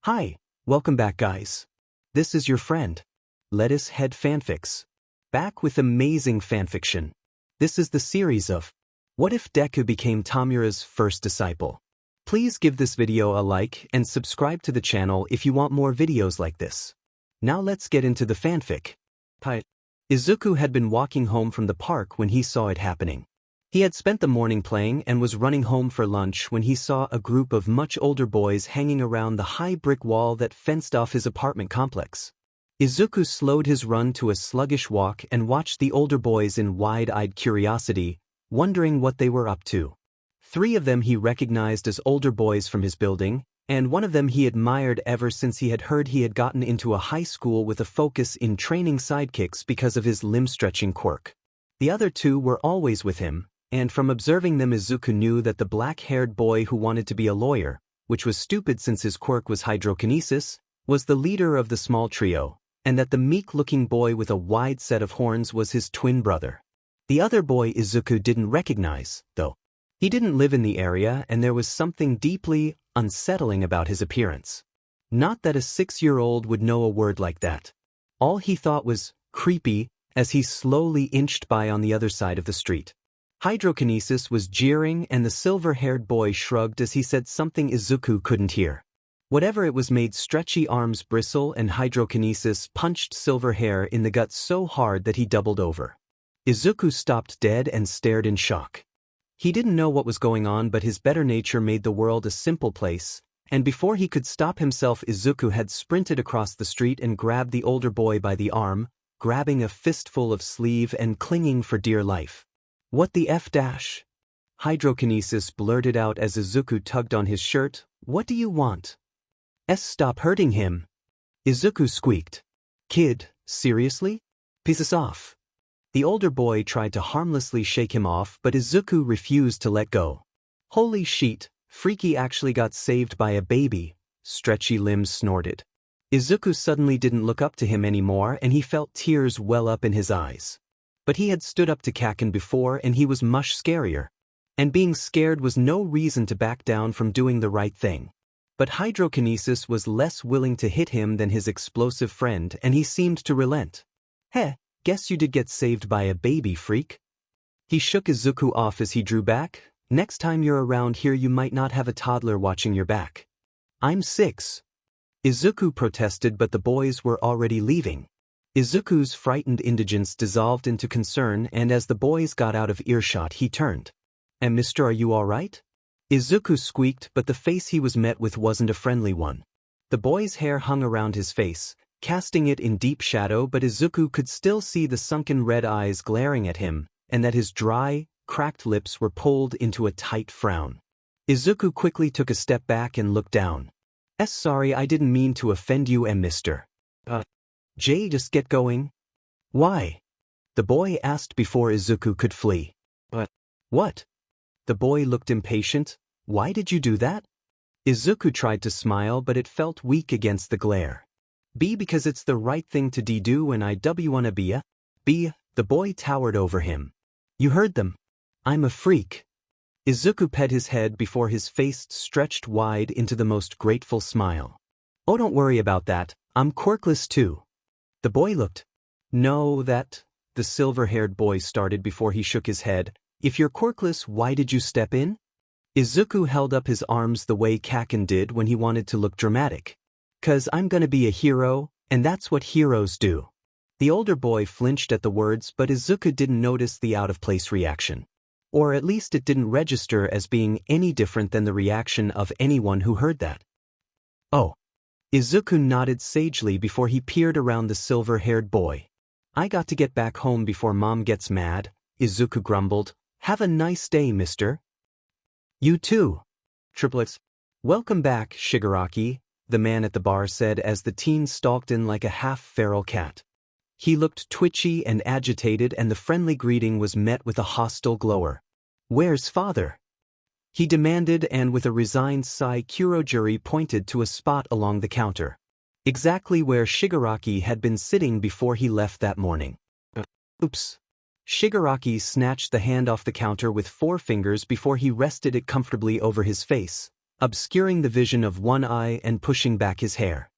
Hi, welcome back guys. This is your friend, Lettuce Head Fanfics. Back with amazing fanfiction. This is the series of What If Deku Became Tomura's First Disciple. Please give this video a like and subscribe to the channel if you want more videos like this. Now let's get into the fanfic. Izuku had been walking home from the park when he saw it happening. He had spent the morning playing and was running home for lunch when he saw a group of much older boys hanging around the high brick wall that fenced off his apartment complex. Izuku slowed his run to a sluggish walk and watched the older boys in wide-eyed curiosity, wondering what they were up to. 3 of them he recognized as older boys from his building, and one of them he admired ever since he had heard he had gotten into a high school with a focus in training sidekicks because of his limb-stretching quirk. The other 2 were always with him, and from observing them Izuku knew that the black-haired boy who wanted to be a lawyer, which was stupid since his quirk was hydrokinesis, was the leader of the small trio, and that the meek-looking boy with a wide set of horns was his twin brother. The other boy Izuku didn't recognize, though. He didn't live in the area and there was something deeply unsettling about his appearance. Not that a 6-year-old would know a word like that. All he thought was creepy as he slowly inched by on the other side of the street. Hydrokinesis was jeering and the silver-haired boy shrugged as he said something Izuku couldn't hear. Whatever it was made stretchy arms bristle and hydrokinesis punched silver hair in the gut so hard that he doubled over. Izuku stopped dead and stared in shock. He didn't know what was going on but his better nature made the world a simple place, and before he could stop himself Izuku had sprinted across the street and grabbed the older boy by the arm, grabbing a fistful of sleeve and clinging for dear life. What the F dash? Hydrokinesis blurted out as Izuku tugged on his shirt. What do you want? Stop hurting him. Izuku squeaked. Kid, seriously? Piss us off. The older boy tried to harmlessly shake him off but Izuku refused to let go. Holy shit, Freaky actually got saved by a baby, Stretchy Limbs snorted. Izuku suddenly didn't look up to him anymore and he felt tears well up in his eyes. But he had stood up to Kaken before and he was much scarier. And being scared was no reason to back down from doing the right thing. But hydrokinesis was less willing to hit him than his explosive friend and he seemed to relent. Heh, guess you did get saved by a baby, freak. He shook Izuku off as he drew back. Next time you're around here you might not have a toddler watching your back. I'm 6. Izuku protested but the boys were already leaving. Izuku's frightened indigence dissolved into concern and as the boys got out of earshot he turned. And mister, are you alright? Izuku squeaked but the face he was met with wasn't a friendly one. The boy's hair hung around his face, casting it in deep shadow but Izuku could still see the sunken red eyes glaring at him, and that his dry, cracked lips were pulled into a tight frown. Izuku quickly took a step back and looked down. Sorry, I didn't mean to offend you, mister. Jay, just get going. Why? The boy asked before Izuku could flee. But what? The boy looked impatient. Why did you do that? Izuku tried to smile but it felt weak against the glare. Because it's the right thing to do and I wanna be a. The boy towered over him. You heard them. I'm a freak. Izuku pet his head before his face stretched wide into the most grateful smile. Oh, don't worry about that, I'm quirkless too. The boy looked. No, that, the silver-haired boy started before he shook his head. If you're quirkless, why did you step in? Izuku held up his arms the way Kaken did when he wanted to look dramatic. 'Cause I'm gonna be a hero, and that's what heroes do. The older boy flinched at the words but Izuku didn't notice the out-of-place reaction. Or at least it didn't register as being any different than the reaction of anyone who heard that. Oh. Izuku nodded sagely before he peered around the silver-haired boy. I got to get back home before Mom gets mad, Izuku grumbled. Have a nice day, mister. You too. Triplets. Welcome back, Shigaraki, the man at the bar said as the teen stalked in like a half-feral cat. He looked twitchy and agitated and the friendly greeting was met with a hostile glower. Where's father? He demanded and with a resigned sigh Kurojuri pointed to a spot along the counter. Exactly where Shigaraki had been sitting before he left that morning. Oops. Shigaraki snatched the hand off the counter with 4 fingers before he rested it comfortably over his face. obscuring the vision of one eye and pushing back his hair.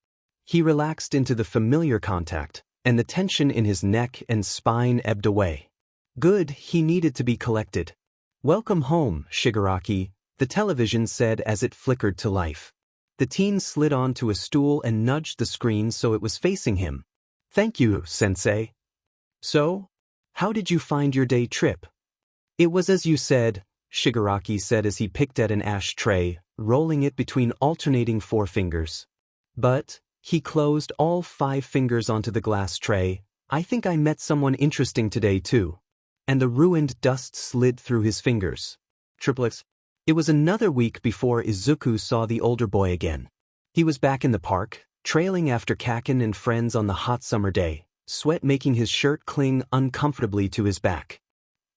He relaxed into the familiar contact, and the tension in his neck and spine ebbed away. Good, he needed to be collected. "Welcome home, Shigaraki," the television said as it flickered to life. The teen slid onto a stool and nudged the screen so it was facing him. "Thank you, sensei." "So? How did you find your day trip?" "It was as you said," Shigaraki said as he picked at an ashtray, rolling it between alternating forefingers. "But," he closed all 5 fingers onto the glass tray, "I think I met someone interesting today too." And the ruined dust slid through his fingers. Triplets. It was another week before Izuku saw the older boy again. He was back in the park, trailing after Kaken and friends on the hot summer day, sweat making his shirt cling uncomfortably to his back.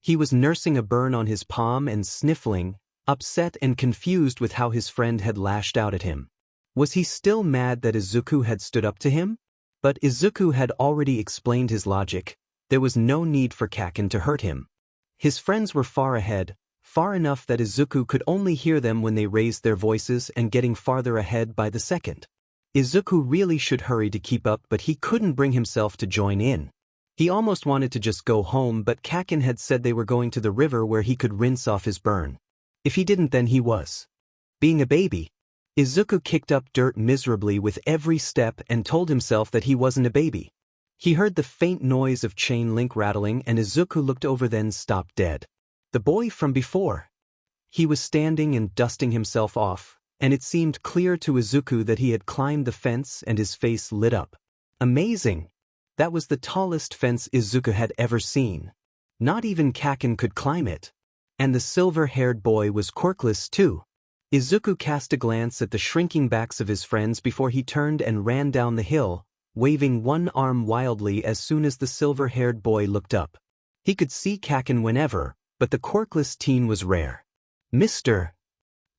He was nursing a burn on his palm and sniffling, upset and confused with how his friend had lashed out at him. Was he still mad that Izuku had stood up to him? But Izuku had already explained his logic. There was no need for Kaken to hurt him. His friends were far ahead, far enough that Izuku could only hear them when they raised their voices and getting farther ahead by the second. Izuku really should hurry to keep up, but he couldn't bring himself to join in. He almost wanted to just go home, but Kaken had said they were going to the river where he could rinse off his burn. If he didn't, then he was being a baby. Izuku kicked up dirt miserably with every step and told himself that he wasn't a baby. He heard the faint noise of chain link rattling and Izuku looked over, then stopped dead. The boy from before. He was standing and dusting himself off, and it seemed clear to Izuku that he had climbed the fence and his face lit up. Amazing! That was the tallest fence Izuku had ever seen. Not even Kaken could climb it. And the silver-haired boy was quirkless too. Izuku cast a glance at the shrinking backs of his friends before he turned and ran down the hill, waving one arm wildly as soon as the silver-haired boy looked up. He could see Kaken whenever, but the quirkless teen was rare. "Mister,"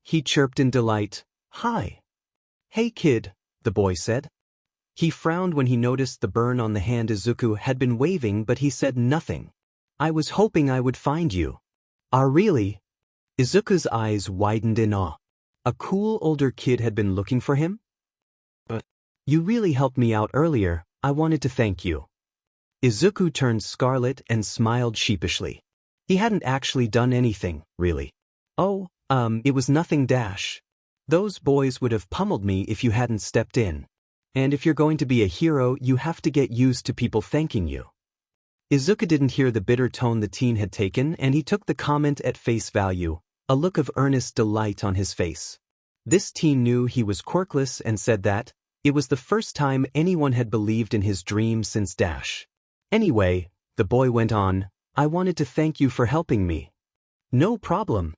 he chirped in delight. "Hi." "Hey kid," the boy said. He frowned when he noticed the burn on the hand Izuku had been waving, but he said nothing. "I was hoping I would find you." "Ah, really?" Izuku's eyes widened in awe. A cool older kid had been looking for him? "But you really helped me out earlier. I wanted to thank you." Izuku turned scarlet and smiled sheepishly. He hadn't actually done anything, really. "Oh, it was nothing dash. Those boys would have pummeled me if you hadn't stepped in. And if you're going to be a hero, you have to get used to people thanking you." Izuku didn't hear the bitter tone the teen had taken, and he took the comment at face value, a look of earnest delight on his face. This teen knew he was quirkless and said that it was the first time anyone had believed in his dream since Dash. "Anyway," the boy went on, "I wanted to thank you for helping me." "No problem,"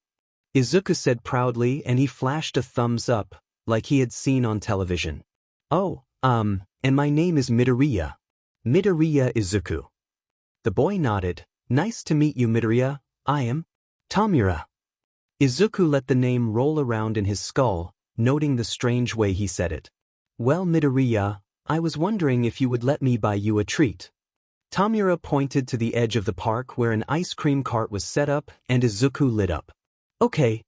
Izuku said proudly, and he flashed a thumbs up, like he had seen on television. "Oh, and my name is Midoriya. Midoriya Izuku." The boy nodded. "Nice to meet you, Midoriya. I am Tomura." Izuku let the name roll around in his skull, noting the strange way he said it. "Well, Midoriya, I was wondering if you would let me buy you a treat." Tomura pointed to the edge of the park where an ice cream cart was set up, and Izuku lit up. "Okay."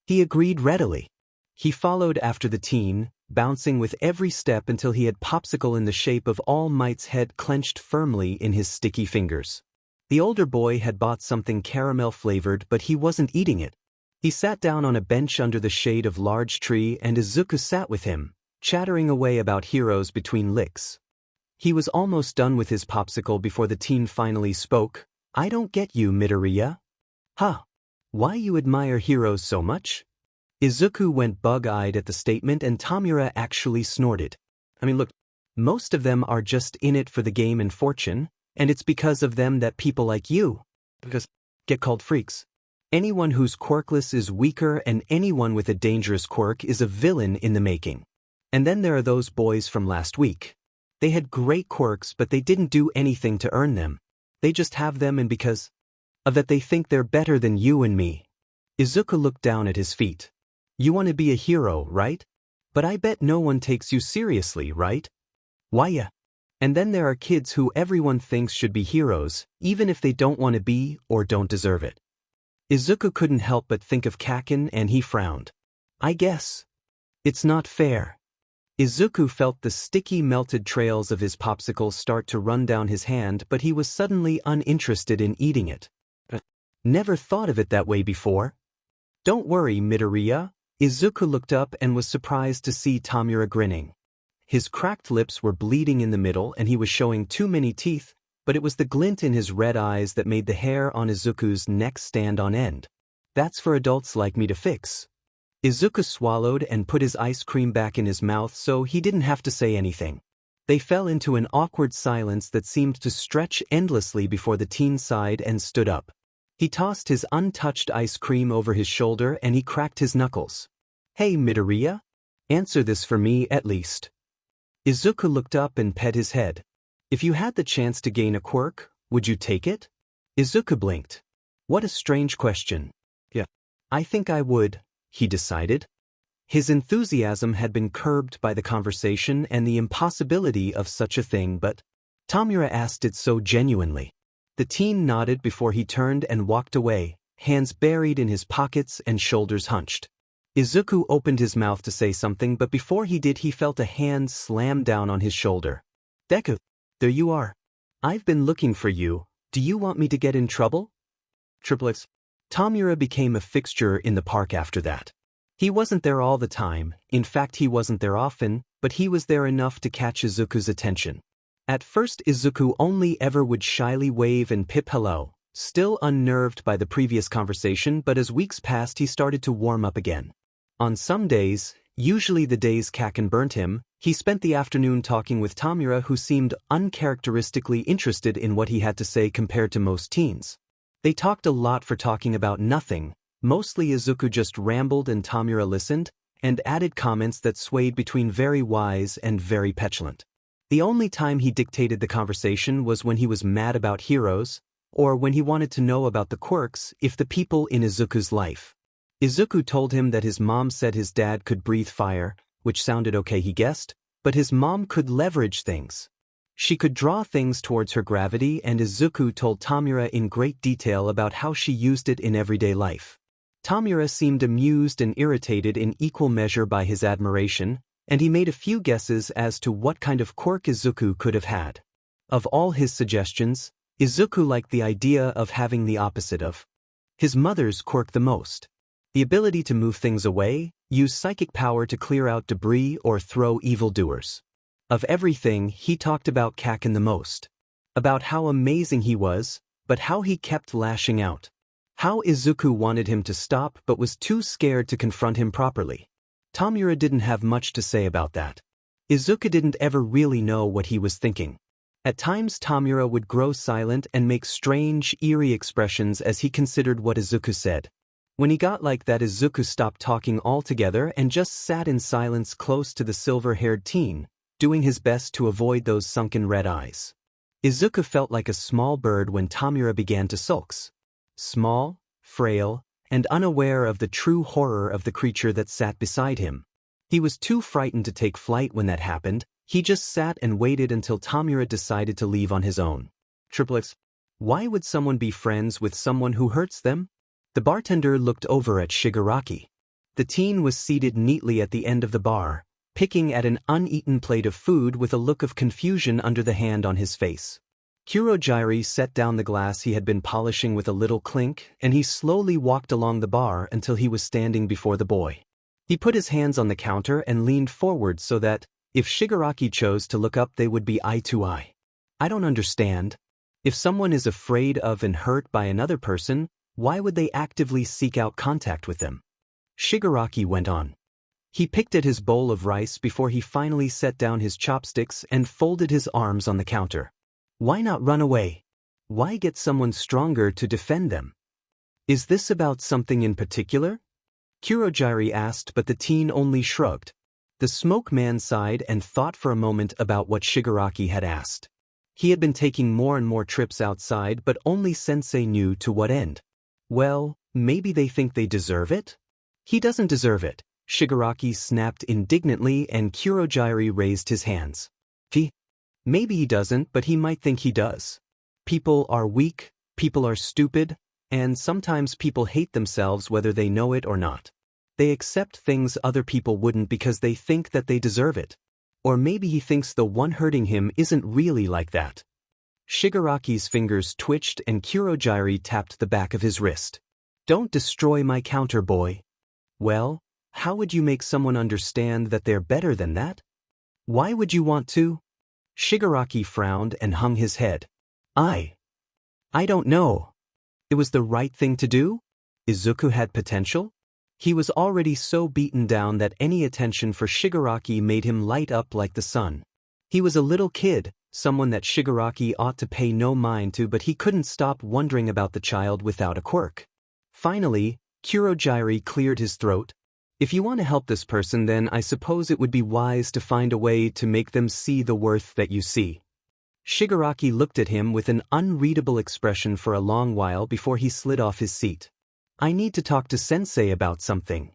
He agreed readily. He followed after the teen, bouncing with every step until he had popsicle in the shape of All Might's head clenched firmly in his sticky fingers. The older boy had bought something caramel-flavored, but he wasn't eating it. He sat down on a bench under the shade of a large tree, and Izuku sat with him, chattering away about heroes between licks. He was almost done with his popsicle before the teen finally spoke. "I don't get you, Midoriya." "Huh? Why you admire heroes so much?" Izuku went bug-eyed at the statement, and Tomura actually snorted. "I mean, look, most of them are just in it for the game and fortune, and it's because of them that people like you get called freaks. Anyone who's quirkless is weaker, and anyone with a dangerous quirk is a villain in the making. And then there are those boys from last week. They had great quirks, but they didn't do anything to earn them. They just have them, and because of that they think they're better than you and me." Izuku looked down at his feet. "You want to be a hero, right? But I bet no one takes you seriously, right? Why yeah? And then there are kids who everyone thinks should be heroes, even if they don't want to be or don't deserve it." Izuku couldn't help but think of Kaken, and he frowned. I guess. It's not fair. Izuku felt the sticky melted trails of his popsicle start to run down his hand, but he was suddenly uninterested in eating it. Never thought of it that way before. Don't worry, Midoriya. Izuku looked up and was surprised to see Tomura grinning. His cracked lips were bleeding in the middle and he was showing too many teeth, but it was the glint in his red eyes that made the hair on Izuku's neck stand on end. That's for adults like me to fix. Izuku swallowed and put his ice cream back in his mouth so he didn't have to say anything. They fell into an awkward silence that seemed to stretch endlessly before the teen sighed and stood up. He tossed his untouched ice cream over his shoulder and he cracked his knuckles. Hey Midoriya? Answer this for me at least. Izuku looked up and pet his head. If you had the chance to gain a quirk, would you take it? Izuku blinked. What a strange question. Yeah. I think I would, he decided. His enthusiasm had been curbed by the conversation and the impossibility of such a thing, but Tomura asked it so genuinely. The teen nodded before he turned and walked away, hands buried in his pockets and shoulders hunched. Izuku opened his mouth to say something, but before he did he felt a hand slam down on his shoulder. Deku, there you are. I've been looking for you. Do you want me to get in trouble? Triplets. Tomura became a fixture in the park after that. He wasn't there all the time, in fact he wasn't there often, but he was there enough to catch Izuku's attention. At first Izuku only ever would shyly wave and pip hello, still unnerved by the previous conversation, but as weeks passed he started to warm up again. On some days, usually the days Kaken burnt him, he spent the afternoon talking with Tomura, who seemed uncharacteristically interested in what he had to say compared to most teens. They talked a lot for talking about nothing. Mostly Izuku just rambled and Tomura listened, and added comments that swayed between very wise and very petulant. The only time he dictated the conversation was when he was mad about heroes, or when he wanted to know about the quirks, if the people in Izuku's life. Izuku told him that his mom said his dad could breathe fire, which sounded okay he guessed, but his mom could leverage things. She could draw things towards her gravity, and Izuku told Tomura in great detail about how she used it in everyday life. Tomura seemed amused and irritated in equal measure by his admiration, and he made a few guesses as to what kind of quirk Izuku could have had. Of all his suggestions, Izuku liked the idea of having the opposite of his mother's quirk the most. The ability to move things away, use psychic power to clear out debris or throw evildoers. Of everything, he talked about Kaken the most. About how amazing he was, but how he kept lashing out. How Izuku wanted him to stop but was too scared to confront him properly. Tomura didn't have much to say about that. Izuku didn't ever really know what he was thinking. At times Tomura would grow silent and make strange, eerie expressions as he considered what Izuku said. When he got like that, Izuku stopped talking altogether and just sat in silence close to the silver-haired teen, doing his best to avoid those sunken red eyes. Izuku felt like a small bird when Tomura began to sulks. Small, frail, and unaware of the true horror of the creature that sat beside him. He was too frightened to take flight when that happened. He just sat and waited until Tomura decided to leave on his own. Triplets. Why would someone be friends with someone who hurts them? The bartender looked over at Shigaraki. The teen was seated neatly at the end of the bar, picking at an uneaten plate of food with a look of confusion under the hand on his face. Kurogiri set down the glass he had been polishing with a little clink, and he slowly walked along the bar until he was standing before the boy. He put his hands on the counter and leaned forward so that, if Shigaraki chose to look up, they would be eye to eye. I don't understand. If someone is afraid of and hurt by another person, why would they actively seek out contact with them? Shigaraki went on. He picked at his bowl of rice before he finally set down his chopsticks and folded his arms on the counter. Why not run away? Why get someone stronger to defend them? Is this about something in particular? Kurogiri asked, but the teen only shrugged. The smoke man sighed and thought for a moment about what Shigaraki had asked. He had been taking more and more trips outside, but only Sensei knew to what end. Well, maybe they think they deserve it? He doesn't deserve it, Shigaraki snapped indignantly, and Kurogiri raised his hands. Maybe he doesn't, but he might think he does. People are weak, people are stupid, and sometimes people hate themselves whether they know it or not. They accept things other people wouldn't because they think that they deserve it. Or maybe he thinks the one hurting him isn't really like that. Shigaraki's fingers twitched and Kurogiri tapped the back of his wrist. Don't destroy my counter, boy. Well, how would you make someone understand that they're better than that? Why would you want to? Shigaraki frowned and hung his head. I don't know. It was the right thing to do? Izuku had potential? He was already so beaten down that any attention for Shigaraki made him light up like the sun. He was a little kid, someone that Shigaraki ought to pay no mind to, but he couldn't stop wondering about the child without a quirk. Finally, Kurogiri cleared his throat. If you want to help this person, then I suppose it would be wise to find a way to make them see the worth that you see. Shigaraki looked at him with an unreadable expression for a long while before he slid off his seat. I need to talk to Sensei about something.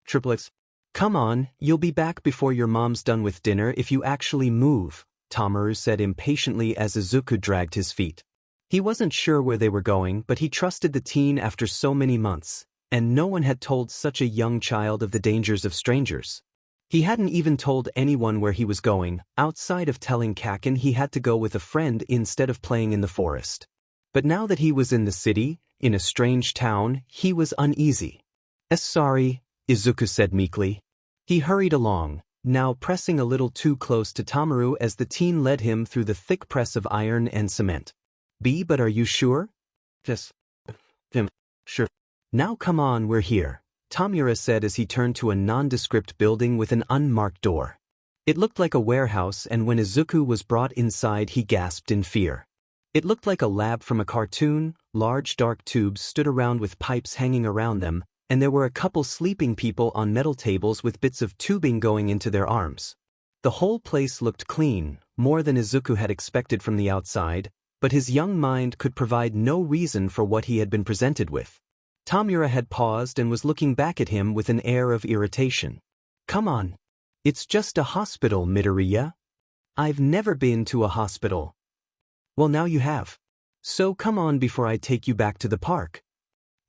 Triplets. Come on, you'll be back before your mom's done with dinner if you actually move, Tomura said impatiently as Izuku dragged his feet. He wasn't sure where they were going, but he trusted the teen after so many months, and no one had told such a young child of the dangers of strangers. He hadn't even told anyone where he was going, outside of telling Kaken he had to go with a friend instead of playing in the forest. But now that he was in the city, in a strange town, he was uneasy. Sorry, Izuku said meekly. He hurried along, now pressing a little too close to Tomura as the teen led him through the thick press of iron and cement. But are you sure? Yes. Sure. Now come on, we're here, Tomura said as he turned to a nondescript building with an unmarked door. It looked like a warehouse, and when Izuku was brought inside he gasped in fear. It looked like a lab from a cartoon. Large dark tubes stood around with pipes hanging around them, and there were a couple sleeping people on metal tables with bits of tubing going into their arms. The whole place looked clean, more than Izuku had expected from the outside, but his young mind could provide no reason for what he had been presented with. Tomura had paused and was looking back at him with an air of irritation. Come on. It's just a hospital, Midoriya. I've never been to a hospital. Well, now you have. So come on before I take you back to the park.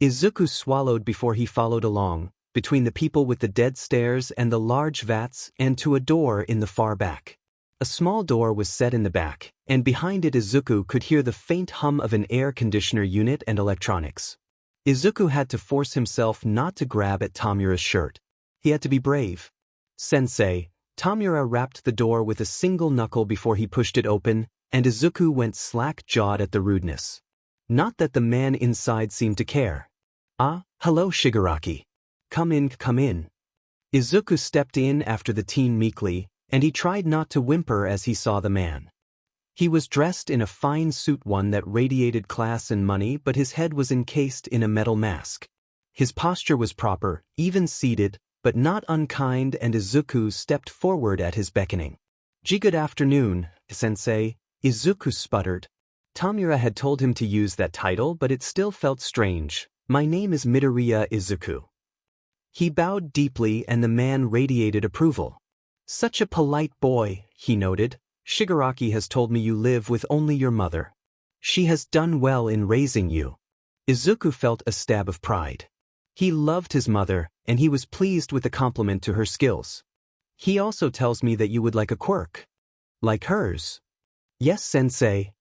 Izuku swallowed before he followed along, between the people with the dead stares and the large vats and to a door in the far back. A small door was set in the back, and behind it Izuku could hear the faint hum of an air conditioner unit and electronics. Izuku had to force himself not to grab at Tomura's shirt. He had to be brave. Sensei, Tomura rapped the door with a single knuckle before he pushed it open, and Izuku went slack-jawed at the rudeness. Not that the man inside seemed to care. Hello Shigaraki. Come in, come in. Izuku stepped in after the teen meekly, and he tried not to whimper as he saw the man. He was dressed in a fine suit, one that radiated class and money, but his head was encased in a metal mask. His posture was proper, even seated, but not unkind, and Izuku stepped forward at his beckoning. Good afternoon, Sensei, Izuku sputtered. Tomura had told him to use that title, but it still felt strange. My name is Midoriya Izuku. He bowed deeply and the man radiated approval. Such a polite boy, he noted. Shigaraki has told me you live with only your mother. She has done well in raising you. Izuku felt a stab of pride. He loved his mother, and he was pleased with the compliment to her skills. He also tells me that you would like a quirk. Like hers? Yes, Sensei.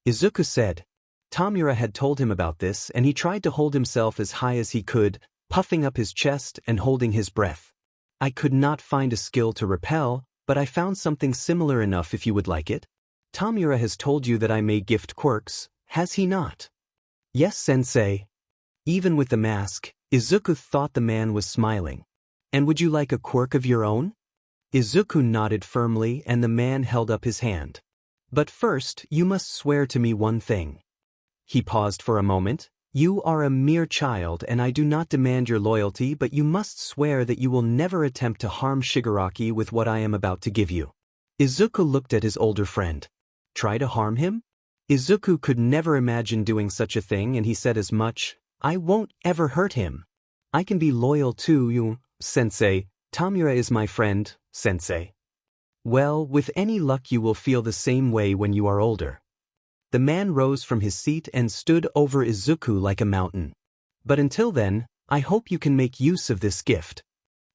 Izuku said. Tomura had told him about this, and he tried to hold himself as high as he could, puffing up his chest and holding his breath. I could not find a skill to repel, but I found something similar enough if you would like it. Tomura has told you that I may gift quirks, has he not? Yes, Sensei. Even with the mask, Izuku thought the man was smiling. And would you like a quirk of your own? Izuku nodded firmly and the man held up his hand. But first, you must swear to me one thing. He paused for a moment. You are a mere child and I do not demand your loyalty, but you must swear that you will never attempt to harm Shigaraki with what I am about to give you. Izuku looked at his older friend. Try to harm him? Izuku could never imagine doing such a thing, and he said as much. I won't ever hurt him. I can be loyal to you, Sensei. Tomura is my friend, Sensei. Well, with any luck you will feel the same way when you are older. The man rose from his seat and stood over Izuku like a mountain. But until then, I hope you can make use of this gift.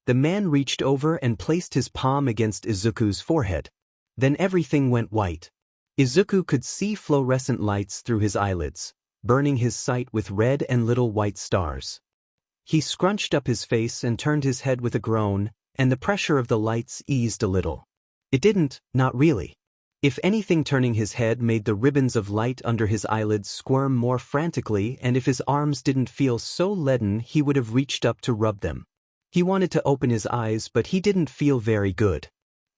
The man reached over and placed his palm against Izuku's forehead. Then everything went white. Izuku could see fluorescent lights through his eyelids, burning his sight with red and little white stars. He scrunched up his face and turned his head with a groan, and the pressure of the lights eased a little. It didn't, not really. If anything, turning his head made the ribbons of light under his eyelids squirm more frantically, and if his arms didn't feel so leaden he would have reached up to rub them. He wanted to open his eyes, but he didn't feel very good.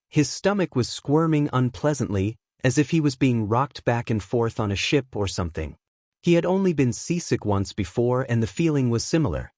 His stomach was squirming unpleasantly, as if he was being rocked back and forth on a ship or something. He had only been seasick once before, and the feeling was similar.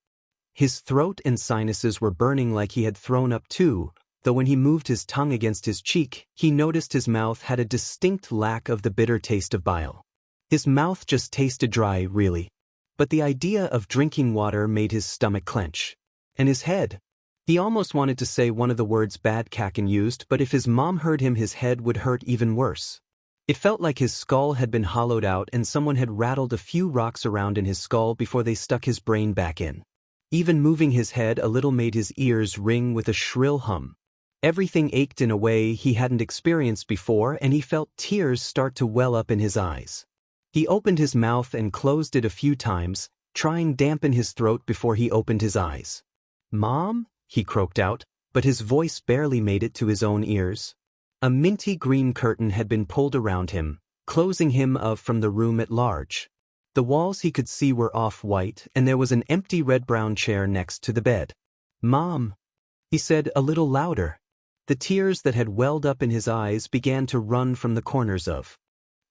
His throat and sinuses were burning like he had thrown up too, though when he moved his tongue against his cheek, he noticed his mouth had a distinct lack of the bitter taste of bile. His mouth just tasted dry, really. But the idea of drinking water made his stomach clench. And his head. He almost wanted to say one of the words bad Kaken used, but if his mom heard him his head would hurt even worse. It felt like his skull had been hollowed out and someone had rattled a few rocks around in his skull before they stuck his brain back in. Even moving his head a little made his ears ring with a shrill hum. Everything ached in a way he hadn't experienced before, and he felt tears start to well up in his eyes. He opened his mouth and closed it a few times, trying to dampen his throat before he opened his eyes. "Mom?" he croaked out, but his voice barely made it to his own ears. A minty green curtain had been pulled around him, closing him off from the room at large. The walls he could see were off-white, and there was an empty red-brown chair next to the bed. "Mom," he said a little louder. The tears that had welled up in his eyes began to run from the corners of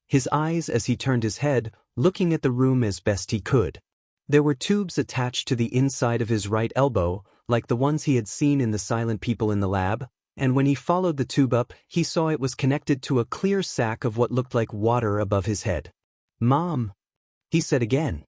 his eyes as he turned his head, looking at the room as best he could. There were tubes attached to the inside of his right elbow, like the ones he had seen in the silent people in the lab, and when he followed the tube up, he saw it was connected to a clear sack of what looked like water above his head. "Mom," he said again.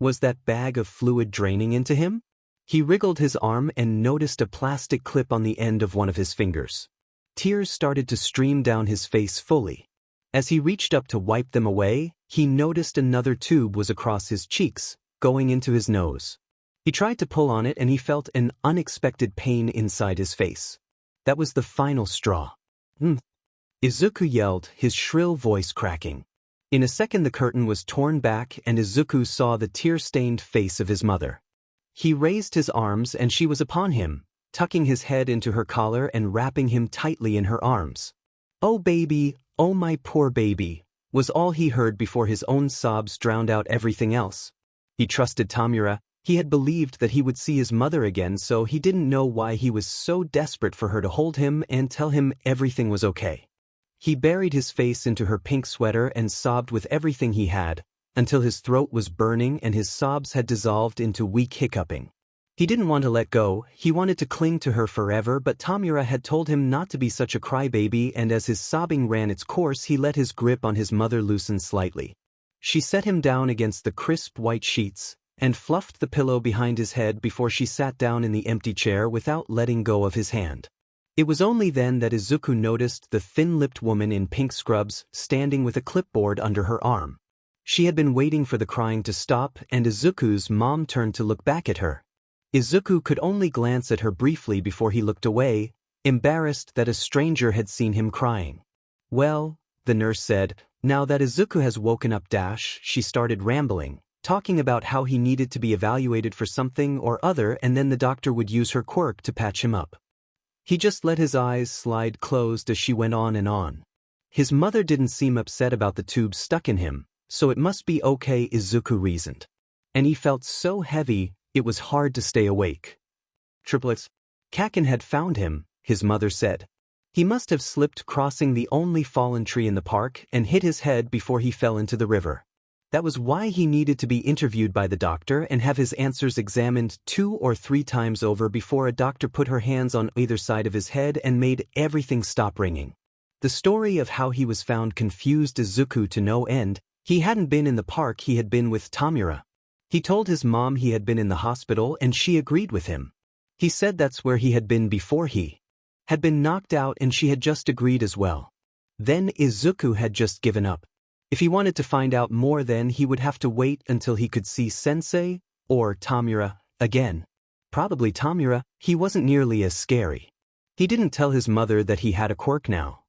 Was that bag of fluid draining into him? He wriggled his arm and noticed a plastic clip on the end of one of his fingers. Tears started to stream down his face fully. As he reached up to wipe them away, he noticed another tube was across his cheeks, going into his nose. He tried to pull on it and he felt an unexpected pain inside his face. That was the final straw. Izuku yelled, his shrill voice cracking. In a second the curtain was torn back and Izuku saw the tear-stained face of his mother. He raised his arms and she was upon him, tucking his head into her collar and wrapping him tightly in her arms. "Oh baby, oh my poor baby," was all he heard before his own sobs drowned out everything else. He trusted Tomura. He had believed that he would see his mother again, so he didn't know why he was so desperate for her to hold him and tell him everything was okay. He buried his face into her pink sweater and sobbed with everything he had, until his throat was burning and his sobs had dissolved into weak hiccuping. He didn't want to let go, he wanted to cling to her forever, but Tomura had told him not to be such a crybaby, and as his sobbing ran its course he let his grip on his mother loosen slightly. She set him down against the crisp white sheets, and fluffed the pillow behind his head before she sat down in the empty chair without letting go of his hand. It was only then that Izuku noticed the thin-lipped woman in pink scrubs standing with a clipboard under her arm. She had been waiting for the crying to stop, and Izuku's mom turned to look back at her. Izuku could only glance at her briefly before he looked away, embarrassed that a stranger had seen him crying. "Well," the nurse said, now that Izuku has woken up she started rambling, talking about how he needed to be evaluated for something or other and then the doctor would use her quirk to patch him up. He just let his eyes slide closed as she went on and on. His mother didn't seem upset about the tube stuck in him, so it must be okay, Izuku reasoned. And he felt so heavy, it was hard to stay awake. "Triplets. Kaken had found him," his mother said. "He must have slipped crossing the only fallen tree in the park and hit his head before he fell into the river. That was why he needed to be interviewed by the doctor and have his answers examined 2 or 3 times over before a doctor put her hands on either side of his head and made everything stop ringing." The story of how he was found confused Izuku to no end. He hadn't been in the park, he had been with Tomura. He told his mom he had been in the hospital and she agreed with him. He said that's where he had been before he had been knocked out and she had just agreed as well. Then Izuku had just given up. If he wanted to find out more then he would have to wait until he could see Sensei, or Tomura, again. Probably Tomura, he wasn't nearly as scary. He didn't tell his mother that he had a quirk now.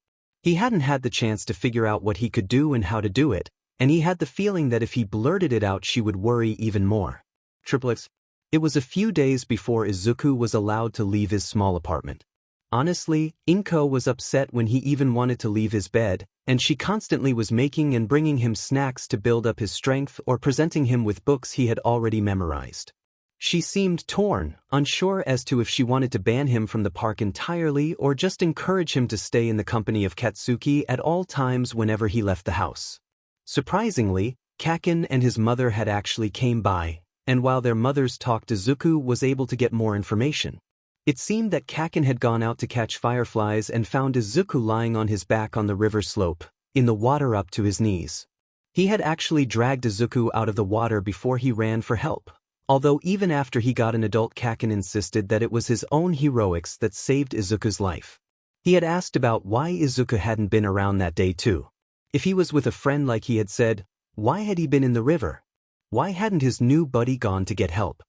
He hadn't had the chance to figure out what he could do and how to do it, and he had the feeling that if he blurted it out she would worry even more. Triplets. It was a few days before Izuku was allowed to leave his small apartment. Honestly, Inko was upset when he even wanted to leave his bed, and she constantly was making and bringing him snacks to build up his strength or presenting him with books he had already memorized. She seemed torn, unsure as to if she wanted to ban him from the park entirely or just encourage him to stay in the company of Katsuki at all times whenever he left the house. Surprisingly, Kaken and his mother had actually came by, and while their mothers talked, Izuku was able to get more information. It seemed that Kaken had gone out to catch fireflies and found Izuku lying on his back on the river slope, in the water up to his knees. He had actually dragged Izuku out of the water before he ran for help, although even after he got an adult, Kaken insisted that it was his own heroics that saved Izuku's life. He had asked about why Izuku hadn't been around that day too. If he was with a friend like he had said, why had he been in the river? Why hadn't his new buddy gone to get help?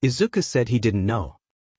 Izuku said he didn't know.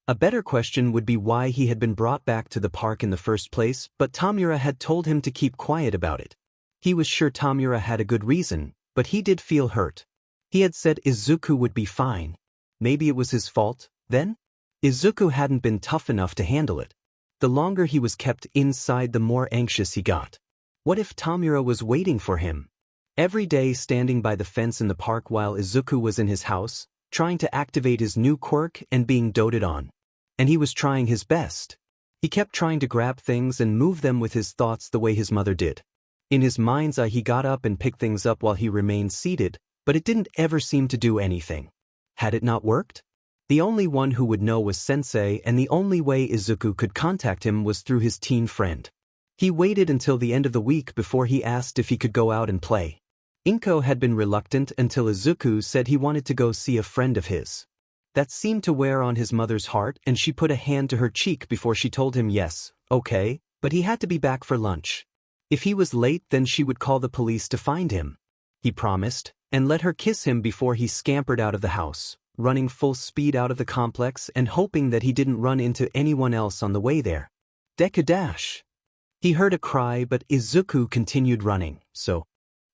A better question would be why he had been brought back to the park in the first place, but Tomura had told him to keep quiet about it. He was sure Tomura had a good reason, but he did feel hurt. He had said Izuku would be fine. Maybe it was his fault, then? Izuku hadn't been tough enough to handle it. The longer he was kept inside, the more anxious he got. What if Tomura was waiting for him? Every day standing by the fence in the park while Izuku was in his house, trying to activate his new quirk and being doted on. And he was trying his best. He kept trying to grab things and move them with his thoughts the way his mother did. In his mind's eye he got up and picked things up while he remained seated, but it didn't ever seem to do anything. Had it not worked? The only one who would know was Sensei, and the only way Izuku could contact him was through his teen friend. He waited until the end of the week before he asked if he could go out and play. Inko had been reluctant until Izuku said he wanted to go see a friend of his. That seemed to wear on his mother's heart, and she put a hand to her cheek before she told him yes, okay, but he had to be back for lunch. If he was late, then she would call the police to find him. He promised, and let her kiss him before he scampered out of the house, running full speed out of the complex and hoping that he didn't run into anyone else on the way there. Deku dash! He heard a cry, but Izuku continued running, so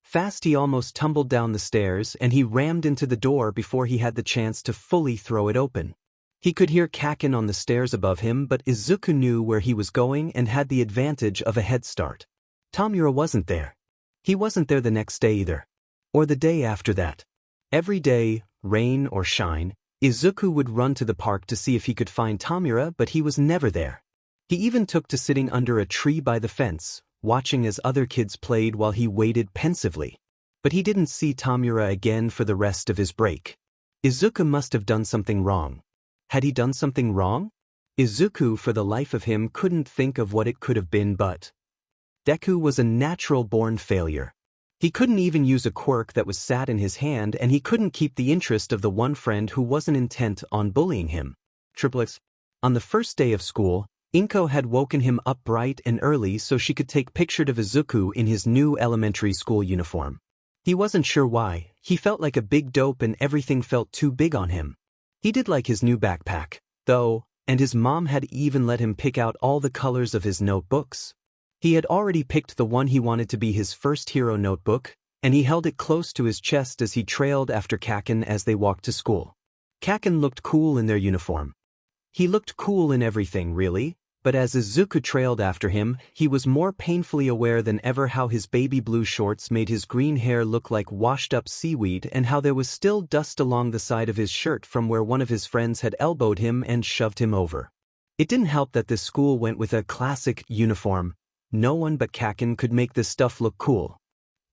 fast he almost tumbled down the stairs, and he rammed into the door before he had the chance to fully throw it open. He could hear Kaken on the stairs above him, but Izuku knew where he was going and had the advantage of a head start. Tomura wasn't there. He wasn't there the next day either. Or the day after that. Every day, rain or shine, Izuku would run to the park to see if he could find Tomura, but he was never there. He even took to sitting under a tree by the fence, watching as other kids played while he waited pensively. But he didn't see Tomura again for the rest of his break. Izuku must have done something wrong. Had he done something wrong? Izuku, for the life of him, couldn't think of what it could have been, but Deku was a natural-born failure. He couldn't even use a quirk that was sat in his hand, and he couldn't keep the interest of the one friend who wasn't intent on bullying him. Triplets. On the first day of school, Inko had woken him up bright and early so she could take pictures of Izuku in his new elementary school uniform. He wasn't sure why. He felt like a big dope and everything felt too big on him. He did like his new backpack, though, and his mom had even let him pick out all the colors of his notebooks. He had already picked the one he wanted to be his first hero notebook, and he held it close to his chest as he trailed after Kaken as they walked to school. Kaken looked cool in their uniform. He looked cool in everything, really. But as Izuku trailed after him, he was more painfully aware than ever how his baby blue shorts made his green hair look like washed-up seaweed and how there was still dust along the side of his shirt from where one of his friends had elbowed him and shoved him over. It didn't help that this school went with a classic uniform. No one but Kaken could make this stuff look cool.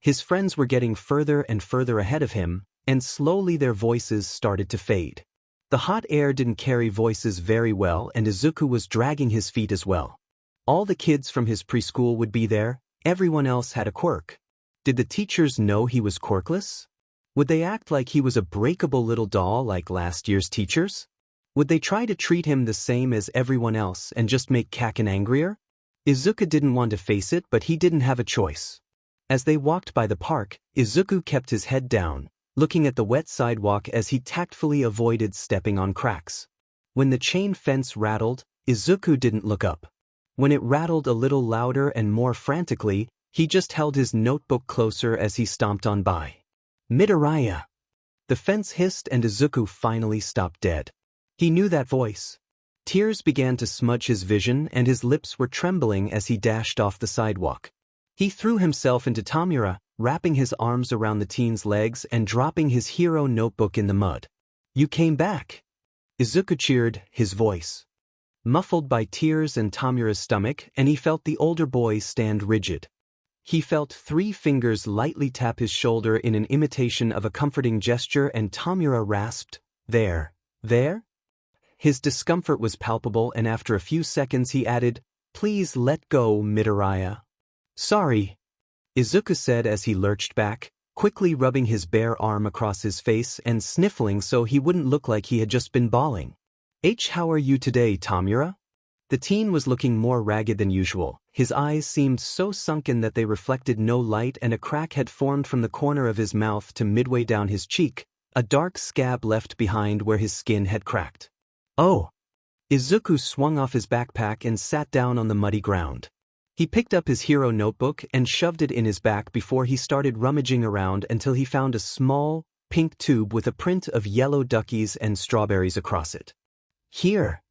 His friends were getting further and further ahead of him, and slowly their voices started to fade. The hot air didn't carry voices very well, and Izuku was dragging his feet as well. All the kids from his preschool would be there. Everyone else had a quirk. Did the teachers know he was quirkless? Would they act like he was a breakable little doll like last year's teachers? Would they try to treat him the same as everyone else and just make Kaken angrier? Izuku didn't want to face it, but he didn't have a choice. As they walked by the park, Izuku kept his head down, looking at the wet sidewalk as he tactfully avoided stepping on cracks. When the chain fence rattled, Izuku didn't look up. When it rattled a little louder and more frantically, he just held his notebook closer as he stomped on by. Midoriya! The fence hissed and Izuku finally stopped dead. He knew that voice. Tears began to smudge his vision and his lips were trembling as he dashed off the sidewalk. He threw himself into Tomura, wrapping his arms around the teen's legs and dropping his hero notebook in the mud. You came back! Izuku cheered, his voice muffled by tears and Tomura's stomach, and he felt the older boy stand rigid. He felt 3 fingers lightly tap his shoulder in an imitation of a comforting gesture and Tomura rasped, There? His discomfort was palpable and after a few seconds he added, Please let go, Midoriya. Sorry, Izuku said as he lurched back, quickly rubbing his bare arm across his face and sniffling so he wouldn't look like he had just been bawling. How are you today, Tomura? The teen was looking more ragged than usual. His eyes seemed so sunken that they reflected no light and a crack had formed from the corner of his mouth to midway down his cheek, a dark scab left behind where his skin had cracked. Oh! Izuku swung off his backpack and sat down on the muddy ground. He picked up his hero notebook and shoved it in his back before he started rummaging around until he found a small, pink tube with a print of yellow duckies and strawberries across it. Here!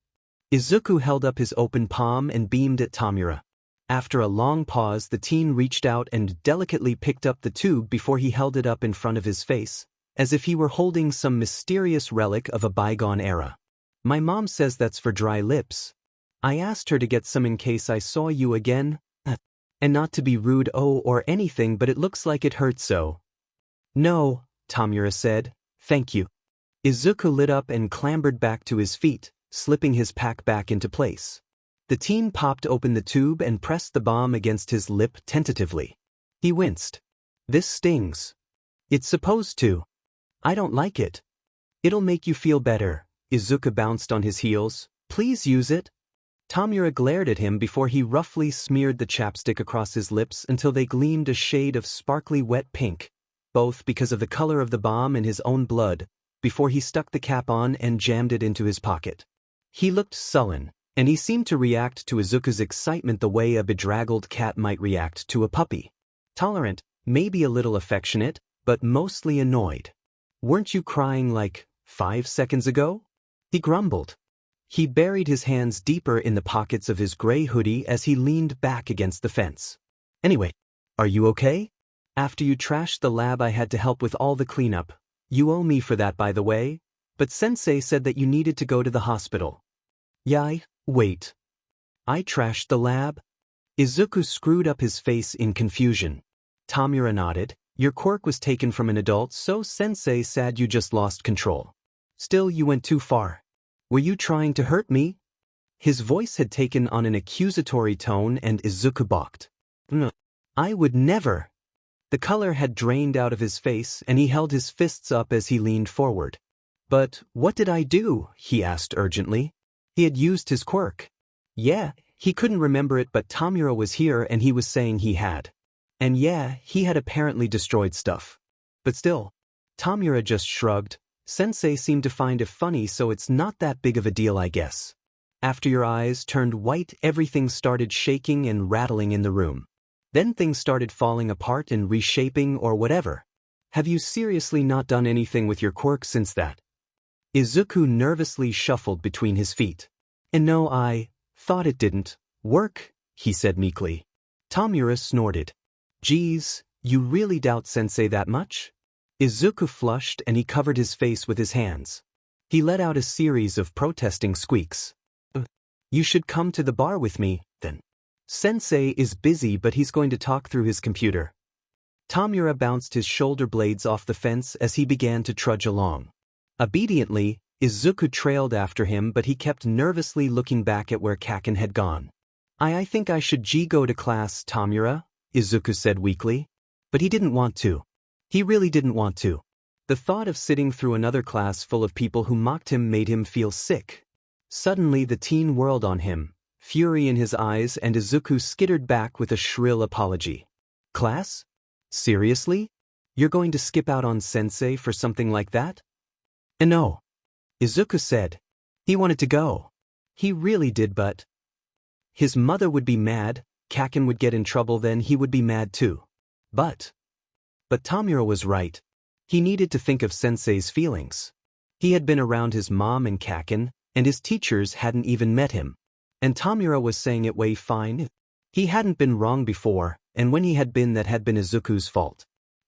Izuku held up his open palm and beamed at Tomura. After a long pause, the teen reached out and delicately picked up the tube before he held it up in front of his face, as if he were holding some mysterious relic of a bygone era. My mom says that's for dry lips. I asked her to get some in case I saw you again. And not to be rude or anything, but it looks like it hurts so. No, Tomura said, thank you. Izuku lit up and clambered back to his feet, slipping his pack back into place. The teen popped open the tube and pressed the bomb against his lip tentatively. He winced. This stings. It's supposed to. I don't like it. It'll make you feel better. Izuku bounced on his heels. Please use it. Tomura glared at him before he roughly smeared the chapstick across his lips until they gleamed a shade of sparkly wet pink, both because of the color of the bomb and his own blood, before he stuck the cap on and jammed it into his pocket. He looked sullen, and he seemed to react to Izuku's excitement the way a bedraggled cat might react to a puppy. Tolerant, maybe a little affectionate, but mostly annoyed. Weren't you crying like 5 seconds ago? He grumbled. He buried his hands deeper in the pockets of his gray hoodie as he leaned back against the fence. Anyway, are you okay? After you trashed the lab I had to help with all the cleanup. You owe me for that, by the way. But Sensei said that you needed to go to the hospital. Wait. I trashed the lab? Izuku screwed up his face in confusion. Tomura nodded. Your quirk was taken from an adult, so Sensei said you just lost control. Still, you went too far. Were you trying to hurt me? His voice had taken on an accusatory tone and Izuku balked. No, I would never. The color had drained out of his face and he held his fists up as he leaned forward. But what did I do? He asked urgently. He had used his quirk. Yeah, he couldn't remember it, but Tomura was here and he was saying he had. And yeah, he had apparently destroyed stuff. But still, Tomura just shrugged. Sensei seemed to find it funny, so it's not that big of a deal, I guess. After your eyes turned white, everything started shaking and rattling in the room. Then things started falling apart and reshaping or whatever. Have you seriously not done anything with your quirk since that? Izuku nervously shuffled between his feet. And no, I thought it didn't work, he said meekly. Tomura snorted. Geez, you really doubt Sensei that much? Izuku flushed and he covered his face with his hands. He let out a series of protesting squeaks. You should come to the bar with me, then. Sensei is busy, but he's going to talk through his computer. Tomura bounced his shoulder blades off the fence as he began to trudge along. Obediently, Izuku trailed after him, but he kept nervously looking back at where Kaken had gone. I think I should go to class, Tomura, Izuku said weakly. But he didn't want to. He really didn't want to. The thought of sitting through another class full of people who mocked him made him feel sick. Suddenly the teen whirled on him, fury in his eyes, and Izuku skittered back with a shrill apology. Class? Seriously? You're going to skip out on Sensei for something like that? No, Izuku said. He wanted to go. He really did, but his mother would be mad, Kaken would get in trouble, then he would be mad too. But Tomura was right. He needed to think of Sensei's feelings. He had been around his mom and Kaken, and his teachers hadn't even met him. And Tomura was saying it way fine. He hadn't been wrong before, and when he had been, that had been Izuku's fault.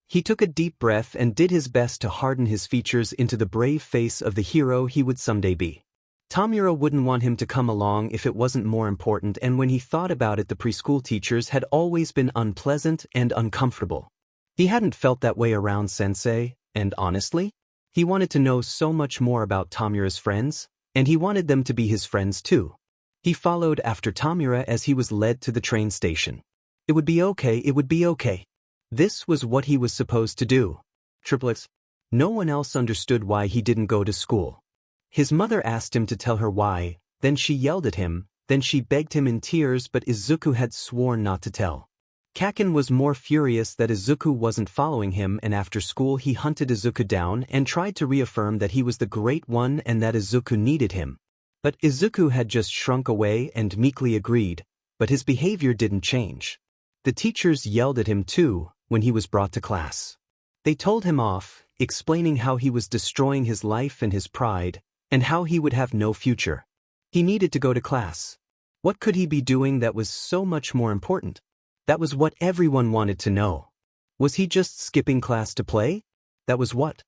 He took a deep breath and did his best to harden his features into the brave face of the hero he would someday be. Tomura wouldn't want him to come along if it wasn't more important, and when he thought about it, the preschool teachers had always been unpleasant and uncomfortable. He hadn't felt that way around Sensei, and honestly, he wanted to know so much more about Tomura's friends, and he wanted them to be his friends too. He followed after Tomura as he was led to the train station. It would be okay, it would be okay. This was what he was supposed to do. Triplets. No one else understood why he didn't go to school. His mother asked him to tell her why, then she yelled at him, then she begged him in tears, but Izuku had sworn not to tell. Kaken was more furious that Izuku wasn't following him, and after school he hunted Izuku down and tried to reaffirm that he was the great one and that Izuku needed him. But Izuku had just shrunk away and meekly agreed, but his behavior didn't change. The teachers yelled at him too when he was brought to class. They told him off, explaining how he was destroying his life and his pride, and how he would have no future. He needed to go to class. What could he be doing that was so much more important? That was what everyone wanted to know. Was he just skipping class to play? That was what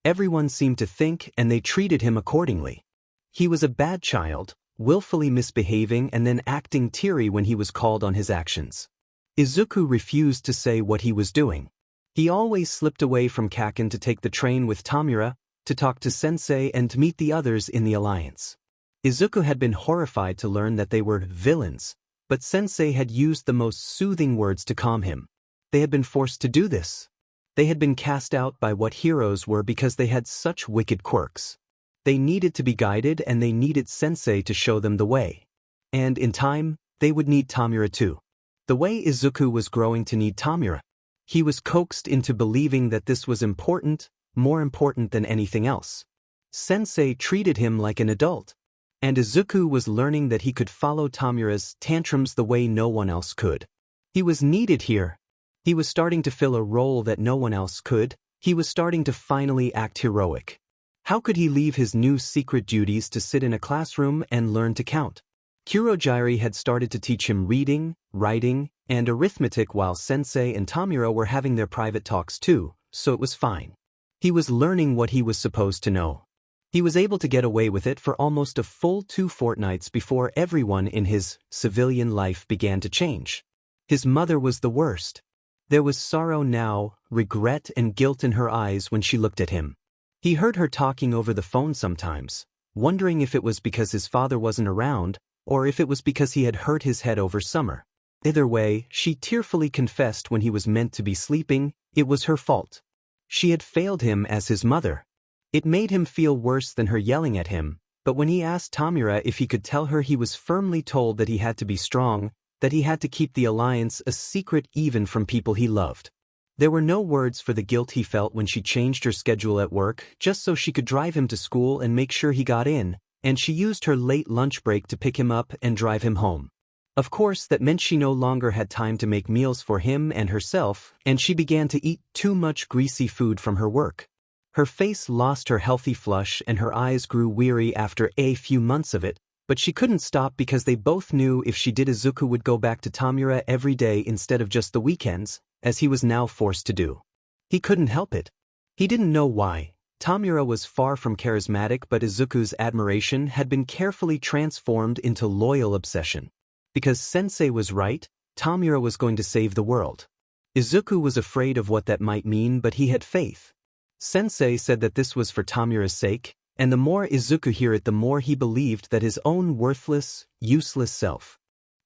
everyone seemed to think, and they treated him accordingly. He was a bad child, willfully misbehaving and then acting teary when he was called on his actions. Izuku refused to say what he was doing. He always slipped away from Kaken to take the train with Tomura, to talk to Sensei and to meet the others in the alliance. Izuku had been horrified to learn that they were villains, but Sensei had used the most soothing words to calm him. They had been forced to do this. They had been cast out by what heroes were because they had such wicked quirks. They needed to be guided, and they needed Sensei to show them the way. And in time, they would need Tomura too. The way Izuku was growing to need Tomura. He was coaxed into believing that this was important, more important than anything else. Sensei treated him like an adult. And Izuku was learning that he could follow Tomura's tantrums the way no one else could. He was needed here. He was starting to fill a role that no one else could. He was starting to finally act heroic. How could he leave his new secret duties to sit in a classroom and learn to count? Kurojirai had started to teach him reading, writing, and arithmetic while Sensei and Tomura were having their private talks too, so it was fine. He was learning what he was supposed to know. He was able to get away with it for almost a full 2 fortnights before everyone in his civilian life began to change. His mother was the worst. There was sorrow now, regret and guilt in her eyes when she looked at him. He heard her talking over the phone sometimes, wondering if it was because his father wasn't around, or if it was because he had hurt his head over summer. Either way, she tearfully confessed when he was meant to be sleeping, it was her fault. She had failed him as his mother. It made him feel worse than her yelling at him, but when he asked Tomura if he could tell her, he was firmly told that he had to be strong, that he had to keep the alliance a secret even from people he loved. There were no words for the guilt he felt when she changed her schedule at work just so she could drive him to school and make sure he got in, and she used her late lunch break to pick him up and drive him home. Of course, that meant she no longer had time to make meals for him and herself, and she began to eat too much greasy food from her work. Her face lost her healthy flush and her eyes grew weary after a few months of it, but she couldn't stop because they both knew if she did, Izuku would go back to Tomura every day instead of just the weekends, as he was now forced to do. He couldn't help it. He didn't know why. Tomura was far from charismatic, but Izuku's admiration had been carefully transformed into loyal obsession. Because Sensei was right, Tomura was going to save the world. Izuku was afraid of what that might mean, but he had faith. Sensei said that this was for Tomura's sake, and the more Izuku heard it, the more he believed that his own worthless, useless self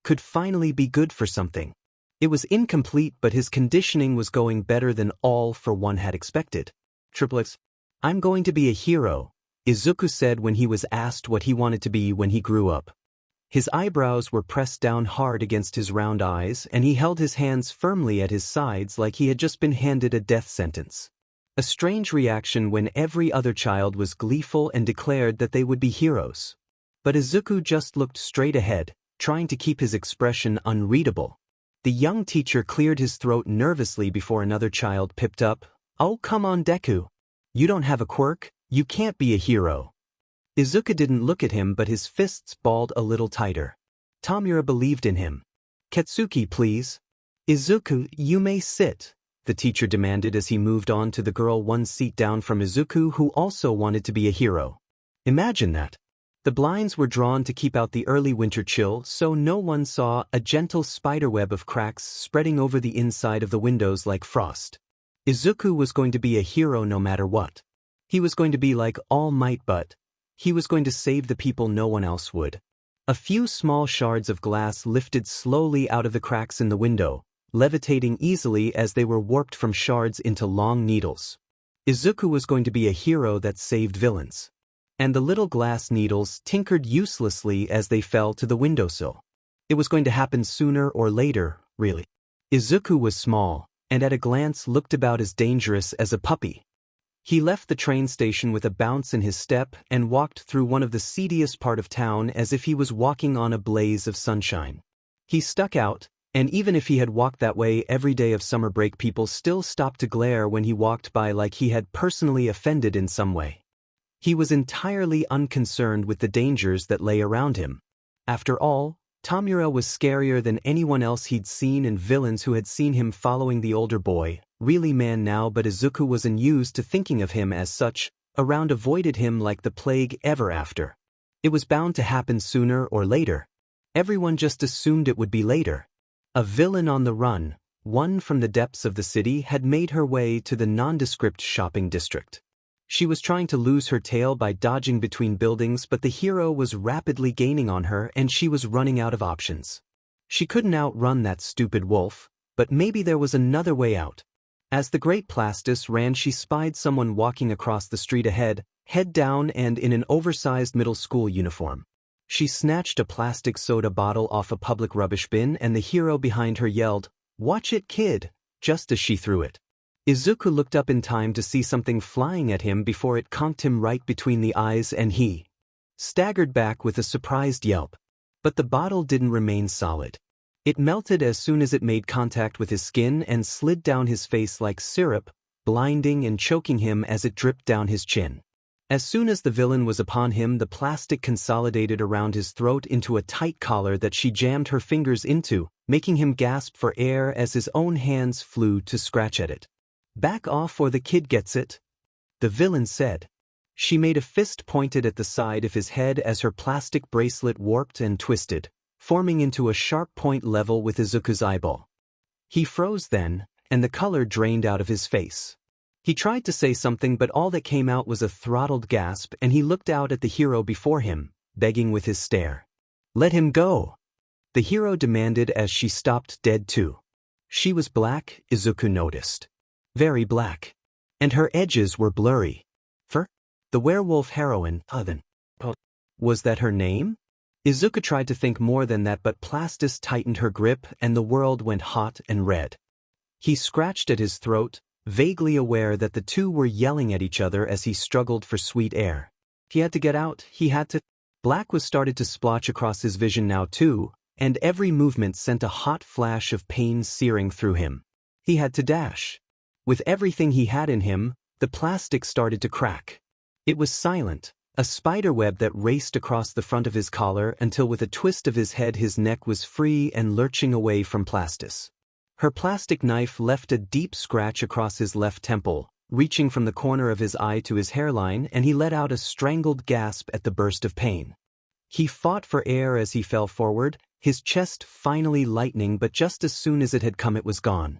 could finally be good for something. It was incomplete, but his conditioning was going better than All for One had expected. Triplets. I'm going to be a hero, Izuku said when he was asked what he wanted to be when he grew up. His eyebrows were pressed down hard against his round eyes, and he held his hands firmly at his sides like he had just been handed a death sentence. A strange reaction when every other child was gleeful and declared that they would be heroes. But Izuku just looked straight ahead, trying to keep his expression unreadable. The young teacher cleared his throat nervously before another child pipped up, "Oh, come on, Deku. You don't have a quirk, you can't be a hero." Izuku didn't look at him, but his fists balled a little tighter. Tomura believed in him. "Katsuki, please." "Izuku, you may sit," the teacher demanded as he moved on to the girl one seat down from Izuku, who also wanted to be a hero. Imagine that. The blinds were drawn to keep out the early winter chill, so no one saw a gentle spiderweb of cracks spreading over the inside of the windows like frost. Izuku was going to be a hero no matter what. He was going to be like All Might, but he was going to save the people no one else would. A few small shards of glass lifted slowly out of the cracks in the window, levitating easily as they were warped from shards into long needles. Izuku was going to be a hero that saved villains. And the little glass needles tinkered uselessly as they fell to the windowsill. It was going to happen sooner or later, really. Izuku was small, and at a glance looked about as dangerous as a puppy. He left the train station with a bounce in his step and walked through one of the seediest part of town as if he was walking on a blaze of sunshine. He stuck out, and even if he had walked that way every day of summer break, people still stopped to glare when he walked by like he had personally offended in some way. He was entirely unconcerned with the dangers that lay around him. After all, Tomura was scarier than anyone else he'd seen, and villains who had seen him following the older boy, really man now, but Izuku was unused to thinking of him as such, around avoided him like the plague ever after. It was bound to happen sooner or later. Everyone just assumed it would be later. A villain on the run, one from the depths of the city, had made her way to the nondescript shopping district. She was trying to lose her tail by dodging between buildings, but the hero was rapidly gaining on her and she was running out of options. She couldn't outrun that stupid wolf, but maybe there was another way out. As the great Plastis ran, she spied someone walking across the street ahead, head down and in an oversized middle school uniform. She snatched a plastic soda bottle off a public rubbish bin and the hero behind her yelled, "Watch it, kid," just as she threw it. Izuku looked up in time to see something flying at him before it conked him right between the eyes, and he staggered back with a surprised yelp. But the bottle didn't remain solid. It melted as soon as it made contact with his skin and slid down his face like syrup, blinding and choking him as it dripped down his chin. As soon as the villain was upon him, the plastic consolidated around his throat into a tight collar that she jammed her fingers into, making him gasp for air as his own hands flew to scratch at it. "Back off or the kid gets it," the villain said. She made a fist pointed at the side of his head as her plastic bracelet warped and twisted, forming into a sharp point level with Izuku's eyeball. He froze then, and the color drained out of his face. He tried to say something, but all that came out was a throttled gasp, and he looked out at the hero before him, begging with his stare. "Let him go," the hero demanded as she stopped dead too. She was black, Izuku noticed. Very black. And her edges were blurry. The werewolf heroine, was that her name? Izuku tried to think more than that, but Plastis tightened her grip and the world went hot and red. He scratched at his throat, vaguely aware that the two were yelling at each other as he struggled for sweet air. He had to get out, he had to. Black was started to splotch across his vision now too, and every movement sent a hot flash of pain searing through him. He had to dash. With everything he had in him, the plastic started to crack. It was silent, a spiderweb that raced across the front of his collar until with a twist of his head his neck was free and lurching away from Plastis. Her plastic knife left a deep scratch across his left temple, reaching from the corner of his eye to his hairline, and he let out a strangled gasp at the burst of pain. He fought for air as he fell forward, his chest finally lightening, but just as soon as it had come it was gone.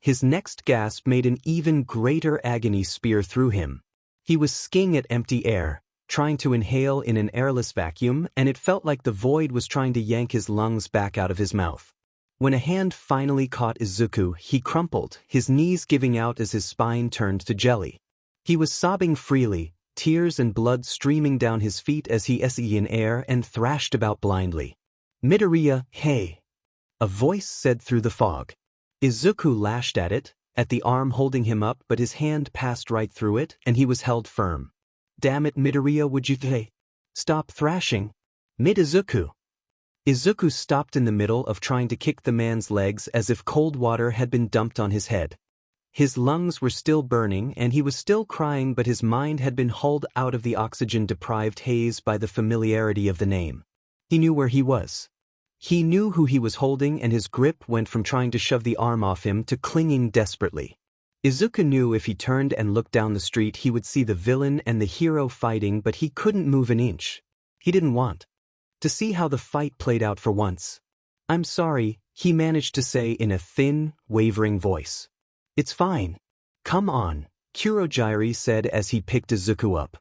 His next gasp made an even greater agony spear through him. He was skiing at empty air, trying to inhale in an airless vacuum, and it felt like the void was trying to yank his lungs back out of his mouth. When a hand finally caught Izuku, he crumpled, his knees giving out as his spine turned to jelly. He was sobbing freely, tears and blood streaming down his feet as he SE in air and thrashed about blindly. "Midoriya, hey!" a voice said through the fog. Izuku lashed at it, at the arm holding him up, but his hand passed right through it, and he was held firm. "Damn it, Midoriya, would you stop thrashing?" Mid Izuku. Izuku stopped in the middle of trying to kick the man's legs as if cold water had been dumped on his head. His lungs were still burning and he was still crying, but his mind had been hauled out of the oxygen-deprived haze by the familiarity of the name. He knew where he was. He knew who he was holding, and his grip went from trying to shove the arm off him to clinging desperately. Izuku knew if he turned and looked down the street he would see the villain and the hero fighting, but he couldn't move an inch. He didn't want to see how the fight played out for once. "I'm sorry," he managed to say in a thin, wavering voice. "It's fine. Come on," Kurogyari said as he picked Izuku up.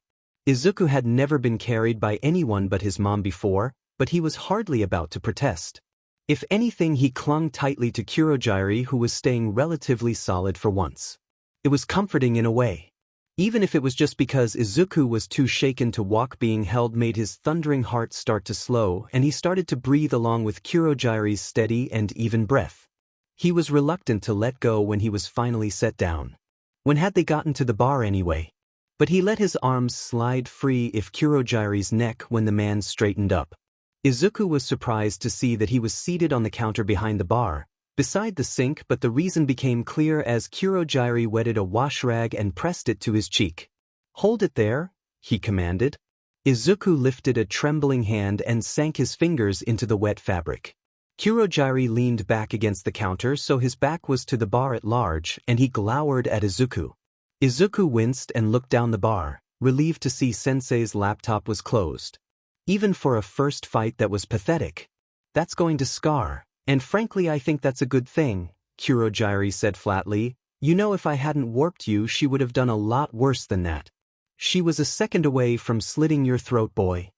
Izuku had never been carried by anyone but his mom before, but he was hardly about to protest. If anything, he clung tightly to Kurogyari, who was staying relatively solid for once. It was comforting in a way. Even if it was just because Izuku was too shaken to walk, being held made his thundering heart start to slow, and he started to breathe along with Kurogyari's steady and even breath. He was reluctant to let go when he was finally set down. When had they gotten to the bar anyway? But he let his arms slide free of Kurogyari's neck when the man straightened up. Izuku was surprised to see that he was seated on the counter behind the bar, beside the sink, but the reason became clear as Kurogyari wetted a wash rag and pressed it to his cheek. "Hold it there," he commanded. Izuku lifted a trembling hand and sank his fingers into the wet fabric. Kurogyari leaned back against the counter so his back was to the bar at large, and he glowered at Izuku. Izuku winced and looked down the bar, relieved to see Sensei's laptop was closed. Even for a first fight, that was pathetic. "That's going to scar, and frankly I think that's a good thing," Kurogyari said flatly. "You know, if I hadn't warped you, she would have done a lot worse than that. She was a second away from slitting your throat, boy."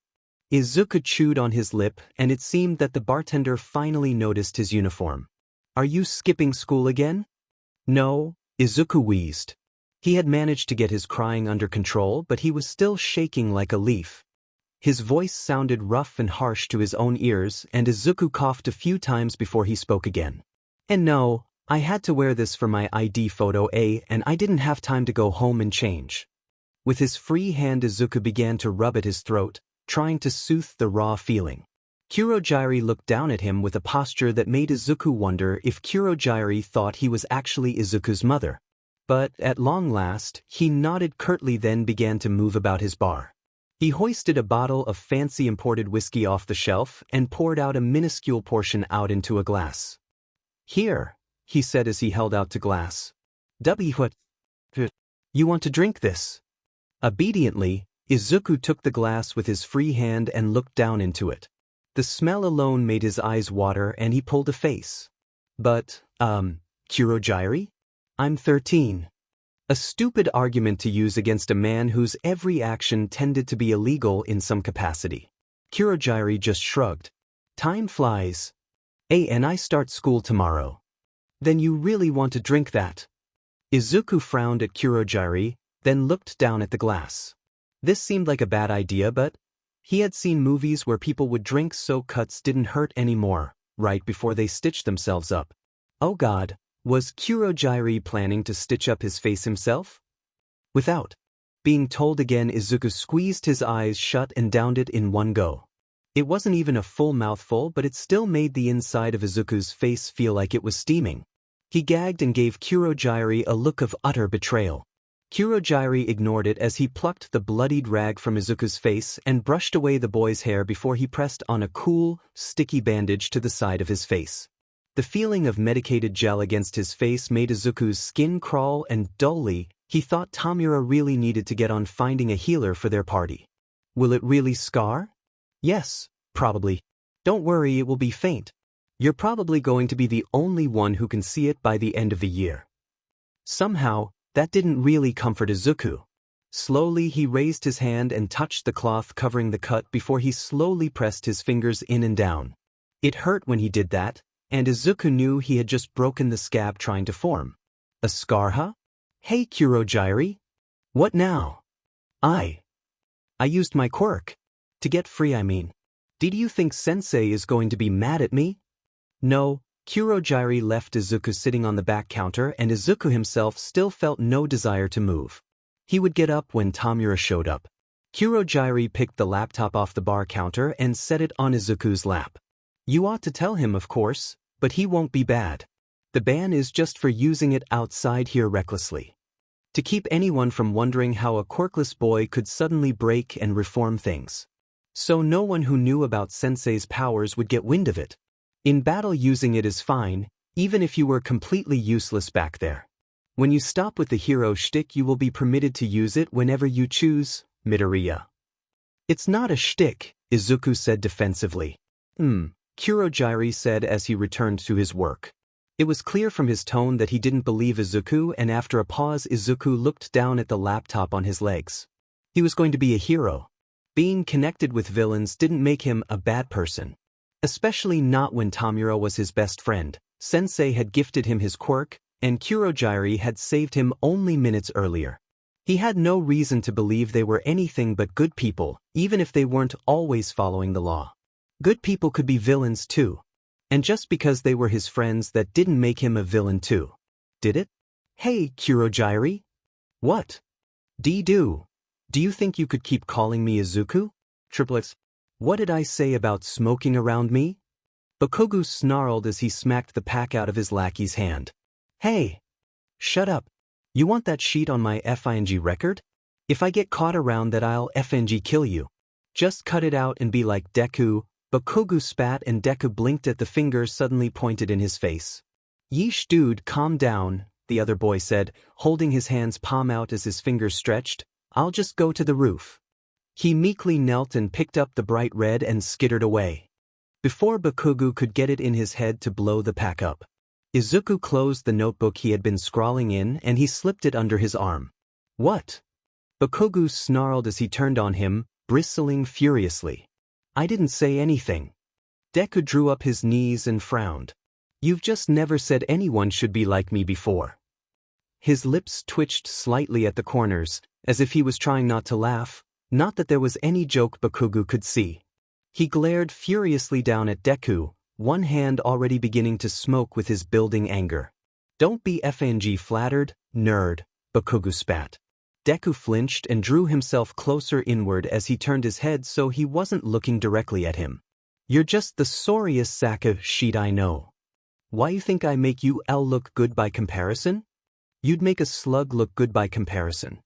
Izuku chewed on his lip, and it seemed that the bartender finally noticed his uniform. "Are you skipping school again?" "No," Izuku wheezed. He had managed to get his crying under control, but he was still shaking like a leaf. His voice sounded rough and harsh to his own ears, and Izuku coughed a few times before he spoke again. "And no, I had to wear this for my ID photo, and I didn't have time to go home and change." With his free hand, Izuku began to rub at his throat, trying to soothe the raw feeling. Kurogyari looked down at him with a posture that made Izuku wonder if Kurogyari thought he was actually Izuku's mother. But at long last, he nodded curtly, then began to move about his bar. He hoisted a bottle of fancy imported whiskey off the shelf and poured out a minuscule portion out into a glass. "Here," he said as he held out the glass. "What? You want to drink this?" Obediently, Izuku took the glass with his free hand and looked down into it. The smell alone made his eyes water, and he pulled a face. "But, Kurogyari? I'm 13. A stupid argument to use against a man whose every action tended to be illegal in some capacity. Kurogyari just shrugged. "Time flies. And I start school tomorrow." "Then you really want to drink that?" Izuku frowned at Kurogyari, then looked down at the glass. This seemed like a bad idea, but he had seen movies where people would drink so cuts didn't hurt anymore, right before they stitched themselves up. Oh God. Was Kurogyari planning to stitch up his face himself? Without being told again, Izuku squeezed his eyes shut and downed it in one go. It wasn't even a full mouthful, but it still made the inside of Izuku's face feel like it was steaming. He gagged and gave Kurogyari a look of utter betrayal. Kurogyari ignored it as he plucked the bloodied rag from Izuku's face and brushed away the boy's hair before he pressed on a cool, sticky bandage to the side of his face. The feeling of medicated gel against his face made Izuku's skin crawl, and dully, he thought Tomura really needed to get on finding a healer for their party. "Will it really scar?" "Yes, probably. Don't worry, it will be faint. You're probably going to be the only one who can see it by the end of the year." Somehow, that didn't really comfort Izuku. Slowly, he raised his hand and touched the cloth covering the cut before he slowly pressed his fingers in and down. It hurt when he did that, and Izuku knew he had just broken the scab trying to form. "A scar, huh? Hey, Kurogyari. What now?" I used my quirk. To get free, I mean. Did you think Sensei is going to be mad at me?" "No." Kurogyari left Izuku sitting on the back counter, and Izuku himself still felt no desire to move. He would get up when Tomura showed up. Kurojairi picked the laptop off the bar counter and set it on Izuku's lap. You ought to tell him, of course, but he won't be bad. The ban is just for using it outside here recklessly. To keep anyone from wondering how a quirkless boy could suddenly break and reform things. So no one who knew about Sensei's powers would get wind of it. In battle, using it is fine, even if you were completely useless back there. When you stop with the hero shtick, you will be permitted to use it whenever you choose, Midoriya. It's not a shtick, Izuku said defensively. Kurojairi said as he returned to his work. It was clear from his tone that he didn't believe Izuku, and after a pause Izuku looked down at the laptop on his legs. He was going to be a hero. Being connected with villains didn't make him a bad person. Especially not when Tomura was his best friend. Sensei had gifted him his quirk, and Kurojairi had saved him only minutes earlier. He had no reason to believe they were anything but good people, even if they weren't always following the law. Good people could be villains too. And just because they were his friends, that didn't make him a villain too. Did it? Hey, Kurojairi? What? Do you think you could keep calling me Izuku? Triplets. What did I say about smoking around me? Bakugo snarled as he smacked the pack out of his lackey's hand. Hey! Shut up. You want that sheet on my FING record? If I get caught around that, I'll FNG kill you. Just cut it out and be like Deku. Bakugo spat and Deku blinked at the finger suddenly pointed in his face. Yeesh dude, calm down, the other boy said, holding his hands palm out as his fingers stretched. I'll just go to the roof. He meekly knelt and picked up the bright red and skittered away. Before Bakugo could get it in his head to blow the pack up, Izuku closed the notebook he had been scrawling in and he slipped it under his arm. What? Bakugo snarled as he turned on him, bristling furiously. I didn't say anything. Deku drew up his knees and frowned. You've just never said anyone should be like me before. His lips twitched slightly at the corners, as if he was trying not to laugh, not that there was any joke Bakugo could see. He glared furiously down at Deku, one hand already beginning to smoke with his building anger. Don't be FNG flattered, nerd, Bakugo spat. Deku flinched and drew himself closer inward as he turned his head so he wasn't looking directly at him. You're just the sorriest sack of shit I know. Why you think I make you L look good by comparison? You'd make a slug look good by comparison.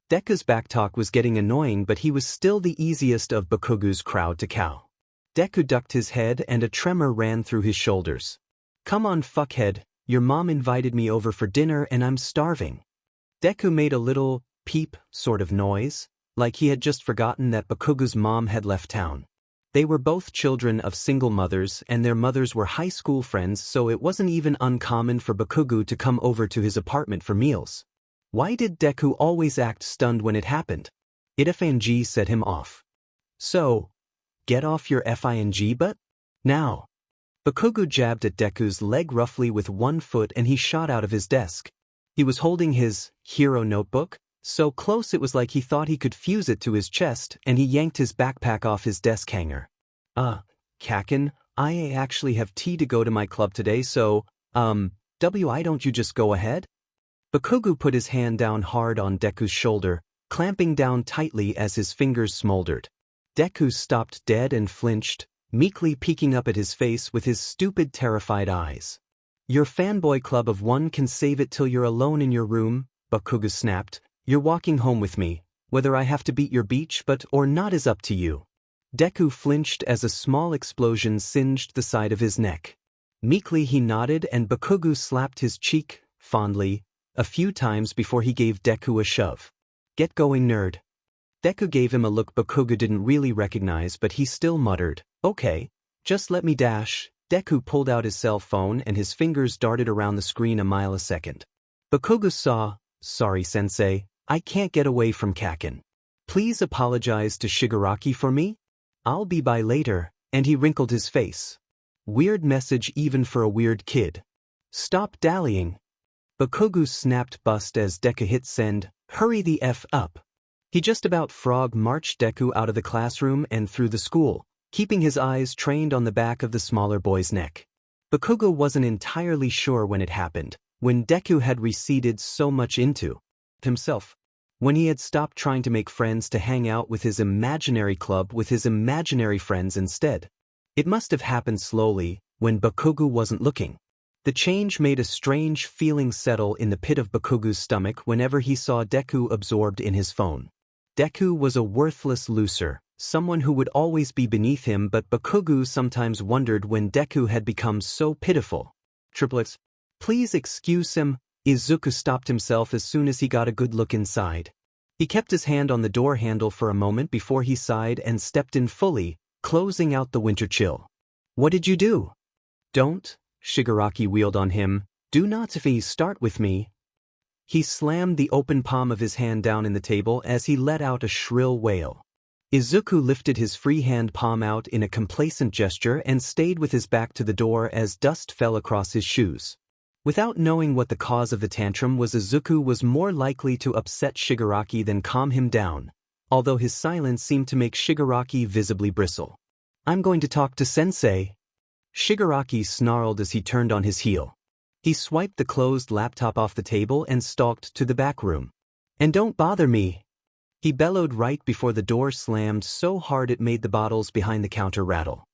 Deku's backtalk was getting annoying, but he was still the easiest of Bakugo's crowd to cow. Deku ducked his head and a tremor ran through his shoulders. Come on fuckhead, your mom invited me over for dinner and I'm starving. Deku made a little peep sort of noise, like he had just forgotten that Bakugo's mom had left town. They were both children of single mothers and their mothers were high school friends, so it wasn't even uncommon for Bakugo to come over to his apartment for meals. Why did Deku always act stunned when it happened? It FNG set him off. So, get off your FING butt? Now. Bakugo jabbed at Deku's leg roughly with one foot and he shot out of his desk. He was holding his hero notebook, so close it was like he thought he could fuse it to his chest, and he yanked his backpack off his desk hanger. Kakin, I actually have tea to go to my club today, so, why don't you just go ahead? Bakugo put his hand down hard on Deku's shoulder, clamping down tightly as his fingers smoldered. Deku stopped dead and flinched, meekly peeking up at his face with his stupid terrified eyes. Your fanboy club of one can save it till you're alone in your room, Bakugo snapped. You're walking home with me. Whether I have to beat your beach butt or not is up to you. Deku flinched as a small explosion singed the side of his neck. Meekly he nodded and Bakugo slapped his cheek, fondly, a few times before he gave Deku a shove. Get going, nerd. Deku gave him a look Bakugo didn't really recognize, but he still muttered, okay, just let me dash. Deku pulled out his cell phone and his fingers darted around the screen a mile a second. Bakugo saw, sorry sensei, I can't get away from Kakin. Please apologize to Shigaraki for me? I'll be by later, and he wrinkled his face. Weird message even for a weird kid. Stop dallying. Bakugo snapped bust as Deku hit send, hurry the F up. He just about frog marched Deku out of the classroom and through the school, keeping his eyes trained on the back of the smaller boy's neck. Bakugo wasn't entirely sure when it happened, when Deku had receded so much into himself. When he had stopped trying to make friends to hang out with his imaginary club with his imaginary friends instead. It must have happened slowly, when Bakugo wasn't looking. The change made a strange feeling settle in the pit of Bakugo's stomach whenever he saw Deku absorbed in his phone. Deku was a worthless loser, someone who would always be beneath him, but Bakugo sometimes wondered when Deku had become so pitiful. Triplets, please excuse him. Izuku stopped himself as soon as he got a good look inside. He kept his hand on the door handle for a moment before he sighed and stepped in fully, closing out the winter chill. What did you do? Don't, Shigaraki wheeled on him, do not start with me. He slammed the open palm of his hand down in the table as he let out a shrill wail. Izuku lifted his free hand palm out in a complacent gesture and stayed with his back to the door as dust fell across his shoes. Without knowing what the cause of the tantrum was, Izuku was more likely to upset Shigaraki than calm him down, although his silence seemed to make Shigaraki visibly bristle. I'm going to talk to Sensei. Shigaraki snarled as he turned on his heel. He swiped the closed laptop off the table and stalked to the back room. And don't bother me. He bellowed right before the door slammed so hard it made the bottles behind the counter rattle.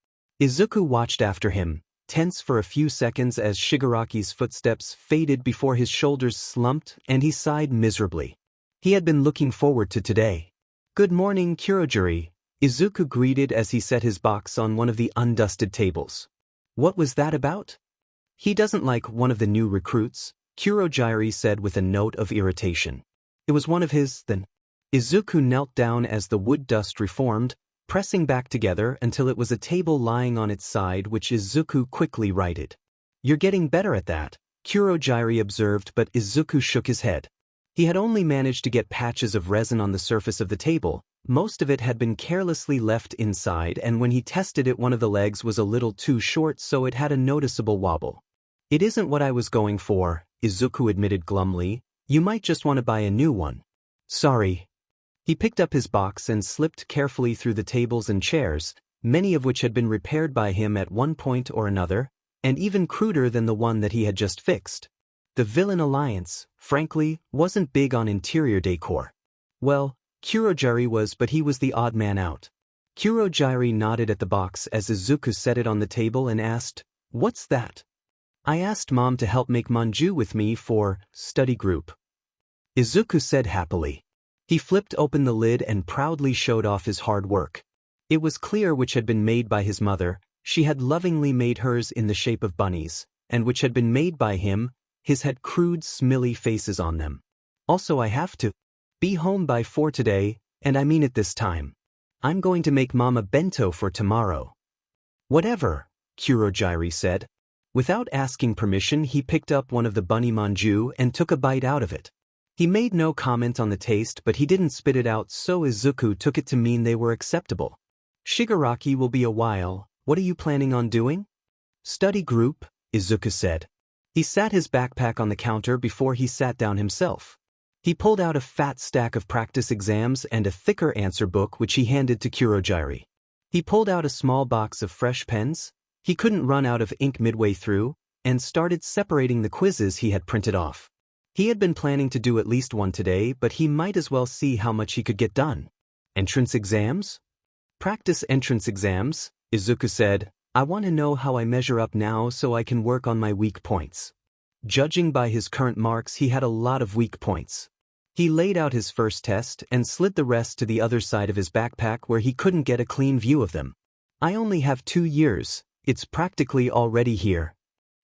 Izuku watched after him, tense for a few seconds as Shigaraki's footsteps faded before his shoulders slumped and he sighed miserably. He had been looking forward to today. Good morning, Kurogiri, Izuku greeted as he set his box on one of the undusted tables. What was that about? He doesn't like one of the new recruits, Kurogiri said with a note of irritation. It was one of his, then. Izuku knelt down as the wood dust reformed, pressing back together until it was a table lying on its side, which Izuku quickly righted. You're getting better at that, Kurogiri observed, but Izuku shook his head. He had only managed to get patches of resin on the surface of the table. Most of it had been carelessly left inside, and when he tested it, one of the legs was a little too short, so it had a noticeable wobble. It isn't what I was going for, Izuku admitted glumly. You might just want to buy a new one. Sorry. He picked up his box and slipped carefully through the tables and chairs, many of which had been repaired by him at one point or another, and even cruder than the one that he had just fixed. The Villain Alliance, frankly, wasn't big on interior decor. Well, Kurogiri was, but he was the odd man out. Kurogiri nodded at the box as Izuku set it on the table and asked, "What's that?" I asked Mom to help make manju with me for study group, Izuku said happily. He flipped open the lid and proudly showed off his hard work. It was clear which had been made by his mother. She had lovingly made hers in the shape of bunnies, and which had been made by him, his had crude, smiley faces on them. Also, I have to be home by 4 today, and I mean it this time. I'm going to make Mom a bento for tomorrow. Whatever, Kurogiri said. Without asking permission, he picked up one of the bunny manju and took a bite out of it. He made no comment on the taste, but he didn't spit it out, so Izuku took it to mean they were acceptable. Shigaraki will be a while. What are you planning on doing? Study group, Izuku said. He sat his backpack on the counter before he sat down himself. He pulled out a fat stack of practice exams and a thicker answer book which he handed to Kurogiri. He pulled out a small box of fresh pens. He couldn't run out of ink midway through, and started separating the quizzes he had printed off. He had been planning to do at least one today, but he might as well see how much he could get done. Entrance exams? Practice entrance exams, Izuku said. I want to know how I measure up now so I can work on my weak points. Judging by his current marks, he had a lot of weak points. He laid out his first test and slid the rest to the other side of his backpack where he couldn't get a clean view of them. I only have 2 years. It's practically already here.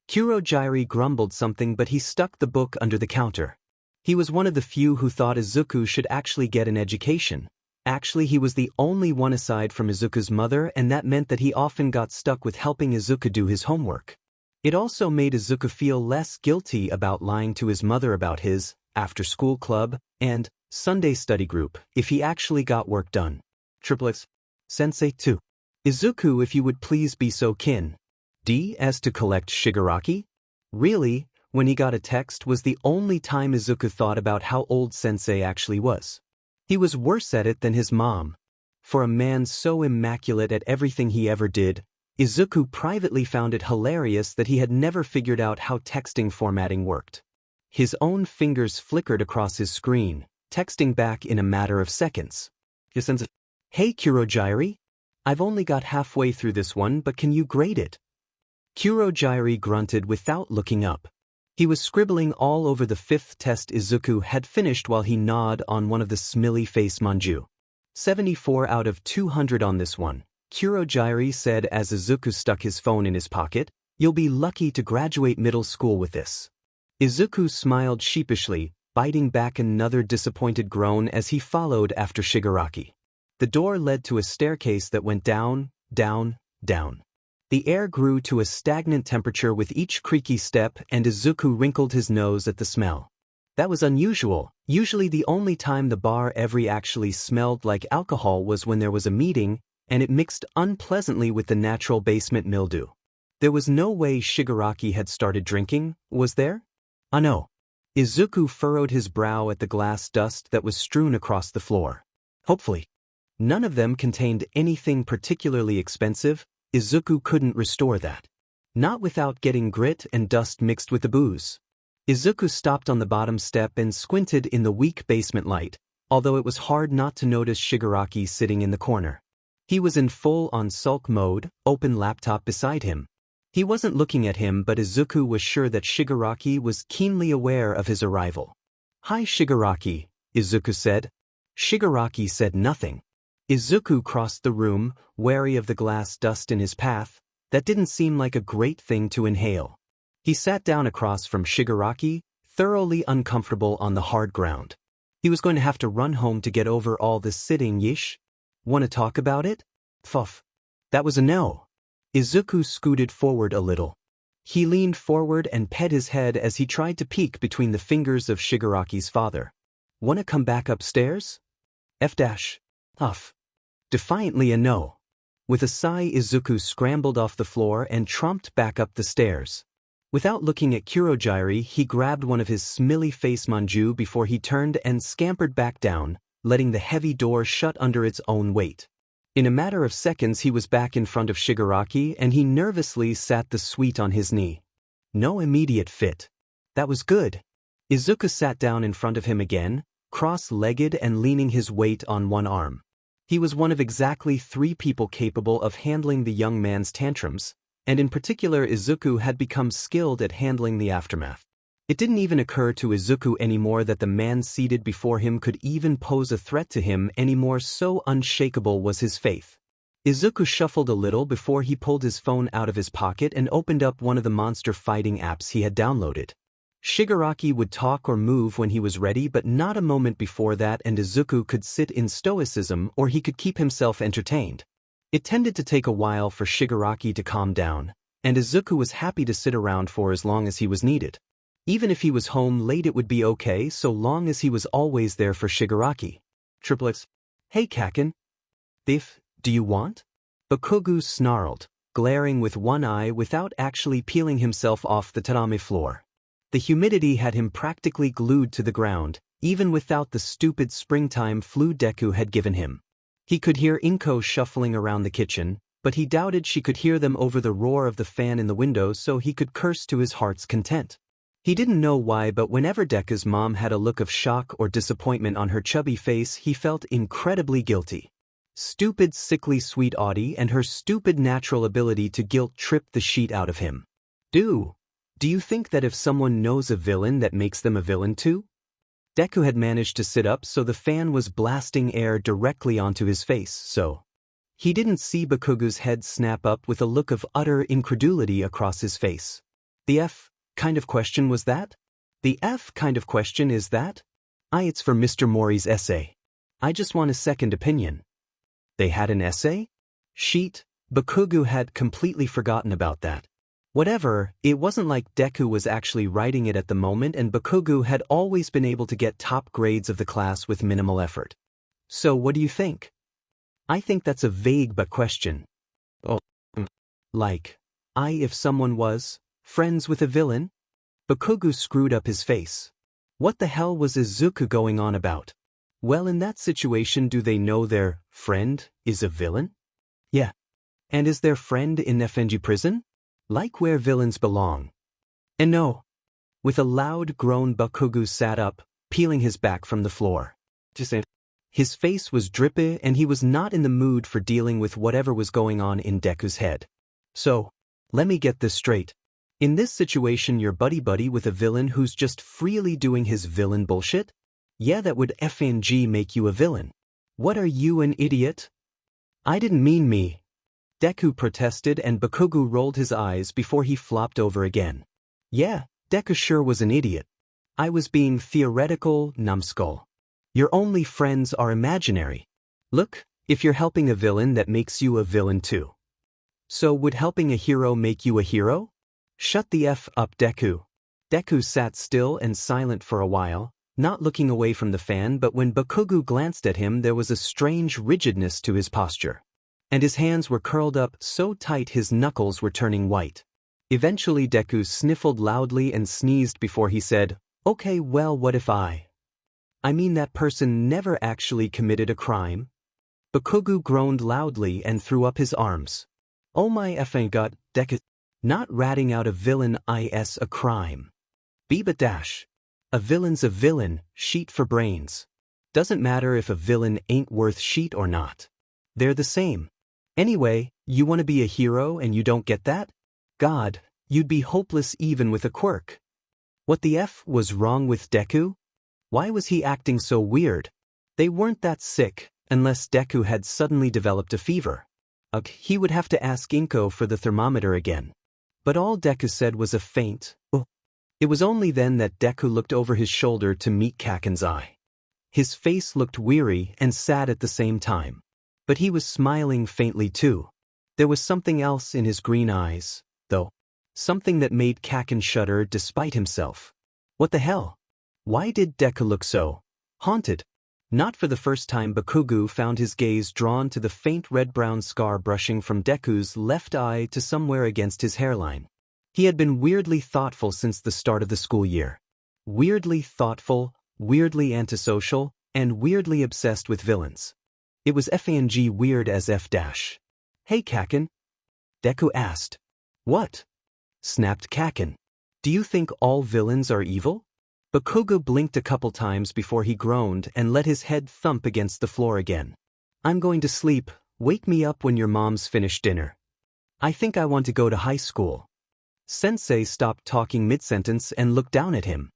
Kurogiri grumbled something, but he stuck the book under the counter. He was one of the few who thought Izuku should actually get an education. Actually, he was the only one aside from Izuku's mother, and that meant that he often got stuck with helping Izuku do his homework. It also made Izuku feel less guilty about lying to his mother about his after-school club and Sunday study group if he actually got work done. Triplets. Sensei 2. Izuku, if you would please be so kin. D as to collect Shigaraki? Really, when he got a text was the only time Izuku thought about how old Sensei actually was. He was worse at it than his mom. For a man so immaculate at everything he ever did, Izuku privately found it hilarious that he had never figured out how texting formatting worked. His own fingers flickered across his screen, texting back in a matter of seconds. He sends, "Hey Kurojairi? I've only got halfway through this one, but can you grade it?" Kurojairi grunted without looking up. He was scribbling all over the 5th test Izuku had finished while he gnawed on one of the smiley face manju. 74 out of 200 on this one, Kurojairi said as Izuku stuck his phone in his pocket. "You'll be lucky to graduate middle school with this." Izuku smiled sheepishly, biting back another disappointed groan as he followed after Shigaraki. The door led to a staircase that went down, down, down. The air grew to a stagnant temperature with each creaky step, and Izuku wrinkled his nose at the smell. That was unusual. Usually the only time the bar ever actually smelled like alcohol was when there was a meeting, and it mixed unpleasantly with the natural basement mildew. There was no way Shigaraki had started drinking, was there? Ah no. Izuku furrowed his brow at the glass dust that was strewn across the floor. Hopefully. None of them contained anything particularly expensive. Izuku couldn't restore that. Not without getting grit and dust mixed with the booze. Izuku stopped on the bottom step and squinted in the weak basement light, although it was hard not to notice Shigaraki sitting in the corner. He was in full-on sulk mode, open laptop beside him. He wasn't looking at him, but Izuku was sure that Shigaraki was keenly aware of his arrival. "Hi Shigaraki," Izuku said. Shigaraki said nothing. Izuku crossed the room, wary of the glass dust in his path. That didn't seem like a great thing to inhale. He sat down across from Shigaraki, thoroughly uncomfortable on the hard ground. He was going to have to run home to get over all this sitting. Yish? "Want to talk about it?" Pfuff. That was a no. Izuku scooted forward a little. He leaned forward and pet his head as he tried to peek between the fingers of Shigaraki's father. "Wanna come back upstairs?" Huff. Defiantly a no. With a sigh, Izuku scrambled off the floor and tromped back up the stairs. Without looking at Kurojairi, he grabbed one of his smiley face manju before he turned and scampered back down, letting the heavy door shut under its own weight. In a matter of seconds he was back in front of Shigaraki, and he nervously sat the sweet on his knee. No immediate fit. That was good. Izuku sat down in front of him again, cross-legged and leaning his weight on one arm. He was one of exactly 3 people capable of handling the young man's tantrums, and in particular Izuku had become skilled at handling the aftermath. It didn't even occur to Izuku anymore that the man seated before him could even pose a threat to him anymore, so unshakable was his faith. Izuku shuffled a little before he pulled his phone out of his pocket and opened up one of the monster fighting apps he had downloaded. Shigaraki would talk or move when he was ready, but not a moment before that, and Izuku could sit in stoicism or he could keep himself entertained. It tended to take a while for Shigaraki to calm down, and Izuku was happy to sit around for as long as he was needed. Even if he was home late it would be okay so long as he was always there for Shigaraki. Triplets. "Hey Kaken. Do you want?" Bakugu snarled, glaring with one eye without actually peeling himself off the tatami floor. The humidity had him practically glued to the ground, even without the stupid springtime flu Deku had given him. He could hear Inko shuffling around the kitchen, but he doubted she could hear them over the roar of the fan in the window, so he could curse to his heart's content. He didn't know why, but whenever Deku's mom had a look of shock or disappointment on her chubby face, he felt incredibly guilty. Stupid, sickly sweet Audie and her stupid natural ability to guilt tripped the sheet out of him. Do you think that if someone knows a villain that makes them a villain too? Deku had managed to sit up so the fan was blasting air directly onto his face, so he didn't see Bakugu's head snap up with a look of utter incredulity across his face. The F kind of question was that? The F kind of question is that? It's for Mr. Mori's essay. I just want a second opinion. They had an essay? Sheet? Bakugu had completely forgotten about that. Whatever, it wasn't like Deku was actually writing it at the moment, and Bakugu had always been able to get top grades of the class with minimal effort. So what do you think? I think that's a vague but question. Like, if someone was friends with a villain? Bakugu screwed up his face. What the hell was Izuku going on about? Well, in that situation, do they know their friend is a villain? Yeah. And is their friend in FNG prison? Like where villains belong. And no. With a loud groan, Bakugu sat up, peeling his back from the floor. His face was drippy and he was not in the mood for dealing with whatever was going on in Deku's head. So, let me get this straight. In this situation you're buddy-buddy with a villain who's just freely doing his villain bullshit? Yeah, that would FNG make you a villain. What are you, an idiot? I didn't mean me. Deku protested and Bakugo rolled his eyes before he flopped over again. Yeah, Deku sure was an idiot. I was being theoretical, numbskull. Your only friends are imaginary. Look, if you're helping a villain that makes you a villain too. So would helping a hero make you a hero? Shut the F up, Deku. Deku sat still and silent for a while, not looking away from the fan, but when Bakugo glanced at him there was a strange rigidness to his posture. And his hands were curled up so tight his knuckles were turning white. Eventually Deku sniffled loudly and sneezed before he said, "Okay, well, what if I mean that person never actually committed a crime?" Bakugo groaned loudly and threw up his arms. Oh my effing god, Deku. Not ratting out a villain is a crime. Biba dash. A villain's a villain, sheet for brains. Doesn't matter if a villain ain't worth sheet or not. They're the same. Anyway, you want to be a hero and you don't get that? God, you'd be hopeless even with a quirk. What the F was wrong with Deku? Why was he acting so weird? They weren't that sick, unless Deku had suddenly developed a fever. He would have to ask Inko for the thermometer again. But all Deku said was a faint, "Oh." It was only then that Deku looked over his shoulder to meet Kaken's eye. His face looked weary and sad at the same time. But he was smiling faintly too. There was something else in his green eyes, though. Something that made Kaken shudder despite himself. What the hell? Why did Deku look so haunted? Not for the first time Bakugo found his gaze drawn to the faint red-brown scar brushing from Deku's left eye to somewhere against his hairline. He had been weirdly thoughtful since the start of the school year. Weirdly thoughtful, weirdly antisocial, and weirdly obsessed with villains. It was FNG weird as F dash. Hey Kaken? Deku asked. What? Snapped Kaken. Do you think all villains are evil? Bakugo blinked a couple times before he groaned and let his head thump against the floor again. I'm going to sleep, wake me up when your mom's finished dinner. I think I want to go to high school. Sensei stopped talking mid-sentence and looked down at him.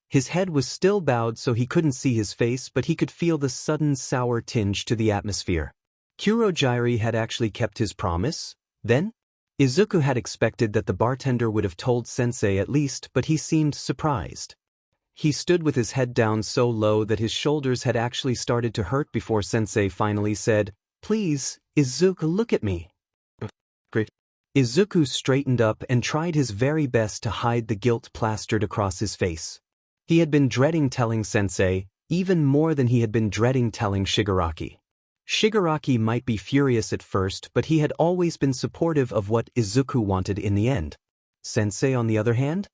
His head was still bowed so he couldn't see his face, but he could feel the sudden sour tinge to the atmosphere. Kurogyari had actually kept his promise, then? Izuku had expected that the bartender would have told Sensei at least, but he seemed surprised. He stood with his head down so low that his shoulders had actually started to hurt before Sensei finally said, "Please, Izuku, look at me." Great. Izuku straightened up and tried his very best to hide the guilt plastered across his face. He had been dreading telling Sensei, even more than he had been dreading telling Shigaraki. Shigaraki might be furious at first, but he had always been supportive of what Izuku wanted in the end. Sensei, on the other hand?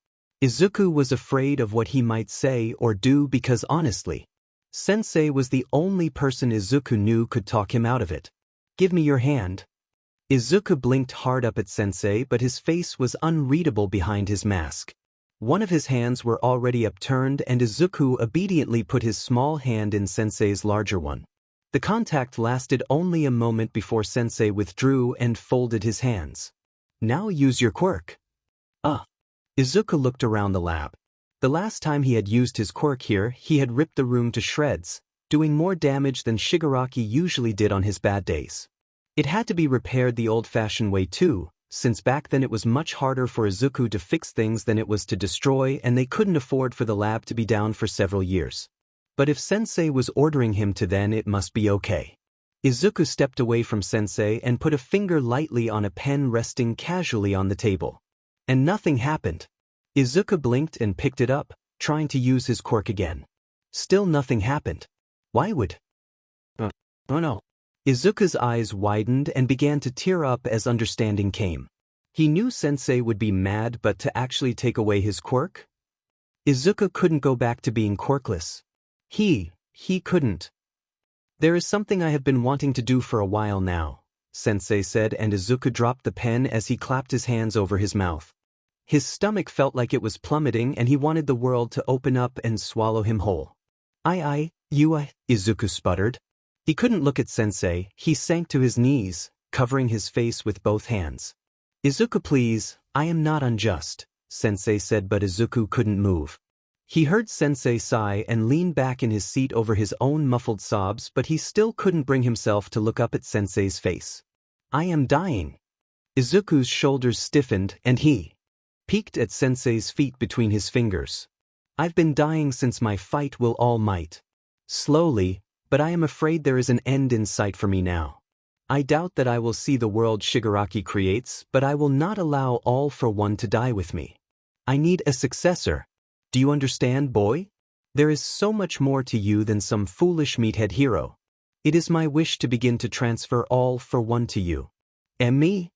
Izuku was afraid of what he might say or do because honestly, Sensei was the only person Izuku knew could talk him out of it. Give me your hand. Izuku blinked hard up at Sensei, but his face was unreadable behind his mask. One of his hands were already upturned and Izuku obediently put his small hand in Sensei's larger one. The contact lasted only a moment before Sensei withdrew and folded his hands. Now use your quirk. Izuku looked around the lab. The last time he had used his quirk here, he had ripped the room to shreds, doing more damage than Shigaraki usually did on his bad days. It had to be repaired the old-fashioned way too, since back then it was much harder for Izuku to fix things than it was to destroy, and they couldn't afford for the lab to be down for several years. But if Sensei was ordering him to, then it must be okay. Izuku stepped away from Sensei and put a finger lightly on a pen resting casually on the table. And nothing happened. Izuku blinked and picked it up, trying to use his quirk again. Still nothing happened. Why would? Oh no. Izuku's eyes widened and began to tear up as understanding came. He knew Sensei would be mad, but to actually take away his quirk? Izuku couldn't go back to being quirkless. He couldn't. There is something I have been wanting to do for a while now, Sensei said, and Izuku dropped the pen as he clapped his hands over his mouth. His stomach felt like it was plummeting and he wanted the world to open up and swallow him whole. Izuku sputtered. He couldn't look at Sensei. He sank to his knees, covering his face with both hands. Izuku, please, I am not unjust, Sensei said, but Izuku couldn't move. He heard Sensei sigh and lean back in his seat over his own muffled sobs, but he still couldn't bring himself to look up at Sensei's face. I am dying. Izuku's shoulders stiffened and he peeked at Sensei's feet between his fingers. I've been dying since my fight with All Might. Slowly, but I am afraid there is an end in sight for me now. I doubt that I will see the world Shigaraki creates, but I will not allow All for One to die with me. I need a successor. Do you understand, boy? There is so much more to you than some foolish meathead hero. It is my wish to begin to transfer All for One to you. And me?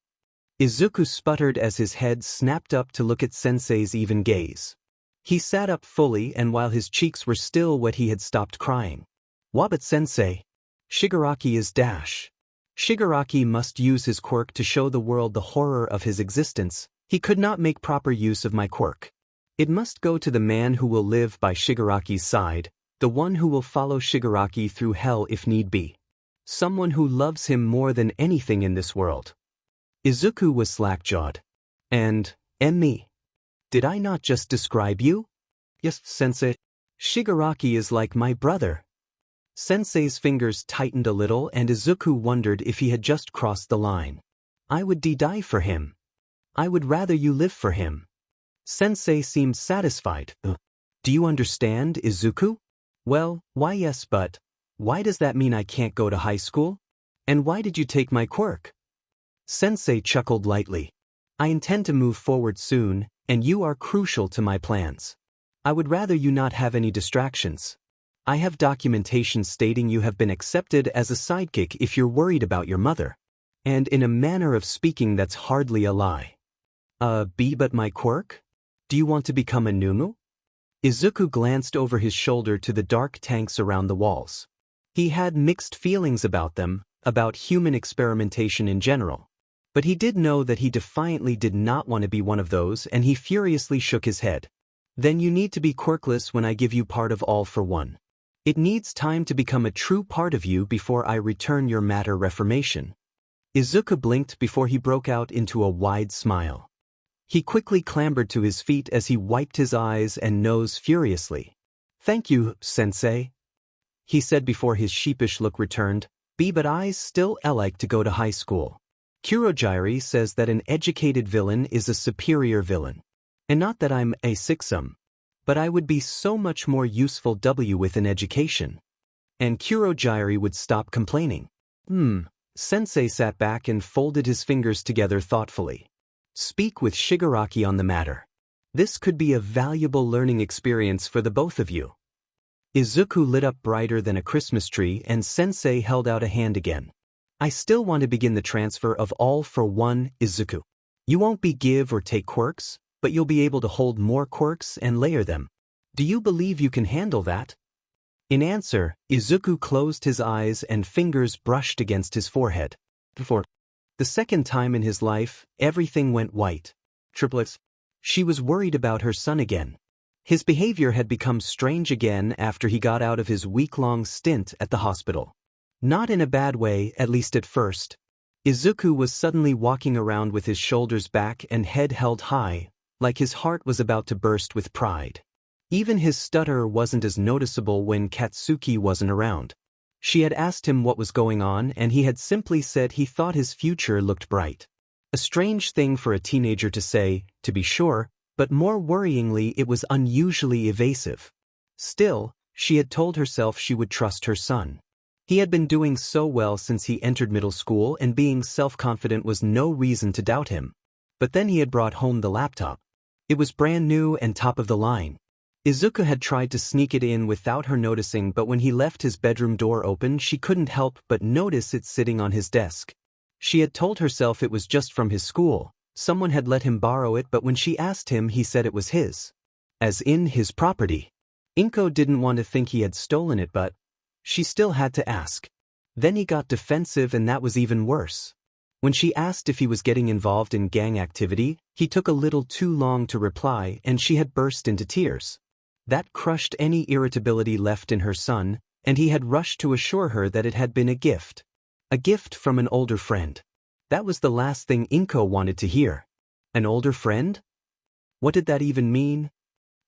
Izuku sputtered as his head snapped up to look at Sensei's even gaze. He sat up fully, and while his cheeks were still wet he had stopped crying. But Sensei. Shigaraki is dash. Shigaraki must use his quirk to show the world the horror of his existence. He could not make proper use of my quirk. It must go to the man who will live by Shigaraki's side, the one who will follow Shigaraki through hell if need be. Someone who loves him more than anything in this world. Izuku was slack-jawed. And me? Did I not just describe you? Yes, Sensei. Shigaraki is like my brother. Sensei's fingers tightened a little and Izuku wondered if he had just crossed the line. I would die for him. I would rather you live for him. Sensei seemed satisfied. Do you understand, Izuku? Well, why yes, but why does that mean I can't go to high school? And why did you take my quirk? Sensei chuckled lightly. I intend to move forward soon, and you are crucial to my plans. I would rather you not have any distractions. I have documentation stating you have been accepted as a sidekick if you're worried about your mother. And in a manner of speaking that's hardly a lie. But my quirk? Do you want to become a Numu? Izuku glanced over his shoulder to the dark tanks around the walls. He had mixed feelings about them, about human experimentation in general. But he did know that he defiantly did not want to be one of those, and he furiously shook his head. Then you need to be quirkless when I give you part of All for One. It needs time to become a true part of you before I return your matter reformation. Izuku blinked before he broke out into a wide smile. He quickly clambered to his feet as he wiped his eyes and nose furiously. Thank you, Sensei, he said before his sheepish look returned. But I still like to go to high school. Kurogiri says that an educated villain is a superior villain. And not that I'm a sixum, but I would be so much more useful with an education. And Kurogiri would stop complaining. Sensei sat back and folded his fingers together thoughtfully. Speak with Shigaraki on the matter. This could be a valuable learning experience for the both of you. Izuku lit up brighter than a Christmas tree and Sensei held out a hand again. I still want to begin the transfer of All for One, Izuku. You won't be give or take quirks, but you'll be able to hold more quirks and layer them. Do you believe you can handle that? In answer, Izuku closed his eyes and fingers brushed against his forehead. For the second time in his life, everything went white. Triplets. She was worried about her son again. His behavior had become strange again after he got out of his week-long stint at the hospital. Not in a bad way, at least at first. Izuku was suddenly walking around with his shoulders back and head held high, like his heart was about to burst with pride. Even his stutter wasn't as noticeable when Katsuki wasn't around. She had asked him what was going on and he had simply said he thought his future looked bright. A strange thing for a teenager to say, to be sure, but more worryingly it was unusually evasive. Still, she had told herself she would trust her son. He had been doing so well since he entered middle school and being self-confident was no reason to doubt him. But then he had brought home the laptop. It was brand new and top of the line. Izuku had tried to sneak it in without her noticing, but when he left his bedroom door open she couldn't help but notice it sitting on his desk. She had told herself it was just from his school. Someone had let him borrow it, but when she asked him he said it was his. As in his property. Inko didn't want to think he had stolen it, but she still had to ask. Then he got defensive and that was even worse. When she asked if he was getting involved in gang activity, he took a little too long to reply and she had burst into tears. That crushed any irritability left in her son, and he had rushed to assure her that it had been a gift. A gift from an older friend. That was the last thing Inko wanted to hear. An older friend? What did that even mean?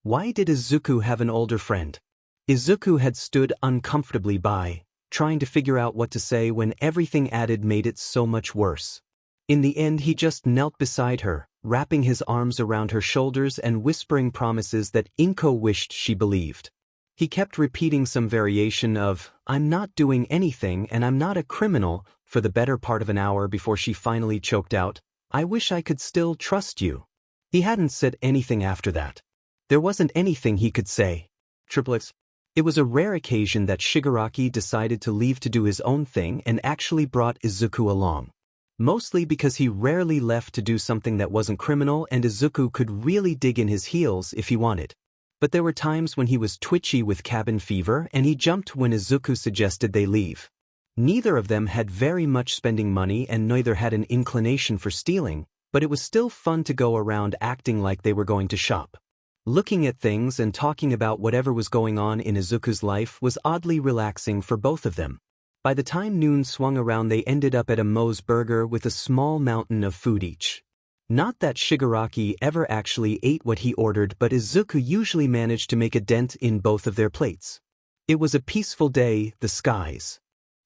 Why did Izuku have an older friend? Izuku had stood uncomfortably by, trying to figure out what to say when everything added made it so much worse. In the end, he just knelt beside her, wrapping his arms around her shoulders and whispering promises that Inko wished she believed. He kept repeating some variation of, "I'm not doing anything and I'm not a criminal," for the better part of an hour before she finally choked out, "I wish I could still trust you." He hadn't said anything after that. There wasn't anything he could say. Triplets. It was a rare occasion that Shigaraki decided to leave to do his own thing and actually brought Izuku along. Mostly because he rarely left to do something that wasn't criminal and Izuku could really dig in his heels if he wanted. But there were times when he was twitchy with cabin fever and he jumped when Izuku suggested they leave. Neither of them had very much spending money and neither had an inclination for stealing, but it was still fun to go around acting like they were going to shop. Looking at things and talking about whatever was going on in Izuku's life was oddly relaxing for both of them. By the time noon swung around, they ended up at a Moe's Burger with a small mountain of food each. Not that Shigaraki ever actually ate what he ordered, but Izuku usually managed to make a dent in both of their plates. It was a peaceful day, the skies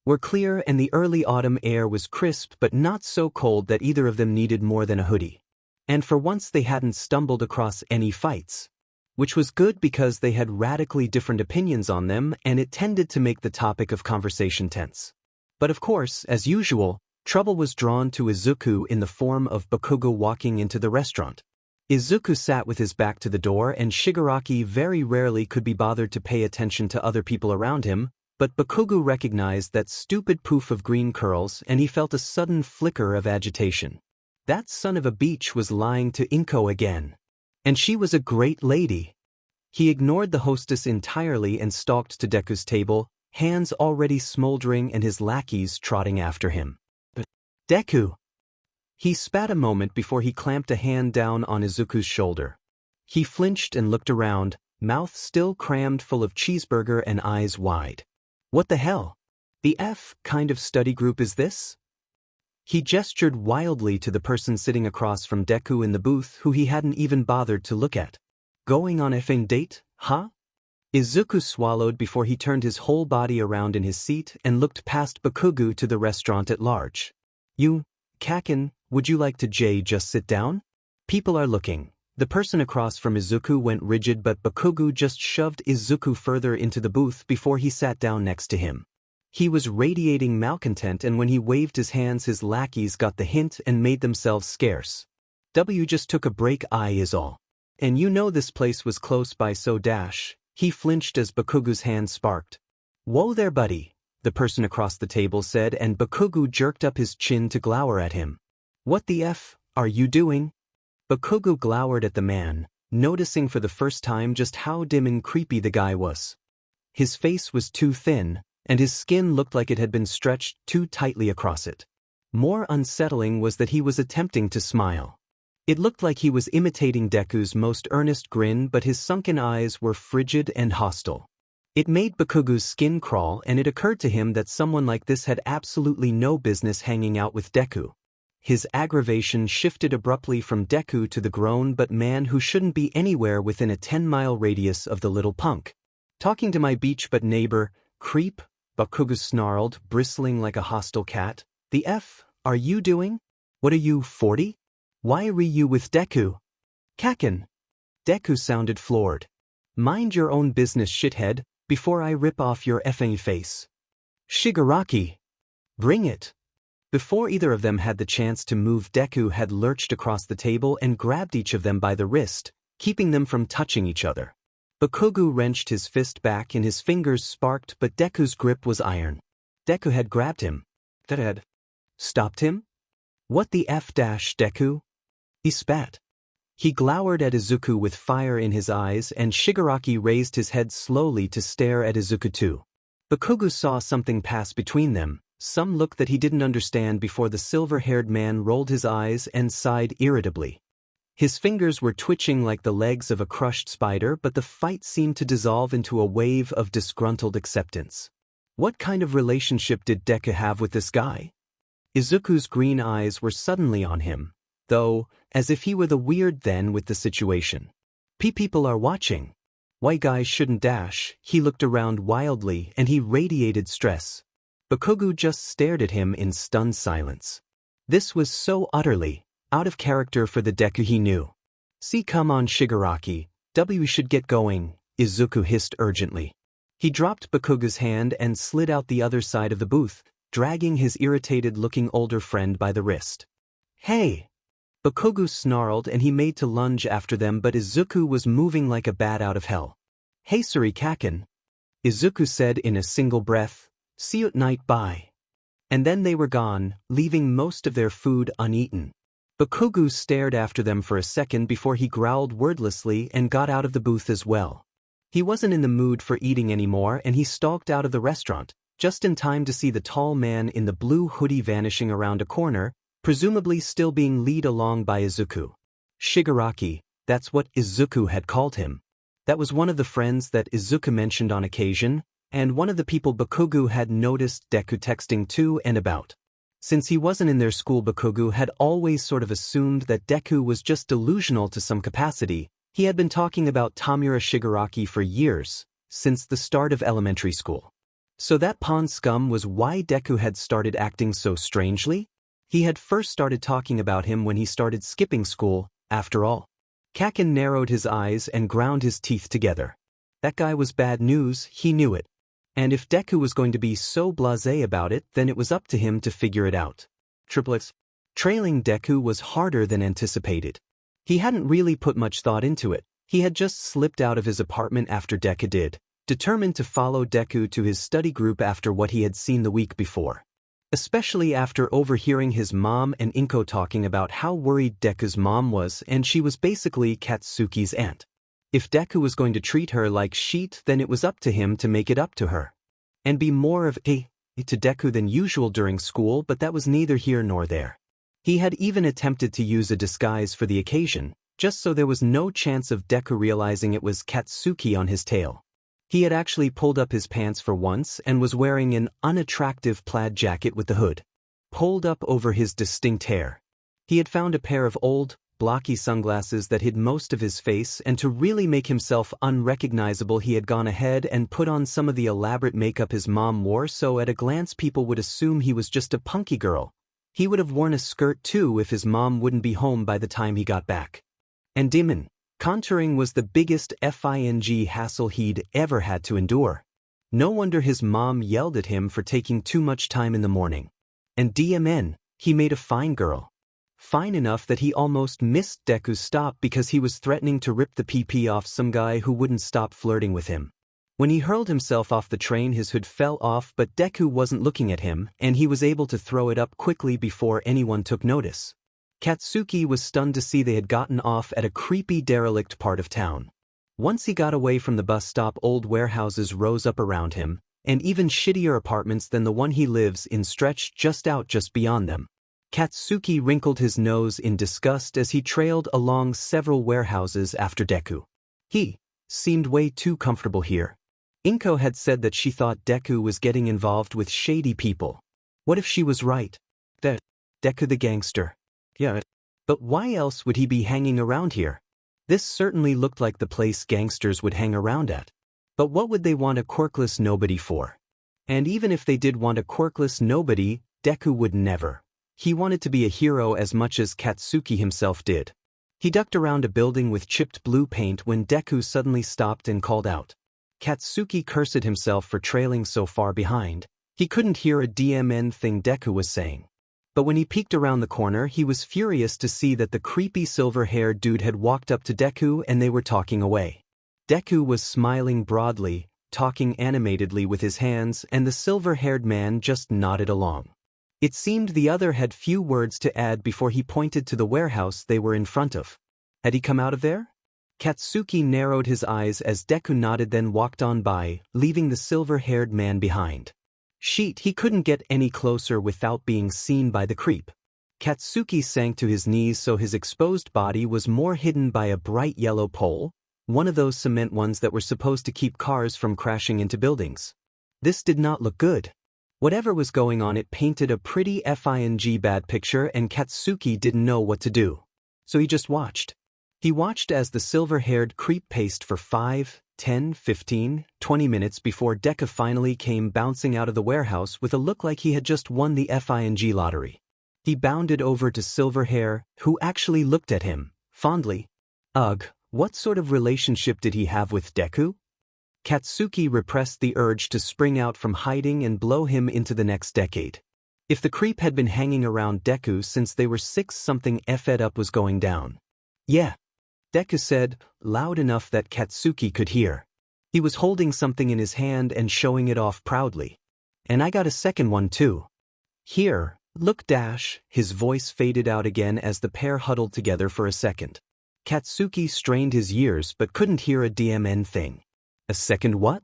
were clear and the early autumn air was crisp but not so cold that either of them needed more than a hoodie. And for once they hadn't stumbled across any fights. Which was good because they had radically different opinions on them and it tended to make the topic of conversation tense. But of course, as usual, trouble was drawn to Izuku in the form of Bakugo walking into the restaurant. Izuku sat with his back to the door and Shigaraki very rarely could be bothered to pay attention to other people around him, but Bakugo recognized that stupid poof of green curls and he felt a sudden flicker of agitation. That son of a bitch was lying to Inko again. And she was a great lady. He ignored the hostess entirely and stalked to Deku's table, hands already smoldering and his lackeys trotting after him. Deku! He spat a moment before he clamped a hand down on Izuku's shoulder. He flinched and looked around, mouth still crammed full of cheeseburger and eyes wide. What the hell? The F kind of study group is this? He gestured wildly to the person sitting across from Deku in the booth who he hadn't even bothered to look at. Going on effing date, huh? Izuku swallowed before he turned his whole body around in his seat and looked past Bakugo to the restaurant at large. You, Kaken, would you like to just sit down? People are looking. The person across from Izuku went rigid but Bakugo just shoved Izuku further into the booth before he sat down next to him. He was radiating malcontent and when he waved his hands his lackeys got the hint and made themselves scarce. W just took a break, is all. And you know this place was close by so dash. He flinched as Bakugo's hand sparked. Whoa there buddy, the person across the table said and Bakugo jerked up his chin to glower at him. What the F are you doing? Bakugo glowered at the man, noticing for the first time just how dim and creepy the guy was. His face was too thin, and his skin looked like it had been stretched too tightly across it. More unsettling was that he was attempting to smile. It looked like he was imitating Deku's most earnest grin but his sunken eyes were frigid and hostile. It made Bakugo's skin crawl and it occurred to him that someone like this had absolutely no business hanging out with Deku. His aggravation shifted abruptly from Deku to the grown but man who shouldn't be anywhere within a 10-mile radius of the little punk. Talking to my beach butt neighbor, creep, Bakugo snarled, bristling like a hostile cat. The F are you doing? What are you, 40? Why are you with Deku? Kaken. Deku sounded floored. Mind your own business, shithead, before I rip off your effing face. Shigaraki. Bring it. Before either of them had the chance to move, Deku had lurched across the table and grabbed each of them by the wrist, keeping them from touching each other. Bakugo wrenched his fist back and his fingers sparked but Deku's grip was iron. Deku had grabbed him. That had stopped him? What the F dash, Deku? He spat. He glowered at Izuku with fire in his eyes and Shigaraki raised his head slowly to stare at Izuku too. Bakugo saw something pass between them, some look that he didn't understand before the silver-haired man rolled his eyes and sighed irritably. His fingers were twitching like the legs of a crushed spider but the fight seemed to dissolve into a wave of disgruntled acceptance. What kind of relationship did Deku have with this guy? Izuku's green eyes were suddenly on him, though, as if he were the weird then with the situation. People are watching. White guys shouldn't dash. He looked around wildly and he radiated stress. Bakugo just stared at him in stunned silence. This was so utterly out of character for the Deku he knew. See, come on Shigaraki, we should get going, Izuku hissed urgently. He dropped Bakugo's hand and slid out the other side of the booth, dragging his irritated-looking older friend by the wrist. Hey! Bakugo snarled and he made to lunge after them, but Izuku was moving like a bat out of hell. Hey Suri Kaken, Izuku said in a single breath, see you at night, bye. And then they were gone, leaving most of their food uneaten. Bakugo stared after them for a second before he growled wordlessly and got out of the booth as well. He wasn't in the mood for eating anymore and he stalked out of the restaurant, just in time to see the tall man in the blue hoodie vanishing around a corner, presumably still being led along by Izuku. Shigaraki, that's what Izuku had called him. That was one of the friends that Izuku mentioned on occasion, and one of the people Bakugo had noticed Deku texting to and about. Since he wasn't in their school, Bakugo had always sort of assumed that Deku was just delusional to some capacity. He had been talking about Tomura Shigaraki for years, since the start of elementary school. So that pawn scum was why Deku had started acting so strangely? He had first started talking about him when he started skipping school, after all. Kaken narrowed his eyes and ground his teeth together. That guy was bad news, he knew it. And if Deku was going to be so blasé about it, then it was up to him to figure it out. Triplets. Trailing Deku was harder than anticipated. He hadn't really put much thought into it. He had just slipped out of his apartment after Deku did, determined to follow Deku to his study group after what he had seen the week before. Especially after overhearing his mom and Inko talking about how worried Deku's mom was, and she was basically Katsuki's aunt. If Deku was going to treat her like shit, then it was up to him to make it up to her. And be more of a to Deku than usual during school, but that was neither here nor there. He had even attempted to use a disguise for the occasion, just so there was no chance of Deku realizing it was Katsuki on his tail. He had actually pulled up his pants for once and was wearing an unattractive plaid jacket with the hood pulled up over his distinct hair. He had found a pair of old, blocky sunglasses that hid most of his face, and to really make himself unrecognizable he had gone ahead and put on some of the elaborate makeup his mom wore, so at a glance people would assume he was just a punky girl. He would have worn a skirt too if his mom wouldn't be home by the time he got back. And Demon. Contouring was the biggest hassle he'd ever had to endure. No wonder his mom yelled at him for taking too much time in the morning. And DMN, he made a fine girl. Fine enough that he almost missed Deku's stop because he was threatening to rip the PP off some guy who wouldn't stop flirting with him. When he hurled himself off the train, his hood fell off, but Deku wasn't looking at him, and he was able to throw it up quickly before anyone took notice. Katsuki was stunned to see they had gotten off at a creepy derelict part of town. Once he got away from the bus stop, old warehouses rose up around him, and even shittier apartments than the one he lives in stretched just beyond them. Katsuki wrinkled his nose in disgust as he trailed along several warehouses after Deku. He seemed way too comfortable here. Inko had said that she thought Deku was getting involved with shady people. What if she was right? That Deku the gangster. Yeah, but why else would he be hanging around here? This certainly looked like the place gangsters would hang around at. But what would they want a quirkless nobody for? And even if they did want a quirkless nobody, Deku would never. He wanted to be a hero as much as Katsuki himself did. He ducked around a building with chipped blue paint when Deku suddenly stopped and called out. Katsuki cursed himself for trailing so far behind. He couldn't hear a DMN thing Deku was saying. But when he peeked around the corner, he was furious to see that the creepy silver-haired dude had walked up to Deku and they were talking away. Deku was smiling broadly, talking animatedly with his hands, and the silver-haired man just nodded along. It seemed the other had few words to add before he pointed to the warehouse they were in front of. Had he come out of there? Katsuki narrowed his eyes as Deku nodded, then walked on by, leaving the silver-haired man behind. Sheet, he couldn't get any closer without being seen by the creep. Katsuki sank to his knees so his exposed body was more hidden by a bright yellow pole, one of those cement ones that were supposed to keep cars from crashing into buildings. This did not look good. Whatever was going on, it painted a pretty fing bad picture, and Katsuki didn't know what to do. So he just watched. He watched as the silver-haired creep paced for 5, 10, 15, 20 minutes before Deku finally came bouncing out of the warehouse with a look like he had just won the fing lottery. He bounded over to Silverhair, who actually looked at him, fondly. Ugh, what sort of relationship did he have with Deku? Katsuki repressed the urge to spring out from hiding and blow him into the next decade. If the creep had been hanging around Deku since they were 6, something effed up was going down. Yeah, Deku said, loud enough that Katsuki could hear. He was holding something in his hand and showing it off proudly. And I got a second one too. Here, look dash, his voice faded out again as the pair huddled together for a second. Katsuki strained his ears but couldn't hear a DMN thing. A second what?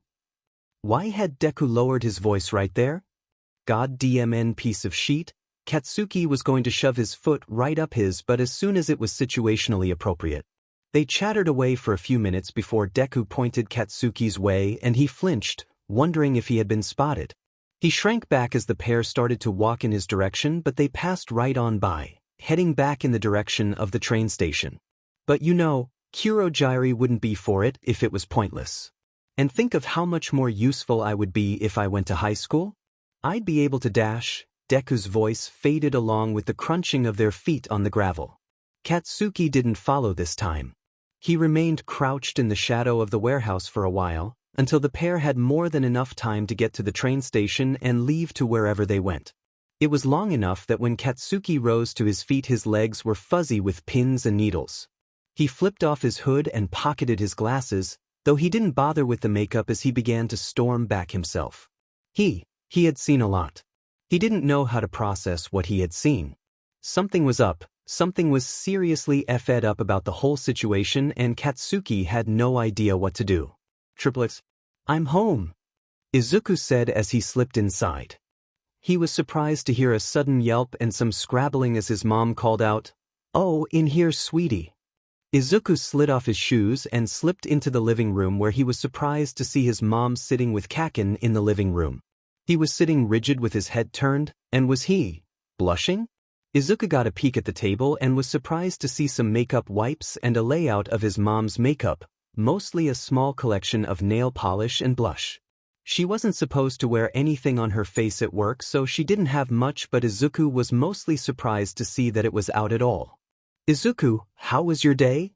Why had Deku lowered his voice right there? God DMN piece of sheet? Katsuki was going to shove his foot right up his but as soon as it was situationally appropriate. They chattered away for a few minutes before Deku pointed Katsuki's way and he flinched, wondering if he had been spotted. He shrank back as the pair started to walk in his direction, but they passed right on by, heading back in the direction of the train station. But you know, Kurogiri wouldn't be for it if it was pointless. And think of how much more useful I would be if I went to high school. I'd be able to dash. Deku's voice faded along with the crunching of their feet on the gravel. Katsuki didn't follow this time. He remained crouched in the shadow of the warehouse for a while, until the pair had more than enough time to get to the train station and leave to wherever they went. It was long enough that when Katsuki rose to his feet his legs were fuzzy with pins and needles. He flipped off his hood and pocketed his glasses, though he didn't bother with the makeup as he began to storm back himself. He had seen a lot. He didn't know how to process what he had seen. Something was up. Something was seriously effed up about the whole situation and Katsuki had no idea what to do. Triplets, I'm home, Izuku said as he slipped inside. He was surprised to hear a sudden yelp and some scrabbling as his mom called out, "Oh, in here, sweetie." Izuku slid off his shoes and slipped into the living room where he was surprised to see his mom sitting with Kaken in the living room. He was sitting rigid with his head turned, and was he blushing? Izuku got a peek at the table and was surprised to see some makeup wipes and a layout of his mom's makeup, mostly a small collection of nail polish and blush. She wasn't supposed to wear anything on her face at work, so she didn't have much, but Izuku was mostly surprised to see that it was out at all. Izuku, how was your day?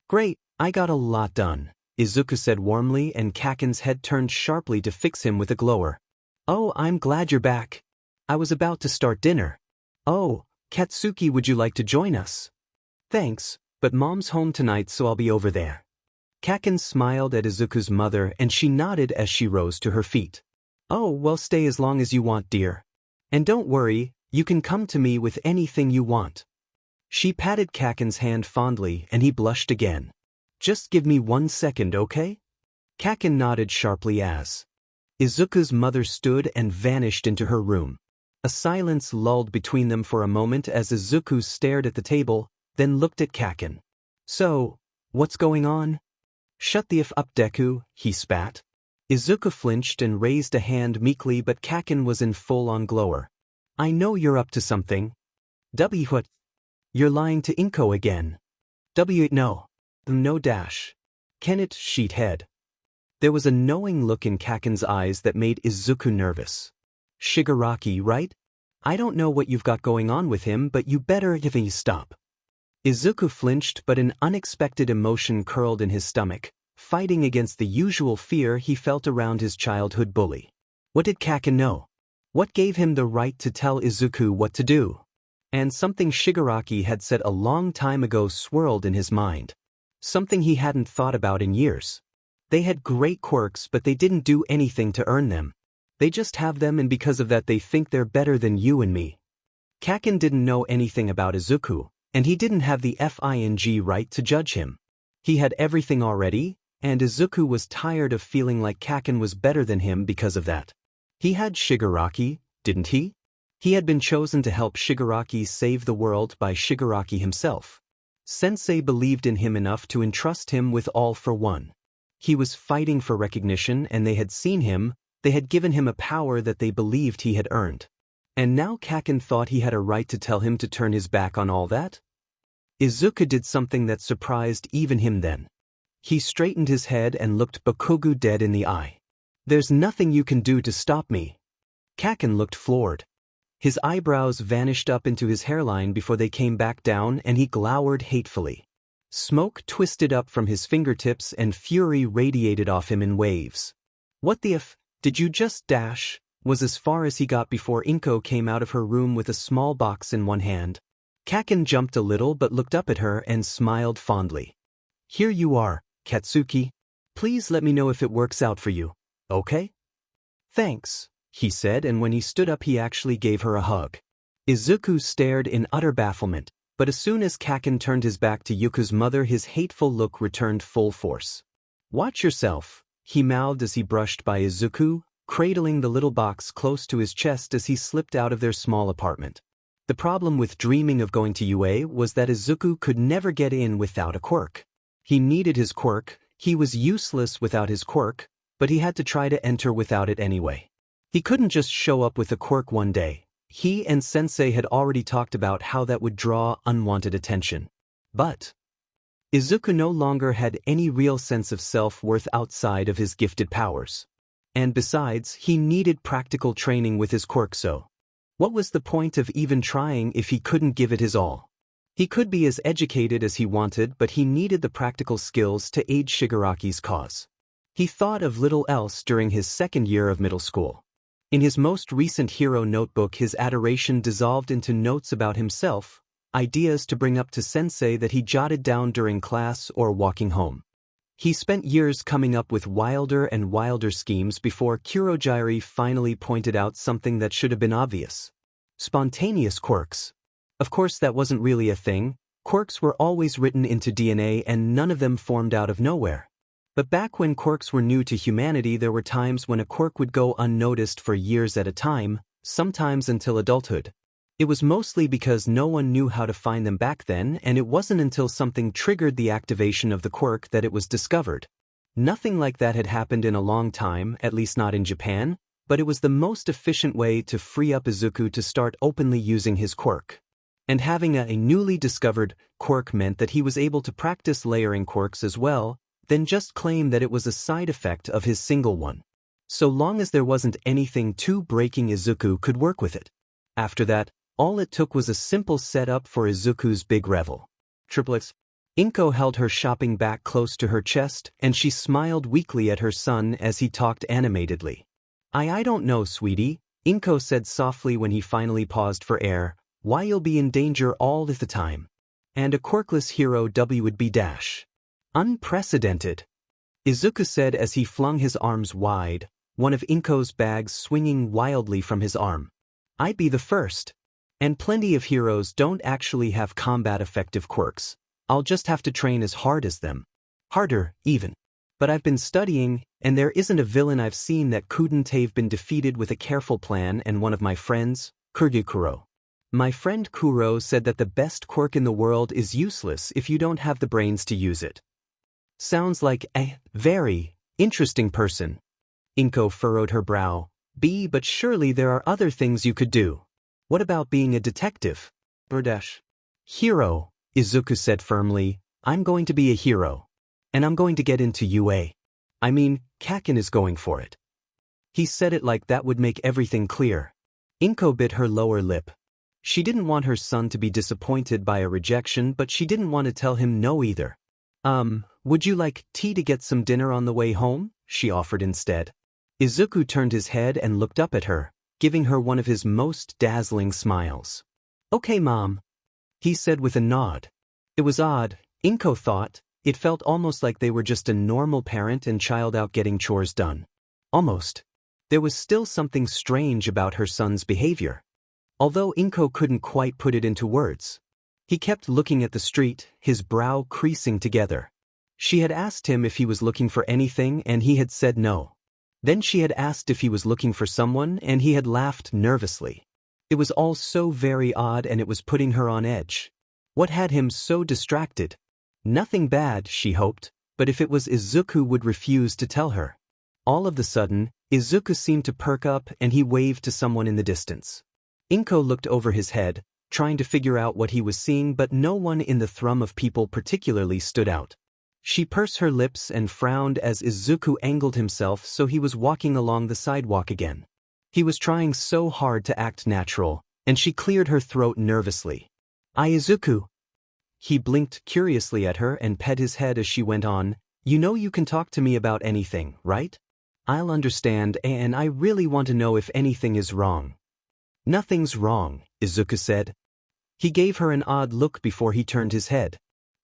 Great, I got a lot done, Izuku said warmly, and Kaken's head turned sharply to fix him with a glower. Oh, I'm glad you're back. I was about to start dinner. Oh, Katsuki, would you like to join us? Thanks, but Mom's home tonight, so I'll be over there. Kaken smiled at Izuku's mother and she nodded as she rose to her feet. Oh, well, stay as long as you want, dear. And don't worry, you can come to me with anything you want. She patted Kaken's hand fondly and he blushed again. Just give me 1 second, okay? Kaken nodded sharply as Izuku's mother stood and vanished into her room. A silence lulled between them for a moment as Izuku stared at the table, then looked at Kaken. So, what's going on? Shut the F up, Deku, he spat. Izuku flinched and raised a hand meekly, but Kaken was in full-on glower. I know you're up to something. W what? You're lying to Inko again. W no. No dash. Can it, sheethead? There was a knowing look in Kaken's eyes that made Izuku nervous. Shigaraki, right? I don't know what you've got going on with him, but you better give me stop. Izuku flinched, but an unexpected emotion curled in his stomach, fighting against the usual fear he felt around his childhood bully. What did Kaken know? What gave him the right to tell Izuku what to do? And something Shigaraki had said a long time ago swirled in his mind. Something he hadn't thought about in years. They had great quirks, but they didn't do anything to earn them. They just have them, and because of that they think they're better than you and me. Kaken didn't know anything about Izuku, and he didn't have the FING right to judge him. He had everything already, and Izuku was tired of feeling like Kaken was better than him because of that. He had Shigaraki, didn't he? He had been chosen to help Shigaraki save the world by Shigaraki himself. Sensei believed in him enough to entrust him with All for One. He was fighting for recognition, and they had seen him, They had given him a power that they believed he had earned. And now Kaken thought he had a right to tell him to turn his back on all that? Izuku did something that surprised even him then. He straightened his head and looked Bakugo dead in the eye. "There's nothing you can do to stop me." Kaken looked floored. His eyebrows vanished up into his hairline before they came back down, and he glowered hatefully. Smoke twisted up from his fingertips and fury radiated off him in waves. "What the f? Did you just dash?" was as far as he got before Inko came out of her room with a small box in one hand. Kaken jumped a little but looked up at her and smiled fondly. "Here you are, Katsuki. Please let me know if it works out for you, okay?" "Thanks," he said, and when he stood up he actually gave her a hug. Izuku stared in utter bafflement, but as soon as Kaken turned his back to Yuku's mother his hateful look returned full force. "Watch yourself," he mouthed as he brushed by Izuku, cradling the little box close to his chest as he slipped out of their small apartment. The problem with dreaming of going to UA was that Izuku could never get in without a quirk. He needed his quirk, he was useless without his quirk, but he had to try to enter without it anyway. He couldn't just show up with a quirk one day. He and Sensei had already talked about how that would draw unwanted attention. But Izuku no longer had any real sense of self-worth outside of his gifted powers. And besides, he needed practical training with his quirk, so what was the point of even trying if he couldn't give it his all? He could be as educated as he wanted, but he needed the practical skills to aid Shigaraki's cause. He thought of little else during his second year of middle school. In his most recent hero notebook his adoration dissolved into notes about himself, ideas to bring up to Sensei that he jotted down during class or walking home. He spent years coming up with wilder and wilder schemes before Kurogiri finally pointed out something that should have been obvious. Spontaneous quirks. Of course that wasn't really a thing. Quirks were always written into DNA and none of them formed out of nowhere. But back when quirks were new to humanity there were times when a quirk would go unnoticed for years at a time, sometimes until adulthood. It was mostly because no one knew how to find them back then, and it wasn't until something triggered the activation of the quirk that it was discovered. Nothing like that had happened in a long time, at least not in Japan, but it was the most efficient way to free up Izuku to start openly using his quirk. And having a newly discovered quirk meant that he was able to practice layering quirks as well, then just claim that it was a side effect of his single one. So long as there wasn't anything too breaking, Izuku could work with it. After that, all it took was a simple setup for Izuku's big revel. Triplets. Inko held her shopping bag close to her chest, and she smiled weakly at her son as he talked animatedly. I don't know, sweetie," Inko said softly when he finally paused for air, "why you'll be in danger all the time. And a quirkless hero would be dash. Unprecedented," Izuku said as he flung his arms wide, one of Inko's bags swinging wildly from his arm. "I'd be the first. And plenty of heroes don't actually have combat-effective quirks. I'll just have to train as hard as them. Harder, even. But I've been studying, and there isn't a villain I've seen that couldn't have been defeated with a careful plan, and one of my friends, Kuro. My friend Kuro said that the best quirk in the world is useless if you don't have the brains to use it." Sounds like a very interesting person. Inko furrowed her brow. But surely there are other things you could do. What about being a detective? Burdash. Hero, Izuku said firmly. I'm going to be a hero. And I'm going to get into UA. I mean, Kaken is going for it. He said it like that would make everything clear. Inko bit her lower lip. She didn't want her son to be disappointed by a rejection, but she didn't want to tell him no either. Would you like tea to get some dinner on the way home? She offered instead. Izuku turned his head and looked up at her, giving her one of his most dazzling smiles. Okay, Mom, he said with a nod. It was odd, Inko thought. It felt almost like they were just a normal parent and child out getting chores done. Almost. There was still something strange about her son's behavior. Although Inko couldn't quite put it into words. He kept looking at the street, his brow creasing together. She had asked him if he was looking for anything and he had said no. Then she had asked if he was looking for someone and he had laughed nervously. It was all so very odd and it was putting her on edge. What had him so distracted? Nothing bad, she hoped, but if it was Izuku would refuse to tell her. All of the sudden, Izuku seemed to perk up and he waved to someone in the distance. Inko looked over his head, trying to figure out what he was seeing, but no one in the thrum of people particularly stood out. She pursed her lips and frowned as Izuku angled himself so he was walking along the sidewalk again. He was trying so hard to act natural, and she cleared her throat nervously. Izuku. He blinked curiously at her and pet his head as she went on. You know you can talk to me about anything, right? I'll understand, and I really want to know if anything is wrong. Nothing's wrong, Izuku said. He gave her an odd look before he turned his head.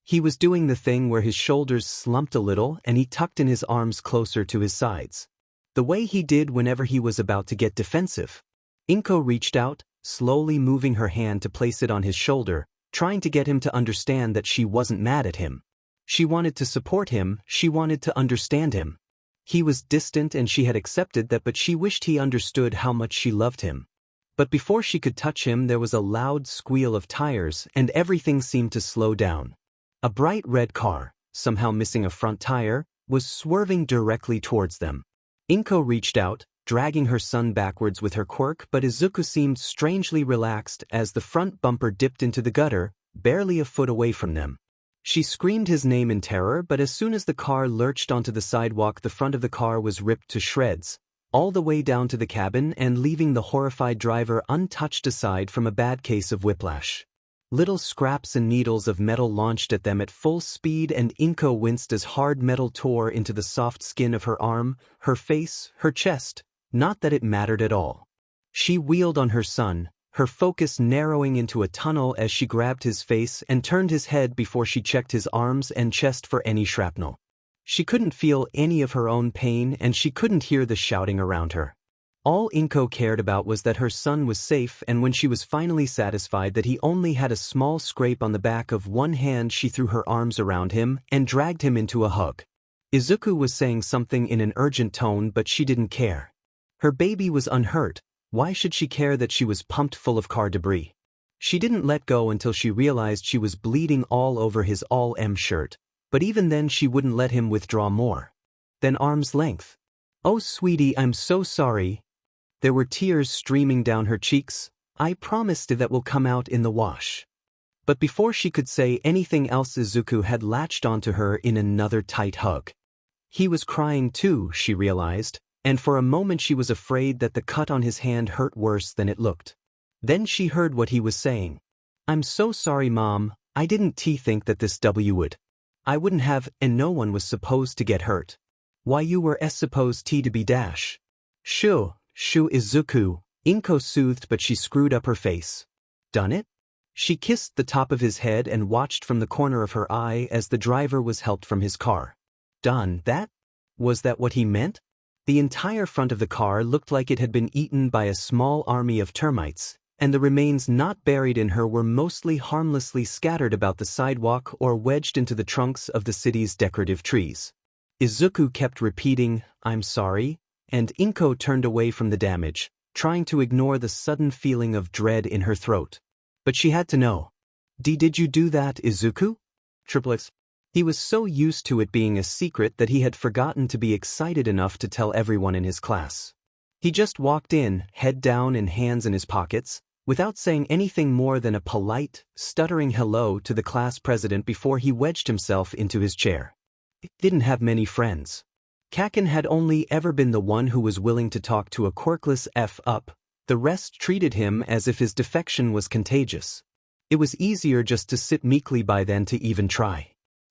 He was doing the thing where his shoulders slumped a little and he tucked in his arms closer to his sides. The way he did whenever he was about to get defensive. Inko reached out, slowly moving her hand to place it on his shoulder, trying to get him to understand that she wasn't mad at him. She wanted to support him, she wanted to understand him. He was distant and she had accepted that, but she wished he understood how much she loved him. But before she could touch him there was a loud squeal of tires and everything seemed to slow down. A bright red car, somehow missing a front tire, was swerving directly towards them. Inko reached out, dragging her son backwards with her quirk, but Izuku seemed strangely relaxed as the front bumper dipped into the gutter, barely a foot away from them. She screamed his name in terror, but as soon as the car lurched onto the sidewalk the front of the car was ripped to shreds, all the way down to the cabin and leaving the horrified driver untouched aside from a bad case of whiplash. Little scraps and needles of metal launched at them at full speed and Inko winced as hard metal tore into the soft skin of her arm, her face, her chest, not that it mattered at all. She wheeled on her son, her focus narrowing into a tunnel as she grabbed his face and turned his head before she checked his arms and chest for any shrapnel. She couldn't feel any of her own pain and she couldn't hear the shouting around her. All Inko cared about was that her son was safe, and when she was finally satisfied that he only had a small scrape on the back of one hand she threw her arms around him and dragged him into a hug. Izuku was saying something in an urgent tone but she didn't care. Her baby was unhurt, why should she care that she was pumped full of car debris? She didn't let go until she realized she was bleeding all over his all-M shirt, but even then she wouldn't let him withdraw more than arm's length. Oh sweetie, I'm so sorry. There were tears streaming down her cheeks. I promised that will come out in the wash. But before she could say anything else Izuku had latched onto her in another tight hug. He was crying too, she realized, and for a moment she was afraid that the cut on his hand hurt worse than it looked. Then she heard what he was saying. I'm so sorry Mom, I didn't think that this would. I wouldn't have, and no one was supposed to get hurt. Why you were supposed to be dash. Shoo Izuku, Inko soothed but she screwed up her face. Done it? She kissed the top of his head and watched from the corner of her eye as the driver was helped from his car. Done that? Was that what he meant? The entire front of the car looked like it had been eaten by a small army of termites, and the remains not buried in her were mostly harmlessly scattered about the sidewalk or wedged into the trunks of the city's decorative trees. Izuku kept repeating, I'm sorry, and Inko turned away from the damage, trying to ignore the sudden feeling of dread in her throat. But she had to know. Did you do that, Izuku? Triplets. He was so used to it being a secret that he had forgotten to be excited enough to tell everyone in his class. He just walked in, head down and hands in his pockets, without saying anything more than a polite, stuttering hello to the class president before he wedged himself into his chair. He didn't have many friends. Kaken had only ever been the one who was willing to talk to a quirkless F-up, the rest treated him as if his defection was contagious. It was easier just to sit meekly by than to even try.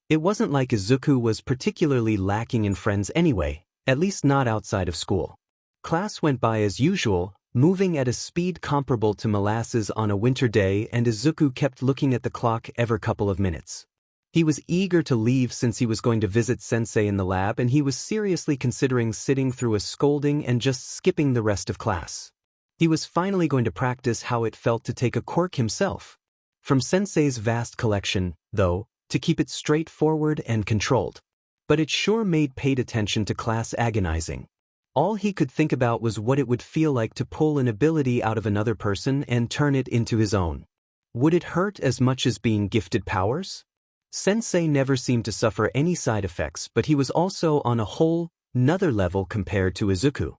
It wasn't like Izuku was particularly lacking in friends anyway, at least not outside of school. Class went by as usual, moving at a speed comparable to molasses on a winter day, and Izuku kept looking at the clock every couple of minutes. He was eager to leave since he was going to visit Sensei in the lab, and he was seriously considering sitting through a scolding and just skipping the rest of class. He was finally going to practice how it felt to take a quirk himself. From Sensei's vast collection, though, to keep it straightforward and controlled. But it sure made paid attention to class agonizing. All he could think about was what it would feel like to pull an ability out of another person and turn it into his own. Would it hurt as much as being gifted powers? Sensei never seemed to suffer any side effects, but he was also on a whole nother level compared to Izuku.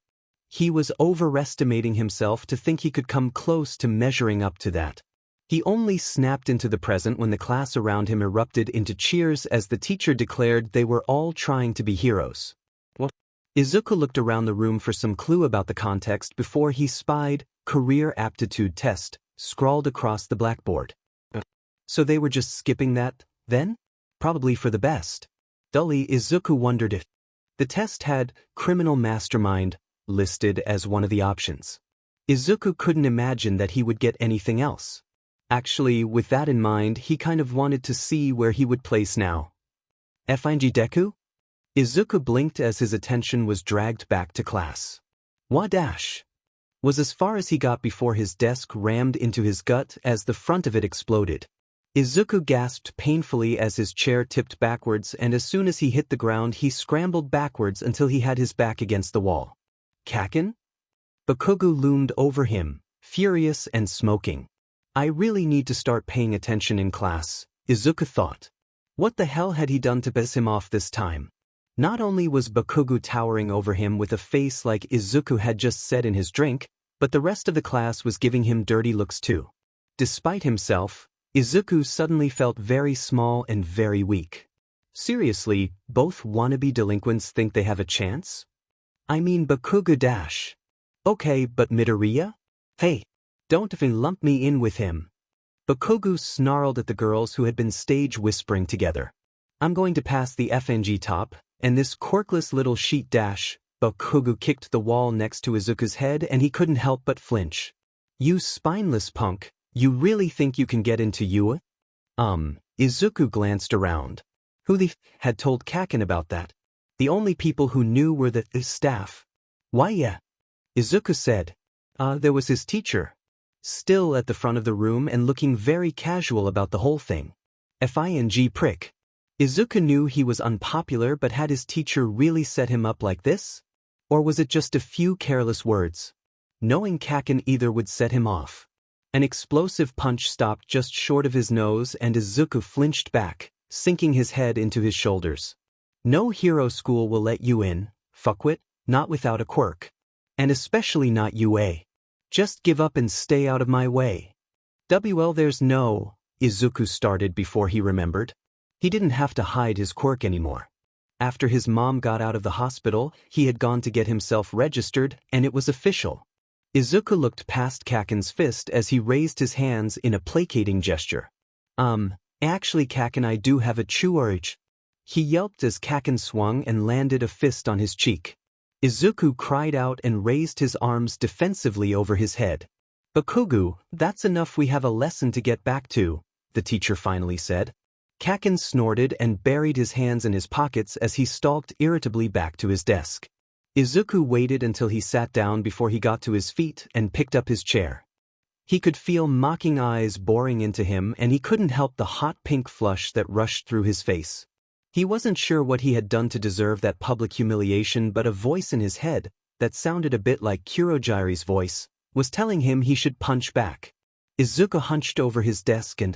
He was overestimating himself to think he could come close to measuring up to that. He only snapped into the present when the class around him erupted into cheers as the teacher declared they were all trying to be heroes. What? Izuku looked around the room for some clue about the context before he spied "Career Aptitude Test" scrawled across the blackboard. So they were just skipping that, then? Probably for the best. Dully, Izuku wondered if the test had "Criminal Mastermind" listed as one of the options. Izuku couldn't imagine that he would get anything else. Actually, with that in mind, he kind of wanted to see where he would place now. Find Deku? Izuku blinked as his attention was dragged back to class. Wadash was as far as he got before his desk rammed into his gut as the front of it exploded. Izuku gasped painfully as his chair tipped backwards, and as soon as he hit the ground he scrambled backwards until he had his back against the wall. Kaken? Bakugo loomed over him, furious and smoking. I really need to start paying attention in class, Izuku thought. What the hell had he done to piss him off this time? Not only was Bakugo towering over him with a face like Izuku had just said in his drink, but the rest of the class was giving him dirty looks too. Despite himself, Izuku suddenly felt very small and very weak. Seriously, both wannabe delinquents think they have a chance? I mean Bakugo dash. Okay, but Midoriya? Hey, don't even lump me in with him. Bakugo snarled at the girls who had been stage whispering together. I'm going to pass the FNG top, and this quirkless little sheet dash. Bakugo kicked the wall next to Izuku's head and he couldn't help but flinch. You spineless punk, you really think you can get into Yua? Izuku glanced around. Who the had told Kaken about that? The only people who knew were the staff. Why yeah? Izuku said. There was his teacher. Still at the front of the room and looking very casual about the whole thing. FING prick. Izuku knew he was unpopular, but had his teacher really set him up like this? Or was it just a few careless words? Knowing Kaken either would set him off. An explosive punch stopped just short of his nose and Izuku flinched back, sinking his head into his shoulders. No hero school will let you in, fuckwit, not without a quirk. And especially not UA. Just give up and stay out of my way. There's no, Izuku started before he remembered. He didn't have to hide his quirk anymore. After his mom got out of the hospital, he had gone to get himself registered, and it was official. Izuku looked past Kaken's fist as he raised his hands in a placating gesture. Actually Kaken, I do have a urge. He yelped as Kaken swung and landed a fist on his cheek. Izuku cried out and raised his arms defensively over his head. Bakugo, that's enough, we have a lesson to get back to, the teacher finally said. Kaken snorted and buried his hands in his pockets as he stalked irritably back to his desk. Izuku waited until he sat down before he got to his feet and picked up his chair. He could feel mocking eyes boring into him and he couldn't help the hot pink flush that rushed through his face. He wasn't sure what he had done to deserve that public humiliation, but a voice in his head, that sounded a bit like Kurogiri's voice, was telling him he should punch back. Izuku hunched over his desk and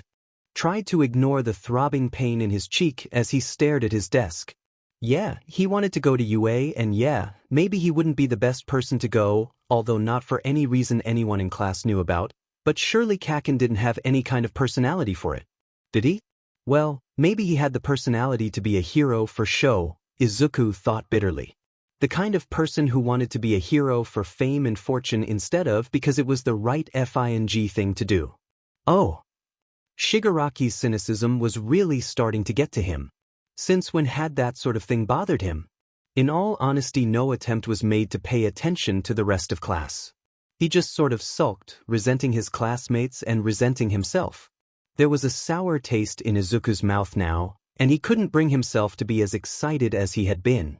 tried to ignore the throbbing pain in his cheek as he stared at his desk. Yeah, he wanted to go to UA, and yeah, maybe he wouldn't be the best person to go, although not for any reason anyone in class knew about, but surely Kaken didn't have any kind of personality for it. Did he? Well, maybe he had the personality to be a hero for show, Izuku thought bitterly. The kind of person who wanted to be a hero for fame and fortune instead of because it was the right FING thing to do. Oh. Shigaraki's cynicism was really starting to get to him. Since when had that sort of thing bothered him? In all honesty, no attempt was made to pay attention to the rest of class. He just sort of sulked, resenting his classmates and resenting himself. There was a sour taste in Izuku's mouth now, and he couldn't bring himself to be as excited as he had been.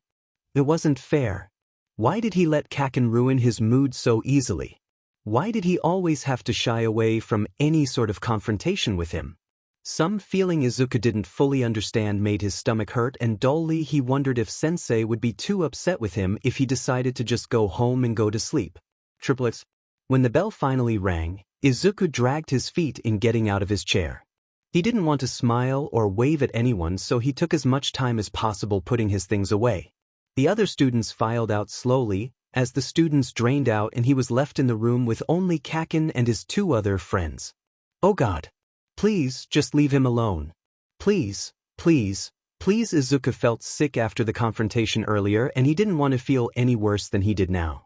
It wasn't fair. Why did he let Kaken ruin his mood so easily? Why did he always have to shy away from any sort of confrontation with him? Some feeling Izuku didn't fully understand made his stomach hurt, and dully he wondered if Sensei would be too upset with him if he decided to just go home and go to sleep. Triplets. When the bell finally rang, Izuku dragged his feet in getting out of his chair. He didn't want to smile or wave at anyone, so he took as much time as possible putting his things away. The other students filed out slowly, as the students drained out and he was left in the room with only Kaken and his two other friends. Oh God. Please, just leave him alone. Please, please, please. Izuku felt sick after the confrontation earlier and he didn't want to feel any worse than he did now.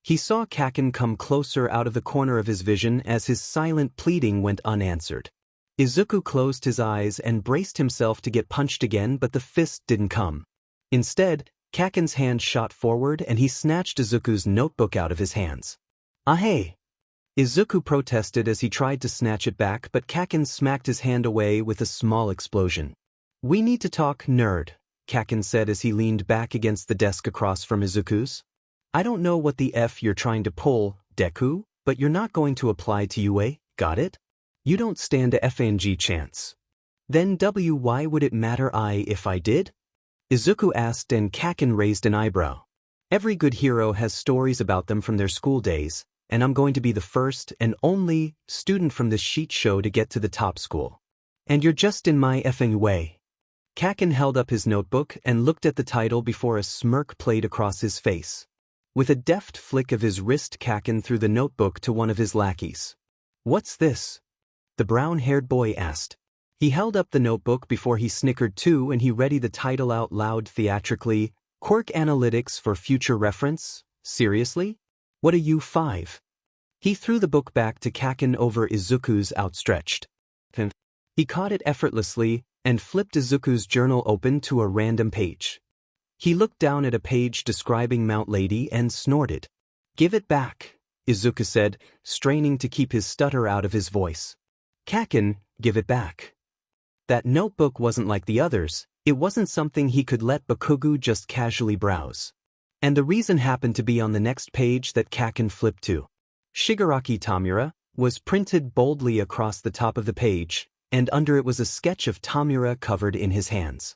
He saw Kaken come closer out of the corner of his vision as his silent pleading went unanswered. Izuku closed his eyes and braced himself to get punched again, but the fist didn't come. Instead, Kaken's hand shot forward and he snatched Izuku's notebook out of his hands. Ah hey! Izuku protested as he tried to snatch it back, but Kaken smacked his hand away with a small explosion. We need to talk, nerd, Kaken said as he leaned back against the desk across from Izuku's. I don't know what the F you're trying to pull, Deku, but you're not going to apply to UA, got it? You don't stand a FNG chance. Then why would it matter if I did? Izuku asked and Kaken raised an eyebrow. Every good hero has stories about them from their school days, and I'm going to be the first and only student from this sheet show to get to the top school. And you're just in my effing way. Kaken held up his notebook and looked at the title before a smirk played across his face. With a deft flick of his wrist, Kaken threw the notebook to one of his lackeys. What's this? The brown-haired boy asked. He held up the notebook before he snickered too and he read the title out loud theatrically. Quirk Analytics for Future Reference? Seriously? What are you, 5? He threw the book back to Kaken over Izuku's outstretched hand. He caught it effortlessly and flipped Izuku's journal open to a random page. He looked down at a page describing Mount Lady and snorted. Give it back, Izuku said, straining to keep his stutter out of his voice. Kaken, give it back. That notebook wasn't like the others. It wasn't something he could let Bakugo just casually browse. And the reason happened to be on the next page that Kaken flipped to. Shigaraki Tomura was printed boldly across the top of the page, and under it was a sketch of Tomura covered in his hands.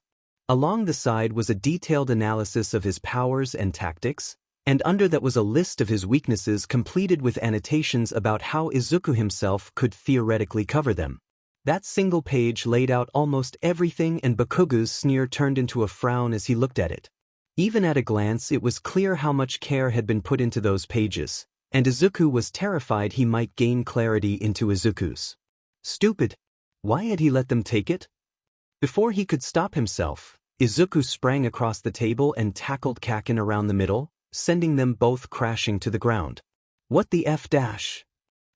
Along the side was a detailed analysis of his powers and tactics, and under that was a list of his weaknesses completed with annotations about how Izuku himself could theoretically cover them. That single page laid out almost everything and Bakugo's sneer turned into a frown as he looked at it. Even at a glance it was clear how much care had been put into those pages, and Izuku was terrified he might gain clarity into Izuku's. Stupid. Why had he let them take it? Before he could stop himself, Izuku sprang across the table and tackled Kaken around the middle, sending them both crashing to the ground. What the F dash?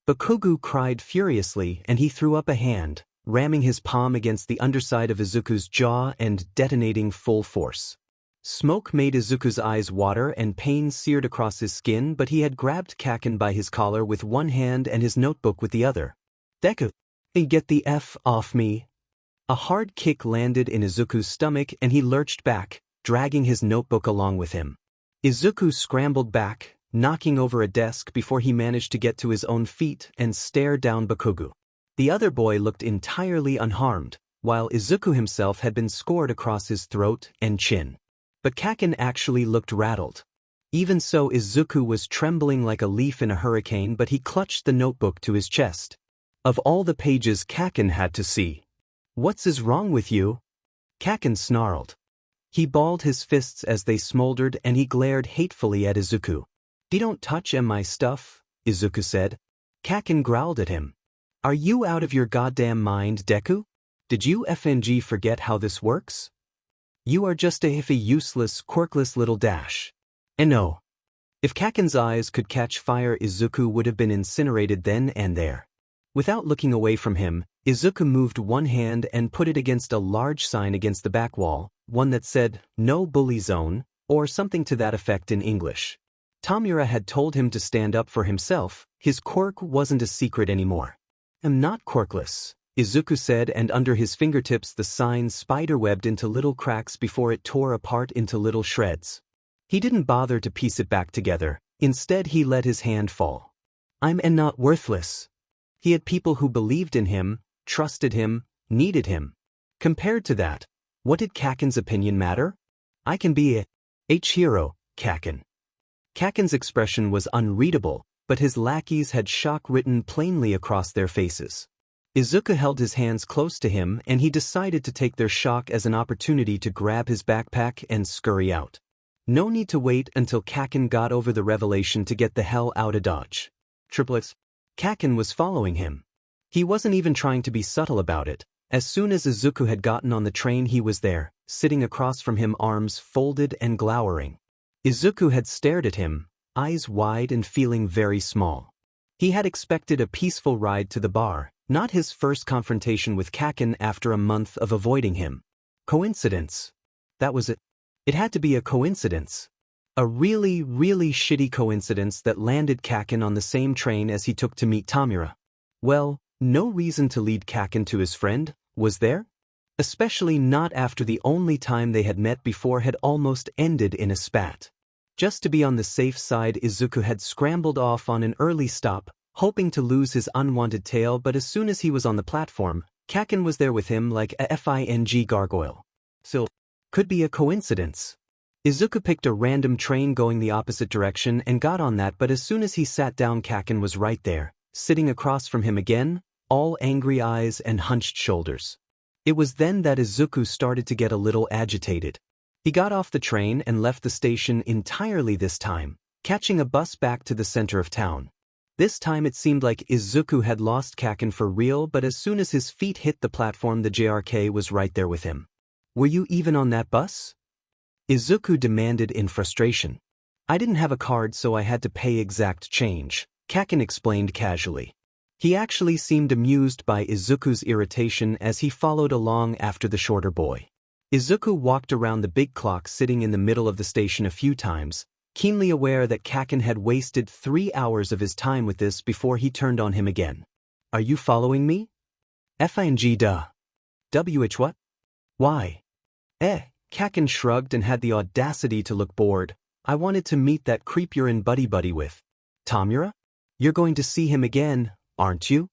Bakugo cried furiously and he threw up a hand, ramming his palm against the underside of Izuku's jaw and detonating full force. Smoke made Izuku's eyes water and pain seared across his skin, but he had grabbed Kaken by his collar with one hand and his notebook with the other. Deku, get the F off me. A hard kick landed in Izuku's stomach and he lurched back, dragging his notebook along with him. Izuku scrambled back, knocking over a desk before he managed to get to his own feet and stare down Bakugo. The other boy looked entirely unharmed, while Izuku himself had been scored across his throat and chin. But Kaken actually looked rattled. Even so, Izuku was trembling like a leaf in a hurricane, but he clutched the notebook to his chest. Of all the pages Kaken had to see. What's wrong with you? Kaken snarled. He balled his fists as they smoldered and he glared hatefully at Izuku. Don't touch my stuff, Izuku said. Kaken growled at him. Are you out of your goddamn mind, Deku? Did you FNG forget how this works? You are just a hiffy, useless, quirkless little dash. And no. If Kaken's eyes could catch fire, Izuku would have been incinerated then and there. Without looking away from him, Izuku moved one hand and put it against a large sign against the back wall, one that said, "No Bully Zone," or something to that effect in English. Tomura had told him to stand up for himself. His quirk wasn't a secret anymore. I'm not quirkless, Izuku said, and under his fingertips the sign spiderwebbed into little cracks before it tore apart into little shreds. He didn't bother to piece it back together. Instead he let his hand fall. I'm not worthless. He had people who believed in him, trusted him, needed him. Compared to that, what did Kaken's opinion matter? I can be a hero, Kaken. Kaken's expression was unreadable, but his lackeys had shock written plainly across their faces. Izuku held his hands close to him and he decided to take their shock as an opportunity to grab his backpack and scurry out. No need to wait until Kaken got over the revelation to get the hell out of Dodge. Triplets. Kaken was following him. He wasn't even trying to be subtle about it. As soon as Izuku had gotten on the train, he was there, sitting across from him, arms folded and glowering. Izuku had stared at him, eyes wide and feeling very small. He had expected a peaceful ride to the bar, not his first confrontation with Kaken after a month of avoiding him. Coincidence. That was it. It had to be a coincidence. A really, really shitty coincidence that landed Kaken on the same train as he took to meet Tomura. Well, no reason to lead Kaken to his friend, was there? Especially not after the only time they had met before had almost ended in a spat. Just to be on the safe side, Izuku had scrambled off on an early stop, hoping to lose his unwanted tail, but as soon as he was on the platform, Kaken was there with him like a FING gargoyle. So, could be a coincidence. Izuku picked a random train going the opposite direction and got on that, but as soon as he sat down, Kaken was right there, sitting across from him again, all angry eyes and hunched shoulders. It was then that Izuku started to get a little agitated. He got off the train and left the station entirely this time, catching a bus back to the center of town. This time it seemed like Izuku had lost Kaken for real, but as soon as his feet hit the platform, the JRK was right there with him. Were you even on that bus? Izuku demanded in frustration. I didn't have a card, so I had to pay exact change, Kaken explained casually. He actually seemed amused by Izuku's irritation as he followed along after the shorter boy. Izuku walked around the big clock sitting in the middle of the station a few times, keenly aware that Kaken had wasted 3 hours of his time with this before he turned on him again. Are you following me? FING duh. WH what? Why? Kaken shrugged and had the audacity to look bored. I wanted to meet that creep you're in buddy-buddy with. Tomura? You're going to see him again, aren't you?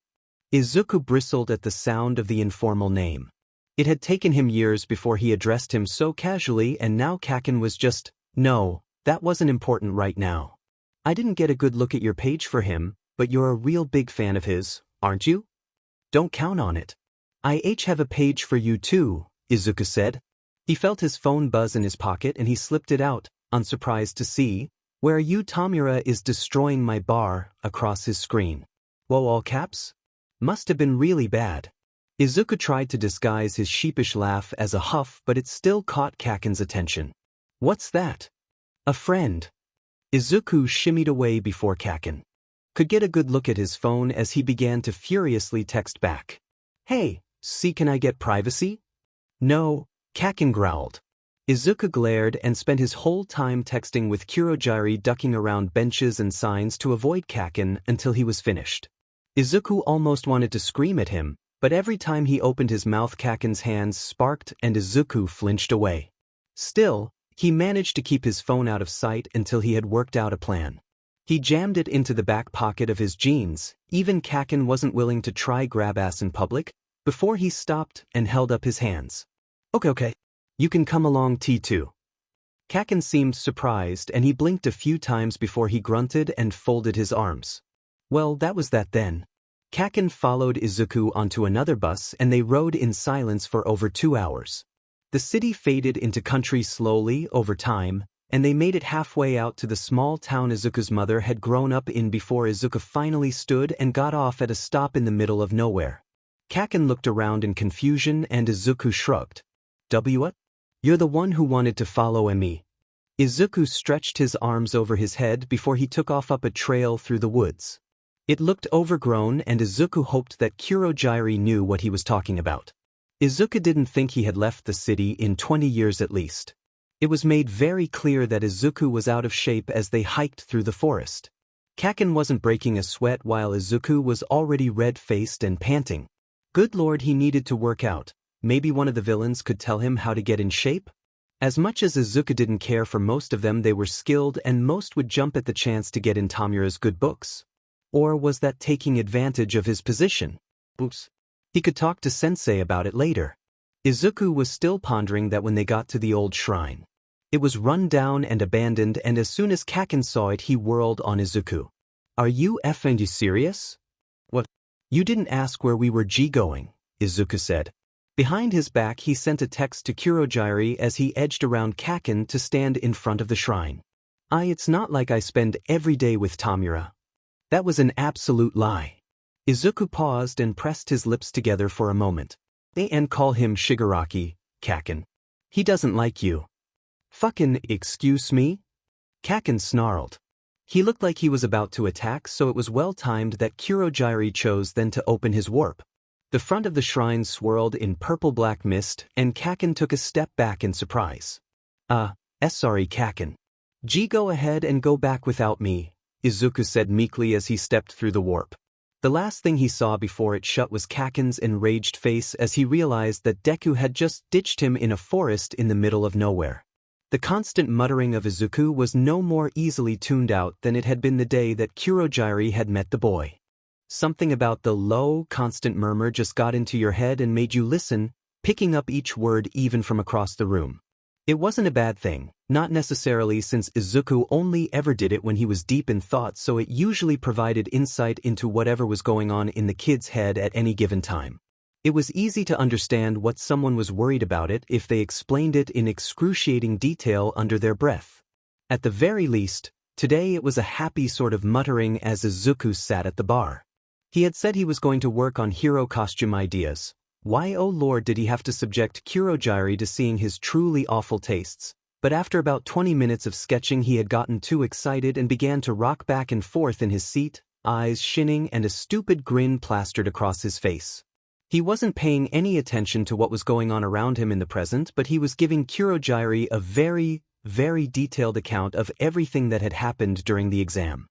Izuku bristled at the sound of the informal name. It had taken him years before he addressed him so casually, and now Kaken was just, no, that wasn't important right now. I didn't get a good look at your page for him, but you're a real big fan of his, aren't you? Don't count on it. I have a page for you too, Izuku said. He felt his phone buzz in his pocket and he slipped it out, unsurprised to see, where you Tomura is destroying my bar, across his screen. Whoa, all caps? Must have been really bad. Izuku tried to disguise his sheepish laugh as a huff, but it still caught Kaken's attention. What's that? A friend. Izuku shimmied away before Kaken could get a good look at his phone as he began to furiously text back. Hey, see, can I get privacy? No, Kaken growled. Izuku glared and spent his whole time texting with Kurogiri, ducking around benches and signs to avoid Kaken until he was finished. Izuku almost wanted to scream at him, but every time he opened his mouth, Kaken's hands sparked and Izuku flinched away. Still, he managed to keep his phone out of sight until he had worked out a plan. He jammed it into the back pocket of his jeans. Even Kaken wasn't willing to try grab ass in public, before he stopped and held up his hands. Okay. You can come along T2. Kaken seemed surprised and he blinked a few times before he grunted and folded his arms. Well, that was that then. Kaken followed Izuku onto another bus and they rode in silence for over 2 hours. The city faded into country slowly over time, and they made it halfway out to the small town Izuku's mother had grown up in before Izuku finally stood and got off at a stop in the middle of nowhere. Kaken looked around in confusion and Izuku shrugged. What? You're the one who wanted to follow me. Izuku stretched his arms over his head before he took off up a trail through the woods. It looked overgrown and Izuku hoped that Kurogiri knew what he was talking about. Izuku didn't think he had left the city in 20 years at least. It was made very clear that Izuku was out of shape as they hiked through the forest. Kaken wasn't breaking a sweat while Izuku was already red-faced and panting. Good lord, he needed to work out. Maybe one of the villains could tell him how to get in shape? As much as Izuku didn't care for most of them, they were skilled and most would jump at the chance to get in Tomura's good books. Or was that taking advantage of his position? Oops. He could talk to Sensei about it later. Izuku was still pondering that when they got to the old shrine. It was run down and abandoned, and as soon as Kaken saw it he whirled on Izuku. Are you effing serious? What? You didn't ask where we were going, Izuku said. Behind his back he sent a text to Kurogyari as he edged around Kaken to stand in front of the shrine. It's not like I spend every day with Tomura. That was an absolute lie. Izuku paused and pressed his lips together for a moment. And call him Shigaraki, Kaken. He doesn't like you. Fucking excuse me? Kaken snarled. He looked like he was about to attack, so it was well timed that Kurogyari chose then to open his warp. The front of the shrine swirled in purple-black mist, and Kaken took a step back in surprise. Sorry Kaken. Go ahead and go back without me, Izuku said meekly as he stepped through the warp. The last thing he saw before it shut was Kaken's enraged face as he realized that Deku had just ditched him in a forest in the middle of nowhere. The constant muttering of Izuku was no more easily tuned out than it had been the day that Kurogyari had met the boy. Something about the low, constant murmur just got into your head and made you listen, picking up each word even from across the room. It wasn't a bad thing, not necessarily since Izuku only ever did it when he was deep in thought, so it usually provided insight into whatever was going on in the kid's head at any given time. It was easy to understand what someone was worried about it if they explained it in excruciating detail under their breath. At the very least, today it was a happy sort of muttering as Izuku sat at the bar. He had said he was going to work on hero costume ideas. Why oh lord did he have to subject Kurogyari to seeing his truly awful tastes? But after about 20 minutes of sketching he had gotten too excited and began to rock back and forth in his seat, eyes shinning and a stupid grin plastered across his face. He wasn't paying any attention to what was going on around him in the present, but he was giving Kurogyari a very, very detailed account of everything that had happened during the exam.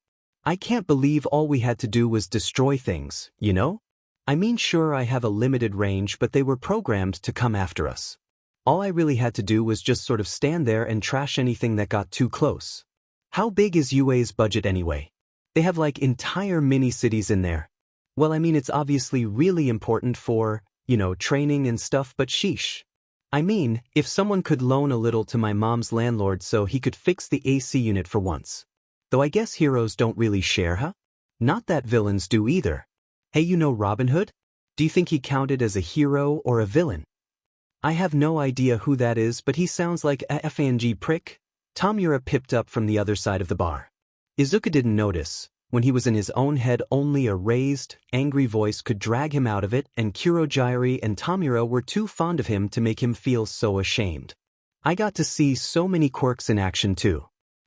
I can't believe all we had to do was destroy things, you know? I mean, sure, I have a limited range, but they were programmed to come after us. All I really had to do was just sort of stand there and trash anything that got too close. How big is UA's budget anyway? They have like entire mini-cities in there. Well, I mean, it's obviously really important for, training and stuff, but sheesh. I mean, if someone could loan a little to my mom's landlord so he could fix the AC unit for once. Though I guess heroes don't really share, huh? Not that villains do either. Hey, you know Robin Hood? Do you think he counted as a hero or a villain? I have no idea who that is, but he sounds like a FNG prick. Tomura pipped up from the other side of the bar. Izuku didn't notice. When he was in his own head, only a raised, angry voice could drag him out of it, and Kurogyari and Tomura were too fond of him to make him feel so ashamed. I got to see so many quirks in action too.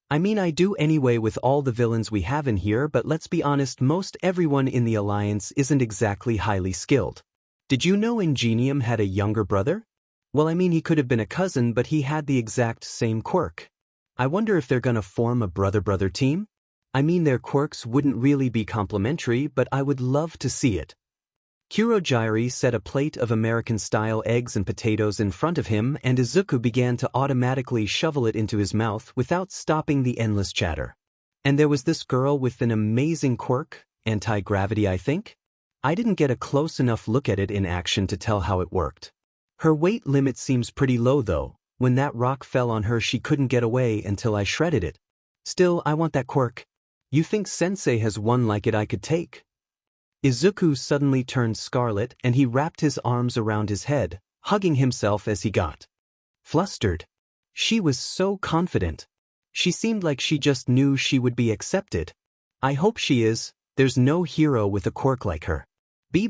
I mean, I do anyway with all the villains we have in here, but let's be honest, most everyone in the Alliance isn't exactly highly skilled. Did you know Ingenium had a younger brother? Well, I mean, he could have been a cousin, but he had the exact same quirk. I wonder if they're gonna form a brother-brother team? I mean, their quirks wouldn't really be complementary, but I would love to see it. Kurogyari set a plate of American-style eggs and potatoes in front of him, and Izuku began to automatically shovel it into his mouth without stopping the endless chatter. And there was this girl with an amazing quirk, anti-gravity, I think? I didn't get a close enough look at it in action to tell how it worked. Her weight limit seems pretty low though. When that rock fell on her she couldn't get away until I shredded it. Still, I want that quirk. You think Sensei has one like it I could take? Izuku suddenly turned scarlet and he wrapped his arms around his head, hugging himself as he got flustered. She was so confident. She seemed like she just knew she would be accepted. I hope she is. There's no hero with a quirk like her.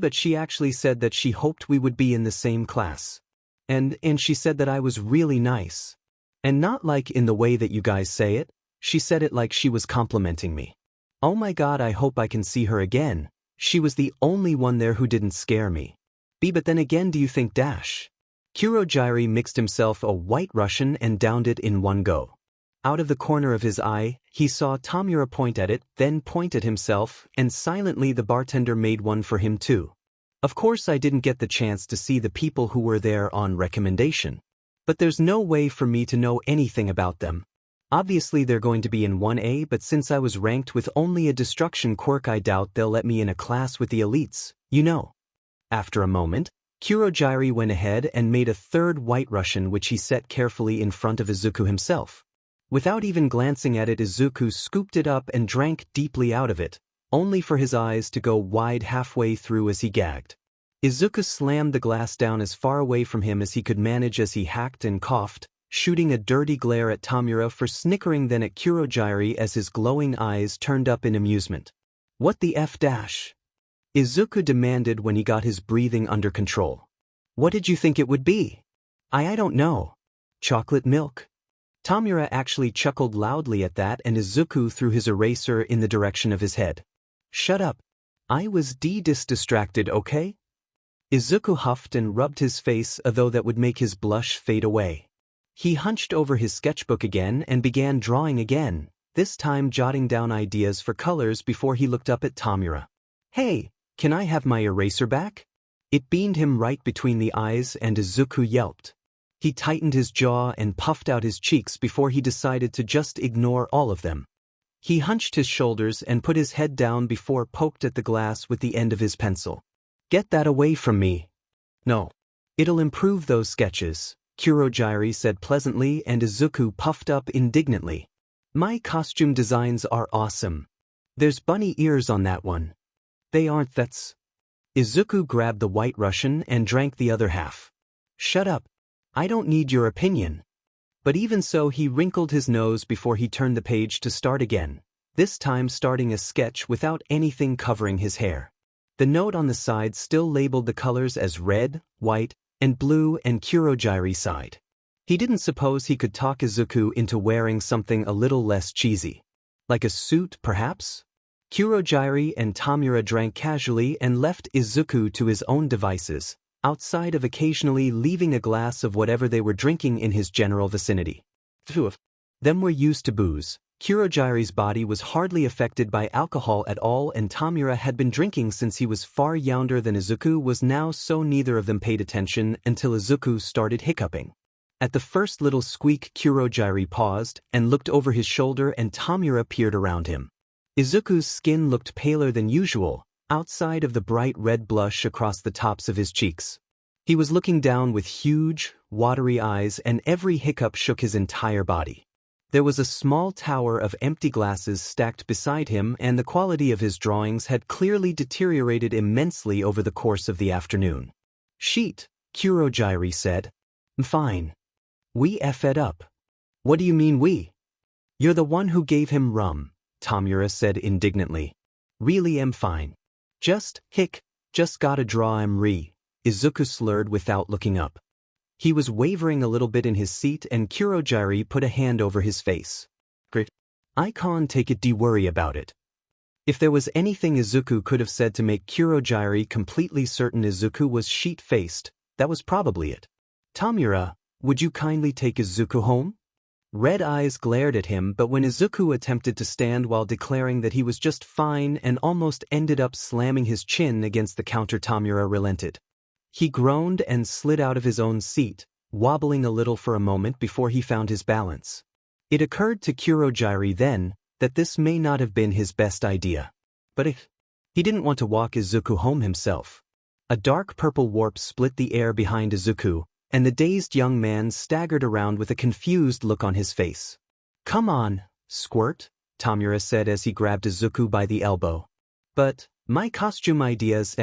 But she actually said that she hoped we would be in the same class. And she said that I was really nice. And not like in the way that you guys say it. She said it like she was complimenting me. Oh my god, I hope I can see her again. She was the only one there who didn't scare me. But then again, do you think dash? Kurogyari mixed himself a white Russian and downed it in one go. Out of the corner of his eye, he saw Tomura point at it, then point at himself, and silently the bartender made one for him too. Of course I didn't get the chance to see the people who were there on recommendation. But there's no way for me to know anything about them. Obviously they're going to be in 1A, but since I was ranked with only a destruction quirk, I doubt they'll let me in a class with the elites, you know. After a moment, Kurogyari went ahead and made a third white Russian which he set carefully in front of Izuku himself. Without even glancing at it, Izuku scooped it up and drank deeply out of it, only for his eyes to go wide halfway through as he gagged. Izuku slammed the glass down as far away from him as he could manage as he hacked and coughed, shooting a dirty glare at Tomura for snickering, then at Kurogiri as his glowing eyes turned up in amusement. What the F dash? Izuku demanded when he got his breathing under control. What did you think it would be? I don't know. Chocolate milk? Tomura actually chuckled loudly at that, and Izuku threw his eraser in the direction of his head. Shut up. I was distracted, okay? Izuku huffed and rubbed his face as though that would make his blush fade away. He hunched over his sketchbook again and began drawing again, this time jotting down ideas for colors before he looked up at Tomura. Hey, can I have my eraser back? It beamed him right between the eyes, and Izuku yelped. He tightened his jaw and puffed out his cheeks before he decided to just ignore all of them. He hunched his shoulders and put his head down before poked at the glass with the end of his pencil. Get that away from me. No. It'll improve those sketches, Kurogiri said pleasantly, and Izuku puffed up indignantly. My costume designs are awesome. There's bunny ears on that one. They aren't, that's... Izuku grabbed the White Russian and drank the other half. Shut up. I don't need your opinion. But even so, he wrinkled his nose before he turned the page to start again, this time starting a sketch without anything covering his hair. The note on the side still labeled the colors as red, white, and blue, and Kurogiri sighed. He didn't suppose he could talk Izuku into wearing something a little less cheesy. Like a suit, perhaps? Kurogiri and Tomura drank casually and left Izuku to his own devices, outside of occasionally leaving a glass of whatever they were drinking in his general vicinity. Two of them were used to booze. Kurogiri's body was hardly affected by alcohol at all, and Tomura had been drinking since he was far younger than Izuku was now, so neither of them paid attention until Izuku started hiccuping. At the first little squeak, Kurogiri paused and looked over his shoulder, and Tomura peered around him. Izuku's skin looked paler than usual, outside of the bright red blush across the tops of his cheeks. He was looking down with huge, watery eyes, and every hiccup shook his entire body. There was a small tower of empty glasses stacked beside him, and the quality of his drawings had clearly deteriorated immensely over the course of the afternoon. Sheet, Kurogiri said. Fine. We effed up. What do you mean we? You're the one who gave him rum, Tomura said indignantly. Really am fine. Just gotta draw him Izuku slurred without looking up. He was wavering a little bit in his seat, and Kurogiri put a hand over his face. Great. I can't take it, worry about it. If there was anything Izuku could have said to make Kurogiri completely certain Izuku was sheet-faced, that was probably it. Tomura, would you kindly take Izuku home? Red eyes glared at him, but when Izuku attempted to stand while declaring that he was just fine and almost ended up slamming his chin against the counter, Tomura relented. He groaned and slid out of his own seat, wobbling a little for a moment before he found his balance. It occurred to Kurogiri then that this may not have been his best idea. But he didn't want to walk Izuku home himself. A dark purple warp split the air behind Izuku, and the dazed young man staggered around with a confused look on his face. Come on, squirt, Tomura said as he grabbed Izuku by the elbow. But my costume ideas,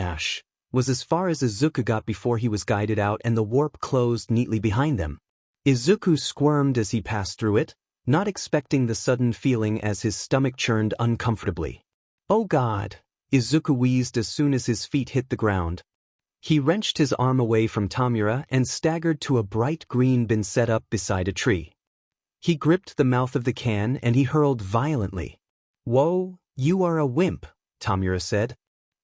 was as far as Izuku got before he was guided out and the warp closed neatly behind them. Izuku squirmed as he passed through it, not expecting the sudden feeling as his stomach churned uncomfortably. Oh God, Izuku wheezed as soon as his feet hit the ground. He wrenched his arm away from Tomura and staggered to a bright green bin set up beside a tree. He gripped the mouth of the can and he hurled violently. Whoa, you are a wimp, Tomura said.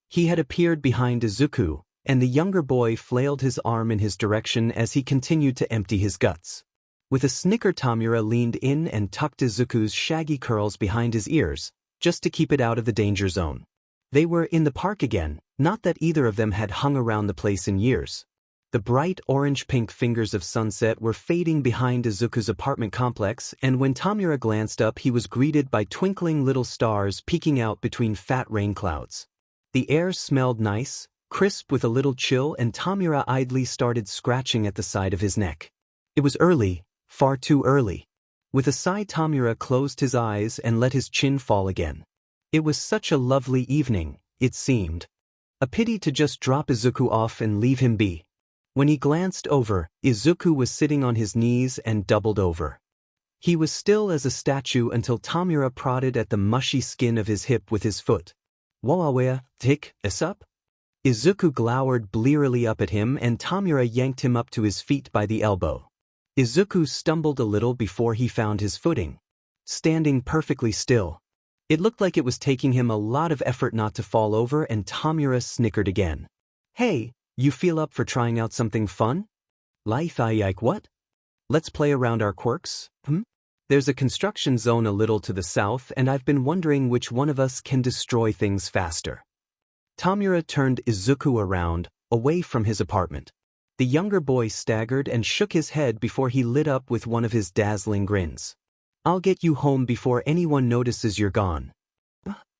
He had appeared behind Izuku, and the younger boy flailed his arm in his direction as he continued to empty his guts. With a snicker, Tomura leaned in and tucked Izuku's shaggy curls behind his ears, just to keep it out of the danger zone. They were in the park again, not that either of them had hung around the place in years. The bright orange-pink fingers of sunset were fading behind Izuku's apartment complex, and when Tomura glanced up, he was greeted by twinkling little stars peeking out between fat rain clouds. The air smelled nice, crisp with a little chill, and Tomura idly started scratching at the side of his neck. It was early, far too early. With a sigh, Tomura closed his eyes and let his chin fall again. It was such a lovely evening, it seemed. A pity to just drop Izuku off and leave him be. When he glanced over, Izuku was sitting on his knees and doubled over. He was still as a statue until Tomura prodded at the mushy skin of his hip with his foot. Wawawea, tick, is up? Izuku glowered blearily up at him and Tomura yanked him up to his feet by the elbow. Izuku stumbled a little before he found his footing. Standing perfectly still. It looked like it was taking him a lot of effort not to fall over and Tomura snickered again. Hey, you feel up for trying out something fun? Like what? Let's play around our quirks, There's a construction zone a little to the south and I've been wondering which one of us can destroy things faster. Tomura turned Izuku around, away from his apartment. The younger boy staggered and shook his head before he lit up with one of his dazzling grins. I'll get you home before anyone notices you're gone.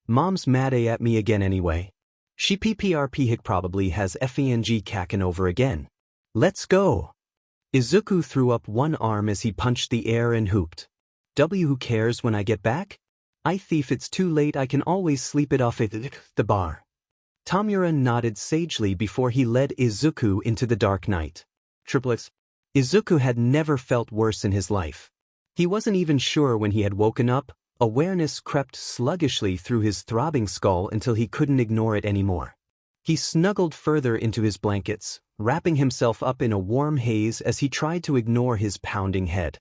Mom's mad at me again anyway. She PPRP probably has FENG cacking over again. Let's go. Izuku threw up one arm as he punched the air and hooped. Who cares when I get back? I thief it's too late I can always sleep it off at the bar. Tomura nodded sagely before he led Izuku into the dark night. Triplets. Izuku had never felt worse in his life. He wasn't even sure when he had woken up, awareness crept sluggishly through his throbbing skull until he couldn't ignore it anymore. He snuggled further into his blankets, wrapping himself up in a warm haze as he tried to ignore his pounding head.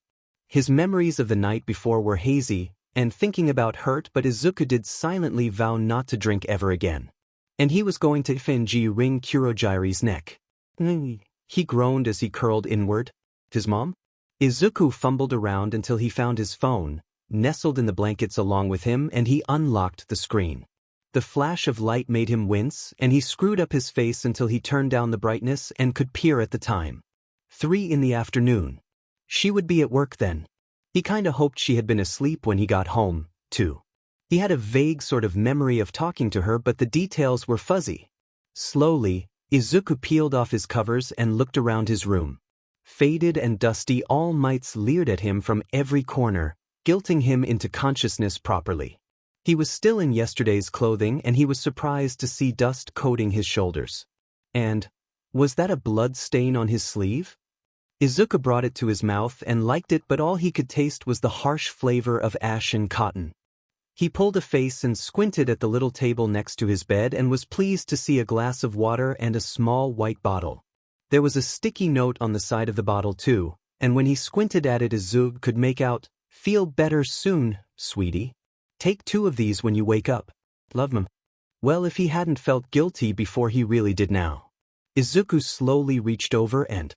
His memories of the night before were hazy, and thinking about hurt, but Izuku did silently vow not to drink ever again. And he was going to FNG wring Kurogiri's neck. He groaned as he curled inward. His mom? Izuku fumbled around until he found his phone, nestled in the blankets along with him, and he unlocked the screen. The flash of light made him wince, and he screwed up his face until he turned down the brightness and could peer at the time. 3 in the afternoon. She would be at work then. He kinda hoped she had been asleep when he got home, too. He had a vague sort of memory of talking to her, but the details were fuzzy. Slowly, Izuku peeled off his covers and looked around his room. Faded and dusty, all mites leered at him from every corner, guilting him into consciousness properly. He was still in yesterday's clothing and he was surprised to see dust coating his shoulders. And, was that a blood stain on his sleeve? Izuku brought it to his mouth and liked it, but all he could taste was the harsh flavor of ash and cotton. He pulled a face and squinted at the little table next to his bed and was pleased to see a glass of water and a small white bottle. There was a sticky note on the side of the bottle too, and when he squinted at it Izuku could make out, "Feel better soon, sweetie. Take 2 of these when you wake up. Love 'em." Well, if he hadn't felt guilty before, he really did now. Izuku slowly reached over and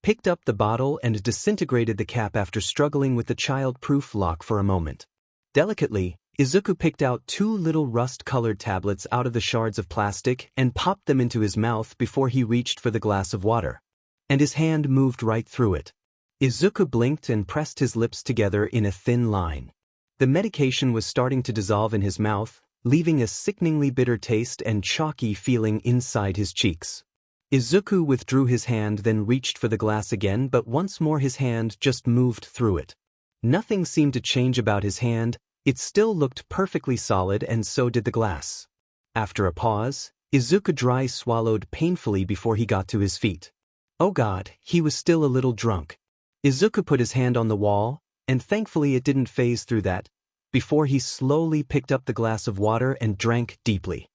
picked up the bottle and disintegrated the cap after struggling with the child-proof lock for a moment. Delicately, Izuku picked out 2 little rust-colored tablets out of the shards of plastic and popped them into his mouth before he reached for the glass of water. And his hand moved right through it. Izuku blinked and pressed his lips together in a thin line. The medication was starting to dissolve in his mouth, leaving a sickeningly bitter taste and chalky feeling inside his cheeks. Izuku withdrew his hand, then reached for the glass again, but once more his hand just moved through it. Nothing seemed to change about his hand. It still looked perfectly solid, and so did the glass. After a pause, Izuku dry swallowed painfully before he got to his feet. Oh God, he was still a little drunk. Izuku put his hand on the wall, and thankfully it didn't phase through that, before he slowly picked up the glass of water and drank deeply.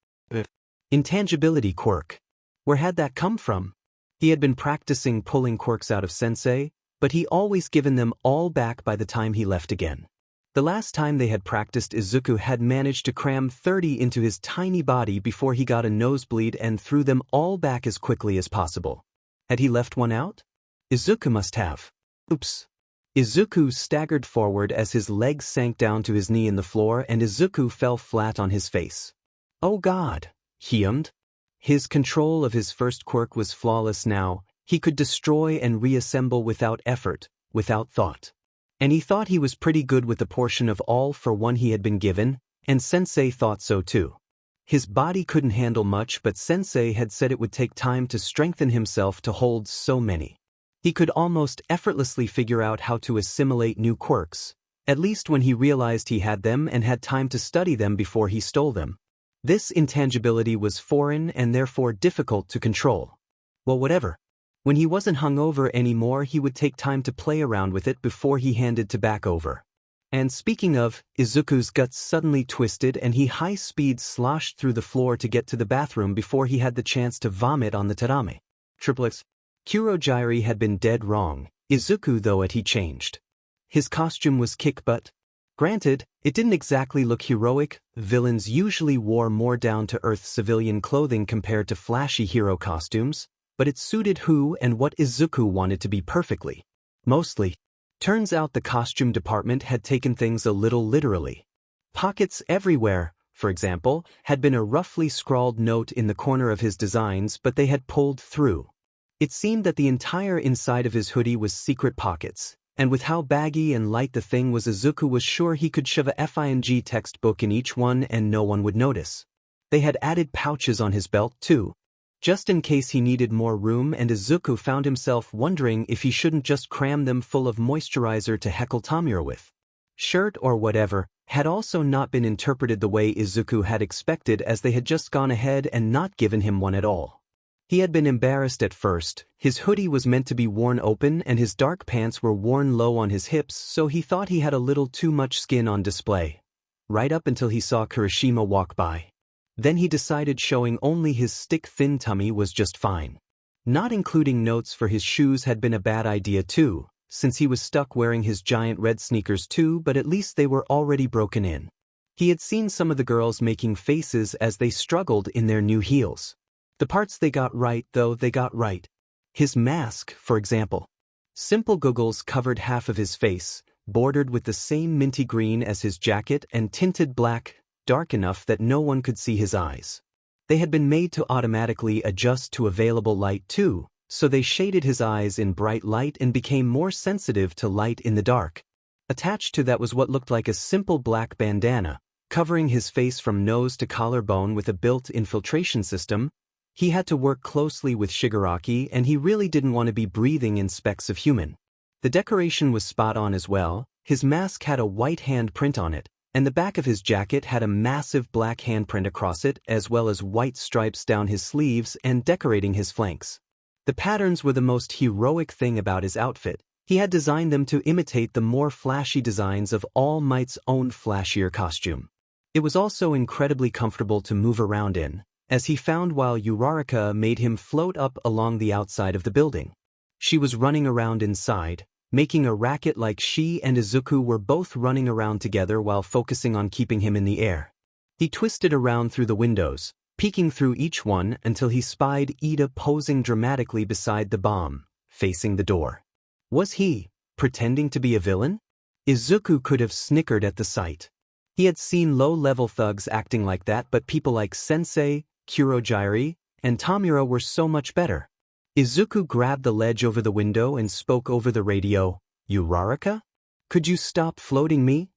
Intangibility quirk. Where had that come from? He had been practicing pulling quirks out of Sensei, but he always given them all back by the time he left again. The last time they had practiced, Izuku had managed to cram 30 into his tiny body before he got a nosebleed and threw them all back as quickly as possible. Had he left one out? Izuku must have. Oops. Izuku staggered forward as his legs sank down to his knee in the floor and Izuku fell flat on his face. Oh God, he hummed. His control of his first quirk was flawless now. He could destroy and reassemble without effort, without thought. And he thought he was pretty good with the portion of all for one he had been given, and Sensei thought so too. His body couldn't handle much, but Sensei had said it would take time to strengthen himself to hold so many. He could almost effortlessly figure out how to assimilate new quirks, at least when he realized he had them and had time to study them before he stole them. This intangibility was foreign and therefore difficult to control. Well, whatever. When he wasn't hungover anymore, he would take time to play around with it before he handed to back over. And speaking of, Izuku's guts suddenly twisted and he high-speed sloshed through the floor to get to the bathroom before he had the chance to vomit on the tatami. Triplets. Kurogyari had been dead wrong. Izuku, though, he changed. His costume was kick-butt. Granted, it didn't exactly look heroic. Villains usually wore more down-to-earth civilian clothing compared to flashy hero costumes, but it suited who and what Izuku wanted to be perfectly. Mostly. Turns out the costume department had taken things a little literally. Pockets everywhere, for example, had been a roughly scrawled note in the corner of his designs, but they had pulled through. It seemed that the entire inside of his hoodie was secret pockets, and with how baggy and light the thing was, Izuku was sure he could shove a FING textbook in each one and no one would notice. They had added pouches on his belt too, just in case he needed more room, and Izuku found himself wondering if he shouldn't just cram them full of moisturizer to heckle Tomura with. Shirt or whatever had also not been interpreted the way Izuku had expected, as they had just gone ahead and not given him one at all. He had been embarrassed at first. His hoodie was meant to be worn open and his dark pants were worn low on his hips, so he thought he had a little too much skin on display. Right up until he saw Kirishima walk by. Then he decided showing only his stick-thin tummy was just fine. Not including notes for his shoes had been a bad idea too, since he was stuck wearing his giant red sneakers too, but at least they were already broken in. He had seen some of the girls making faces as they struggled in their new heels. The parts they got right, though, they got right. His mask, for example. Simple goggles covered half of his face, bordered with the same minty green as his jacket and tinted black, dark enough that no one could see his eyes. They had been made to automatically adjust to available light too, so they shaded his eyes in bright light and became more sensitive to light in the dark. Attached to that was what looked like a simple black bandana, covering his face from nose to collarbone with a built-in filtration system. He had to work closely with Shigaraki and he really didn't want to be breathing in specks of human. The decoration was spot on as well. His mask had a white handprint on it, and the back of his jacket had a massive black handprint across it, as well as white stripes down his sleeves and decorating his flanks. The patterns were the most heroic thing about his outfit. He had designed them to imitate the more flashy designs of All Might's own flashier costume. It was also incredibly comfortable to move around in, as he found, while Uraraka made him float up along the outside of the building. She was running around inside, making a racket like she and Izuku were both running around together while focusing on keeping him in the air. He twisted around through the windows, peeking through each one until he spied Ida posing dramatically beside the bomb, facing the door. Was he pretending to be a villain? Izuku could have snickered at the sight. He had seen low-level thugs acting like that, but people like Sensei, Kurogyari, and Tomura were so much better. Izuku grabbed the ledge over the window and spoke over the radio. Uraraka? Could you stop floating me?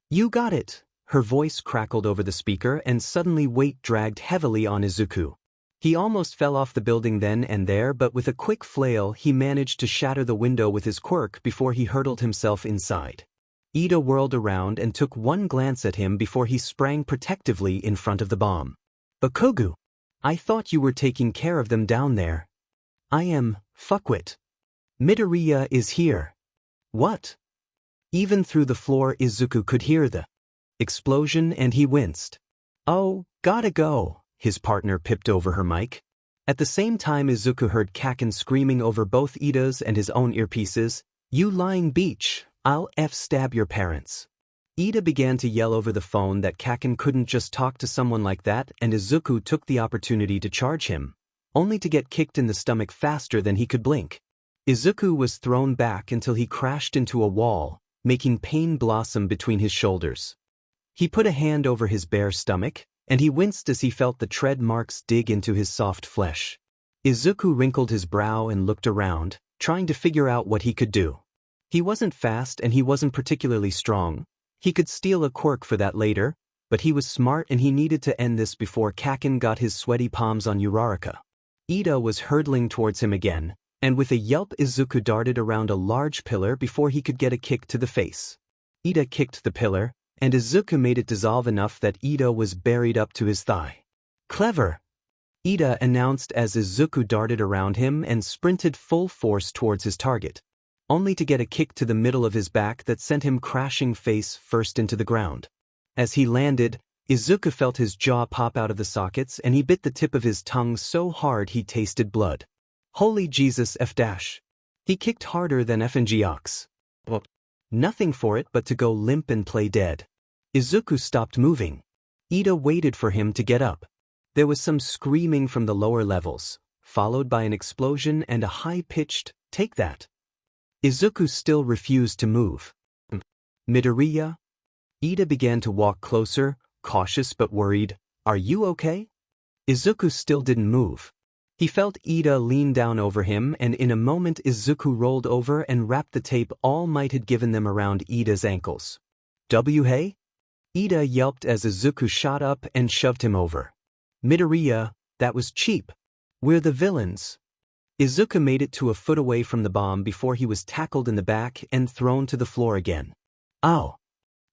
You got it. Her voice crackled over the speaker and suddenly weight dragged heavily on Izuku. He almost fell off the building then and there, but with a quick flail he managed to shatter the window with his quirk before he hurtled himself inside. Ida whirled around and took one glance at him before he sprang protectively in front of the bomb. Bakugu, I thought you were taking care of them down there. I am, fuckwit. Midoriya is here. What? Even through the floor Izuku could hear the explosion and he winced. Oh, gotta go, his partner pipped over her mic. At the same time Izuku heard Kaken screaming over both Ida's and his own earpieces, You lying beach, I'll stab your parents. Ida began to yell over the phone that Kaken couldn't just talk to someone like that, and Izuku took the opportunity to charge him, only to get kicked in the stomach faster than he could blink. Izuku was thrown back until he crashed into a wall, making pain blossom between his shoulders. He put a hand over his bare stomach, and he winced as he felt the tread marks dig into his soft flesh. Izuku wrinkled his brow and looked around, trying to figure out what he could do. He wasn't fast and he wasn't particularly strong. He could steal a quirk for that later, but he was smart and he needed to end this before Kaken got his sweaty palms on Uraraka. Ida was hurtling towards him again, and with a yelp Izuku darted around a large pillar before he could get a kick to the face. Ida kicked the pillar, and Izuku made it dissolve enough that Ida was buried up to his thigh. Clever! Ida announced as Izuku darted around him and sprinted full force towards his target, only to get a kick to the middle of his back that sent him crashing face first into the ground. As he landed, Izuku felt his jaw pop out of the sockets and he bit the tip of his tongue so hard he tasted blood. Holy Jesus F-. He kicked harder than F&G ox. Nothing for it but to go limp and play dead. Izuku stopped moving. Ida waited for him to get up. There was some screaming from the lower levels, followed by an explosion and a high-pitched, "Take that." Izuku still refused to move. Midoriya? Ida began to walk closer, cautious but worried. "Are you okay?" Izuku still didn't move. He felt Ida lean down over him, and in a moment Izuku rolled over and wrapped the tape All Might had given them around Ida's ankles. "Hey?" Ida yelped as Izuku shot up and shoved him over. "Midoriya, that was cheap. We're the villains." Izuku made it to a foot away from the bomb before he was tackled in the back and thrown to the floor again. "Ow!"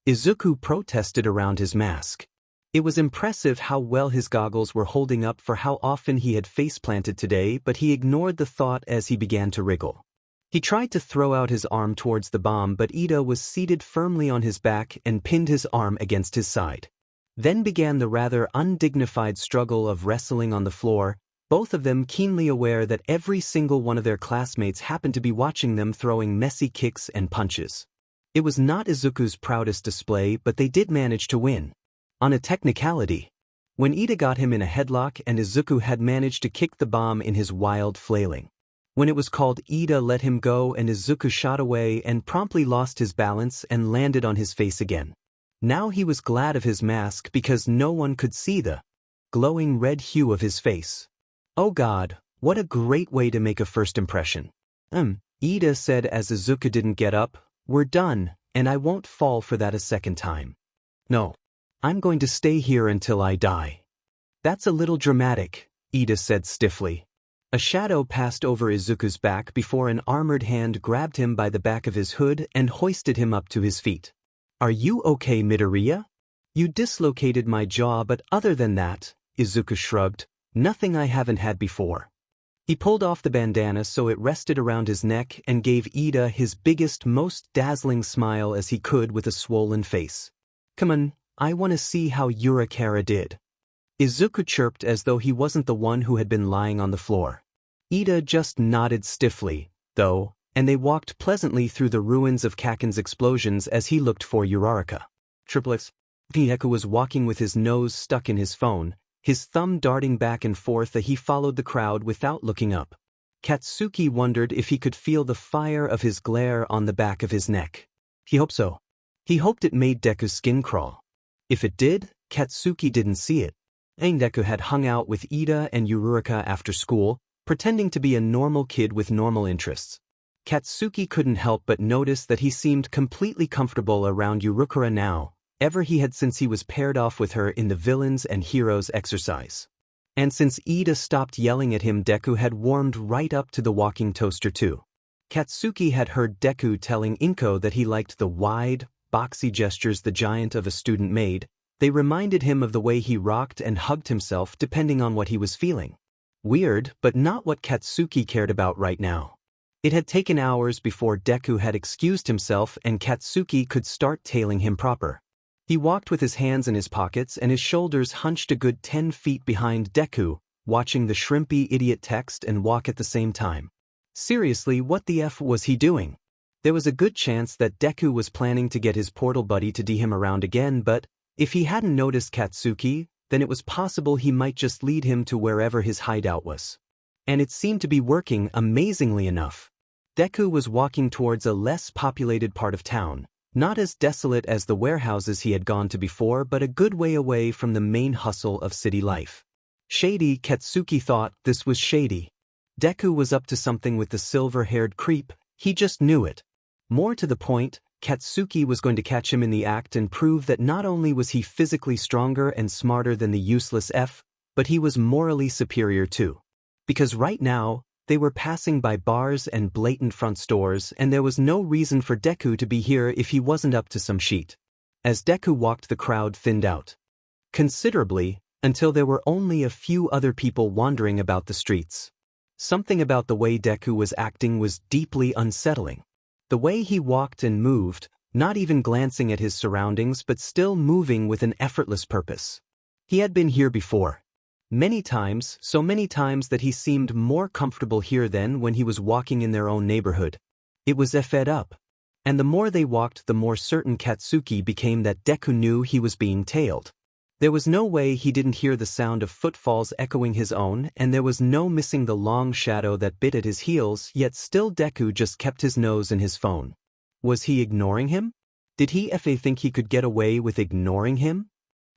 Izuku protested around his mask. It was impressive how well his goggles were holding up for how often he had face-planted today, but he ignored the thought as he began to wriggle. He tried to throw out his arm towards the bomb, but Ida was seated firmly on his back and pinned his arm against his side. Then began the rather undignified struggle of wrestling on the floor, both of them keenly aware that every single one of their classmates happened to be watching them throwing messy kicks and punches. It was not Izuku's proudest display, but they did manage to win. On a technicality. When Ida got him in a headlock and Izuku had managed to kick the bomb in his wild flailing. When it was called, Ida let him go and Izuku shot away and promptly lost his balance and landed on his face again. Now he was glad of his mask because no one could see the glowing red hue of his face. Oh God, what a great way to make a first impression. Ida said as Izuku didn't get up, "We're done, and I won't fall for that a second time. No. I'm going to stay here until I die." "That's a little dramatic," Ida said stiffly. A shadow passed over Izuku's back before an armored hand grabbed him by the back of his hood and hoisted him up to his feet. "Are you okay, Midoriya? You dislocated my jaw, but other than that," Izuku shrugged, "nothing I haven't had before." He pulled off the bandana so it rested around his neck and gave Ida his biggest, most dazzling smile as he could with a swollen face. "Come on. I want to see how Urikara did." Izuku chirped as though he wasn't the one who had been lying on the floor. Ida just nodded stiffly, though, and they walked pleasantly through the ruins of Kaken's explosions as he looked for Uraraka. Deku was walking with his nose stuck in his phone, his thumb darting back and forth as he followed the crowd without looking up. Katsuki wondered if he could feel the fire of his glare on the back of his neck. He hoped so. He hoped it made Deku's skin crawl. If it did, Katsuki didn't see it. Deku had hung out with Ida and Uraraka after school, pretending to be a normal kid with normal interests. Katsuki couldn't help but notice that he seemed completely comfortable around Uraraka now, ever he had since he was paired off with her in the villains and heroes exercise. And since Ida stopped yelling at him, Deku had warmed right up to the walking toaster too. Katsuki had heard Deku telling Inko that he liked the wide, boxy gestures the giant of a student made. They reminded him of the way he rocked and hugged himself depending on what he was feeling. Weird, but not what Katsuki cared about right now. It had taken hours before Deku had excused himself and Katsuki could start tailing him proper. He walked with his hands in his pockets and his shoulders hunched a good 10 feet behind Deku, watching the shrimpy idiot text and walk at the same time. Seriously, what the F was he doing? There was a good chance that Deku was planning to get his portal buddy to D him around again, but if he hadn't noticed Katsuki, then it was possible he might just lead him to wherever his hideout was. And it seemed to be working amazingly enough. Deku was walking towards a less populated part of town, not as desolate as the warehouses he had gone to before, but a good way away from the main hustle of city life. Shady, Katsuki thought this was shady. Deku was up to something with the silver-haired creep, he just knew it. More to the point, Katsuki was going to catch him in the act and prove that not only was he physically stronger and smarter than the useless F, but he was morally superior too. Because right now, they were passing by bars and blatant front stores and there was no reason for Deku to be here if he wasn't up to some shit. As Deku walked, the crowd thinned out considerably, until there were only a few other people wandering about the streets. Something about the way Deku was acting was deeply unsettling. The way he walked and moved, not even glancing at his surroundings but still moving with an effortless purpose. He had been here before. Many times, so many times that he seemed more comfortable here than when he was walking in their own neighborhood. It was fed up. And the more they walked, the more certain Katsuki became that Deku knew he was being tailed. There was no way he didn't hear the sound of footfalls echoing his own, and there was no missing the long shadow that bit at his heels, yet still Deku just kept his nose in his phone. Was he ignoring him? Did he think he could get away with ignoring him?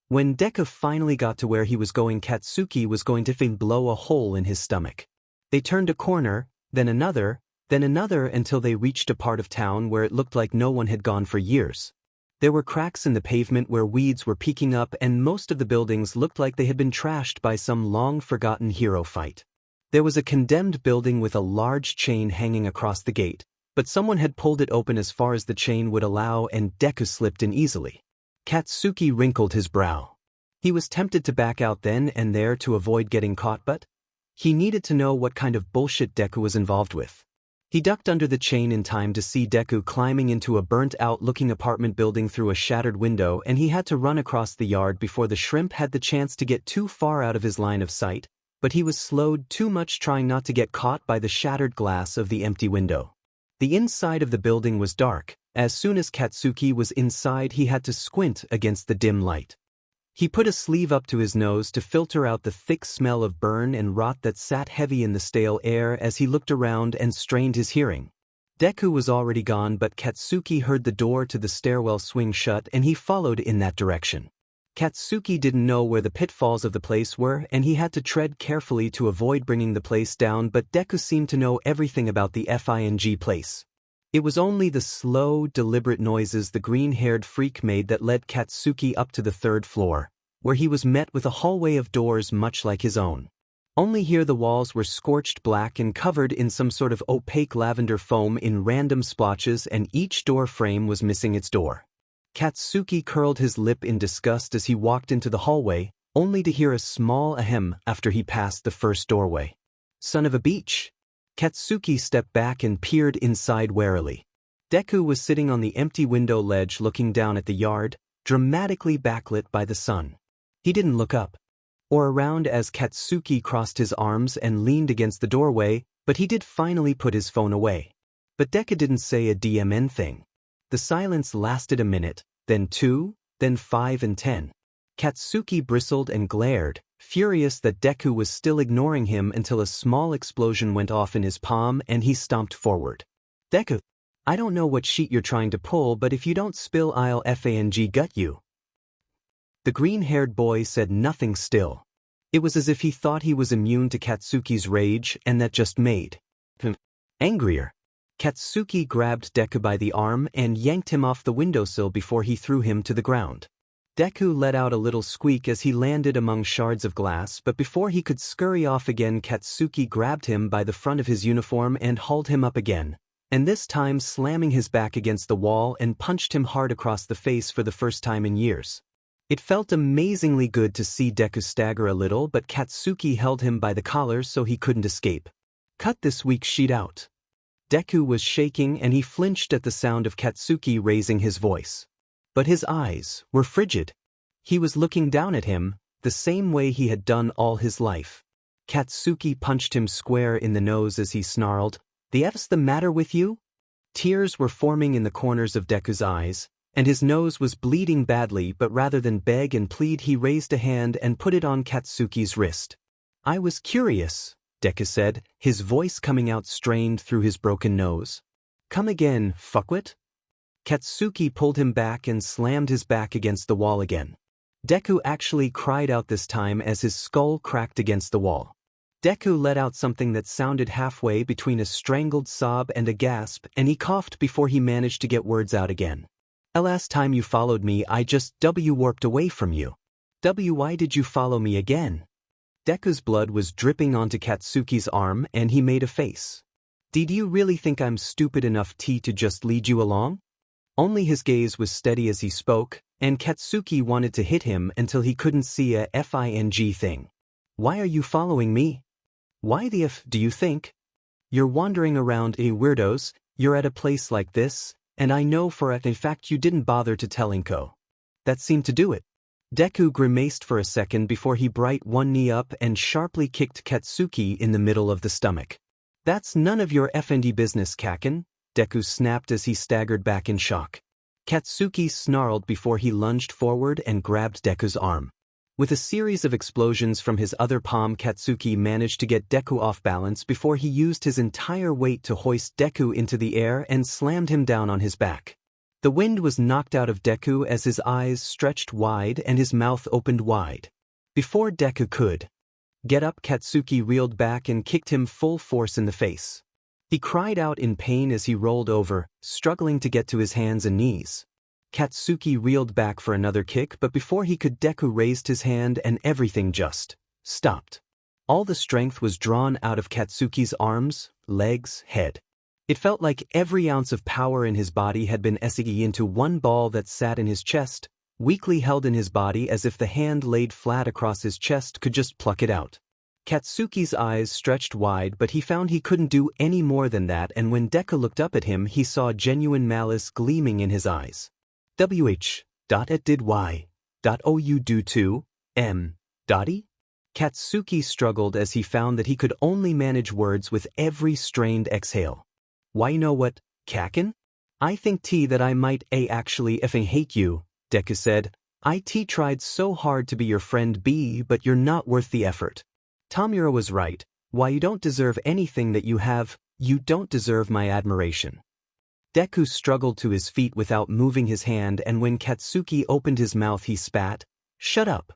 When Deku finally got to where he was going, Katsuki was going to blow a hole in his stomach. They turned a corner, then another, until they reached a part of town where it looked like no one had gone for years. There were cracks in the pavement where weeds were peeking up, and most of the buildings looked like they had been trashed by some long-forgotten hero fight. There was a condemned building with a large chain hanging across the gate, but someone had pulled it open as far as the chain would allow, and Deku slipped in easily. Katsuki wrinkled his brow. He was tempted to back out then and there to avoid getting caught, but he needed to know what kind of bullshit Deku was involved with. He ducked under the chain in time to see Deku climbing into a burnt-out-looking apartment building through a shattered window, and he had to run across the yard before the shrimp had the chance to get too far out of his line of sight, but he was slowed too much trying not to get caught by the shattered glass of the empty window. The inside of the building was dark. As soon as Katsuki was inside, he had to squint against the dim light. He put a sleeve up to his nose to filter out the thick smell of burn and rot that sat heavy in the stale air as he looked around and strained his hearing. Deku was already gone, but Katsuki heard the door to the stairwell swing shut, and he followed in that direction. Katsuki didn't know where the pitfalls of the place were, and he had to tread carefully to avoid bringing the place down, but Deku seemed to know everything about the place. It was only the slow, deliberate noises the green-haired freak made that led Katsuki up to the third floor, where he was met with a hallway of doors much like his own. Only here the walls were scorched black and covered in some sort of opaque lavender foam in random splotches, and each door frame was missing its door. Katsuki curled his lip in disgust as he walked into the hallway, only to hear a small ahem after he passed the first doorway. Son of a beach! Katsuki stepped back and peered inside warily. Deku was sitting on the empty window ledge looking down at the yard, dramatically backlit by the sun. He didn't look up or around as Katsuki crossed his arms and leaned against the doorway, but he did finally put his phone away. But Deku didn't say a DMN thing. The silence lasted a minute, then 2, then 5 and 10. Katsuki bristled and glared, furious that Deku was still ignoring him, until a small explosion went off in his palm and he stomped forward. Deku, I don't know what sheet you're trying to pull, but if you don't spill, I'll gut you. The green-haired boy said nothing still. It was as if he thought he was immune to Katsuki's rage, and that just made him angrier. Katsuki grabbed Deku by the arm and yanked him off the windowsill before he threw him to the ground. Deku let out a little squeak as he landed among shards of glass, but before he could scurry off again, Katsuki grabbed him by the front of his uniform and hauled him up again, and this time slamming his back against the wall, and punched him hard across the face for the first time in years. It felt amazingly good to see Deku stagger a little, but Katsuki held him by the collar so he couldn't escape. Cut this weak sheet out. Deku was shaking and he flinched at the sound of Katsuki raising his voice. But his eyes were frigid. He was looking down at him, the same way he had done all his life. Katsuki punched him square in the nose as he snarled, "The F's the matter with you?" Tears were forming in the corners of Deku's eyes, and his nose was bleeding badly, but rather than beg and plead, he raised a hand and put it on Katsuki's wrist. "I was curious," Deku said, his voice coming out strained through his broken nose. "Come again, fuckwit?" Katsuki pulled him back and slammed his back against the wall again. Deku actually cried out this time as his skull cracked against the wall. Deku let out something that sounded halfway between a strangled sob and a gasp, and he coughed before he managed to get words out again. "The last time you followed me, I just warped away from you. Why did you follow me again?" Deku's blood was dripping onto Katsuki's arm, and he made a face. "Did you really think I'm stupid enough to just lead you along?" Only his gaze was steady as he spoke, and Katsuki wanted to hit him until he couldn't see a FING thing. Why are you following me? Why the F do you think? You're wandering around, weirdos, you're at a place like this, and I know for a fact you didn't bother to tell Inko. That seemed to do it. Deku grimaced for a second before he brought one knee up and sharply kicked Katsuki in the middle of the stomach. That's none of your FND business, Kaken, Deku snapped as he staggered back in shock. Katsuki snarled before he lunged forward and grabbed Deku's arm. With a series of explosions from his other palm, Katsuki managed to get Deku off balance before he used his entire weight to hoist Deku into the air and slammed him down on his back. The wind was knocked out of Deku as his eyes stretched wide and his mouth opened wide. Before Deku could get up, Katsuki reeled back and kicked him full force in the face. He cried out in pain as he rolled over, struggling to get to his hands and knees. Katsuki reeled back for another kick, but before he could, Deku raised his hand and everything just stopped. All the strength was drawn out of Katsuki's arms, legs, head. It felt like every ounce of power in his body had been sucked into one ball that sat in his chest, weakly held in his body as if the hand laid flat across his chest could just pluck it out. Katsuki's eyes stretched wide, but he found he couldn't do any more than that, and when Deku looked up at him he saw genuine malice gleaming in his eyes. It did why? You do too, Dottie? Katsuki struggled as he found that he could only manage words with every strained exhale. Why, you know what, Kaken? I think that I might actually effing hate you, Deku said. I tried so hard to be your friend B, but you're not worth the effort. Tomura was right. Why, you don't deserve anything that you have, you don't deserve my admiration. Deku struggled to his feet without moving his hand, and when Katsuki opened his mouth he spat, "Shut up."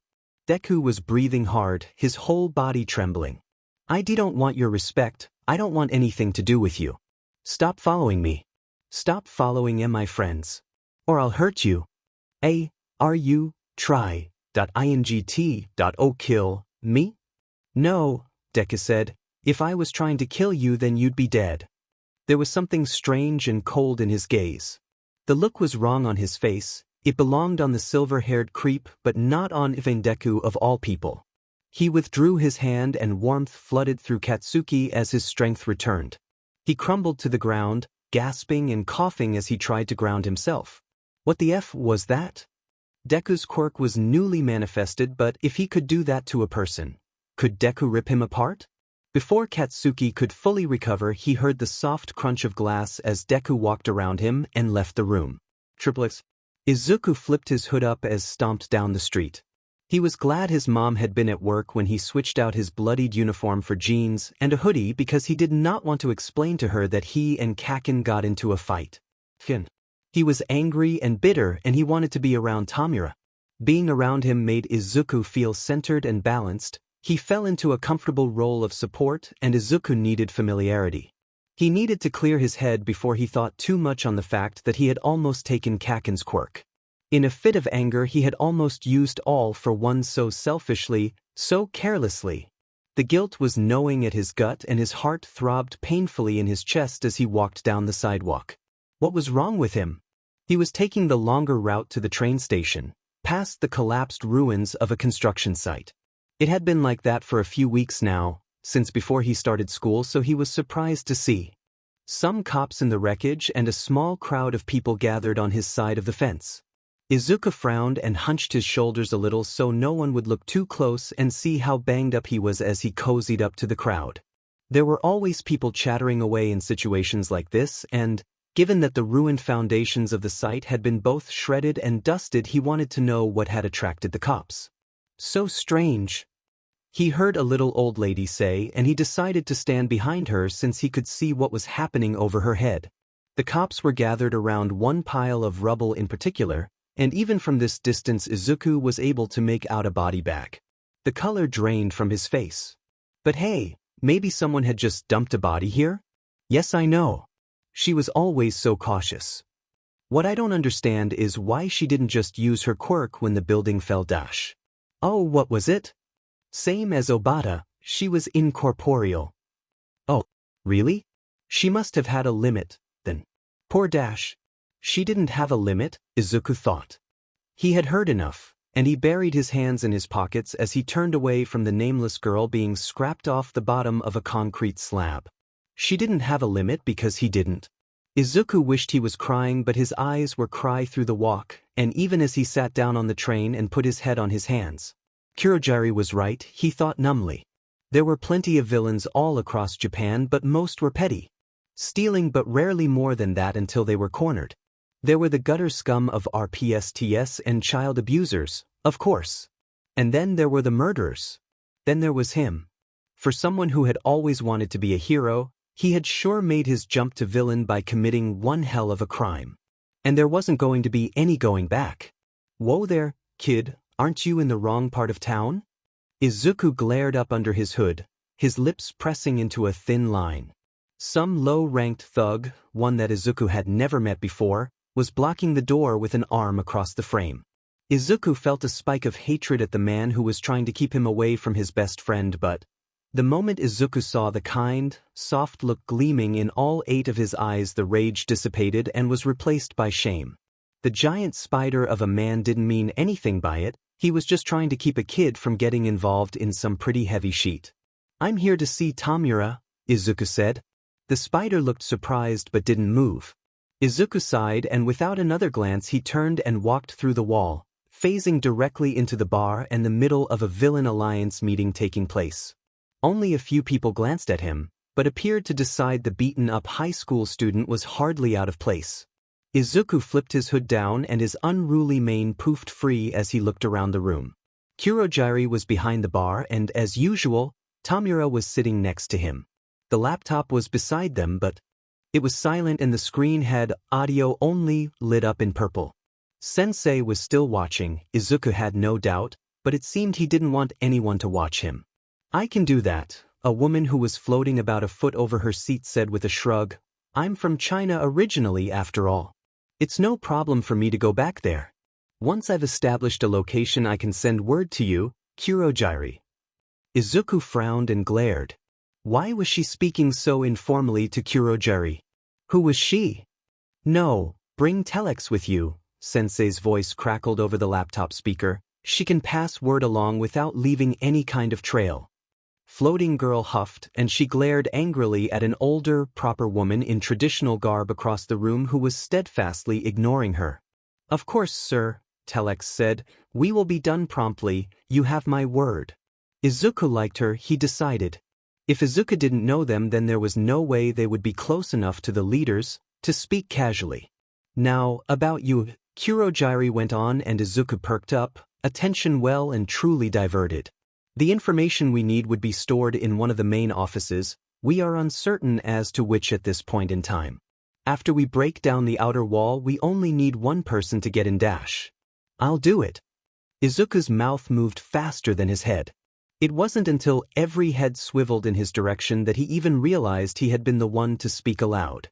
Deku was breathing hard, his whole body trembling. I don't want your respect, I don't want anything to do with you. Stop following me. Stop following my friends. Or I'll hurt you. Are you, try, .ingt.o kill, me? No, Deku said, if I was trying to kill you then you'd be dead. There was something strange and cold in his gaze. The look was wrong on his face, it belonged on the silver-haired creep but not on Deku of all people. He withdrew his hand and warmth flooded through Katsuki as his strength returned. He crumbled to the ground, gasping and coughing as he tried to ground himself. What the F was that? Deku's quirk was newly manifested, but if he could do that to a person, could Deku rip him apart? Before Katsuki could fully recover, he heard the soft crunch of glass as Deku walked around him and left the room. Triplets. Izuku flipped his hood up as stomped down the street. He was glad his mom had been at work when he switched out his bloodied uniform for jeans and a hoodie because he did not want to explain to her that he and Kaken got into a fight. He was angry and bitter and he wanted to be around Tomura. Being around him made Izuku feel centered and balanced. He fell into a comfortable role of support and Izuku needed familiarity. He needed to clear his head before he thought too much on the fact that he had almost taken Kaken's quirk. In a fit of anger he had almost used all for one so selfishly, so carelessly. The guilt was gnawing at his gut and his heart throbbed painfully in his chest as he walked down the sidewalk. What was wrong with him? He was taking the longer route to the train station, past the collapsed ruins of a construction site. It had been like that for a few weeks now, since before he started school, so he was surprised to see some cops in the wreckage and a small crowd of people gathered on his side of the fence. Izuku frowned and hunched his shoulders a little so no one would look too close and see how banged up he was as he cozied up to the crowd. There were always people chattering away in situations like this, and, given that the ruined foundations of the site had been both shredded and dusted, he wanted to know what had attracted the cops. So strange. He heard a little old lady say, and he decided to stand behind her since he could see what was happening over her head. The cops were gathered around one pile of rubble in particular, and even from this distance Izuku was able to make out a body bag. The color drained from his face. But hey, maybe someone had just dumped a body here? Yes, I know. She was always so cautious. What I don't understand is why she didn't just use her quirk when the building fell. Oh, what was it? Same as Obata, she was incorporeal. Oh, really? She must have had a limit, then. Poor Dash. She didn't have a limit, Izuku thought. He had heard enough, and he buried his hands in his pockets as he turned away from the nameless girl being scrapped off the bottom of a concrete slab. She didn't have a limit because he didn't. Izuku wished he was crying, but his eyes were cry through the walk, and even as he sat down on the train and put his head on his hands. Kurogiri was right, he thought numbly. There were plenty of villains all across Japan, but most were petty. Stealing, but rarely more than that until they were cornered. There were the gutter scum of RPSTS and child abusers, of course. And then there were the murderers. Then there was him. For someone who had always wanted to be a hero, he had sure made his jump to villain by committing one hell of a crime. And there wasn't going to be any going back. Whoa there, kid, aren't you in the wrong part of town? Izuku glared up under his hood, his lips pressing into a thin line. Some low-ranked thug, one that Izuku had never met before, was blocking the door with an arm across the frame. Izuku felt a spike of hatred at the man who was trying to keep him away from his best friend, but the moment Izuku saw the kind, soft look gleaming in all 8 of his eyes, the rage dissipated and was replaced by shame. The giant spider of a man didn't mean anything by it, he was just trying to keep a kid from getting involved in some pretty heavy shit. "I'm here to see Tomura," Izuku said. The spider looked surprised but didn't move. Izuku sighed, and without another glance he turned and walked through the wall, phasing directly into the bar and the middle of a villain alliance meeting taking place. Only a few people glanced at him, but appeared to decide the beaten-up high school student was hardly out of place. Izuku flipped his hood down and his unruly mane poofed free as he looked around the room. Kurogiri was behind the bar and, as usual, Tomura was sitting next to him. The laptop was beside them, but it was silent and the screen had audio only, lit up in purple. Sensei was still watching, Izuku had no doubt, but it seemed he didn't want anyone to watch him. "I can do that," a woman who was floating about a foot over her seat said with a shrug. "I'm from China originally, after all. It's no problem for me to go back there. Once I've established a location I can send word to you, Kurogiri." Izuku frowned and glared. Why was she speaking so informally to Kurogiri? Who was she? "No, bring Telex with you," Sensei's voice crackled over the laptop speaker. "She can pass word along without leaving any kind of trail." Floating girl huffed, and she glared angrily at an older, proper woman in traditional garb across the room who was steadfastly ignoring her. "Of course, sir," Telex said. "We will be done promptly, you have my word." Izuku liked her, he decided. If Izuku didn't know them, then there was no way they would be close enough to the leaders to speak casually. "Now, about you," Kurogiri went on, and Izuku perked up, attention well and truly diverted. "The information we need would be stored in one of the main offices. We are uncertain as to which at this point in time. After we break down the outer wall, we only need one person to get in dash." "I'll do it." Izuku's mouth moved faster than his head. It wasn't until every head swiveled in his direction that he even realized he had been the one to speak aloud.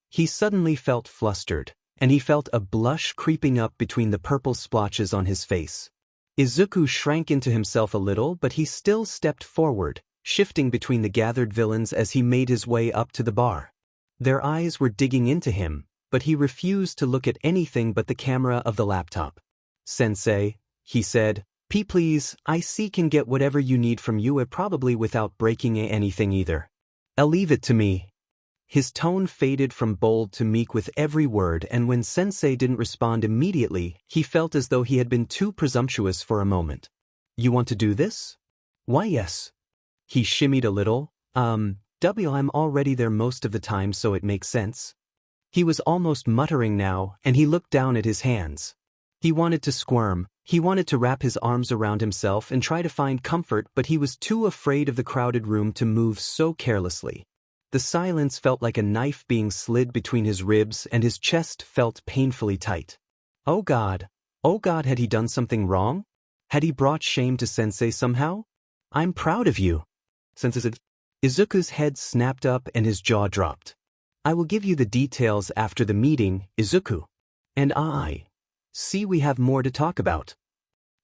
He suddenly felt flustered, and he felt a blush creeping up between the purple splotches on his face. Izuku shrank into himself a little, but he still stepped forward, shifting between the gathered villains as he made his way up to the bar. Their eyes were digging into him, but he refused to look at anything but the camera of the laptop. "Sensei," he said, Please, I can get whatever you need from you, probably without breaking anything either. I'll leave it to me." His tone faded from bold to meek with every word, and when Sensei didn't respond immediately, he felt as though he had been too presumptuous for a moment. "You want to do this?" "Why, yes." He shimmied a little. I'm already there most of the time, so it makes sense." He was almost muttering now, and he looked down at his hands. He wanted to squirm. He wanted to wrap his arms around himself and try to find comfort, but he was too afraid of the crowded room to move so carelessly. The silence felt like a knife being slid between his ribs, and his chest felt painfully tight. Oh God, had he done something wrong? Had he brought shame to Sensei somehow? "I'm proud of you." Sensei said. Izuku's head snapped up and his jaw dropped. "I will give you the details after the meeting, Izuku. And see, we have more to talk about."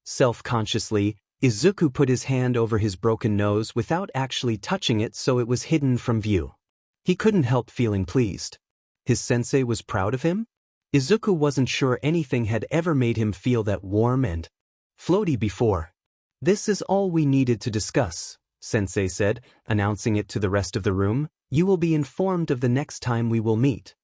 Self-consciously, Izuku put his hand over his broken nose without actually touching it, so it was hidden from view. He couldn't help feeling pleased. His sensei was proud of him? Izuku wasn't sure anything had ever made him feel that warm and floaty before. "This is all we needed to discuss," Sensei said, announcing it to the rest of the room. "You will be informed of the next time we will meet."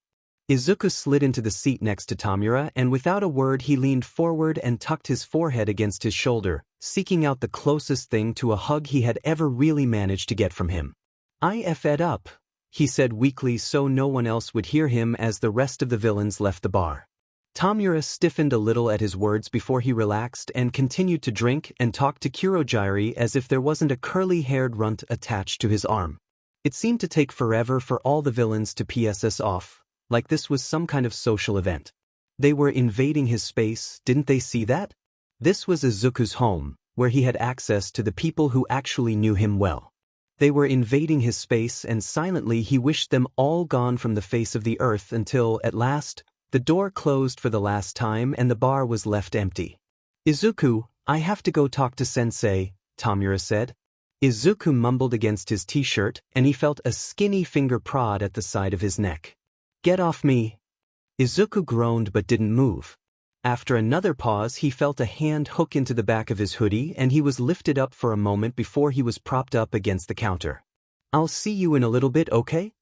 Izuku slid into the seat next to Tomura, and without a word he leaned forward and tucked his forehead against his shoulder, seeking out the closest thing to a hug he had ever really managed to get from him. "I f'd up," he said weakly so no one else would hear him as the rest of the villains left the bar. Tomura stiffened a little at his words before he relaxed and continued to drink and talk to Kurogiri as if there wasn't a curly-haired runt attached to his arm. It seemed to take forever for all the villains to piss off, like this was some kind of social event. They were invading his space, didn't they see that? This was Izuku's home, where he had access to the people who actually knew him well. They were invading his space, and silently he wished them all gone from the face of the earth until, at last, the door closed for the last time and the bar was left empty. "Izuku, I have to go talk to Sensei," Tomura said. Izuku mumbled against his t-shirt, and he felt a skinny finger prod at the side of his neck. "Get off me." Izuku groaned but didn't move. After another pause he felt a hand hook into the back of his hoodie and he was lifted up for a moment before he was propped up against the counter. "I'll see you in a little bit, okay?"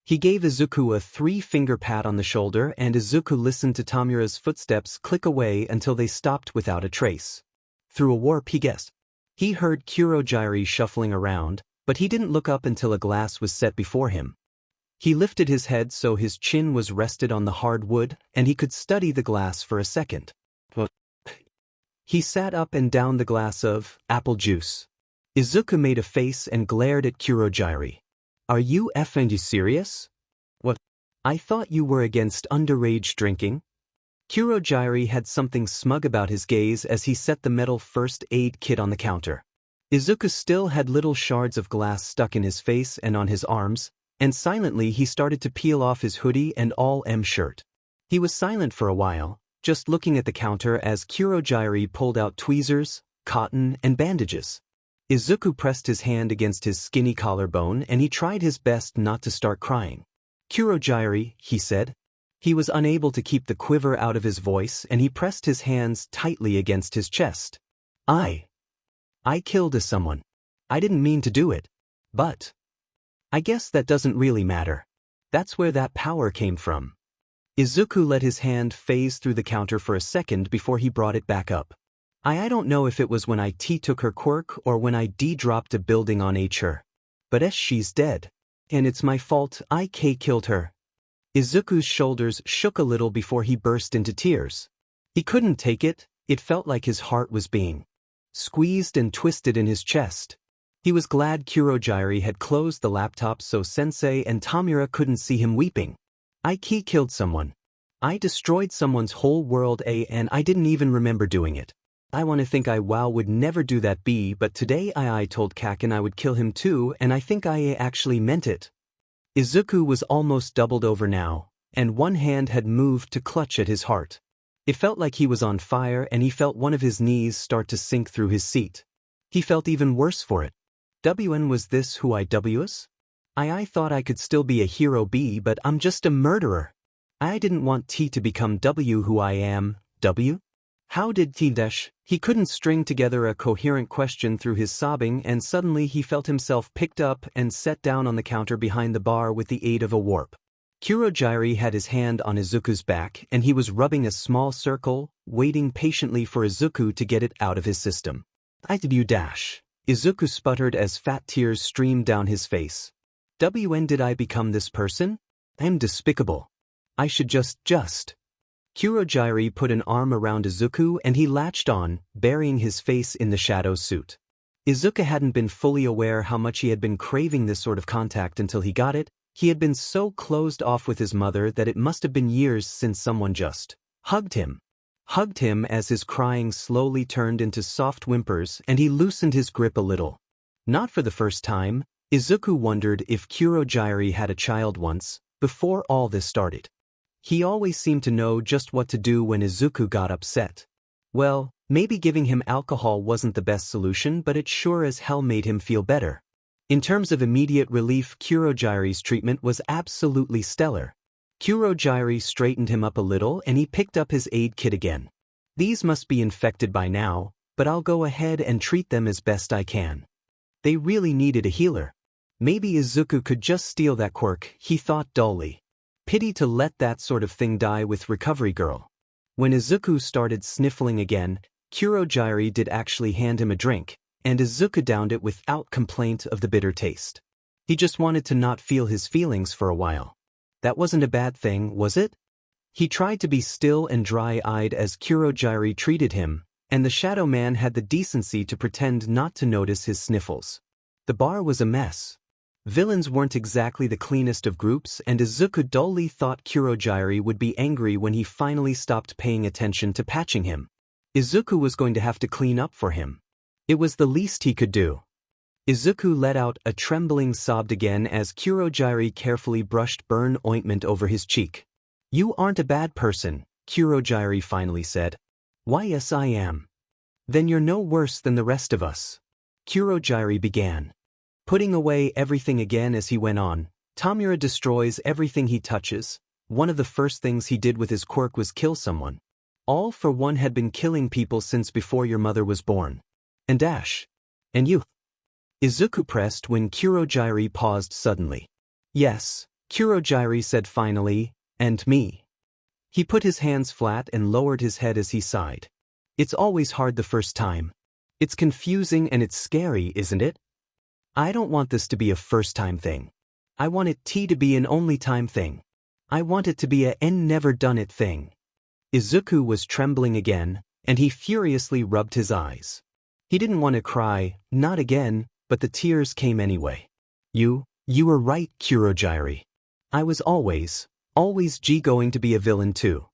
He gave Izuku a 3-finger pat on the shoulder and Izuku listened to Tomura's footsteps click away until they stopped without a trace. Through a warp he guessed. He heard Kurogiri shuffling around, but he didn't look up until a glass was set before him. He lifted his head so his chin was rested on the hard wood, and he could study the glass for a second. He sat up and downed the glass of apple juice. Izuku made a face and glared at Kurogiri. "Are you effing serious? What? I thought you were against underage drinking?" Kurogiri had something smug about his gaze as he set the metal first aid kit on the counter. Izuku still had little shards of glass stuck in his face and on his arms, and silently he started to peel off his hoodie and all shirt. He was silent for a while, just looking at the counter as Kurogiri pulled out tweezers, cotton, and bandages. Izuku pressed his hand against his skinny collarbone and he tried his best not to start crying. "Kurogiri," he said. He was unable to keep the quiver out of his voice and he pressed his hands tightly against his chest. I killed someone. I didn't mean to do it. But I guess that doesn't really matter. That's where that power came from." Izuku let his hand phase through the counter for a second before he brought it back up. I don't know if it was when I took her quirk or when I dropped a building on her. But she's dead. And it's my fault I killed her." Izuku's shoulders shook a little before he burst into tears. He couldn't take it, it felt like his heart was being squeezed and twisted in his chest. He was glad Kurogiri had closed the laptop so Sensei and Tomura couldn't see him weeping. "I killed someone. I destroyed someone's whole world and I didn't even remember doing it. I want to think I would never do that but today I told Kaken I would kill him too and I think I actually meant it." Izuku was almost doubled over now, and one hand had moved to clutch at his heart. It felt like he was on fire and he felt one of his knees start to sink through his seat. He felt even worse for it. Was this who I was? I thought I could still be a hero but I'm just a murderer. I didn't want to become who I am, How did He couldn't string together a coherent question through his sobbing and suddenly he felt himself picked up and set down on the counter behind the bar with the aid of a warp. Kurogiri had his hand on Izuku's back and he was rubbing a small circle, waiting patiently for Izuku to get it out of his system. Izuku sputtered as fat tears streamed down his face. "When did I become this person? I'm despicable. I should just. Kurogiri put an arm around Izuku and he latched on, burying his face in the shadow suit. Izuku hadn't been fully aware how much he had been craving this sort of contact until he got it. He had been so closed off with his mother that it must have been years since someone just hugged him as his crying slowly turned into soft whimpers and he loosened his grip a little. Not for the first time, Izuku wondered if Kurogiri had a child once, before all this started. He always seemed to know just what to do when Izuku got upset. Well, maybe giving him alcohol wasn't the best solution but it sure as hell made him feel better. In terms of immediate relief, Kurogiri's treatment was absolutely stellar. Kurogyari straightened him up a little and he picked up his aid kit again. These must be infected by now, but I'll go ahead and treat them as best I can. They really needed a healer. Maybe Izuku could just steal that quirk, he thought dully. Pity to let that sort of thing die with Recovery Girl. When Izuku started sniffling again, Kurogyari did actually hand him a drink, and Izuku downed it without complaint of the bitter taste. He just wanted to not feel his feelings for a while. That wasn't a bad thing, was it? He tried to be still and dry-eyed as Kurogyari treated him, and the Shadow Man had the decency to pretend not to notice his sniffles. The bar was a mess. Villains weren't exactly the cleanest of groups, and Izuku dully thought Kurogyari would be angry when he finally stopped paying attention to patching him. Izuku was going to have to clean up for him. It was the least he could do. Izuku let out a trembling sob again as Kurogyari carefully brushed burn ointment over his cheek. "You aren't a bad person," Kurogyari finally said. "Why, yes I am." "Then you're no worse than the rest of us." Kurogyari began. Putting away everything again as he went on, Tomura destroys everything he touches. One of the first things he did with his quirk was kill someone. All for One had been killing people since before your mother was born. And Ash. And you. Izuku pressed when Kurogyari paused suddenly. "Yes," Kurogyari said finally, "and me." He put his hands flat and lowered his head as he sighed. "It's always hard the first time. It's confusing and it's scary, isn't it? I don't want this to be a first-time thing. I want it to be an only-time thing. I want it to be a never-done-it thing." Izuku was trembling again, and he furiously rubbed his eyes. He didn't want to cry, not again, but the tears came anyway. You were right, Kurogyari. I was always going to be a villain too."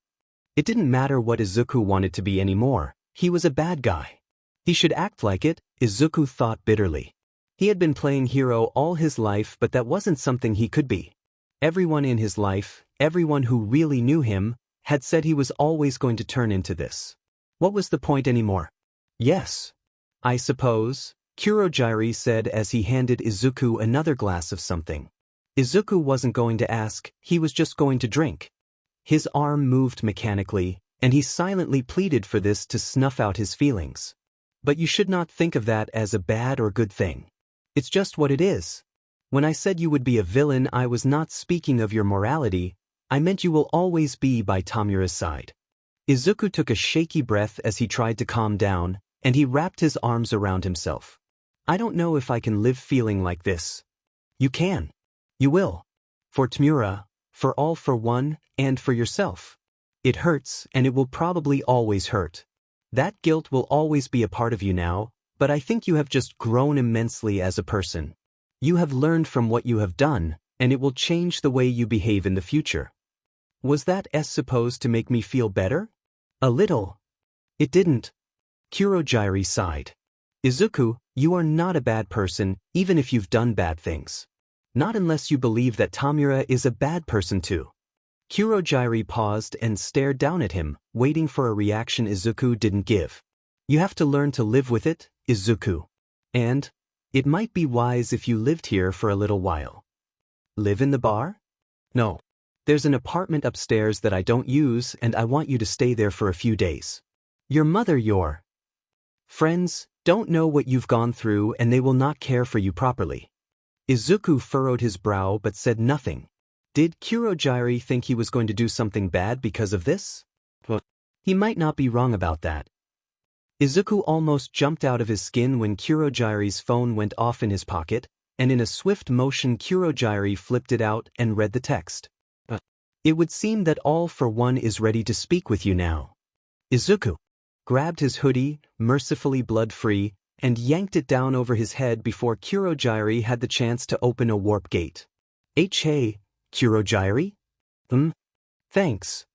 It didn't matter what Izuku wanted to be anymore. He was a bad guy. He should act like it, Izuku thought bitterly. He had been playing hero all his life, but that wasn't something he could be. Everyone in his life, everyone who really knew him, had said he was always going to turn into this. What was the point anymore? "Yes. I suppose," Kurogyari said as he handed Izuku another glass of something. Izuku wasn't going to ask, he was just going to drink. His arm moved mechanically, and he silently pleaded for this to snuff out his feelings. "But you should not think of that as a bad or good thing. It's just what it is. When I said you would be a villain, I was not speaking of your morality, I meant you will always be by Tomura's side." Izuku took a shaky breath as he tried to calm down, and he wrapped his arms around himself. "I don't know if I can live feeling like this." "You can. You will. For Tomura, for All for One, and for yourself. It hurts, and it will probably always hurt. That guilt will always be a part of you now, but I think you have just grown immensely as a person. You have learned from what you have done, and it will change the way you behave in the future." Was that supposed to make me feel better? A little. It didn't. Kurogyari sighed. "Izuku, you are not a bad person, even if you've done bad things. Not unless you believe that Tomura is a bad person too." Kurogyari paused and stared down at him, waiting for a reaction Izuku didn't give. "You have to learn to live with it, Izuku. And it might be wise if you lived here for a little while." "Live in the bar?" "No. There's an apartment upstairs that I don't use, and I want you to stay there for a few days. Your mother, your friends, don't know what you've gone through, and they will not care for you properly." Izuku furrowed his brow but said nothing. Did Kurogyari think he was going to do something bad because of this? Well, he might not be wrong about that. Izuku almost jumped out of his skin when Kurogyari's phone went off in his pocket, and in a swift motion Kurogyari flipped it out and read the text. "It would seem that All for One is ready to speak with you now." Izuku grabbed his hoodie, mercifully blood-free, and yanked it down over his head before Kurogyari had the chance to open a warp gate. Hey, Kurogyari? Thanks."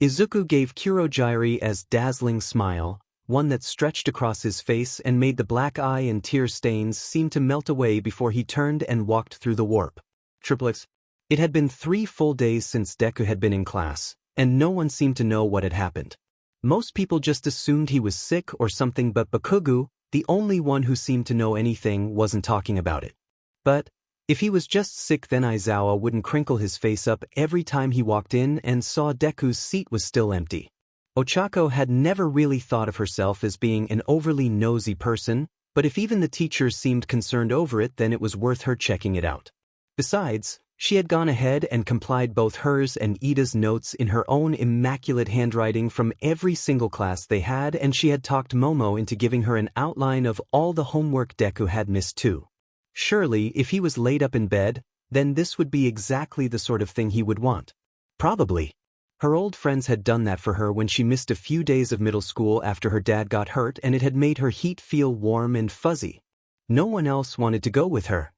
Izuku gave Kurogyari as dazzling smile, one that stretched across his face and made the black eye and tear stains seem to melt away before he turned and walked through the warp. Triplets. It had been 3 full days since Deku had been in class, and no one seemed to know what had happened. Most people just assumed he was sick or something, but Bakugu, the only one who seemed to know anything, wasn't talking about it. But If he was just sick, then Aizawa wouldn't crinkle his face up every time he walked in and saw Deku's seat was still empty. Ochako had never really thought of herself as being an overly nosy person, but if even the teachers seemed concerned over it, then it was worth her checking it out. Besides, she had gone ahead and complied both hers and Ida's notes in her own immaculate handwriting from every single class they had, and she had talked Momo into giving her an outline of all the homework Deku had missed too. Surely, if he was laid up in bed, then this would be exactly the sort of thing he would want. Probably. Her old friends had done that for her when she missed a few days of middle school after her dad got hurt, and it had made her heat feel warm and fuzzy. No one else wanted to go with her.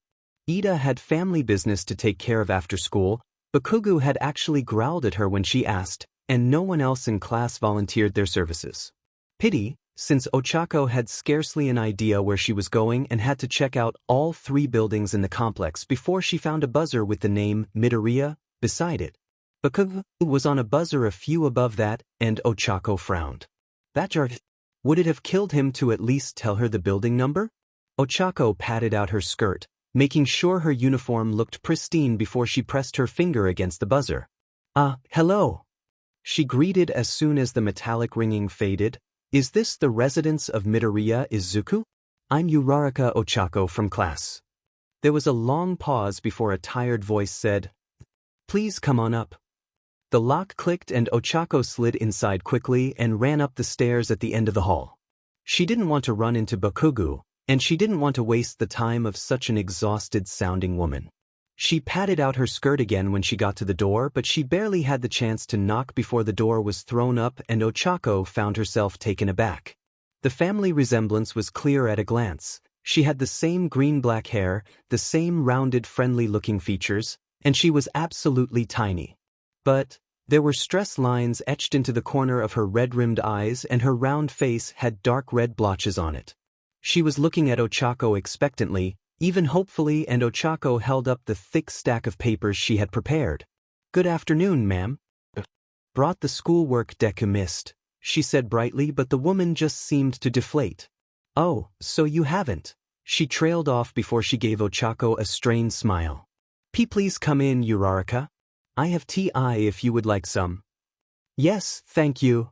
Ida had family business to take care of after school, but Kugu had actually growled at her when she asked, and no one else in class volunteered their services. Pity, since Ochako had scarcely an idea where she was going and had to check out all 3 buildings in the complex before she found a buzzer with the name Midoriya beside it. But Kugu was on a buzzer a few above that, and Ochako frowned. That jerk. Would it have killed him to at least tell her the building number? Ochako patted out her skirt, making sure her uniform looked pristine before she pressed her finger against the buzzer. Hello. She greeted as soon as the metallic ringing faded. Is this the residence of Midoriya Izuku? I'm Uraraka Ochako from class. There was a long pause before a tired voice said, Please come on up. The lock clicked and Ochako slid inside quickly and ran up the stairs at the end of the hall. She didn't want to run into Bakugu, and she didn't want to waste the time of such an exhausted-sounding woman. She patted out her skirt again when she got to the door, but she barely had the chance to knock before the door was thrown up and Ochako found herself taken aback. The family resemblance was clear at a glance. She had the same green-black hair, the same rounded friendly-looking features, and she was absolutely tiny. But there were stress lines etched into the corner of her red-rimmed eyes, and her round face had dark red blotches on it. She was looking at Ochako expectantly, even hopefully, and Ochako held up the thick stack of papers she had prepared. Good afternoon, ma'am. Brought the schoolwork Deku missed, she said brightly, but the woman just seemed to deflate. Oh, so you haven't. She trailed off before she gave Ochako a strained smile. Please come in, Uraraka. I have tea if you would like some. Yes, thank you.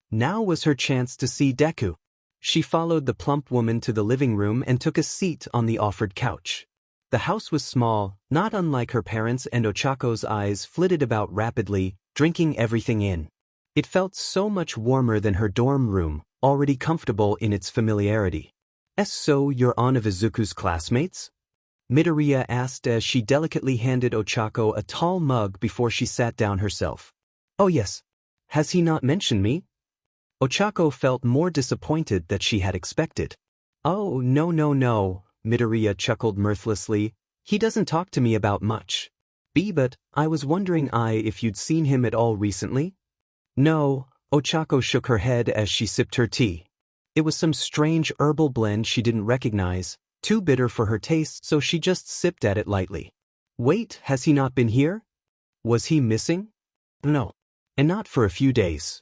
Now was her chance to see Deku. She followed the plump woman to the living room and took a seat on the offered couch. The house was small, not unlike her parents', and Ochako's eyes flitted about rapidly, drinking everything in. It felt so much warmer than her dorm room, already comfortable in its familiarity. So you're one of Izuku's classmates? Midoriya asked as she delicately handed Ochako a tall mug before she sat down herself. Oh yes. Has he not mentioned me? Ochako felt more disappointed than she had expected. Oh, no, Midoriya chuckled mirthlessly. He doesn't talk to me about much. But I was wondering if you'd seen him at all recently? No, Ochako shook her head as she sipped her tea. It was some strange herbal blend she didn't recognize, too bitter for her taste, so she just sipped at it lightly. Wait, has he not been here? Was he missing? No. And not for a few days.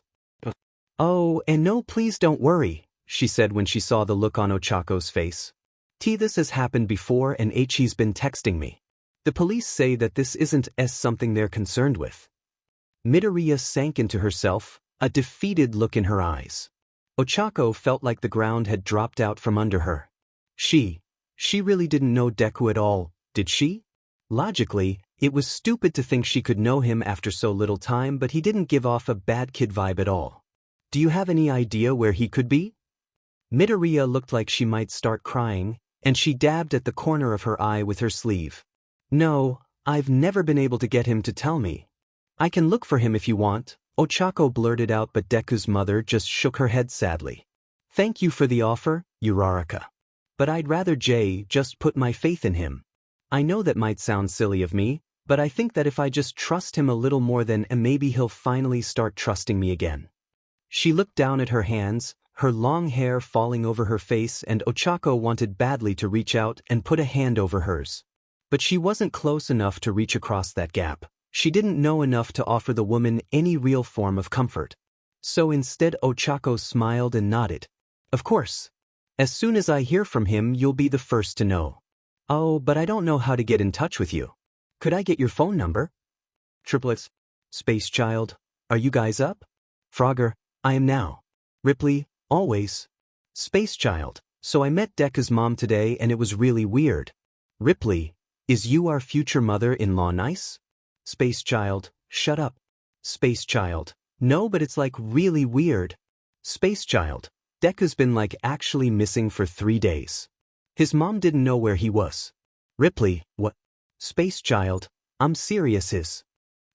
Oh, and no, please don't worry, she said when she saw the look on Ochako's face. This has happened before, and He's been texting me. The police say that this isn't something they're concerned with. Midoriya sank into herself, a defeated look in her eyes. Ochako felt like the ground had dropped out from under her. She really didn't know Deku at all, did she? Logically, it was stupid to think she could know him after so little time, but he didn't give off a bad kid vibe at all. Do you have any idea where he could be? Midoriya looked like she might start crying, and she dabbed at the corner of her eye with her sleeve. No, I've never been able to get him to tell me. I can look for him if you want, Ochako blurted out, but Deku's mother just shook her head sadly. Thank you for the offer, Uraraka. But I'd rather just put my faith in him. I know that might sound silly of me, but I think that if I just trust him a little more, then maybe he'll finally start trusting me again. She looked down at her hands, her long hair falling over her face, and Ochako wanted badly to reach out and put a hand over hers. But she wasn't close enough to reach across that gap. She didn't know enough to offer the woman any real form of comfort. So instead Ochako smiled and nodded. Of course. As soon as I hear from him, you'll be the first to know. Oh, but I don't know how to get in touch with you. Could I get your phone number? Triplets. Space Child, are you guys up? Frogger, I am now. Ripley, always. Space Child, so I met Deku's mom today and it was really weird. Ripley, is you our future mother-in-law nice? Space Child, shut up. Space Child, no, but it's like really weird. Space Child, Deku's been like actually missing for 3 days. His mom didn't know where he was. Ripley, what? Space Child, I'm serious. His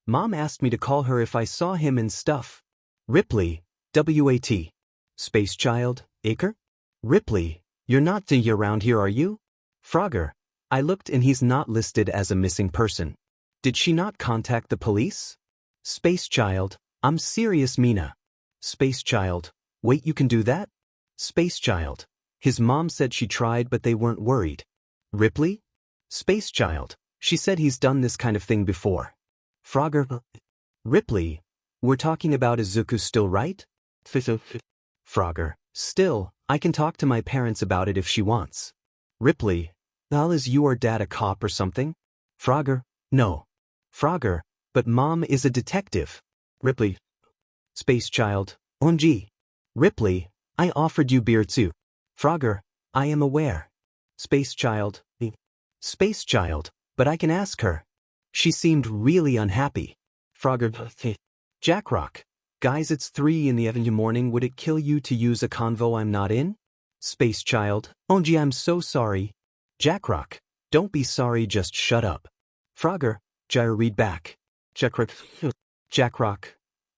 mom asked me to call her if I saw him and stuff. Ripley, WAT. Space Child, Acre? Ripley, you're not around here, are you? Frogger, I looked and he's not listed as a missing person. Did she not contact the police? Space Child, I'm serious, Mina. Space Child, wait, you can do that? Space Child, his mom said she tried but they weren't worried. Ripley? Space Child, she said he's done this kind of thing before. Frogger, Ripley, we're talking about Izuku still, right? Frogger, still, I can talk to my parents about it if she wants. Ripley, is your dad a cop or something? Frogger, no. Frogger, but mom is a detective. Ripley. Space Child, OMG. Ripley, I offered you beer too. Frogger, I am aware. Space Child, Space Child, but I can ask her. She seemed really unhappy. Frogger, Jackrock, guys, it's 3 in the morning. Would it kill you to use a convo I'm not in? Space Child, OMG, I'm so sorry. Jackrock, don't be sorry, just shut up. Frogger, Gyre, read back. Jackrock,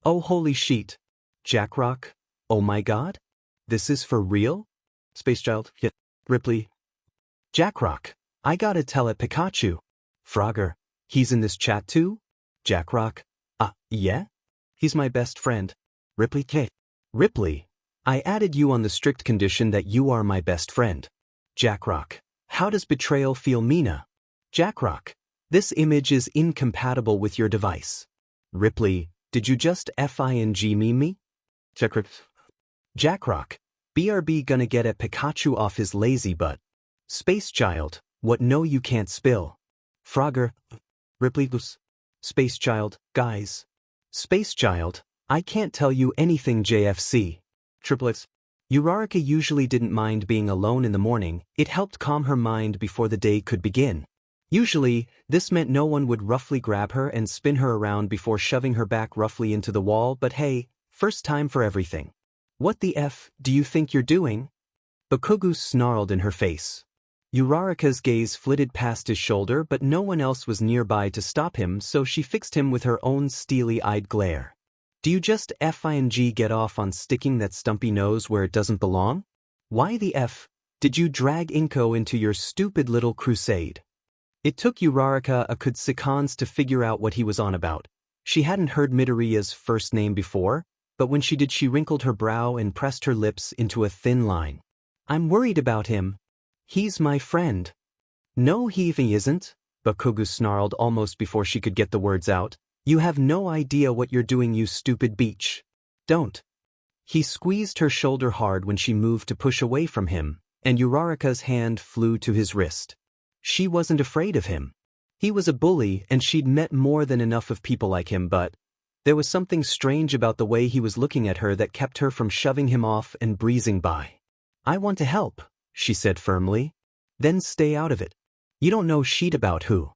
oh holy shit. Jackrock, oh my god? This is for real? Space Child, yeah. Ripley. Jackrock, I gotta tell it Pikachu. Frogger, he's in this chat too? Jackrock, yeah? He's my best friend. Ripley, Ripley, I added you on the strict condition that you are my best friend. Jackrock, how does betrayal feel, Mina? Jackrock, this image is incompatible with your device. Ripley, did you just FING meme me? Jackrock, BRB gonna get a Pikachu off his lazy butt. Space Child, what no you can't spill. Frogger, Ripley, Space Child, guys. Space Child, I can't tell you anything, JFC. Triplets, Uraraka usually didn't mind being alone in the morning. It helped calm her mind before the day could begin. Usually, this meant no one would roughly grab her and spin her around before shoving her back roughly into the wall, but hey, first time for everything. What the F do you think you're doing? Bakugu snarled in her face. Uraraka's gaze flitted past his shoulder, but no one else was nearby to stop him, so she fixed him with her own steely-eyed glare. Do you just FING get off on sticking that stumpy nose where it doesn't belong? Why the F did you drag Inko into your stupid little crusade? It took Uraraka a good seconds to figure out what he was on about. She hadn't heard Midoriya's first name before, but when she did, she wrinkled her brow and pressed her lips into a thin line. I'm worried about him. He's my friend. No, he isn't, Bakugu snarled almost before she could get the words out. You have no idea what you're doing, you stupid beach. Don't. He squeezed her shoulder hard when she moved to push away from him, and Uraraka's hand flew to his wrist. She wasn't afraid of him. He was a bully and she'd met more than enough of people like him, but there was something strange about the way he was looking at her that kept her from shoving him off and breezing by. I want to help, she said firmly. Then stay out of it. You don't know shit about who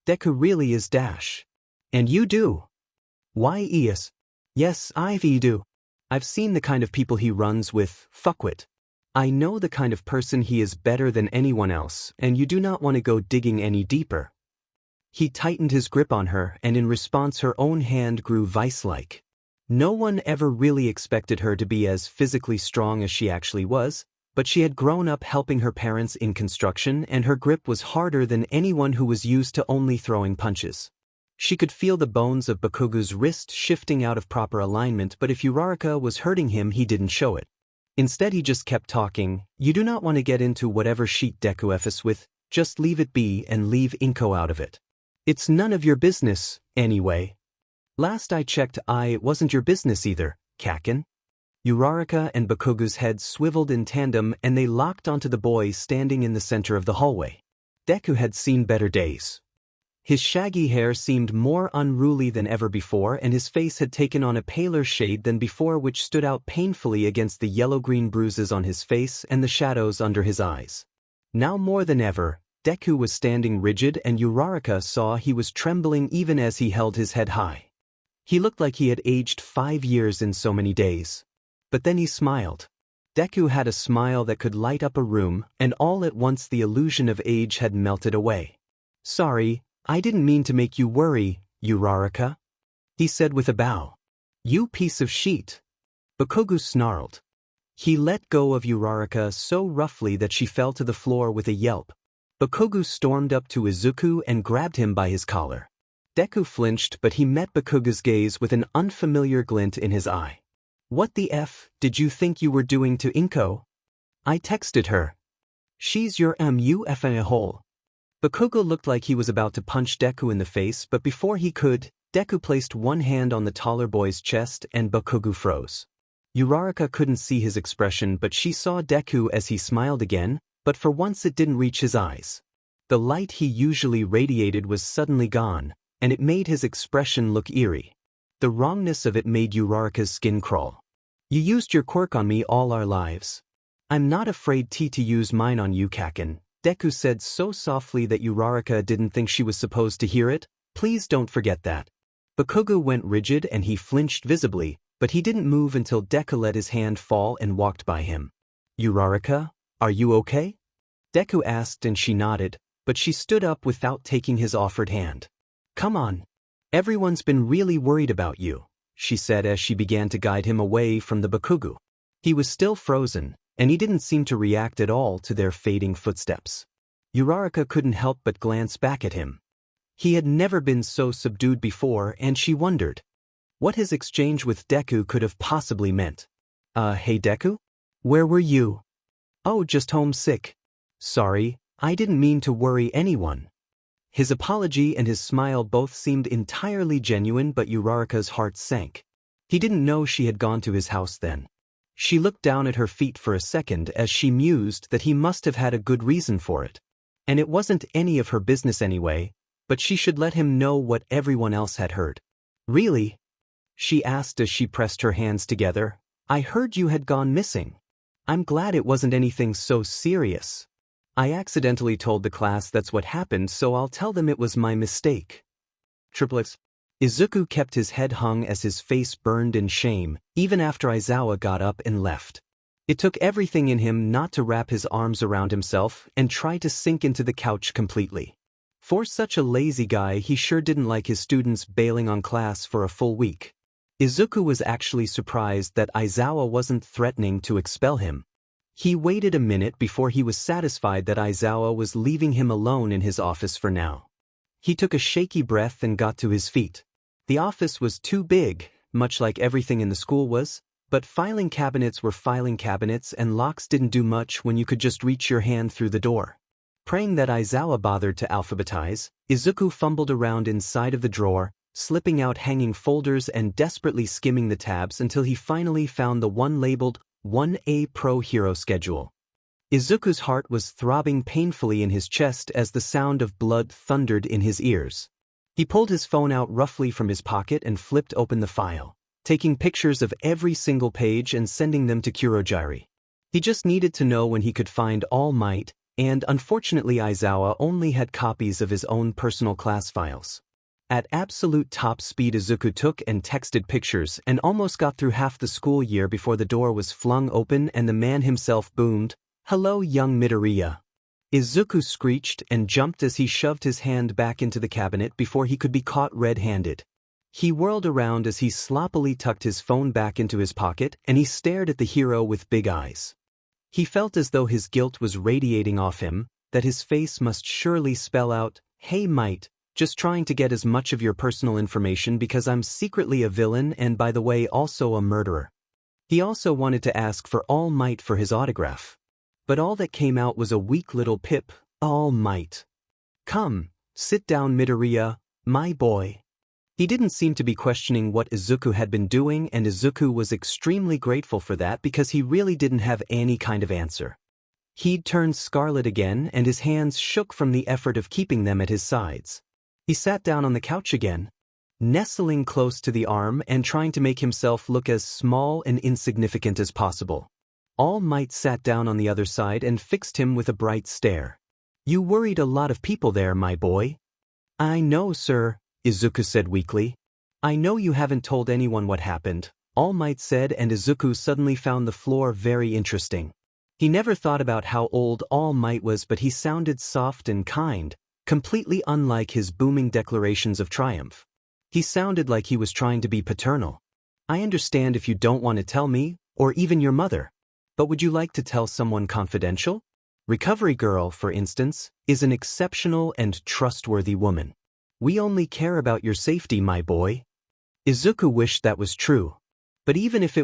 Deku really is dash. And you do. Why Eus? Yes, I do. I've seen the kind of people he runs with, fuckwit. I know the kind of person he is better than anyone else, and you do not want to go digging any deeper. He tightened his grip on her, and in response her own hand grew vice-like. No one ever really expected her to be as physically strong as she actually was, but she had grown up helping her parents in construction, and her grip was harder than anyone who was used to only throwing punches. She could feel the bones of Bakugu's wrist shifting out of proper alignment, but if Uraraka was hurting him, he didn't show it. Instead, he just kept talking. You do not want to get into whatever shit Deku F's with, just leave it be and leave Inko out of it. It's none of your business, anyway. Last I checked, it wasn't your business either, Kakin. Uraraka and Bakugu's heads swiveled in tandem and they locked onto the boy standing in the center of the hallway. Deku had seen better days. His shaggy hair seemed more unruly than ever before, and his face had taken on a paler shade than before, which stood out painfully against the yellow-green bruises on his face and the shadows under his eyes. Now more than ever, Deku was standing rigid, and Uraraka saw he was trembling even as he held his head high. He looked like he had aged 5 years in so many days. But then he smiled. Deku had a smile that could light up a room, and all at once the illusion of age had melted away. "Sorry, I didn't mean to make you worry, Uraraka," he said with a bow. "You piece of shit." Bakugo snarled. He let go of Uraraka so roughly that she fell to the floor with a yelp. Bakugo stormed up to Izuku and grabbed him by his collar. Deku flinched, but he met Bakugo's gaze with an unfamiliar glint in his eye. "What the F did you think you were doing to Inko?" "I texted her. She's your MUF in a hole." Bakugo looked like he was about to punch Deku in the face, but before he could, Deku placed one hand on the taller boy's chest and Bakugo froze. Uraraka couldn't see his expression, but she saw Deku as he smiled again, but for once it didn't reach his eyes. The light he usually radiated was suddenly gone, and it made his expression look eerie. The wrongness of it made Uraraka's skin crawl. "You used your quirk on me all our lives. I'm not afraid to use mine on you, Kaken," Deku said so softly that Uraraka didn't think she was supposed to hear it. "Please don't forget that." Bakugo went rigid and he flinched visibly, but he didn't move until Deku let his hand fall and walked by him. "Uraraka, are you okay?" Deku asked, and she nodded, but she stood up without taking his offered hand. "Come on. Everyone's been really worried about you," she said as she began to guide him away from the Bakugo. He was still frozen, and he didn't seem to react at all to their fading footsteps. Uraraka couldn't help but glance back at him. He had never been so subdued before, and she wondered what his exchange with Deku could have possibly meant. Hey Deku? Where were you?" "Oh, just homesick. Sorry, I didn't mean to worry anyone." His apology and his smile both seemed entirely genuine, but Uraraka's heart sank. He didn't know she had gone to his house then. She looked down at her feet for a second as she mused that he must have had a good reason for it. And it wasn't any of her business anyway, but she should let him know what everyone else had heard. "Really?" she asked as she pressed her hands together. "I heard you had gone missing. I'm glad it wasn't anything so serious. I accidentally told the class that's what happened, so I'll tell them it was my mistake." Triplets. Izuku kept his head hung as his face burned in shame, even after Aizawa got up and left. It took everything in him not to wrap his arms around himself and try to sink into the couch completely. For such a lazy guy, he sure didn't like his students bailing on class for a full week. Izuku was actually surprised that Aizawa wasn't threatening to expel him. He waited a minute before he was satisfied that Aizawa was leaving him alone in his office for now. He took a shaky breath and got to his feet. The office was too big, much like everything in the school was, but filing cabinets were filing cabinets and locks didn't do much when you could just reach your hand through the door. Praying that Aizawa bothered to alphabetize, Izuku fumbled around inside of the drawer, slipping out hanging folders and desperately skimming the tabs until he finally found the one labeled 1A Pro Hero Schedule. Izuku's heart was throbbing painfully in his chest as the sound of blood thundered in his ears. He pulled his phone out roughly from his pocket and flipped open the file, taking pictures of every single page and sending them to Kurojiri. He just needed to know when he could find All Might, and unfortunately Aizawa only had copies of his own personal class files. At absolute top speed, Izuku took and texted pictures and almost got through half the school year before the door was flung open and the man himself boomed, "Hello, young Midoriya." Izuku screeched and jumped as he shoved his hand back into the cabinet before he could be caught red-handed. He whirled around as he sloppily tucked his phone back into his pocket, and he stared at the hero with big eyes. He felt as though his guilt was radiating off him, that his face must surely spell out, "Hey Might, just trying to get as much of your personal information because I'm secretly a villain and by the way also a murderer." He also wanted to ask for All Might for his autograph. But all that came out was a weak little pip, "All Might. Come, sit down Midoriya, my boy." He didn't seem to be questioning what Izuku had been doing, and Izuku was extremely grateful for that because he really didn't have any kind of answer. He'd turned scarlet again and his hands shook from the effort of keeping them at his sides. He sat down on the couch again, nestling close to the arm and trying to make himself look as small and insignificant as possible. All Might sat down on the other side and fixed him with a bright stare. "You worried a lot of people there, my boy." "I know, sir," Izuku said weakly. "I know you haven't told anyone what happened," All Might said, and Izuku suddenly found the floor very interesting. He never thought about how old All Might was, but he sounded soft and kind, completely unlike his booming declarations of triumph. He sounded like he was trying to be paternal. "I understand if you don't want to tell me, or even your mother. But would you like to tell someone confidential? Recovery Girl, for instance, is an exceptional and trustworthy woman. We only care about your safety, my boy." Izuku wished that was true. But even if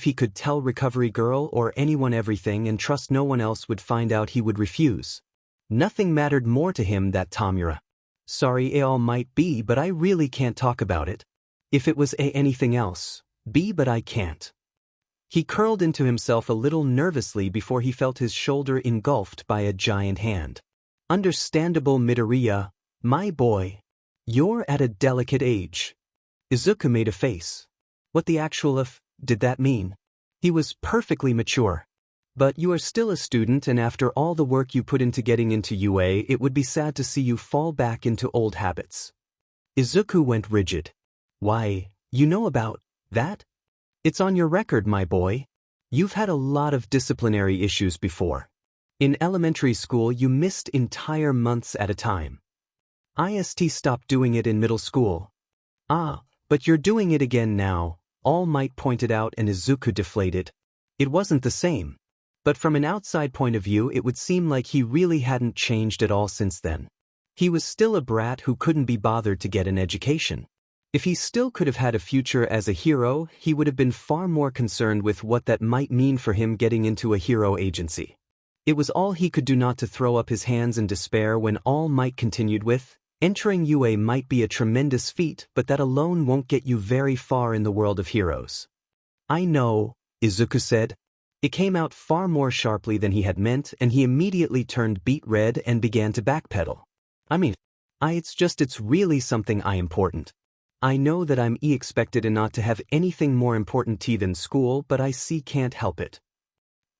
he could tell Recovery Girl or anyone everything and trust no one else would find out, he would refuse. Nothing mattered more to him than Tomura. "Sorry, All Might be, but I really can't talk about it. If it was anything else, but I can't." He curled into himself a little nervously before he felt his shoulder engulfed by a giant hand. "Understandable, Midoriya, my boy. You're at a delicate age." Izuku made a face. What the actual did that mean? He was perfectly mature. "But you are still a student, and after all the work you put into getting into UA, it would be sad to see you fall back into old habits." Izuku went rigid. "Why, you know about that? It's on your record, my boy. You've had a lot of disciplinary issues before. In elementary school you missed entire months at a time. IST stopped doing it in middle school." "Ah, but you're doing it again now," All Might pointed out, and Izuku deflated. It wasn't the same. But from an outside point of view it would seem like he really hadn't changed at all since then. He was still a brat who couldn't be bothered to get an education. If he still could have had a future as a hero, he would have been far more concerned with what that might mean for him getting into a hero agency. It was all he could do not to throw up his hands in despair when All Might continued with, "Entering UA might be a tremendous feat, but that alone won't get you very far in the world of heroes." "I know," Izuku said. It came out far more sharply than he had meant, and he immediately turned beet red and began to backpedal. It's really something important. I know that I'm expected and not to have anything more important than school, but I can't help it."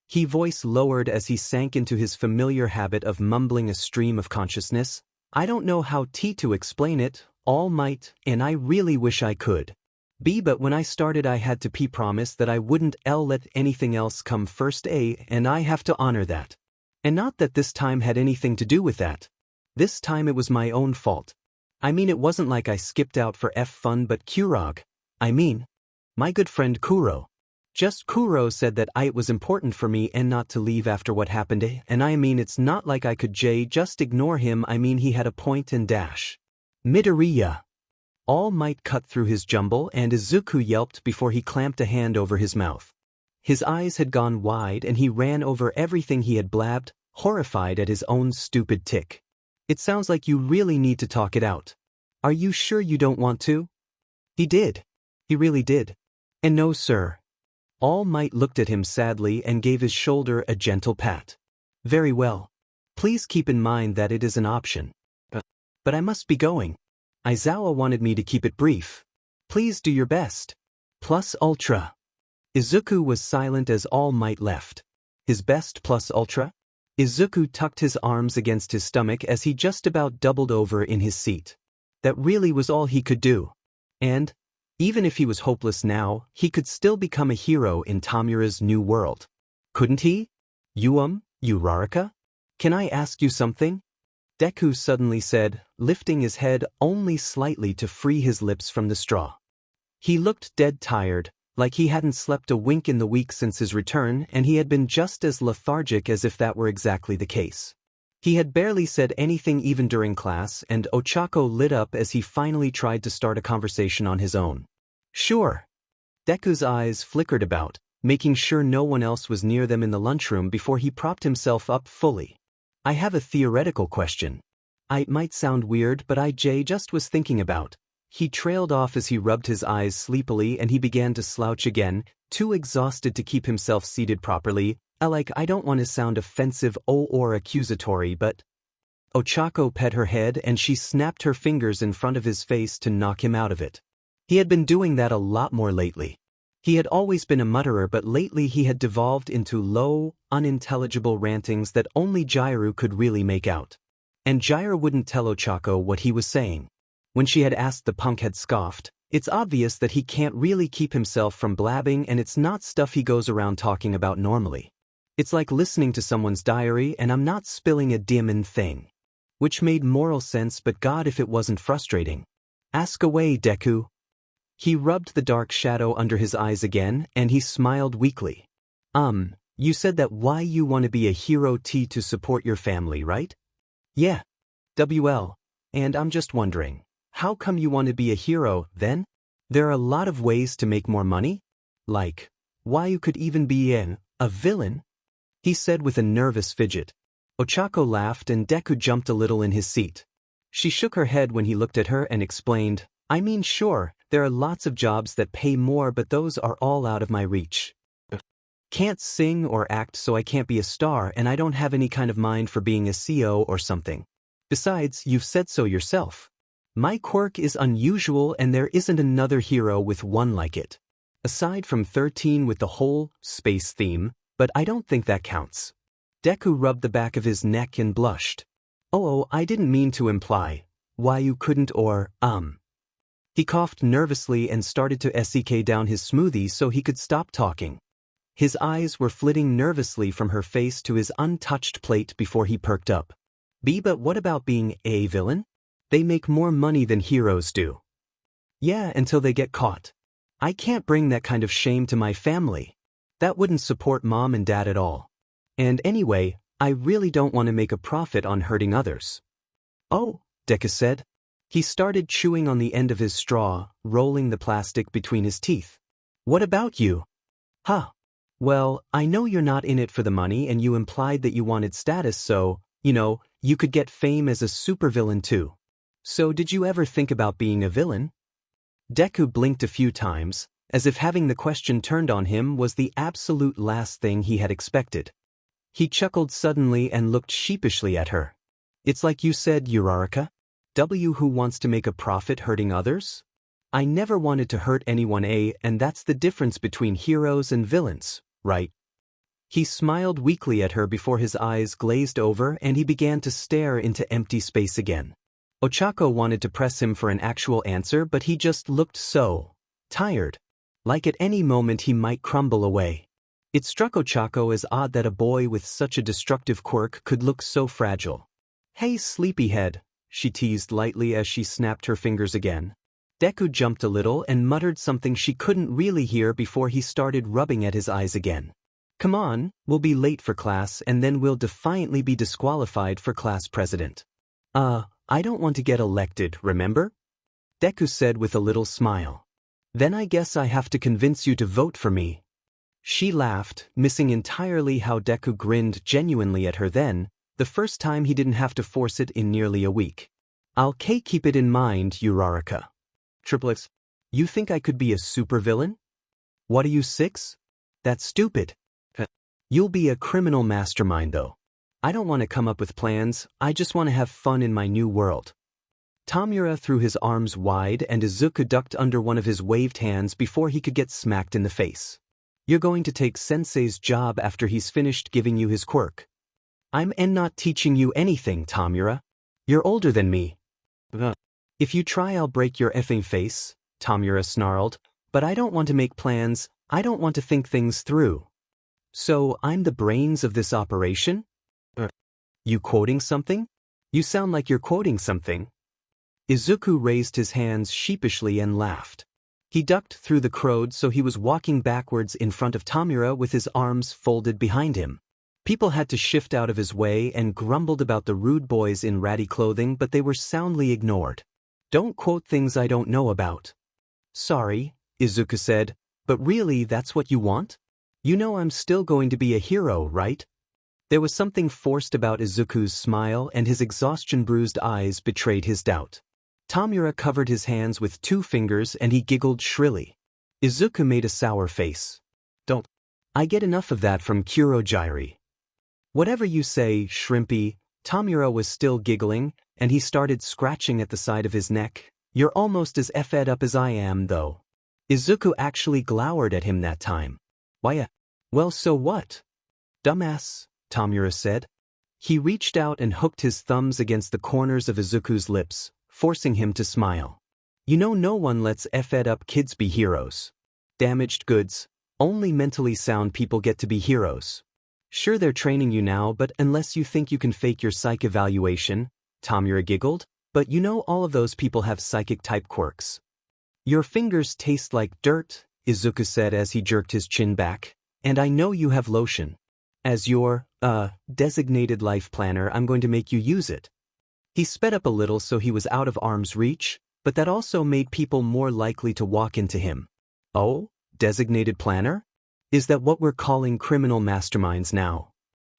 He voice lowered as he sank into his familiar habit of mumbling a stream of consciousness. "I don't know how to explain it, All Might, and I really wish I could. But when I started I had to promise that I wouldn't let anything else come first, and I have to honor that. And not that this time had anything to do with that. This time it was my own fault. It wasn't like I skipped out for fun, but my good friend Kuro. Just Kuro said that it was important for me and not to leave after what happened, and it's not like I could just ignore him. He had a point and dash." "Midoriya." All Might cut through his jumble, and Izuku yelped before he clamped a hand over his mouth. His eyes had gone wide and he ran over everything he had blabbed, horrified at his own stupid tic. "It sounds like you really need to talk it out. Are you sure you don't want to?" He did. He really did. "And no, sir." All Might looked at him sadly and gave his shoulder a gentle pat. "Very well. Please keep in mind that it is an option. But I must be going. Aizawa wanted me to keep it brief. Please do your best. Plus Ultra." Izuku was silent as All Might left. His best plus Ultra? Izuku tucked his arms against his stomach as he just about doubled over in his seat. That really was all he could do. And, even if he was hopeless now, he could still become a hero in Tomura's new world. Couldn't he? Uraraka? Can I ask you something?" Deku suddenly said, lifting his head only slightly to free his lips from the straw. He looked dead tired, like he hadn't slept a wink in the week since his return, and he had been just as lethargic as if that were exactly the case. He had barely said anything even during class, and Ochako lit up as he finally tried to start a conversation on his own. "Sure." Deku's eyes flickered about, making sure no one else was near them in the lunchroom before he propped himself up fully. "I have a theoretical question. It might sound weird, but I just was thinking about." He trailed off as he rubbed his eyes sleepily and he began to slouch again, too exhausted to keep himself seated properly. I don't want to sound offensive or accusatory, but... Ochako pet her head and she snapped her fingers in front of his face to knock him out of it. He had been doing that a lot more lately. He had always been a mutterer, but lately he had devolved into low, unintelligible rantings that only Jairu could really make out. And Jairu wouldn't tell Ochako what he was saying. When she had asked, the punk had scoffed, "It's obvious that he can't really keep himself from blabbing, and it's not stuff he goes around talking about normally. It's like listening to someone's diary, and I'm not spilling a demon thing." Which made moral sense, but God, if it wasn't frustrating. "Ask away, Deku." He rubbed the dark shadow under his eyes again, and he smiled weakly. You said that why you want to be a hero to support your family, right? Yeah. WL. And I'm just wondering, how come you want to be a hero, then? There are a lot of ways to make more money? Like, why you could even be a villain? He said with a nervous fidget. Ochako laughed and Deku jumped a little in his seat. She shook her head when he looked at her and explained, "I mean, sure, there are lots of jobs that pay more, but those are all out of my reach. Can't sing or act, so I can't be a star, and I don't have any kind of mind for being a CO or something. Besides, you've said so yourself. My quirk is unusual and there isn't another hero with one like it. Aside from 13 with the whole space theme, but I don't think that counts." Deku rubbed the back of his neck and blushed. Oh, I didn't mean to imply. Why you couldn't or, He coughed nervously and started to sek down his smoothie so he could stop talking. His eyes were flitting nervously from her face to his untouched plate before he perked up. But what about being a villain? They make more money than heroes do. Yeah, until they get caught. I can't bring that kind of shame to my family. That wouldn't support mom and dad at all. And anyway, I really don't want to make a profit on hurting others. Oh, Deku said. He started chewing on the end of his straw, rolling the plastic between his teeth. What about you? Huh. Well, I know you're not in it for the money and you implied that you wanted status, so, you could get fame as a supervillain too. So did you ever think about being a villain? Deku blinked a few times, as if having the question turned on him was the absolute last thing he had expected. He chuckled suddenly and looked sheepishly at her. It's like you said, Uraraka. Who wants to make a profit hurting others? I never wanted to hurt anyone, and that's the difference between heroes and villains, right? He smiled weakly at her before his eyes glazed over and he began to stare into empty space again. Ochako wanted to press him for an actual answer, but he just looked so tired. Like at any moment he might crumble away. It struck Ochako as odd that a boy with such a destructive quirk could look so fragile. Hey, sleepyhead, she teased lightly as she snapped her fingers again. Deku jumped a little and muttered something she couldn't really hear before he started rubbing at his eyes again. Come on, we'll be late for class and then we'll defiantly be disqualified for class president. I don't want to get elected, remember? Deku said with a little smile. Then I guess I have to convince you to vote for me. She laughed, missing entirely how Deku grinned genuinely at her then, the first time he didn't have to force it in nearly a week. I'll keep it in mind, Uraraka. X. You think I could be a supervillain? What are you, 6? That's stupid. You'll be a criminal mastermind though. I don't want to come up with plans, I just want to have fun in my new world. Tomura threw his arms wide and Izuku ducked under one of his waved hands before he could get smacked in the face. You're going to take Sensei's job after he's finished giving you his quirk. I'm not teaching you anything, Tomura. You're older than me. If you try I'll break your effing face, Tomura snarled, but I don't want to make plans, I don't want to think things through. So I'm the brains of this operation? You quoting something? You sound like you're quoting something. Izuku raised his hands sheepishly and laughed. He ducked through the crowd so he was walking backwards in front of Tomura with his arms folded behind him. People had to shift out of his way and grumbled about the rude boys in ratty clothing, but they were soundly ignored. Don't quote things I don't know about. Sorry, Izuku said, but really that's what you want? You know I'm still going to be a hero, right? There was something forced about Izuku's smile and his exhaustion-bruised eyes betrayed his doubt. Tomura covered his hands with 2 fingers and he giggled shrilly. Izuku made a sour face. I get enough of that from Kurogiri. Whatever you say, Shrimpy. Tomura was still giggling, and he started scratching at the side of his neck. You're almost as fed up as I am, though. Izuku actually glowered at him that time. Why, well, so what? Dumbass, Tomura said. He reached out and hooked his thumbs against the corners of Izuku's lips, forcing him to smile. You know, no one lets fed up kids be heroes. Damaged goods. Only mentally sound people get to be heroes. Sure, they're training you now, but unless you think you can fake your psych evaluation, Tomura giggled, but you know all of those people have psychic-type quirks. Your fingers taste like dirt, Izuku said as he jerked his chin back, and I know you have lotion. As your, designated life planner, I'm going to make you use it. He sped up a little so he was out of arm's reach, but that also made people more likely to walk into him. Oh, designated planner? Is that what we're calling criminal masterminds now?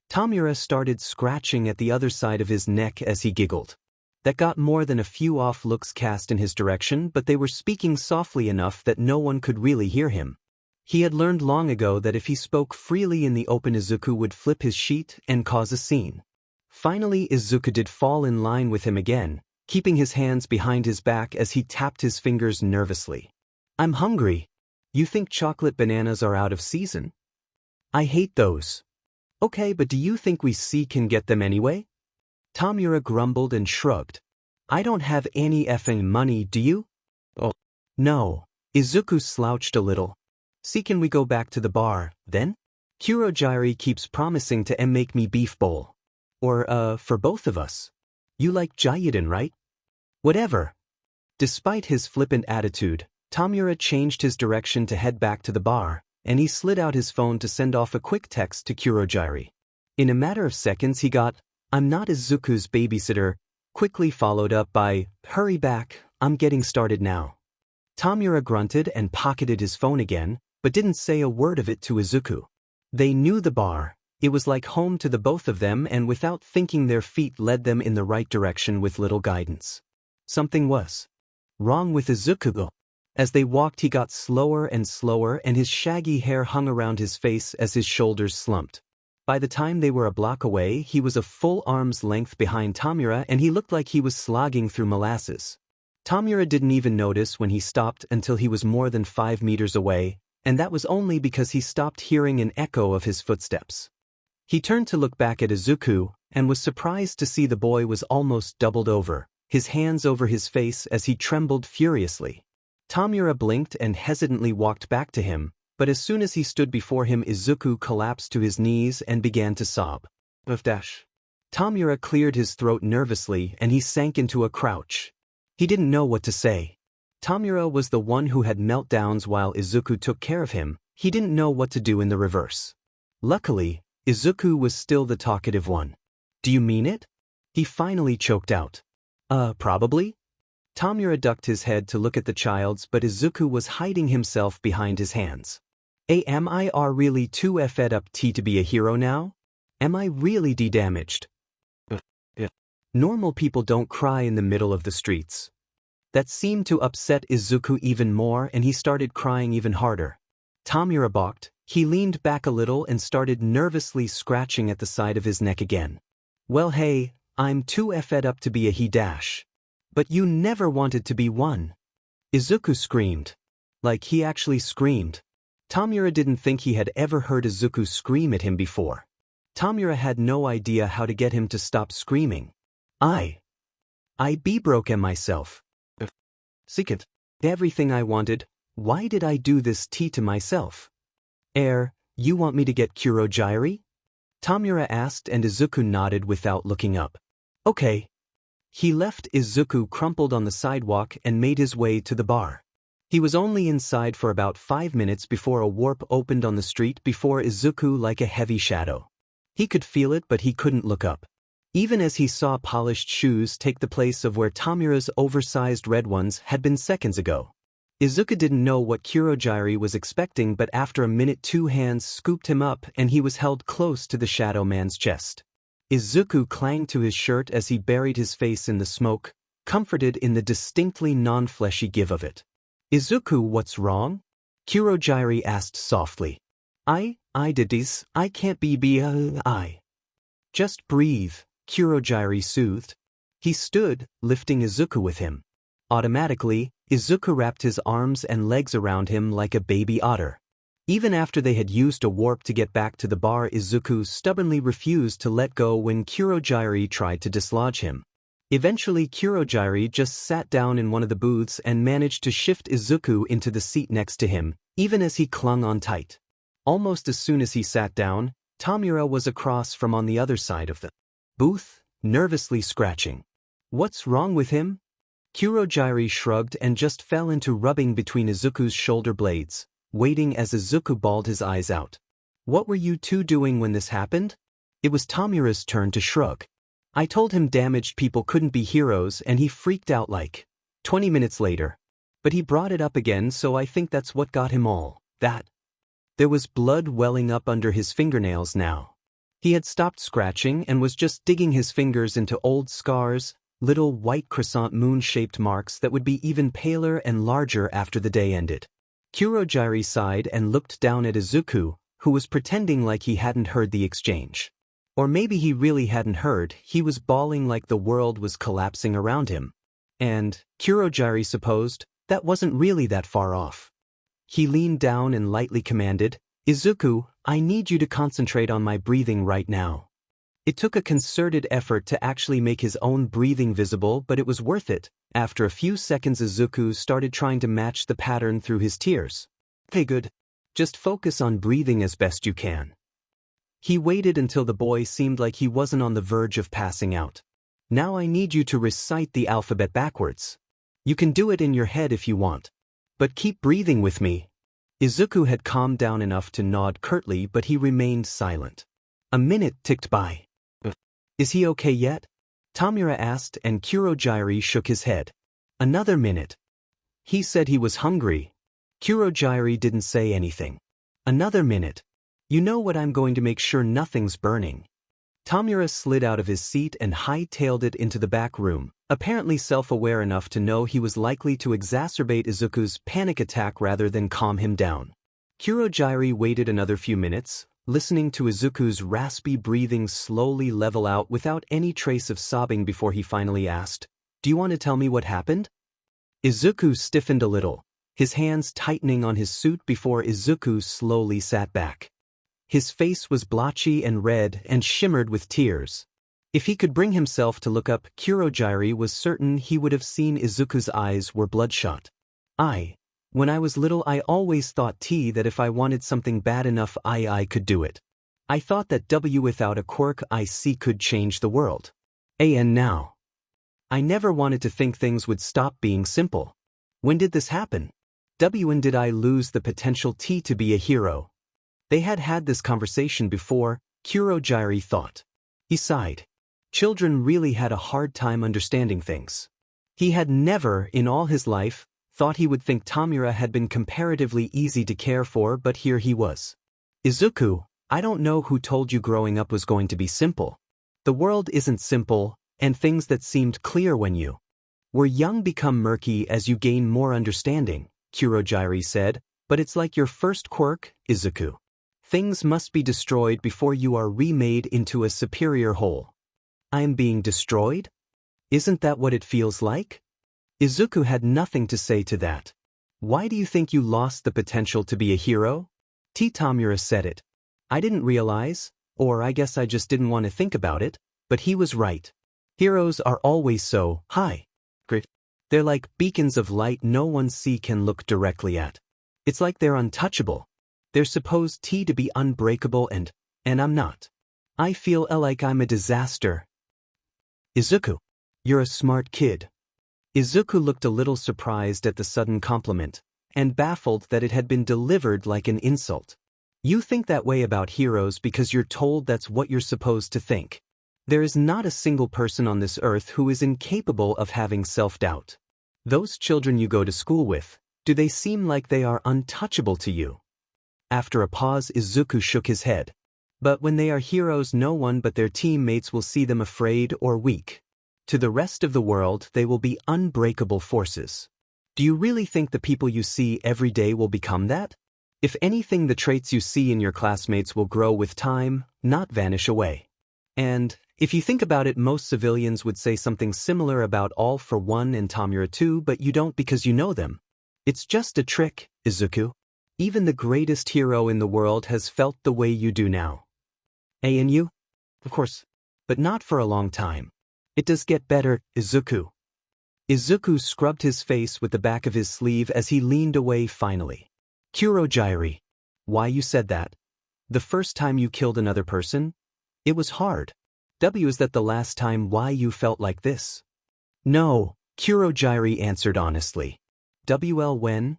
Tomura started scratching at the other side of his neck as he giggled. That got more than a few off looks cast in his direction, but they were speaking softly enough that no one could really hear him. He had learned long ago that if he spoke freely in the open, Izuku would flip his sheet and cause a scene. Finally, Izuku did fall in line with him again, keeping his hands behind his back as he tapped his fingers nervously. I'm hungry. You think chocolate bananas are out of season? I hate those. Okay, but do you think we can get them anyway? Tomura grumbled and shrugged. I don't have any effing money, do you? Oh, no. Izuku slouched a little. Can we go back to the bar, then? Kurogiri keeps promising to make me beef bowl. Or, for both of us. You like Jayuden, right? Whatever. Despite his flippant attitude, Tomura changed his direction to head back to the bar, and he slid out his phone to send off a quick text to Kurogiri. In a matter of seconds he got, I'm not Izuku's babysitter, quickly followed up by, hurry back, I'm getting started now. Tomura grunted and pocketed his phone again, but didn't say a word of it to Izuku. They knew the bar. It was like home to the both of them, and without thinking their feet led them in the right direction with little guidance. Something was wrong with Izuku. As they walked he got slower and slower, and his shaggy hair hung around his face as his shoulders slumped. By the time they were a block away, he was a full arm's length behind Tomura, and he looked like he was slogging through molasses. Tomura didn't even notice when he stopped until he was more than 5 meters away, and that was only because he stopped hearing an echo of his footsteps. He turned to look back at Izuku, and was surprised to see the boy was almost doubled over, his hands over his face as he trembled furiously. Tomura blinked and hesitantly walked back to him, but as soon as he stood before him, Izuku collapsed to his knees and began to sob. Tomura cleared his throat nervously and he sank into a crouch. He didn't know what to say. Tomura was the one who had meltdowns while Izuku took care of him. He didn't know what to do in the reverse. Luckily, Izuku was still the talkative one. Do you mean it? He finally choked out. Probably? Tomura ducked his head to look at the child's, but Izuku was hiding himself behind his hands. Am I really too fed up to be a hero now? Am I really damaged? Normal people don't cry in the middle of the streets. That seemed to upset Izuku even more, and he started crying even harder. Tomura balked. He leaned back a little and started nervously scratching at the side of his neck again. Well, hey, I'm too fed up to be a he-dash. But you never wanted to be one. Izuku screamed. Like he actually screamed. Tomura didn't think he had ever heard Izuku scream at him before. Tomura had no idea how to get him to stop screaming. I be broken myself. Second, everything I wanted, why did I do this to myself? You want me to get Kurogiri? Tomura asked, and Izuku nodded without looking up. Okay. He left Izuku crumpled on the sidewalk and made his way to the bar. He was only inside for about 5 minutes before a warp opened on the street before Izuku like a heavy shadow. He could feel it, but he couldn't look up. Even as he saw polished shoes take the place of where Tomura's oversized red ones had been seconds ago. Izuku didn't know what Kurogiri was expecting, but after a minute 2 hands scooped him up and he was held close to the shadow man's chest. Izuku clanged to his shirt as he buried his face in the smoke, comforted in the distinctly non-fleshy give of it. Izuku, what's wrong? Kurogiri asked softly. I did this, I can't be I. Just breathe, Kurogiri soothed. He stood, lifting Izuku with him. Automatically, Izuku wrapped his arms and legs around him like a baby otter. Even after they had used a warp to get back to the bar, Izuku stubbornly refused to let go when Kurogiri tried to dislodge him. Eventually, Kurogiri just sat down in one of the booths and managed to shift Izuku into the seat next to him, even as he clung on tight. Almost as soon as he sat down, Tomura was across from on the other side of the booth, nervously scratching. What's wrong with him? Kurogiri shrugged and just fell into rubbing between Izuku's shoulder blades, waiting as Izuku bawled his eyes out. What were you two doing when this happened? It was Tomura's turn to shrug. I told him damaged people couldn't be heroes and he freaked out like 20 minutes later. But he brought it up again, so I think that's what got him all that. There was blood welling up under his fingernails now. He had stopped scratching and was just digging his fingers into old scars, little white croissant moon-shaped marks that would be even paler and larger after the day ended. Kurogiri sighed and looked down at Izuku, who was pretending like he hadn't heard the exchange. Or maybe he really hadn't heard. He was bawling like the world was collapsing around him. And, Kurogiri supposed, that wasn't really that far off. He leaned down and lightly commanded, Izuku, I need you to concentrate on my breathing right now. It took a concerted effort to actually make his own breathing visible, but it was worth it. After a few seconds, Izuku started trying to match the pattern through his tears. Okay, good. Just focus on breathing as best you can. He waited until the boy seemed like he wasn't on the verge of passing out. Now I need you to recite the alphabet backwards. You can do it in your head if you want. But keep breathing with me. Izuku had calmed down enough to nod curtly, but he remained silent. A minute ticked by. Is he okay yet? Tomura asked, and Kurogiri shook his head. Another minute. He said he was hungry. Kurogiri didn't say anything. Another minute. You know what, I'm going to make sure nothing's burning. Tomura slid out of his seat and hightailed it into the back room, apparently self-aware enough to know he was likely to exacerbate Izuku's panic attack rather than calm him down. Kurogiri waited another few minutes, listening to Izuku's raspy breathing slowly level out without any trace of sobbing before he finally asked, Do you want to tell me what happened? Izuku stiffened a little, his hands tightening on his suit before Izuku slowly sat back. His face was blotchy and red and shimmered with tears. If he could bring himself to look up, Kurogiri was certain he would have seen Izuku's eyes were bloodshot. When I was little, I always thought that if I wanted something bad enough, I could do it. I thought that W without a quirk could change the world. And now. I never wanted to think things would stop being simple. When did this happen? When did I lose the potential to be a hero? They had had this conversation before, Kurogiri thought. He sighed. Children really had a hard time understanding things. He had never, in all his life, thought he would think Tomura had been comparatively easy to care for, but here he was. Izuku, I don't know who told you growing up was going to be simple. The world isn't simple, and things that seemed clear when you were young become murky as you gain more understanding, Kurogiri said, but it's like your first quirk, Izuku. Things must be destroyed before you are remade into a superior whole. I am being destroyed? Isn't that what it feels like? Izuku had nothing to say to that. Why do you think you lost the potential to be a hero? Tomura said it. I didn't realize, or I guess I just didn't want to think about it, but he was right. Heroes are always so high. They're like beacons of light no one can look directly at. It's like they're untouchable. They're supposed to be unbreakable and I'm not. I feel like I'm a disaster. Izuku, you're a smart kid. Izuku looked a little surprised at the sudden compliment, and baffled that it had been delivered like an insult. You think that way about heroes because you're told that's what you're supposed to think. There is not a single person on this earth who is incapable of having self-doubt. Those children you go to school with, do they seem like they are untouchable to you? After a pause, Izuku shook his head. But when they are heroes, no one but their teammates will see them afraid or weak. To the rest of the world, they will be unbreakable forces. Do you really think the people you see every day will become that? If anything, the traits you see in your classmates will grow with time, not vanish away. And, if you think about it, most civilians would say something similar about All for One and Tomura too, but you don't because you know them. It's just a trick, Izuku. Even the greatest hero in the world has felt the way you do now. And you? Of course. But not for a long time. It does get better, Izuku. Izuku scrubbed his face with the back of his sleeve as he leaned away finally. Kurogyri. Why you said that? The first time you killed another person? It was hard. Is that the last time why you felt like this? No, Kurogyri answered honestly. When?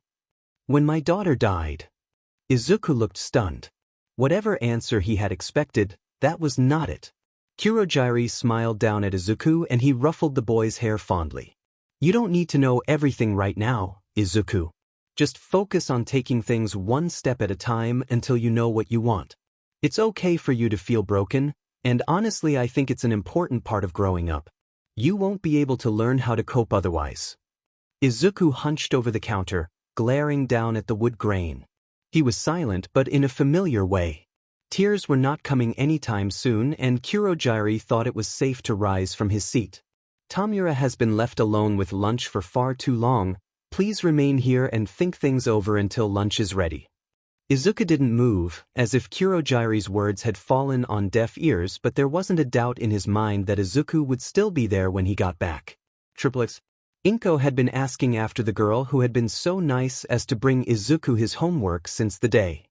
When my daughter died. Izuku looked stunned. Whatever answer he had expected, that was not it. Kurogyri smiled down at Izuku and he ruffled the boy's hair fondly. You don't need to know everything right now, Izuku. Just focus on taking things one step at a time until you know what you want. It's okay for you to feel broken, and honestly I think it's an important part of growing up. You won't be able to learn how to cope otherwise. Izuku hunched over the counter, glaring down at the wood grain. He was silent but in a familiar way. Tears were not coming anytime soon and Kurogyri thought it was safe to rise from his seat. Tomura has been left alone with lunch for far too long. Please remain here and think things over until lunch is ready. Izuku didn't move, as if Kurogyri's words had fallen on deaf ears, but there wasn't a doubt in his mind that Izuku would still be there when he got back. Triplets. Inko had been asking after the girl who had been so nice as to bring Izuku his homework since the day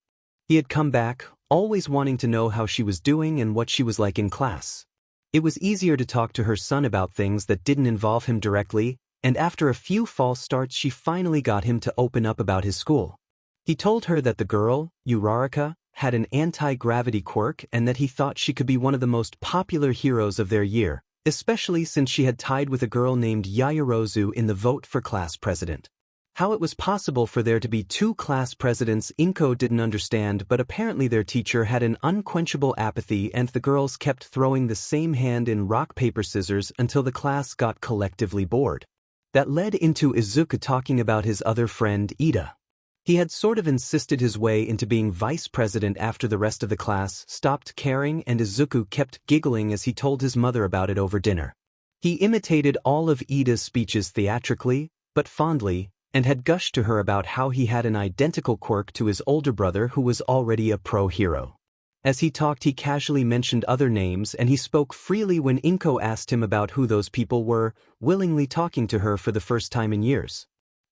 he had come back, always wanting to know how she was doing and what she was like in class. It was easier to talk to her son about things that didn't involve him directly, and after a few false starts she finally got him to open up about his school. He told her that the girl, Uraraka, had an anti-gravity quirk and that he thought she could be one of the most popular heroes of their year, especially since she had tied with a girl named Yaoyorozu in the vote for class president. How it was possible for there to be two class presidents Inko didn't understand, but apparently their teacher had an unquenchable apathy and the girls kept throwing the same hand in rock paper scissors until the class got collectively bored. That led into Izuku talking about his other friend Ida. He had sort of insisted his way into being vice president after the rest of the class stopped caring, and Izuku kept giggling as he told his mother about it over dinner. He imitated all of Ida's speeches theatrically, but fondly, and had gushed to her about how he had an identical quirk to his older brother who was already a pro-hero. As he talked he casually mentioned other names and he spoke freely when Inko asked him about who those people were, willingly talking to her for the first time in years.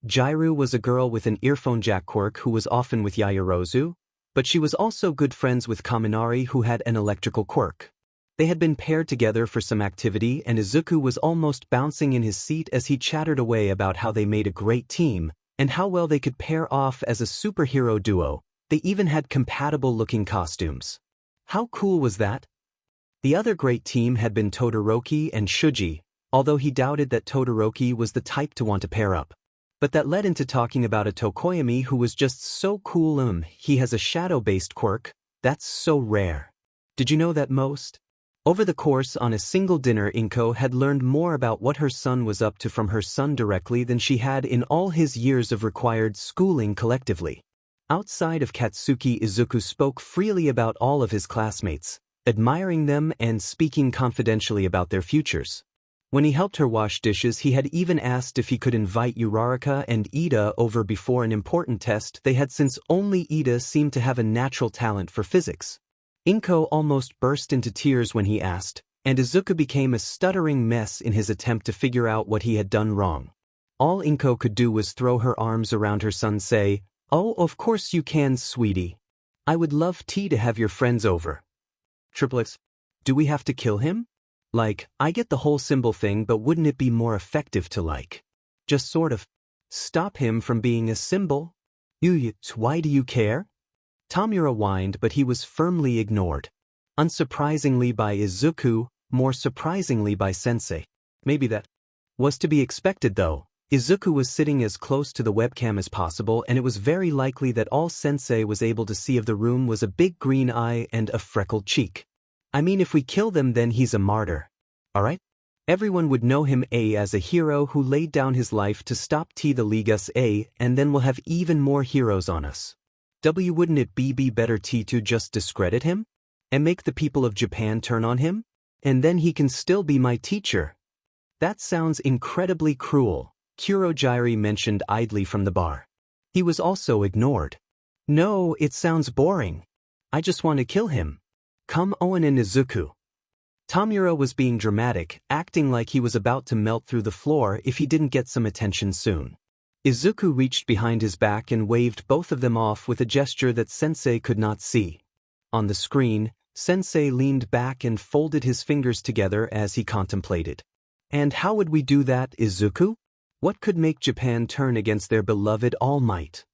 Jiru was a girl with an earphone jack quirk who was often with Yaoyorozu, but she was also good friends with Kaminari who had an electrical quirk. They had been paired together for some activity and Izuku was almost bouncing in his seat as he chattered away about how they made a great team, and how well they could pair off as a superhero duo. They even had compatible-looking costumes. How cool was that? The other great team had been Todoroki and Shuji, although he doubted that Todoroki was the type to want to pair up. But that led into talking about a Tokoyami who was just so cool. He has a shadow-based quirk. That's so rare. Did you know that most? Over the course on a single dinner Inko had learned more about what her son was up to from her son directly than she had in all his years of required schooling collectively. Outside of Katsuki, Izuku spoke freely about all of his classmates, admiring them and speaking confidentially about their futures. When he helped her wash dishes he had even asked if he could invite Uraraka and Ida over before an important test they had, since only Ida seemed to have a natural talent for physics. Inko almost burst into tears when he asked, and Izuku became a stuttering mess in his attempt to figure out what he had done wrong. All Inko could do was throw her arms around her son, say, "Oh, of course you can, sweetie. I would love to have your friends over." Triplets. Do we have to kill him? Like, I get the whole symbol thing, but wouldn't it be more effective to just sort of stop him from being a symbol? Why do you care? Tomura whined, but he was firmly ignored. Unsurprisingly by Izuku, more surprisingly by Sensei. Maybe that was to be expected though. Izuku was sitting as close to the webcam as possible and it was very likely that all Sensei was able to see of the room was a big green eye and a freckled cheek. I mean, if we kill them then he's a martyr. Alright? Everyone would know him as a hero who laid down his life to stop the League us and then we'll have even more heroes on us. Wouldn't it be better to just discredit him? And make the people of Japan turn on him? And then he can still be my teacher. That sounds incredibly cruel, Kurogiri mentioned idly from the bar. He was also ignored. No, it sounds boring. I just want to kill him. Come on and Izuku. Tomura was being dramatic, acting like he was about to melt through the floor if he didn't get some attention soon. Izuku reached behind his back and waved both of them off with a gesture that Sensei could not see. On the screen, Sensei leaned back and folded his fingers together as he contemplated. And how would we do that, Izuku? What could make Japan turn against their beloved All Might?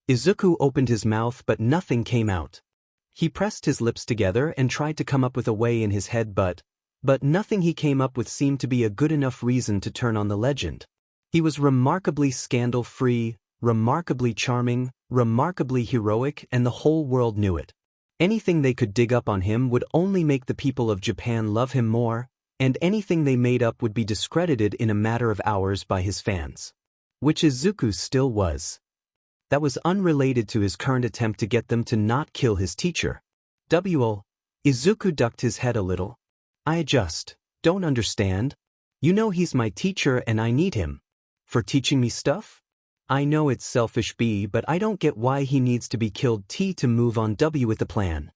Izuku opened his mouth but nothing came out. He pressed his lips together and tried to come up with a way in his head but nothing he came up with seemed to be a good enough reason to turn on the legend. He was remarkably scandal-free, remarkably charming, remarkably heroic, and the whole world knew it. Anything they could dig up on him would only make the people of Japan love him more, and anything they made up would be discredited in a matter of hours by his fans. Which Izuku still was. That was unrelated to his current attempt to get them to not kill his teacher. Izuku ducked his head a little. I just don't understand. You know he's my teacher and I need him. For teaching me stuff? I know it's selfish but I don't get why he needs to be killed to move on with the plan.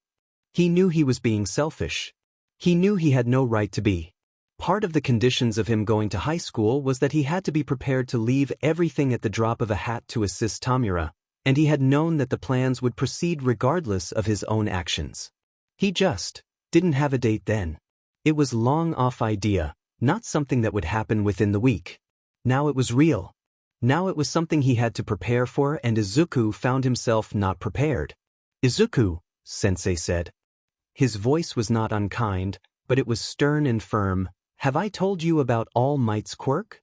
He knew he was being selfish. He knew he had no right to be. Part of the conditions of him going to high school was that he had to be prepared to leave everything at the drop of a hat to assist Tomura, and he had known that the plans would proceed regardless of his own actions. He just didn't have a date then. It was long-off idea, not something that would happen within the week. Now it was real. Now it was something he had to prepare for, and Izuku found himself not prepared. Izuku, Sensei said. His voice was not unkind, but it was stern and firm. Have I told you about All Might's quirk?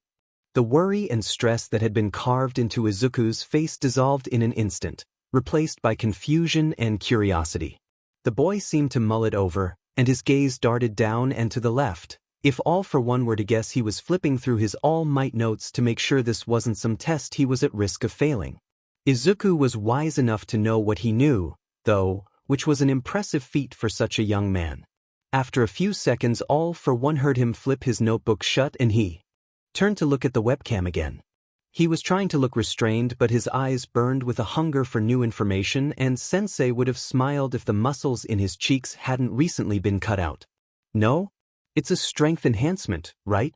The worry and stress that had been carved into Izuku's face dissolved in an instant, replaced by confusion and curiosity. The boy seemed to mull it over, and his gaze darted down and to the left. If All for One were to guess, he was flipping through his All Might notes to make sure this wasn't some test he was at risk of failing. Izuku was wise enough to know what he knew, though, which was an impressive feat for such a young man. After a few seconds, All for One heard him flip his notebook shut and he turned to look at the webcam again. He was trying to look restrained, but his eyes burned with a hunger for new information, and Sensei would have smiled if the muscles in his cheeks hadn't recently been cut out. No? It's a strength enhancement, right?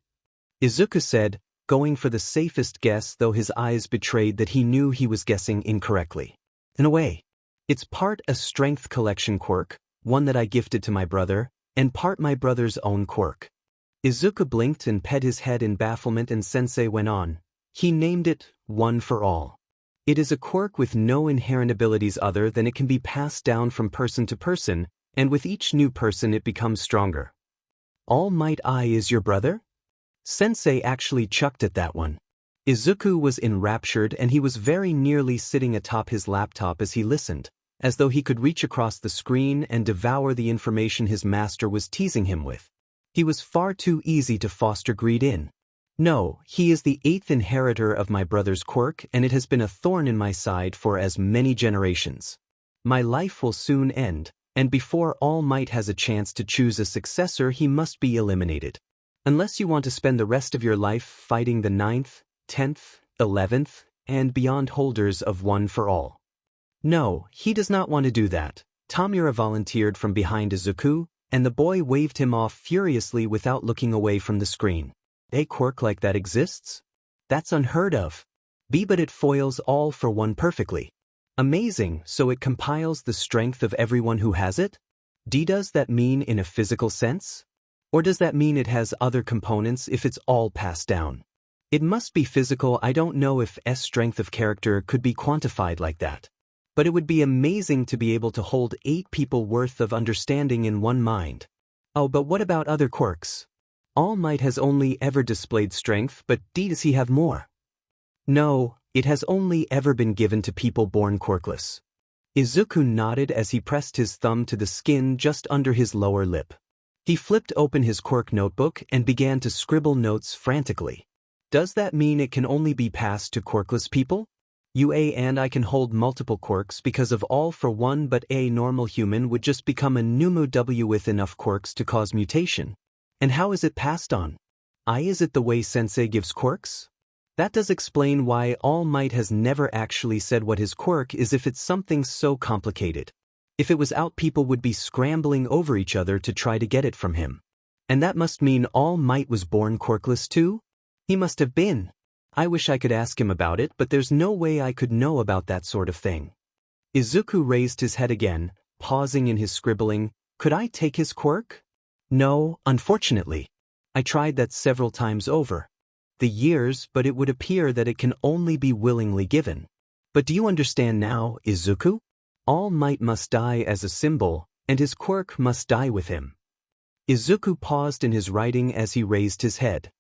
Izuku said, going for the safest guess, though his eyes betrayed that he knew he was guessing incorrectly. In a way, it's part a strength collection quirk, one that I gifted to my brother, and part my brother's own quirk. Izuku blinked and pet his head in bafflement, and Sensei went on. He named it One for All. It is a quirk with no inherent abilities other than it can be passed down from person to person, and with each new person it becomes stronger. All Might I is your brother? Sensei actually chucked at that one. Izuku was enraptured, and he was very nearly sitting atop his laptop as he listened, as though he could reach across the screen and devour the information his master was teasing him with. He was far too easy to foster greed in. No, he is the 8th inheritor of my brother's quirk, and it has been a thorn in my side for as many generations. My life will soon end, and before All Might has a chance to choose a successor, he must be eliminated. Unless you want to spend the rest of your life fighting the 9th, 10th, 11th, and beyond holders of One for All. No, he does not want to do that. Tomura volunteered from behind Izuku, and the boy waved him off furiously without looking away from the screen. A quirk like that exists? That's unheard of. But it foils All for One perfectly. Amazing, so it compiles the strength of everyone who has it? Does that mean in a physical sense? Or does that mean it has other components if it's all passed down? It must be physical. I don't know if strength of character could be quantified like that. But it would be amazing to be able to hold 8 people worth of understanding in one mind. Oh, but what about other quirks? All Might has only ever displayed strength, but does he have more? No, it has only ever been given to people born quirkless. Izuku nodded as he pressed his thumb to the skin just under his lower lip. He flipped open his quirk notebook and began to scribble notes frantically. Does that mean it can only be passed to quirkless people? And I can hold multiple quirks because of all for one, but a normal human would just become a Numu W with enough quirks to cause mutation. And how is it passed on? Is it the way Sensei gives quirks? That does explain why All Might has never actually said what his quirk is if it's something so complicated. If it was out, people would be scrambling over each other to try to get it from him. And that must mean All Might was born quirkless too? He must have been. I wish I could ask him about it, but there's no way I could know about that sort of thing. Izuku raised his head again, pausing in his scribbling. Could I take his quirk? No, unfortunately. I tried that several times over the years, but it would appear that it can only be willingly given. But do you understand now, Izuku? All Might must die as a symbol, and his quirk must die with him. Izuku paused in his writing as he raised his head.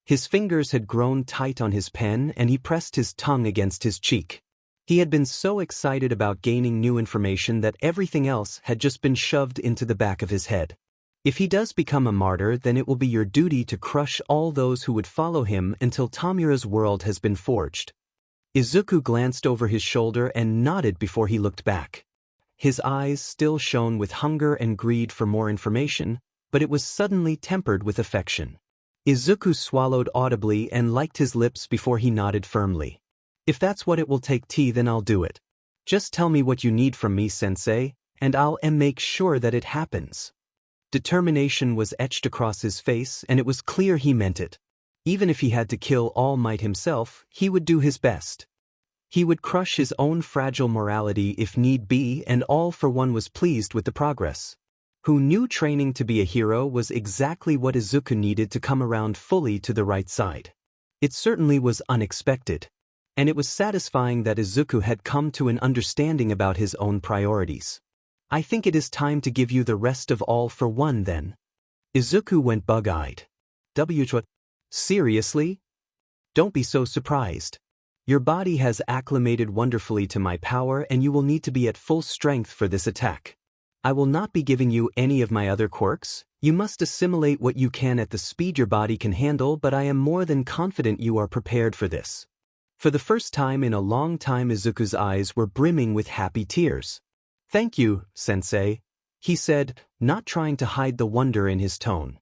His fingers had grown tight on his pen and he pressed his tongue against his cheek. He had been so excited about gaining new information that everything else had just been shoved into the back of his head. If he does become a martyr, then it will be your duty to crush all those who would follow him until Tomura's world has been forged. Izuku glanced over his shoulder and nodded before he looked back. His eyes still shone with hunger and greed for more information, but it was suddenly tempered with affection. Izuku swallowed audibly and licked his lips before he nodded firmly. If that's what it will take, then I'll do it. Just tell me what you need from me, Sensei, and I'll make sure that it happens. Determination was etched across his face, and it was clear he meant it. Even if he had to kill All Might himself, he would do his best. He would crush his own fragile morality if need be, and All for One was pleased with the progress. Who knew training to be a hero was exactly what Izuku needed to come around fully to the right side. It certainly was unexpected. And it was satisfying that Izuku had come to an understanding about his own priorities. I think it is time to give you the rest of All for One then. Izuku went bug-eyed. Seriously? Don't be so surprised. Your body has acclimated wonderfully to my power and you will need to be at full strength for this attack. I will not be giving you any of my other quirks. You must assimilate what you can at the speed your body can handle, but I am more than confident you are prepared for this. For the first time in a long time, Izuku's eyes were brimming with happy tears. Thank you, Sensei, he said, not trying to hide the wonder in his tone.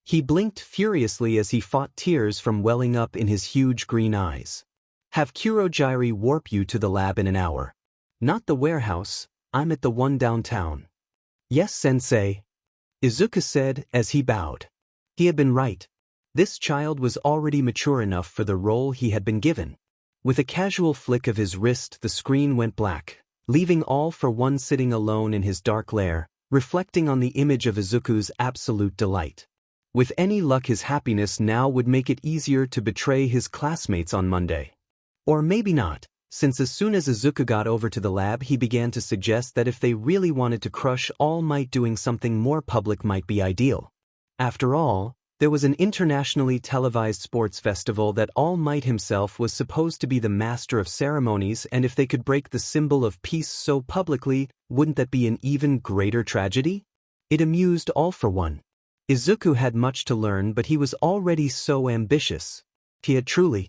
He blinked furiously as he fought tears from welling up in his huge green eyes. Have Kurogiri warp you to the lab in an hour. Not the warehouse, I'm at the one downtown. Yes, Sensei, Izuku said as he bowed. He had been right. This child was already mature enough for the role he had been given. With a casual flick of his wrist, the screen went black, leaving All for One sitting alone in his dark lair, reflecting on the image of Izuku's absolute delight. With any luck, his happiness now would make it easier to betray his classmates on Monday. Or maybe not, since as soon as Izuku got over to the lab, he began to suggest that if they really wanted to crush All Might, doing something more public might be ideal. After all, there was an internationally televised sports festival that All Might himself was supposed to be the master of ceremonies, and if they could break the symbol of peace so publicly, wouldn't that be an even greater tragedy? It amused All for One. Izuku had much to learn, but he was already so ambitious. He had truly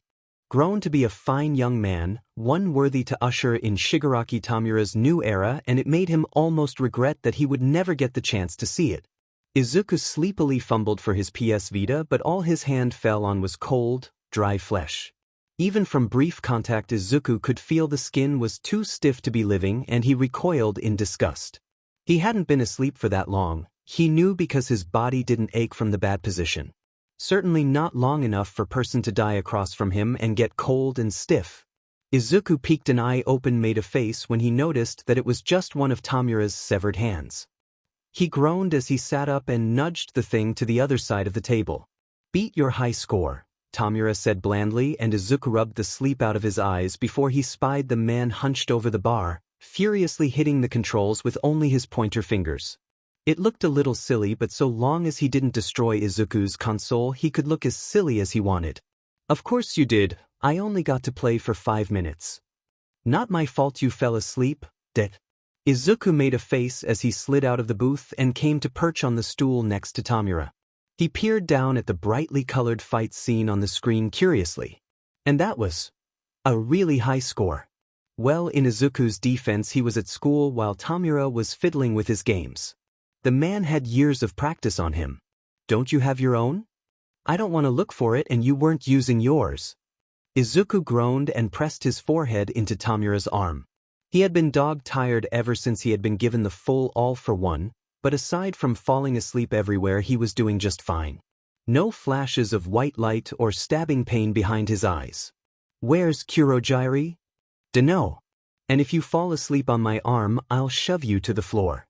grown to be a fine young man, one worthy to usher in Shigaraki Tomura's new era, and it made him almost regret that he would never get the chance to see it. Izuku sleepily fumbled for his PS Vita, but all his hand fell on was cold, dry flesh. Even from brief contact, Izuku could feel the skin was too stiff to be living, and he recoiled in disgust. He hadn't been asleep for that long, he knew, because his body didn't ache from the bad position. Certainly not long enough for a person to die across from him and get cold and stiff. Izuku peeked an eye open, made a face when he noticed that it was just one of Tomura's severed hands. He groaned as he sat up and nudged the thing to the other side of the table. Beat your high score, Tomura said blandly, and Izuku rubbed the sleep out of his eyes before he spied the man hunched over the bar, furiously hitting the controls with only his pointer fingers. It looked a little silly, but so long as he didn't destroy Izuku's console, he could look as silly as he wanted. Of course you did, I only got to play for 5 minutes. Not my fault you fell asleep, det. Izuku made a face as he slid out of the booth and came to perch on the stool next to Tomura. He peered down at the brightly colored fight scene on the screen curiously. And that was a really high score. Well, in Izuku's defense, he was at school while Tomura was fiddling with his games. The man had years of practice on him. Don't you have your own? I don't want to look for it and you weren't using yours. Izuku groaned and pressed his forehead into Tomura's arm. He had been dog-tired ever since he had been given the full all-for-one, but aside from falling asleep everywhere he was doing just fine. No flashes of white light or stabbing pain behind his eyes. Where's Kurogiri? Dunno. And if you fall asleep on my arm, I'll shove you to the floor.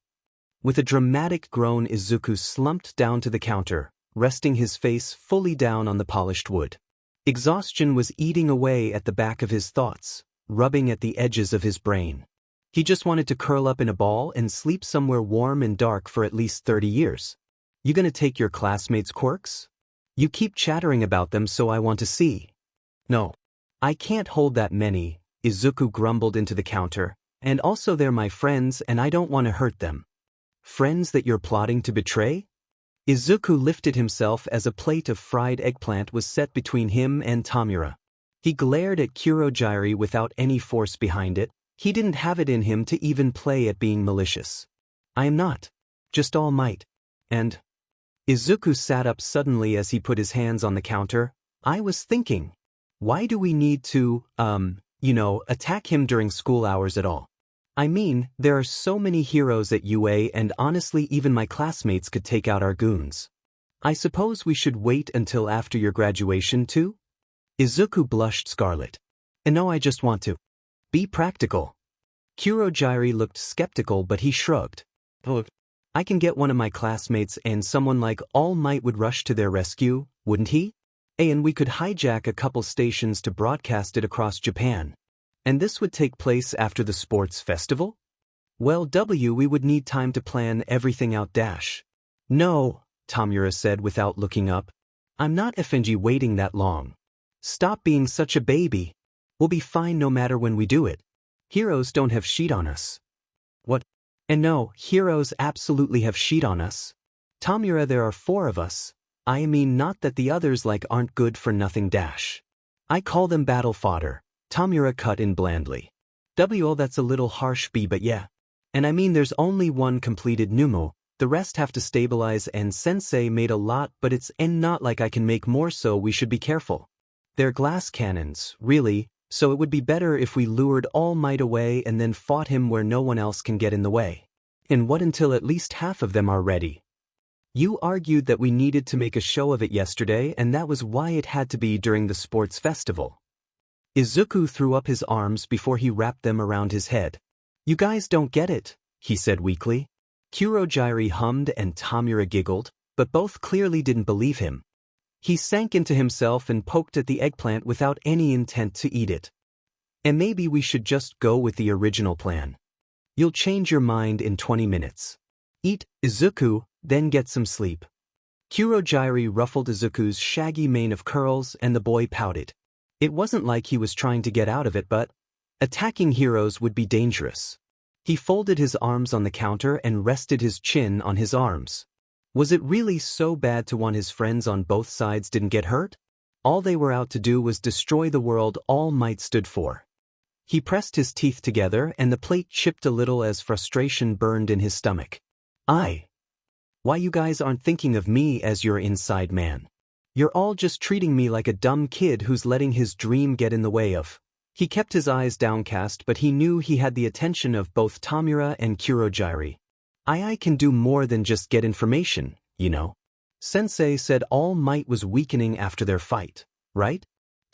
With a dramatic groan, Izuku slumped down to the counter, resting his face fully down on the polished wood. Exhaustion was eating away at the back of his thoughts, rubbing at the edges of his brain. He just wanted to curl up in a ball and sleep somewhere warm and dark for at least 30 years. You gonna take your classmates' quirks? You keep chattering about them, so I want to see. No. I can't hold that many, Izuku grumbled into the counter, and also they're my friends and I don't want to hurt them. Friends that you're plotting to betray? Izuku lifted himself as a plate of fried eggplant was set between him and Tomura. He glared at Kurogiri without any force behind it. He didn't have it in him to even play at being malicious. I am not. Just all might. And... Izuku sat up suddenly as he put his hands on the counter. I was thinking, why do we need to, attack him during school hours at all? I mean, there are so many heroes at UA and honestly even my classmates could take out our goons. I suppose we should wait until after your graduation too? Izuku blushed scarlet. No, I just want to. Be practical. Kurogiri looked skeptical but he shrugged. Look, I can get one of my classmates and someone like All Might would rush to their rescue, wouldn't he? And we could hijack a couple stations to broadcast it across Japan. And this would take place after the sports festival? Well, we would need time to plan everything out dash. No, Tomura said without looking up. I'm not Effenji waiting that long. Stop being such a baby. We'll be fine no matter when we do it. Heroes don't have sheet on us. What? And no, heroes absolutely have sheet on us. Tomura, there are 4 of us. I mean not that the others aren't good for nothing dash. I call them battle fodder. Tomura cut in blandly. That's a little harsh but yeah. And I mean there's only one completed Numo, the rest have to stabilize and Sensei made a lot but it's not like I can make more so we should be careful. They're glass cannons, really, so it would be better if we lured All Might away and then fought him where no one else can get in the way. And what until at least half of them are ready? You argued that we needed to make a show of it yesterday and that was why it had to be during the sports festival. Izuku threw up his arms before he wrapped them around his head. You guys don't get it, he said weakly. Kurogiri hummed and Tomura giggled, but both clearly didn't believe him. He sank into himself and poked at the eggplant without any intent to eat it. And maybe we should just go with the original plan. You'll change your mind in 20 minutes. Eat, Izuku, then get some sleep. Kurogiri ruffled Izuku's shaggy mane of curls and the boy pouted. It wasn't like he was trying to get out of it, but attacking heroes would be dangerous. He folded his arms on the counter and rested his chin on his arms. Was it really so bad to want his friends on both sides didn't get hurt? All they were out to do was destroy the world All Might stood for. He pressed his teeth together and the plate chipped a little as frustration burned in his stomach. Why you guys aren't thinking of me as your inside man? You're all just treating me like a dumb kid who's letting his dream get in the way of. He kept his eyes downcast but he knew he had the attention of both Tomura and Kurogiri. I can do more than just get information, you know. Sensei said All Might was weakening after their fight, right?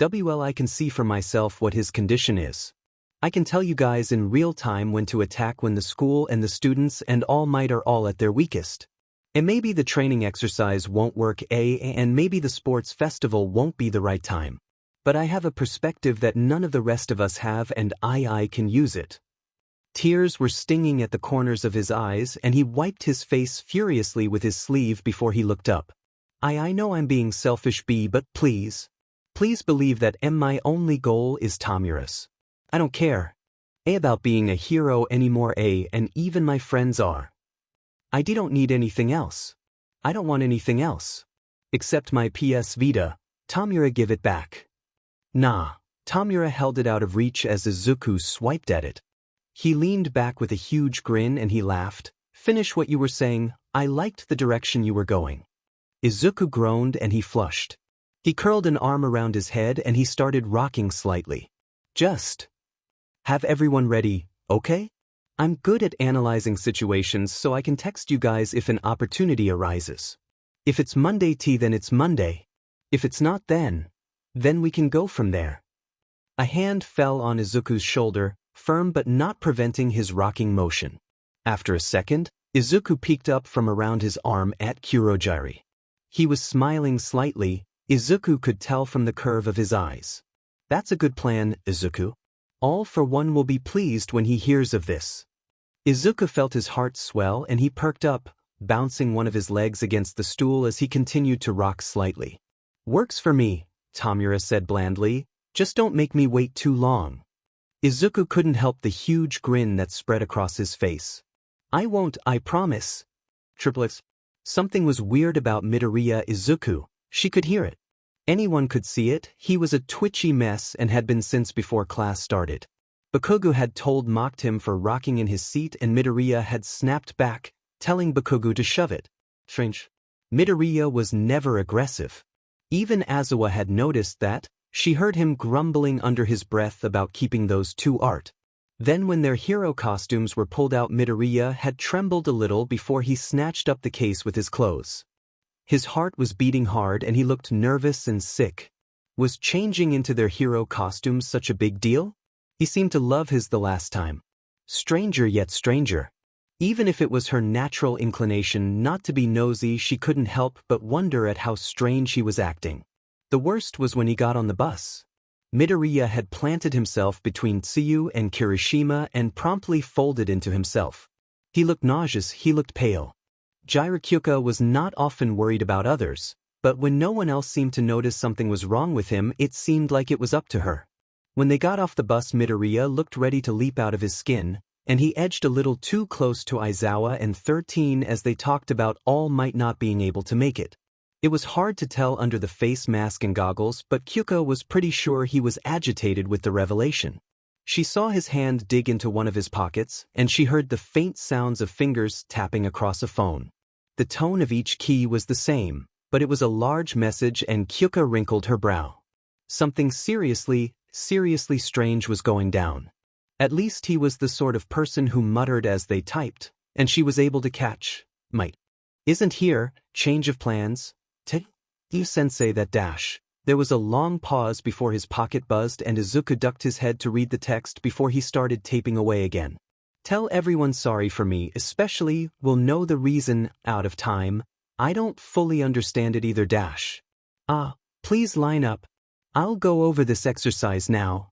I can see for myself what his condition is. I can tell you guys in real time when to attack when the school and the students and All Might are all at their weakest. And maybe the training exercise won't work and maybe the sports festival won't be the right time. But I have a perspective that none of the rest of us have and I can use it. Tears were stinging at the corners of his eyes and he wiped his face furiously with his sleeve before he looked up. I know I'm being selfish but please believe that my only goal is Tomura's. I don't care about being a hero anymore and even my friends are. I don't need anything else. I don't want anything else. Except my PS Vita. Tomura, give it back. Nah. Tomura held it out of reach as Izuku swiped at it. He leaned back with a huge grin and he laughed. Finish what you were saying, I liked the direction you were going. Izuku groaned and he flushed. He curled an arm around his head and he started rocking slightly. Just have everyone ready, okay? I'm good at analyzing situations so I can text you guys if an opportunity arises. If it's Monday tea then it's Monday. If it's not then we can go from there. A hand fell on Izuku's shoulder, firm but not preventing his rocking motion. After a second, Izuku peeked up from around his arm at Kurogiri. He was smiling slightly. Izuku could tell from the curve of his eyes. That's a good plan, Izuku. All for One will be pleased when he hears of this. Izuku felt his heart swell and he perked up, bouncing one of his legs against the stool as he continued to rock slightly. Works for me, Tomura said blandly, just don't make me wait too long. Izuku couldn't help the huge grin that spread across his face. I won't, I promise. Triplets. Something was weird about Midoriya Izuku, she could hear it. Anyone could see it, he was a twitchy mess and had been since before class started. Bakugo had mocked him for rocking in his seat and Midoriya had snapped back, telling Bakugo to shove it. Strange. Midoriya was never aggressive. Even Azawa had noticed that. She heard him grumbling under his breath about keeping those two art. Then when their hero costumes were pulled out, Midoriya had trembled a little before he snatched up the case with his clothes. His heart was beating hard and he looked nervous and sick. Was changing into their hero costumes such a big deal? He seemed to love his the last time. Stranger yet stranger. Even if it was her natural inclination not to be nosy, she couldn't help but wonder at how strange he was acting. The worst was when he got on the bus. Midoriya had planted himself between Tsuyu and Kirishima and promptly folded into himself. He looked nauseous, he looked pale. Jirakyuka was not often worried about others, but when no one else seemed to notice something was wrong with him, it seemed like it was up to her. When they got off the bus, Midoriya looked ready to leap out of his skin, and he edged a little too close to Aizawa and 13 as they talked about All Might not being able to make it. It was hard to tell under the face mask and goggles, but Kyuka was pretty sure he was agitated with the revelation. She saw his hand dig into one of his pockets, and she heard the faint sounds of fingers tapping across a phone. The tone of each key was the same, but it was a large message and Kyuka wrinkled her brow. Something seriously strange was going down. At least he was the sort of person who muttered as they typed, and she was able to catch. Might. Isn't here, change of plans? You sensei that dash. There was a long pause before his pocket buzzed and Izuku ducked his head to read the text before he started taping away again. Tell everyone sorry for me, especially will know the reason out of time. I don't fully understand it either dash. Please line up. I'll go over this exercise now.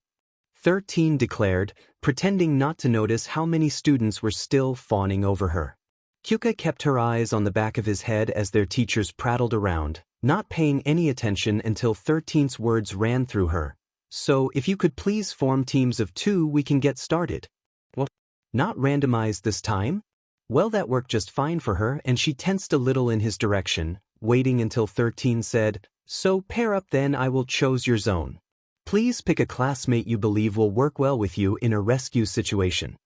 13 declared, pretending not to notice how many students were still fawning over her. Kyuka kept her eyes on the back of his head as their teachers prattled around, not paying any attention until 13's words ran through her. So if you could please form teams of 2 we can get started. What? Not randomized this time? Well, that worked just fine for her and she tensed a little in his direction, waiting until 13 said, so pair up then I will choose your zone. Please pick a classmate you believe will work well with you in a rescue situation.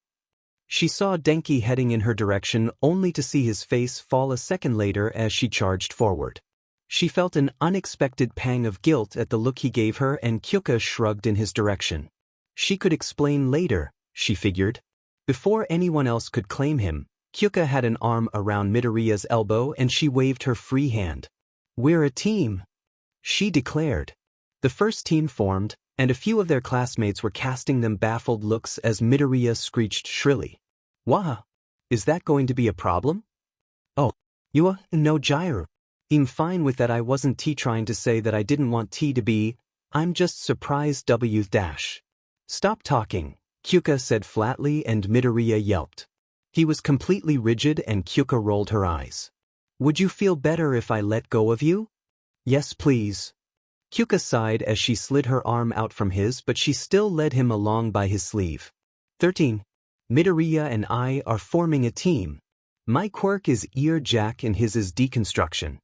She saw Denki heading in her direction only to see his face fall a second later as she charged forward. She felt an unexpected pang of guilt at the look he gave her and Kyuka shrugged in his direction. She could explain later, she figured. Before anyone else could claim him, Kyuka had an arm around Midoriya's elbow and she waved her free hand. We're a team, she declared. The first team formed, and a few of their classmates were casting them baffled looks as Midoriya screeched shrilly. Wah! Is that going to be a problem? Oh, you no gyro. I'm fine with that. I wasn't trying to say that I didn't want to be. I'm just surprised W dash. Stop talking, Kyuka said flatly and Midoriya yelped. He was completely rigid and Kyuka rolled her eyes. Would you feel better if I let go of you? Yes please. Kyuka sighed as she slid her arm out from his, but she still led him along by his sleeve. 13. Midoriya and I are forming a team. My quirk is ear jack and his is deconstruction.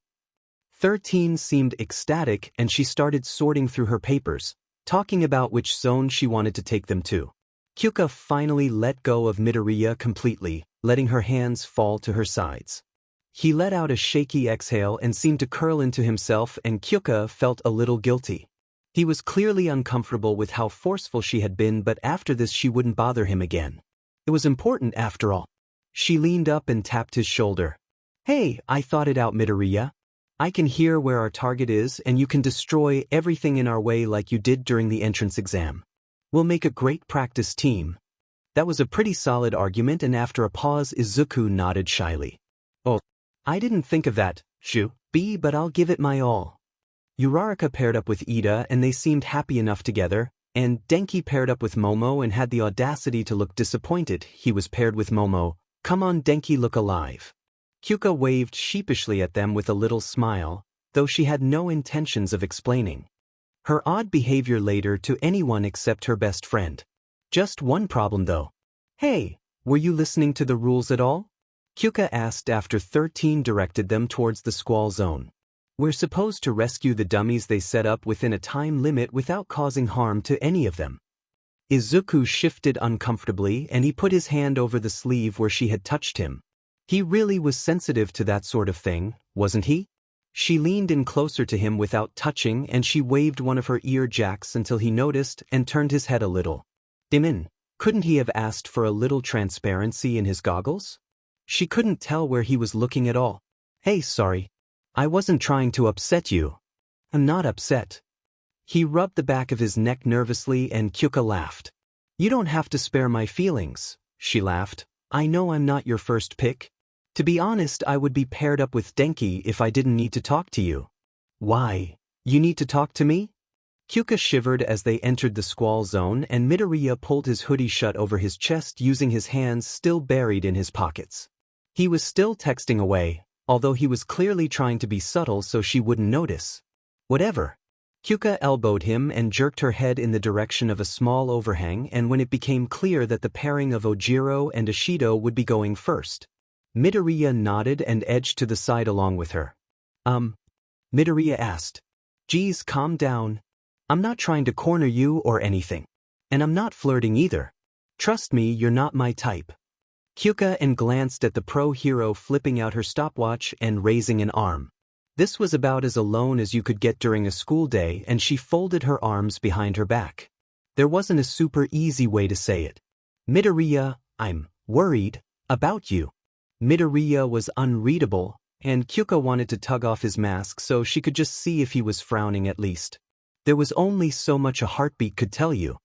13 seemed ecstatic and she started sorting through her papers, talking about which zone she wanted to take them to. Kyuka finally let go of Midoriya completely, letting her hands fall to her sides. He let out a shaky exhale and seemed to curl into himself, and Kyuka felt a little guilty. He was clearly uncomfortable with how forceful she had been, but after this she wouldn't bother him again. It was important after all. She leaned up and tapped his shoulder. Hey, I thought it out, Midoriya. I can hear where our target is, and you can destroy everything in our way like you did during the entrance exam. We'll make a great practice team. That was a pretty solid argument, and after a pause Izuku nodded shyly. Oh, I didn't think of that, but I'll give it my all. Uraraka paired up with Ida and they seemed happy enough together, and Denki paired up with Momo and had the audacity to look disappointed. He was paired with Momo. Come on Denki, look alive. Kyuka waved sheepishly at them with a little smile, though she had no intentions of explaining her odd behavior later to anyone except her best friend. Just one problem though. Hey, were you listening to the rules at all? Kyuka asked after 13 directed them towards the squall zone. We're supposed to rescue the dummies they set up within a time limit without causing harm to any of them. Izuku shifted uncomfortably and he put his hand over the sleeve where she had touched him. He really was sensitive to that sort of thing, wasn't he? She leaned in closer to him without touching and she waved one of her ear jacks until he noticed and turned his head a little. Couldn't he have asked for a little transparency in his goggles? She couldn't tell where he was looking at all. Hey, sorry. I wasn't trying to upset you. I'm not upset. He rubbed the back of his neck nervously and Kyuka laughed. You don't have to spare my feelings, she laughed. I know I'm not your first pick. To be honest, I would be paired up with Denki if I didn't need to talk to you. Why? You need to talk to me? Kyuka shivered as they entered the squall zone and Midoriya pulled his hoodie shut over his chest using his hands still buried in his pockets. He was still texting away, although he was clearly trying to be subtle so she wouldn't notice. Whatever. Kyuka elbowed him and jerked her head in the direction of a small overhang, and when it became clear that the pairing of Ojiro and Ishido would be going first, Midoriya nodded and edged to the side along with her. Midoriya asked. Geez, calm down. I'm not trying to corner you or anything. And I'm not flirting either. Trust me, you're not my type. Kyuka and glanced at the pro hero flipping out her stopwatch and raising an arm. This was about as alone as you could get during a school day, and she folded her arms behind her back. There wasn't a super easy way to say it. Midoriya, I'm worried about you. Midoriya was unreadable, and Kyuka wanted to tug off his mask so she could just see if he was frowning at least. There was only so much a heartbeat could tell you.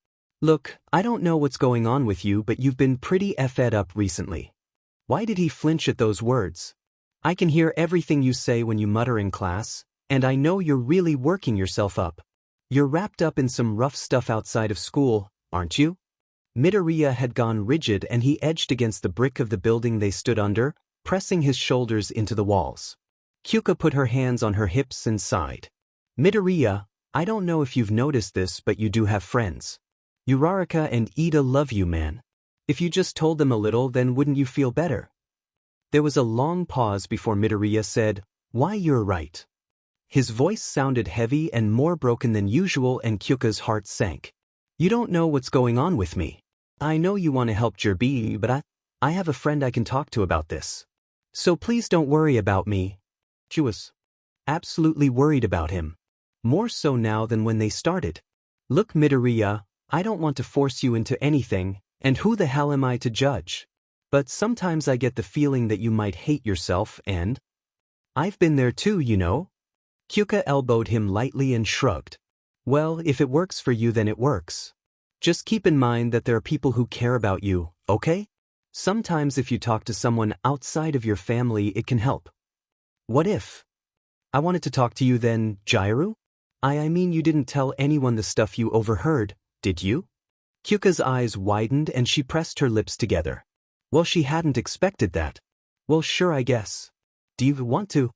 Look, I don't know what's going on with you, but you've been pretty effed up recently. Why did he flinch at those words? I can hear everything you say when you mutter in class, and I know you're really working yourself up. You're wrapped up in some rough stuff outside of school, aren't you? Midoriya had gone rigid and he edged against the brick of the building they stood under, pressing his shoulders into the walls. Kyuka put her hands on her hips and sighed. Midoriya, I don't know if you've noticed this, but you do have friends. Uraraka and Ida love you, man. If you just told them a little, then wouldn't you feel better? There was a long pause before Midoriya said, Why, you're right. His voice sounded heavy and more broken than usual, and Kyuka's heart sank. You don't know what's going on with me. I know you want to help Jirbi, but I have a friend I can talk to about this. So please don't worry about me. She was absolutely worried about him. More so now than when they started. Look, Midoriya, I don't want to force you into anything, and who the hell am I to judge? But sometimes I get the feeling that you might hate yourself, and I've been there too, you know? Kyuka elbowed him lightly and shrugged. Well, if it works for you, then it works. Just keep in mind that there are people who care about you, okay? Sometimes if you talk to someone outside of your family, it can help. What if I wanted to talk to you then, Jiru? I mean you didn't tell anyone the stuff you overheard, did you? Kyuka's eyes widened and she pressed her lips together. Well, she hadn't expected that. Well, sure, I guess. Do you want to?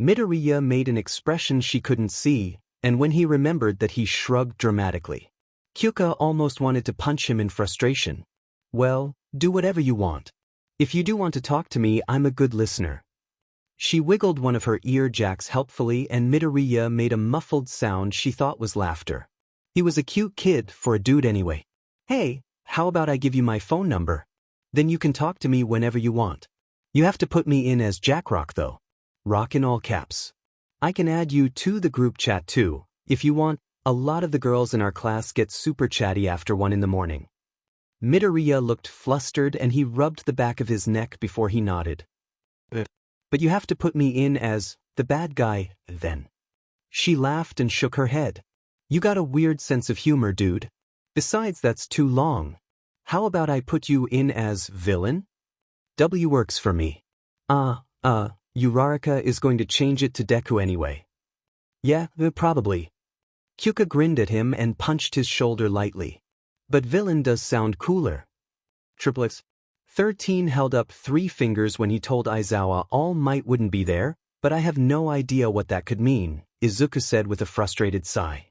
Midoriya made an expression she couldn't see, and when he remembered that, he shrugged dramatically. Kyuka almost wanted to punch him in frustration. Well, do whatever you want. If you do want to talk to me, I'm a good listener. She wiggled one of her ear jacks helpfully, and Midoriya made a muffled sound she thought was laughter. He was a cute kid for a dude anyway. Hey, how about I give you my phone number? Then you can talk to me whenever you want. You have to put me in as Jack Rock though. Rock in all caps. I can add you to the group chat too, if you want. A lot of the girls in our class get super chatty after 1 in the morning. Midoriya looked flustered and he rubbed the back of his neck before he nodded. But you have to put me in as the bad guy, then. She laughed and shook her head. You got a weird sense of humor, dude. Besides, that's too long. How about I put you in as villain? W works for me. Uraraka is going to change it to Deku anyway. Yeah, probably. Kyuka grinned at him and punched his shoulder lightly. But villain does sound cooler. Triplets. 13 held up 3 fingers when he told Aizawa All Might wouldn't be there, but I have no idea what that could mean, Izuku said with a frustrated sigh.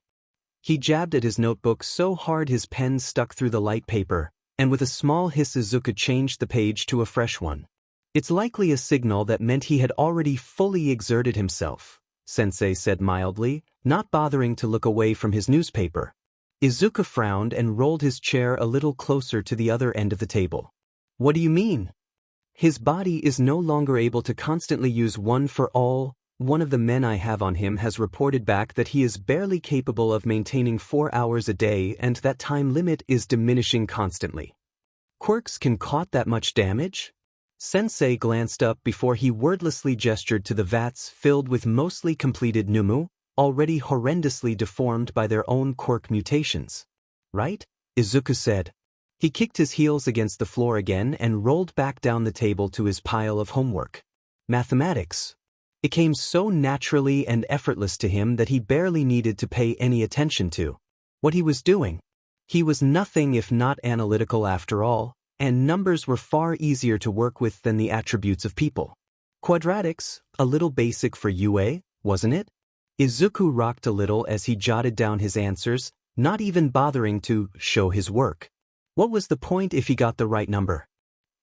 He jabbed at his notebook so hard his pen stuck through the light paper, and with a small hiss Izuku changed the page to a fresh one. It's likely a signal that meant he had already fully exerted himself, Sensei said mildly, not bothering to look away from his newspaper. Izuku frowned and rolled his chair a little closer to the other end of the table. What do you mean? His body is no longer able to constantly use one for all. One of the men I have on him has reported back that he is barely capable of maintaining 4 hours a day and that time limit is diminishing constantly. Quirks can cause that much damage? Sensei glanced up before he wordlessly gestured to the vats filled with mostly completed Numu, already horrendously deformed by their own quirk mutations. Right? Izuku said. He kicked his heels against the floor again and rolled back down the table to his pile of homework. Mathematics. It came so naturally and effortless to him that he barely needed to pay any attention to what he was doing. He was nothing if not analytical after all, and numbers were far easier to work with than the attributes of people. Quadratics, a little basic for UA, wasn't it? Izuku rocked a little as he jotted down his answers, not even bothering to show his work. What was the point if he got the right number?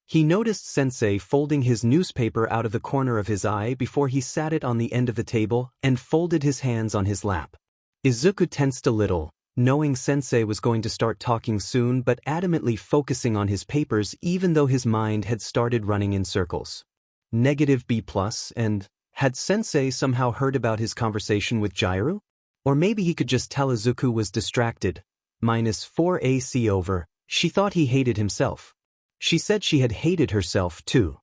He noticed Sensei folding his newspaper out of the corner of his eye before he sat it on the end of the table and folded his hands on his lap. Izuku tensed a little, knowing Sensei was going to start talking soon but adamantly focusing on his papers even though his mind had started running in circles. -B+, and had Sensei somehow heard about his conversation with Jiraiya? Or maybe he could just tell Izuku was distracted. -4 AC over. She thought he hated himself. She said she had hated herself too.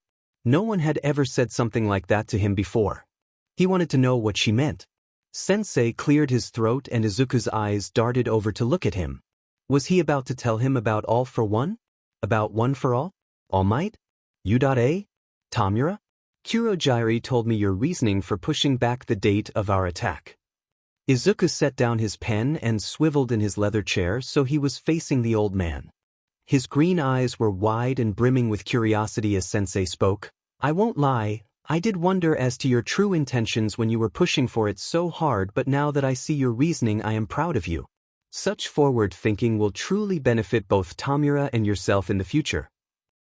No one had ever said something like that to him before. He wanted to know what she meant. Sensei cleared his throat and Izuku's eyes darted over to look at him. Was he about to tell him about All for One? About One for All? All Might? U.A? Tomura? Kurojiri told me your reasoning for pushing back the date of our attack. Izuku set down his pen and swiveled in his leather chair so he was facing the old man. His green eyes were wide and brimming with curiosity as Sensei spoke. I won't lie, I did wonder as to your true intentions when you were pushing for it so hard, but now that I see your reasoning I am proud of you. Such forward thinking will truly benefit both Tomura and yourself in the future.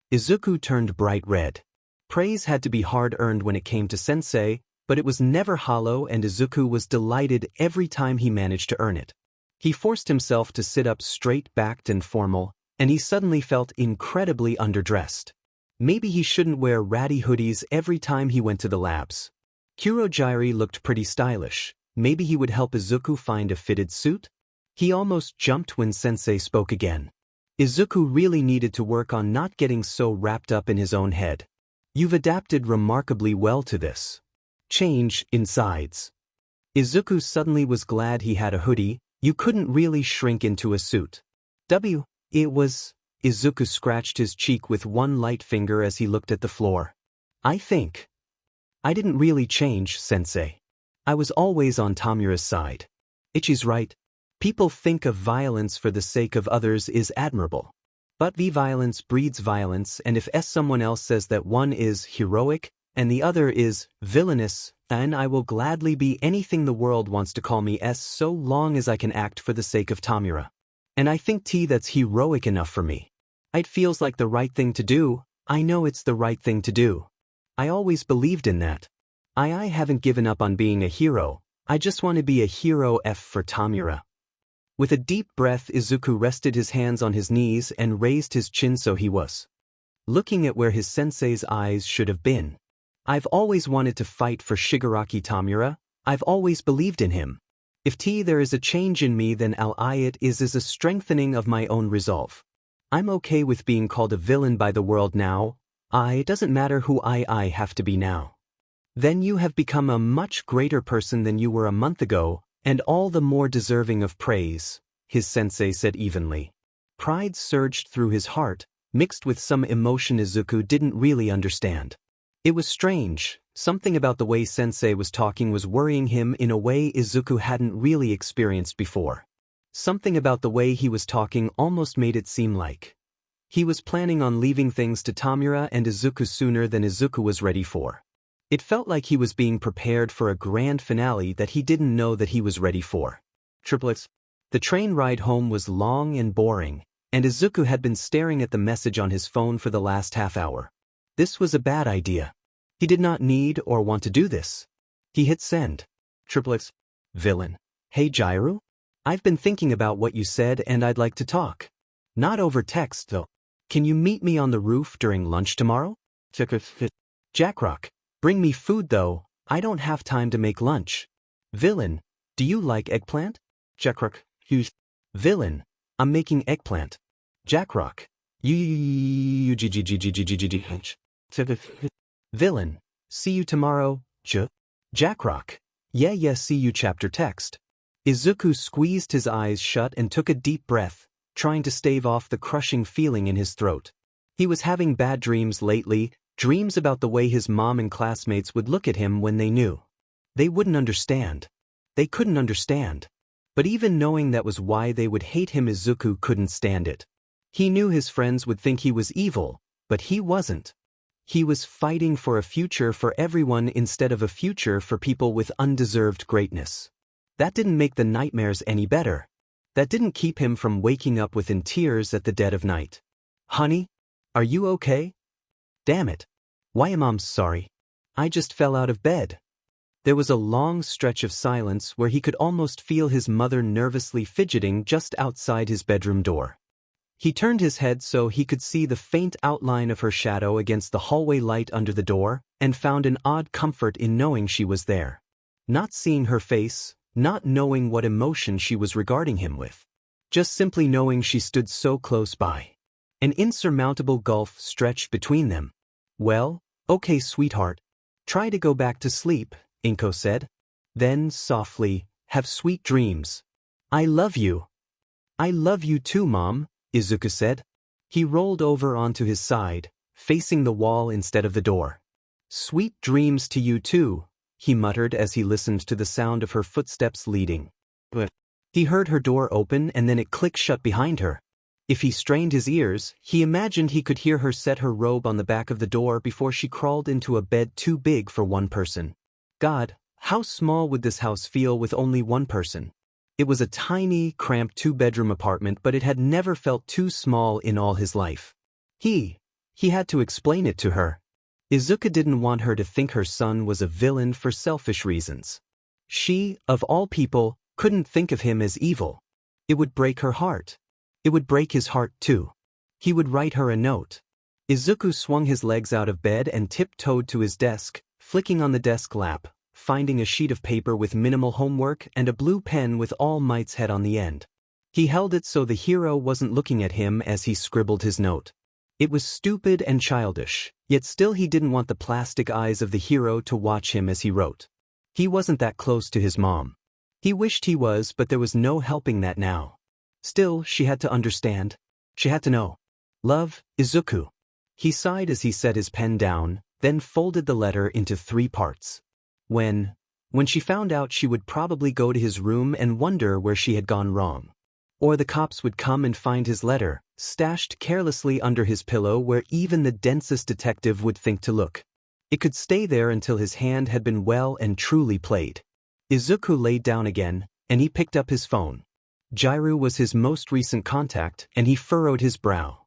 Izuku turned bright red. Praise had to be hard-earned when it came to Sensei, but it was never hollow and Izuku was delighted every time he managed to earn it. He forced himself to sit up straight-backed and formal, and he suddenly felt incredibly underdressed. Maybe he shouldn't wear ratty hoodies every time he went to the labs. Kurojiri looked pretty stylish. Maybe he would help Izuku find a fitted suit? He almost jumped when Sensei spoke again. Izuku really needed to work on not getting so wrapped up in his own head. You've adapted remarkably well to this change in sides. Izuku suddenly was glad he had a hoodie. You couldn't really shrink into a suit. It was. Izuku scratched his cheek with one light finger as he looked at the floor. I think. I didn't really change, Sensei. I was always on Tomura's side. Ichi's right. People think of violence for the sake of others is admirable. But violence breeds violence, and if someone else says that one is heroic and the other is villainous, then I will gladly be anything the world wants to call me so long as I can act for the sake of Tomura. And I think that's heroic enough for me. It feels like the right thing to do. I know it's the right thing to do. I always believed in that. I haven't given up on being a hero. I just want to be a hero for Tomura. With a deep breath, Izuku rested his hands on his knees and raised his chin so he was looking at where his sensei's eyes should have been. I've always wanted to fight for Shigaraki Tomura. I've always believed in him. If there is a change in me, then it is a strengthening of my own resolve. I'm okay with being called a villain by the world now. It doesn't matter who I have to be now. Then you have become a much greater person than you were a month ago, and all the more deserving of praise, his sensei said evenly. Pride surged through his heart, mixed with some emotion Izuku didn't really understand. It was strange, something about the way sensei was talking was worrying him in a way Izuku hadn't really experienced before. Something about the way he was talking almost made it seem like he was planning on leaving things to Tomura and Izuku sooner than Izuku was ready for. It felt like he was being prepared for a grand finale that he didn't know that he was ready for. Triplets. The train ride home was long and boring, and Izuku had been staring at the message on his phone for the last half hour. This was a bad idea. He did not need or want to do this. He hit send. Triplets. Villain. Hey Jiraiya? I've been thinking about what you said and I'd like to talk. Not over text though. Can you meet me on the roof during lunch tomorrow? Jackrock. Bring me food though, I don't have time to make lunch. Villain. Do you like eggplant? Jackrock. Villain. I'm making eggplant. Jackrock. Villain. See you tomorrow. Jackrock. Yeah, see you. Chapter text. Izuku squeezed his eyes shut and took a deep breath, trying to stave off the crushing feeling in his throat. He was having bad dreams lately, dreams about the way his mom and classmates would look at him when they knew. They wouldn't understand. They couldn't understand. But even knowing that was why they would hate him, Izuku couldn't stand it. He knew his friends would think he was evil, but he wasn't. He was fighting for a future for everyone instead of a future for people with undeserved greatness. That didn't make the nightmares any better. That didn't keep him from waking up within tears at the dead of night. Honey? Are you okay? Damn it. Why am I sorry? I just fell out of bed. There was a long stretch of silence where he could almost feel his mother nervously fidgeting just outside his bedroom door. He turned his head so he could see the faint outline of her shadow against the hallway light under the door, and found an odd comfort in knowing she was there. Not seeing her face, not knowing what emotion she was regarding him with. Just simply knowing she stood so close by. An insurmountable gulf stretched between them. Well, okay sweetheart. Try to go back to sleep, Inko said. Then, softly, have sweet dreams. I love you. I love you too, Mom, Izuku said. He rolled over onto his side, facing the wall instead of the door. Sweet dreams to you too, he muttered as he listened to the sound of her footsteps leading. But he heard her door open and then it clicked shut behind her. If he strained his ears, he imagined he could hear her set her robe on the back of the door before she crawled into a bed too big for one person. God, how small would this house feel with only one person? It was a tiny, cramped two-bedroom apartment, but it had never felt too small in all his life. He had to explain it to her. Izuku didn't want her to think her son was a villain for selfish reasons. She, of all people, couldn't think of him as evil. It would break her heart. It would break his heart too. He would write her a note. Izuku swung his legs out of bed and tiptoed to his desk, flicking on the desk lamp, finding a sheet of paper with minimal homework and a blue pen with All Might's head on the end. He held it so the hero wasn't looking at him as he scribbled his note. It was stupid and childish, yet still he didn't want the plastic eyes of the hero to watch him as he wrote. He wasn't that close to his mom. He wished he was, but there was no helping that now. Still, she had to understand. She had to know. Love, Izuku. He sighed as he set his pen down, then folded the letter into 3 parts. When she found out, she would probably go to his room and wonder where she had gone wrong. Or the cops would come and find his letter, stashed carelessly under his pillow where even the densest detective would think to look. It could stay there until his hand had been well and truly played. Izuku laid down again, and he picked up his phone. Jiraiya was his most recent contact, and he furrowed his brow.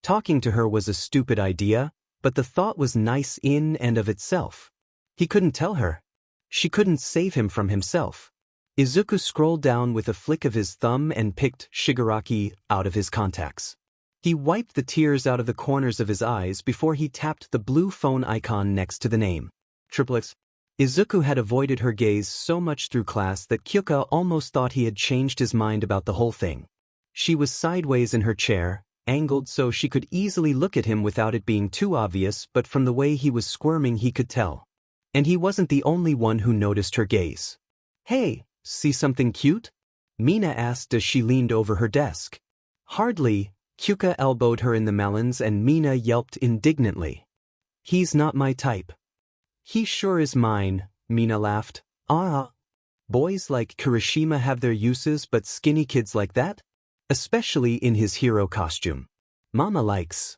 Talking to her was a stupid idea, but the thought was nice in and of itself. He couldn't tell her. She couldn't save him from himself. Izuku scrolled down with a flick of his thumb and picked Shigaraki out of his contacts. He wiped the tears out of the corners of his eyes before he tapped the blue phone icon next to the name. Triplets. Izuku had avoided her gaze so much through class that Kyuka almost thought he had changed his mind about the whole thing. She was sideways in her chair, angled so she could easily look at him without it being too obvious, but from the way he was squirming he could tell. And he wasn't the only one who noticed her gaze. "Hey, see something cute?" Mina asked as she leaned over her desk. "Hardly." Kyuka elbowed her in the melons and Mina yelped indignantly. "He's not my type." "He sure is mine," Mina laughed. "Ah. Boys like Kirishima have their uses, but skinny kids like that? Especially in his hero costume. Mama likes."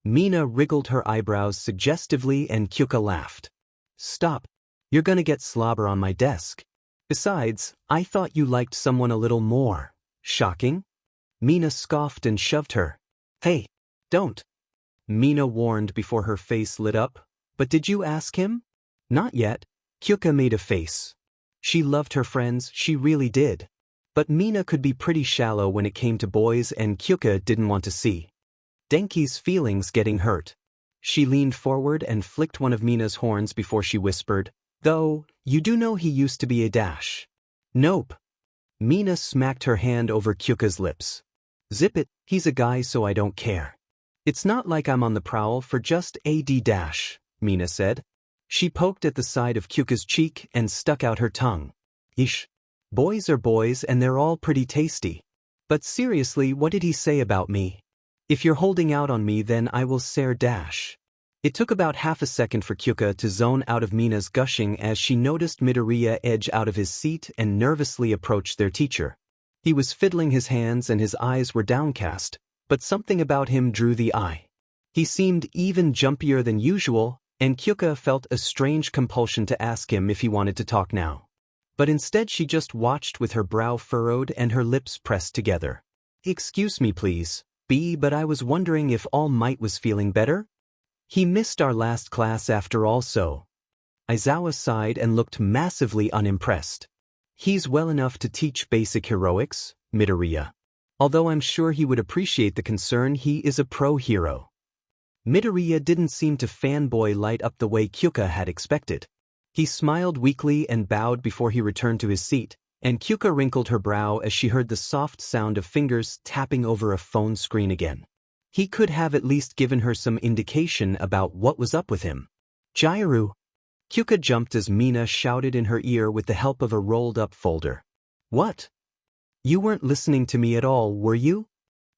Mina wriggled her eyebrows suggestively and Kyuka laughed. "Stop. You're gonna get slobber on my desk. Besides, I thought you liked someone a little more." "Shocking?" Mina scoffed and shoved her. "Hey, don't." Mina warned before her face lit up. "But did you ask him?" "Not yet." Kyuka made a face. She loved her friends, she really did. But Mina could be pretty shallow when it came to boys and Kyuka didn't want to see Denki's feelings getting hurt. She leaned forward and flicked one of Mina's horns before she whispered, "Though, you do know he used to be a dash." "Nope." Mina smacked her hand over Kyuka's lips. "Zip it, he's a guy so I don't care. It's not like I'm on the prowl for just a dash," Mina said. She poked at the side of Kyuka's cheek and stuck out her tongue. "Ish. Boys are boys and they're all pretty tasty. But seriously, what did he say about me? If you're holding out on me then I will ser dash." It took about half a second for Kyuka to zone out of Mina's gushing as she noticed Midoriya edge out of his seat and nervously approach their teacher. He was fiddling his hands and his eyes were downcast, but something about him drew the eye. He seemed even jumpier than usual, and Kyuka felt a strange compulsion to ask him if he wanted to talk now. But instead she just watched with her brow furrowed and her lips pressed together. "Excuse me please, B, but I was wondering if All Might was feeling better? He missed our last class after all so." Aizawa sighed and looked massively unimpressed. "He's well enough to teach basic heroics, Midoriya. Although I'm sure he would appreciate the concern, he is a pro hero." Midoriya didn't seem to fanboy light up the way Kyuka had expected. He smiled weakly and bowed before he returned to his seat, and Kyuka wrinkled her brow as she heard the soft sound of fingers tapping over a phone screen again. He could have at least given her some indication about what was up with him. "Jairu!" Kyuka jumped as Mina shouted in her ear with the help of a rolled-up folder. "What? You weren't listening to me at all, were you?"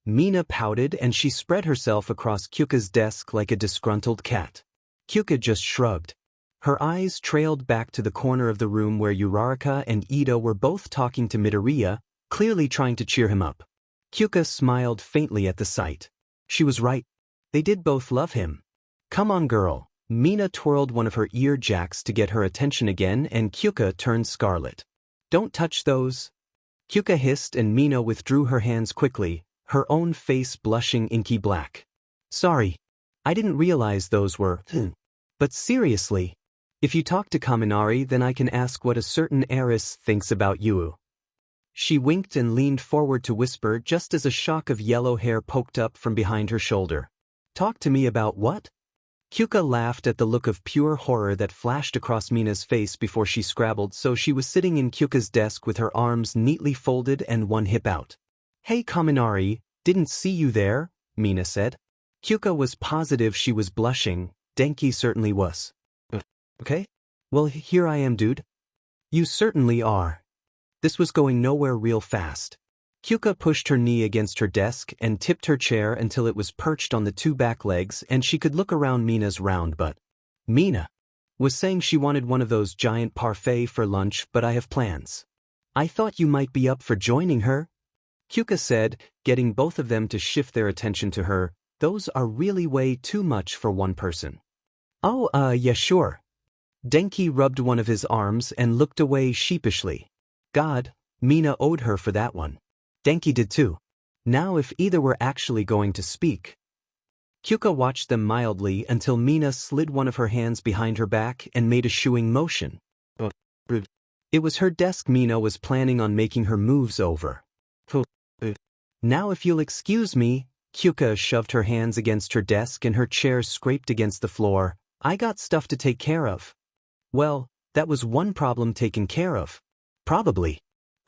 Mina pouted and she spread herself across Kyuka's desk like a disgruntled cat. Kyuka just shrugged. Her eyes trailed back to the corner of the room where Uraraka and Ito were both talking to Midoriya, clearly trying to cheer him up. Kyuka smiled faintly at the sight. She was right. They did both love him. "Come on, girl." Mina twirled one of her ear jacks to get her attention again and Kyuka turned scarlet. "Don't touch those." Kyuka hissed and Mina withdrew her hands quickly, her own face blushing inky black. "Sorry. I didn't realize those were But seriously, if you talk to Kaminari then I can ask what a certain heiress thinks about you." She winked and leaned forward to whisper just as a shock of yellow hair poked up from behind her shoulder. "Talk to me about what?" Kyuka laughed at the look of pure horror that flashed across Mina's face before she scrabbled so she was sitting in Kyuka's desk with her arms neatly folded and one hip out. "Hey Kaminari, didn't see you there," Mina said. Kyuka was positive she was blushing. Denki certainly was. "Okay? Well, here I am, dude." "You certainly are." This was going nowhere real fast. Kyuka pushed her knee against her desk and tipped her chair until it was perched on the two back legs and she could look around Mina's round butt. "Mina was saying she wanted one of those giant parfaits for lunch, but I have plans. I thought you might be up for joining her," Kyuka said, getting both of them to shift their attention to her. "Those are really way too much for one person." "Oh, yeah, sure." Denki rubbed one of his arms and looked away sheepishly. God, Mina owed her for that one. Denki did too. Now if either were actually going to speak. Kyuka watched them mildly until Mina slid one of her hands behind her back and made a shooing motion. It was her desk Mina was planning on making her moves over. Now if you'll excuse me, Kyuka shoved her hands against her desk and her chair scraped against the floor. I got stuff to take care of. Well, that was one problem taken care of. Probably.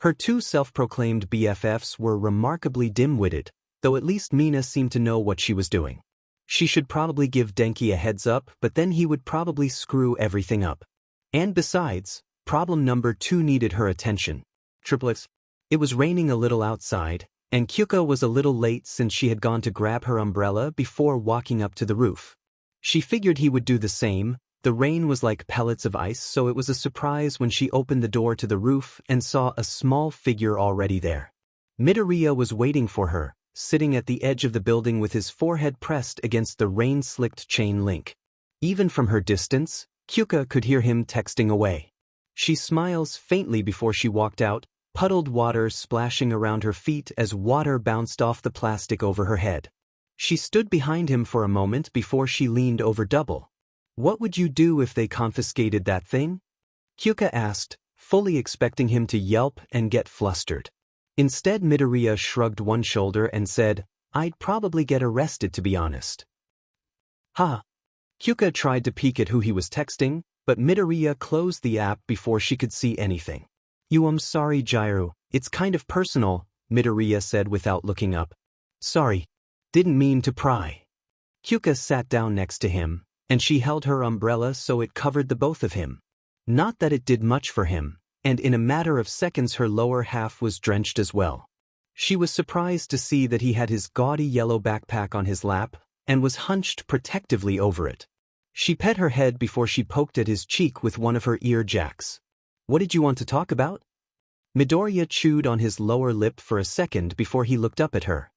Her two self-proclaimed BFFs were remarkably dim-witted, though at least Mina seemed to know what she was doing. She should probably give Denki a heads up, but then he would probably screw everything up. And besides, problem number 2 needed her attention. Triplets. It was raining a little outside, and Kyuka was a little late since she had gone to grab her umbrella before walking up to the roof. She figured he would do the same. The rain was like pellets of ice, so it was a surprise when she opened the door to the roof and saw a small figure already there. Midoriya was waiting for her, sitting at the edge of the building with his forehead pressed against the rain-slicked chain link. Even from her distance, Kyuka could hear him texting away. She smiles faintly before she walked out, puddled water splashing around her feet as water bounced off the plastic over her head. She stood behind him for a moment before she leaned over double. What would you do if they confiscated that thing? Kyuka asked, fully expecting him to yelp and get flustered. Instead, Midoriya shrugged one shoulder and said, I'd probably get arrested, to be honest. Ha! Kyuka tried to peek at who he was texting, but Midoriya closed the app before she could see anything. I'm sorry, Jiru, it's kind of personal, Midoriya said without looking up. Sorry. Didn't mean to pry. Kyuka sat down next to him, and she held her umbrella so it covered the both of him. Not that it did much for him, and in a matter of seconds her lower half was drenched as well. She was surprised to see that he had his gaudy yellow backpack on his lap, and was hunched protectively over it. She pet her head before she poked at his cheek with one of her ear jacks. What did you want to talk about? Midoriya chewed on his lower lip for a second before he looked up at her.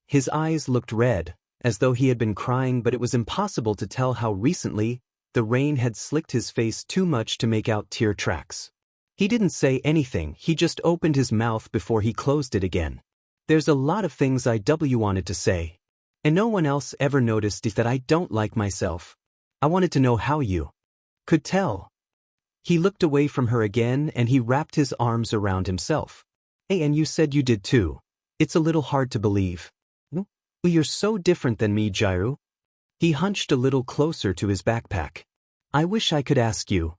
His eyes looked red, as though he had been crying, but it was impossible to tell how recently. The rain had slicked his face too much to make out tear tracks. He didn't say anything, he just opened his mouth before he closed it again. There's a lot of things I wanted to say. And no one else ever noticed that I don't like myself. I wanted to know how you could tell. He looked away from her again and he wrapped his arms around himself. Hey, and you said you did too. It's a little hard to believe. You're so different than me, Jiru. He hunched a little closer to his backpack. I wish I could ask you.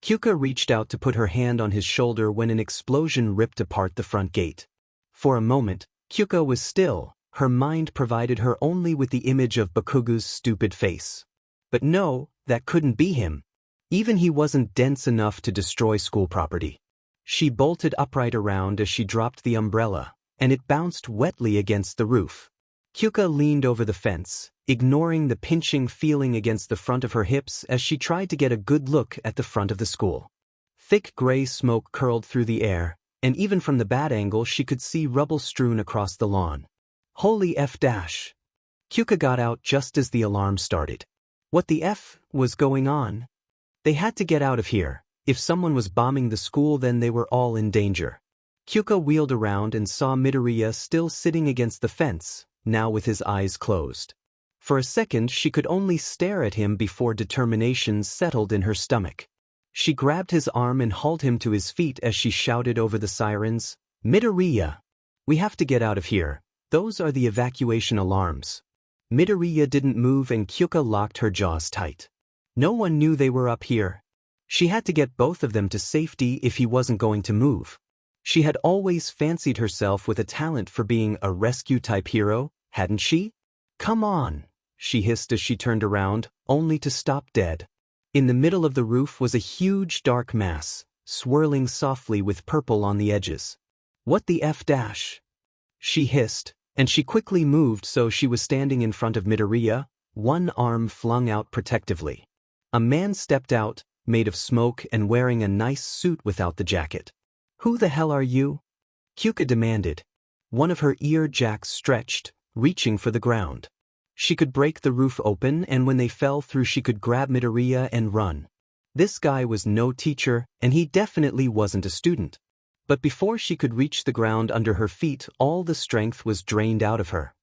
Kyuka reached out to put her hand on his shoulder when an explosion ripped apart the front gate. For a moment, Kyuka was still. Her mind provided her only with the image of Bakugu's stupid face. But no, that couldn't be him. Even he wasn't dense enough to destroy school property. She bolted upright around as she dropped the umbrella, and it bounced wetly against the roof. Kyuka leaned over the fence, ignoring the pinching feeling against the front of her hips as she tried to get a good look at the front of the school. Thick gray smoke curled through the air, and even from the bad angle she could see rubble strewn across the lawn. Holy F dash! Kyuka got out just as the alarm started. What the F was going on? They had to get out of here. If someone was bombing the school, then they were all in danger. Kyuka wheeled around and saw Midoriya still sitting against the fence, now with his eyes closed. For a second she could only stare at him before determination settled in her stomach. She grabbed his arm and hauled him to his feet as she shouted over the sirens, Midoriya! We have to get out of here. Those are the evacuation alarms. Midoriya didn't move and Kyuka locked her jaws tight. No one knew they were up here. She had to get both of them to safety if he wasn't going to move. She had always fancied herself with a talent for being a rescue-type hero, hadn't she? Come on, she hissed as she turned around, only to stop dead. In the middle of the roof was a huge dark mass, swirling softly with purple on the edges. What the F dash? She hissed, and she quickly moved so she was standing in front of Midoriya, one arm flung out protectively. A man stepped out, made of smoke and wearing a nice suit without the jacket. Who the hell are you? Kyuka demanded. One of her ear jacks stretched, reaching for the ground. She could break the roof open, and when they fell through she could grab Midoriya and run. This guy was no teacher, and he definitely wasn't a student. But before she could reach the ground under her feet, all the strength was drained out of her.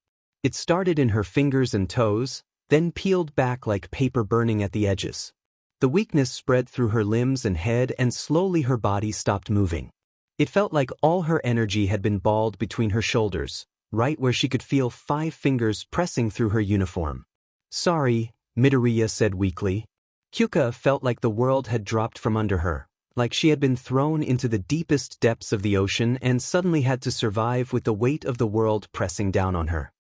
It started in her fingers and toes, then peeled back like paper burning at the edges. The weakness spread through her limbs and head, and slowly her body stopped moving. It felt like all her energy had been balled between her shoulders, right where she could feel 5 fingers pressing through her uniform. "Sorry," Midoriya said weakly. Kyuka felt like the world had dropped from under her, like she had been thrown into the deepest depths of the ocean and suddenly had to survive with the weight of the world pressing down on her.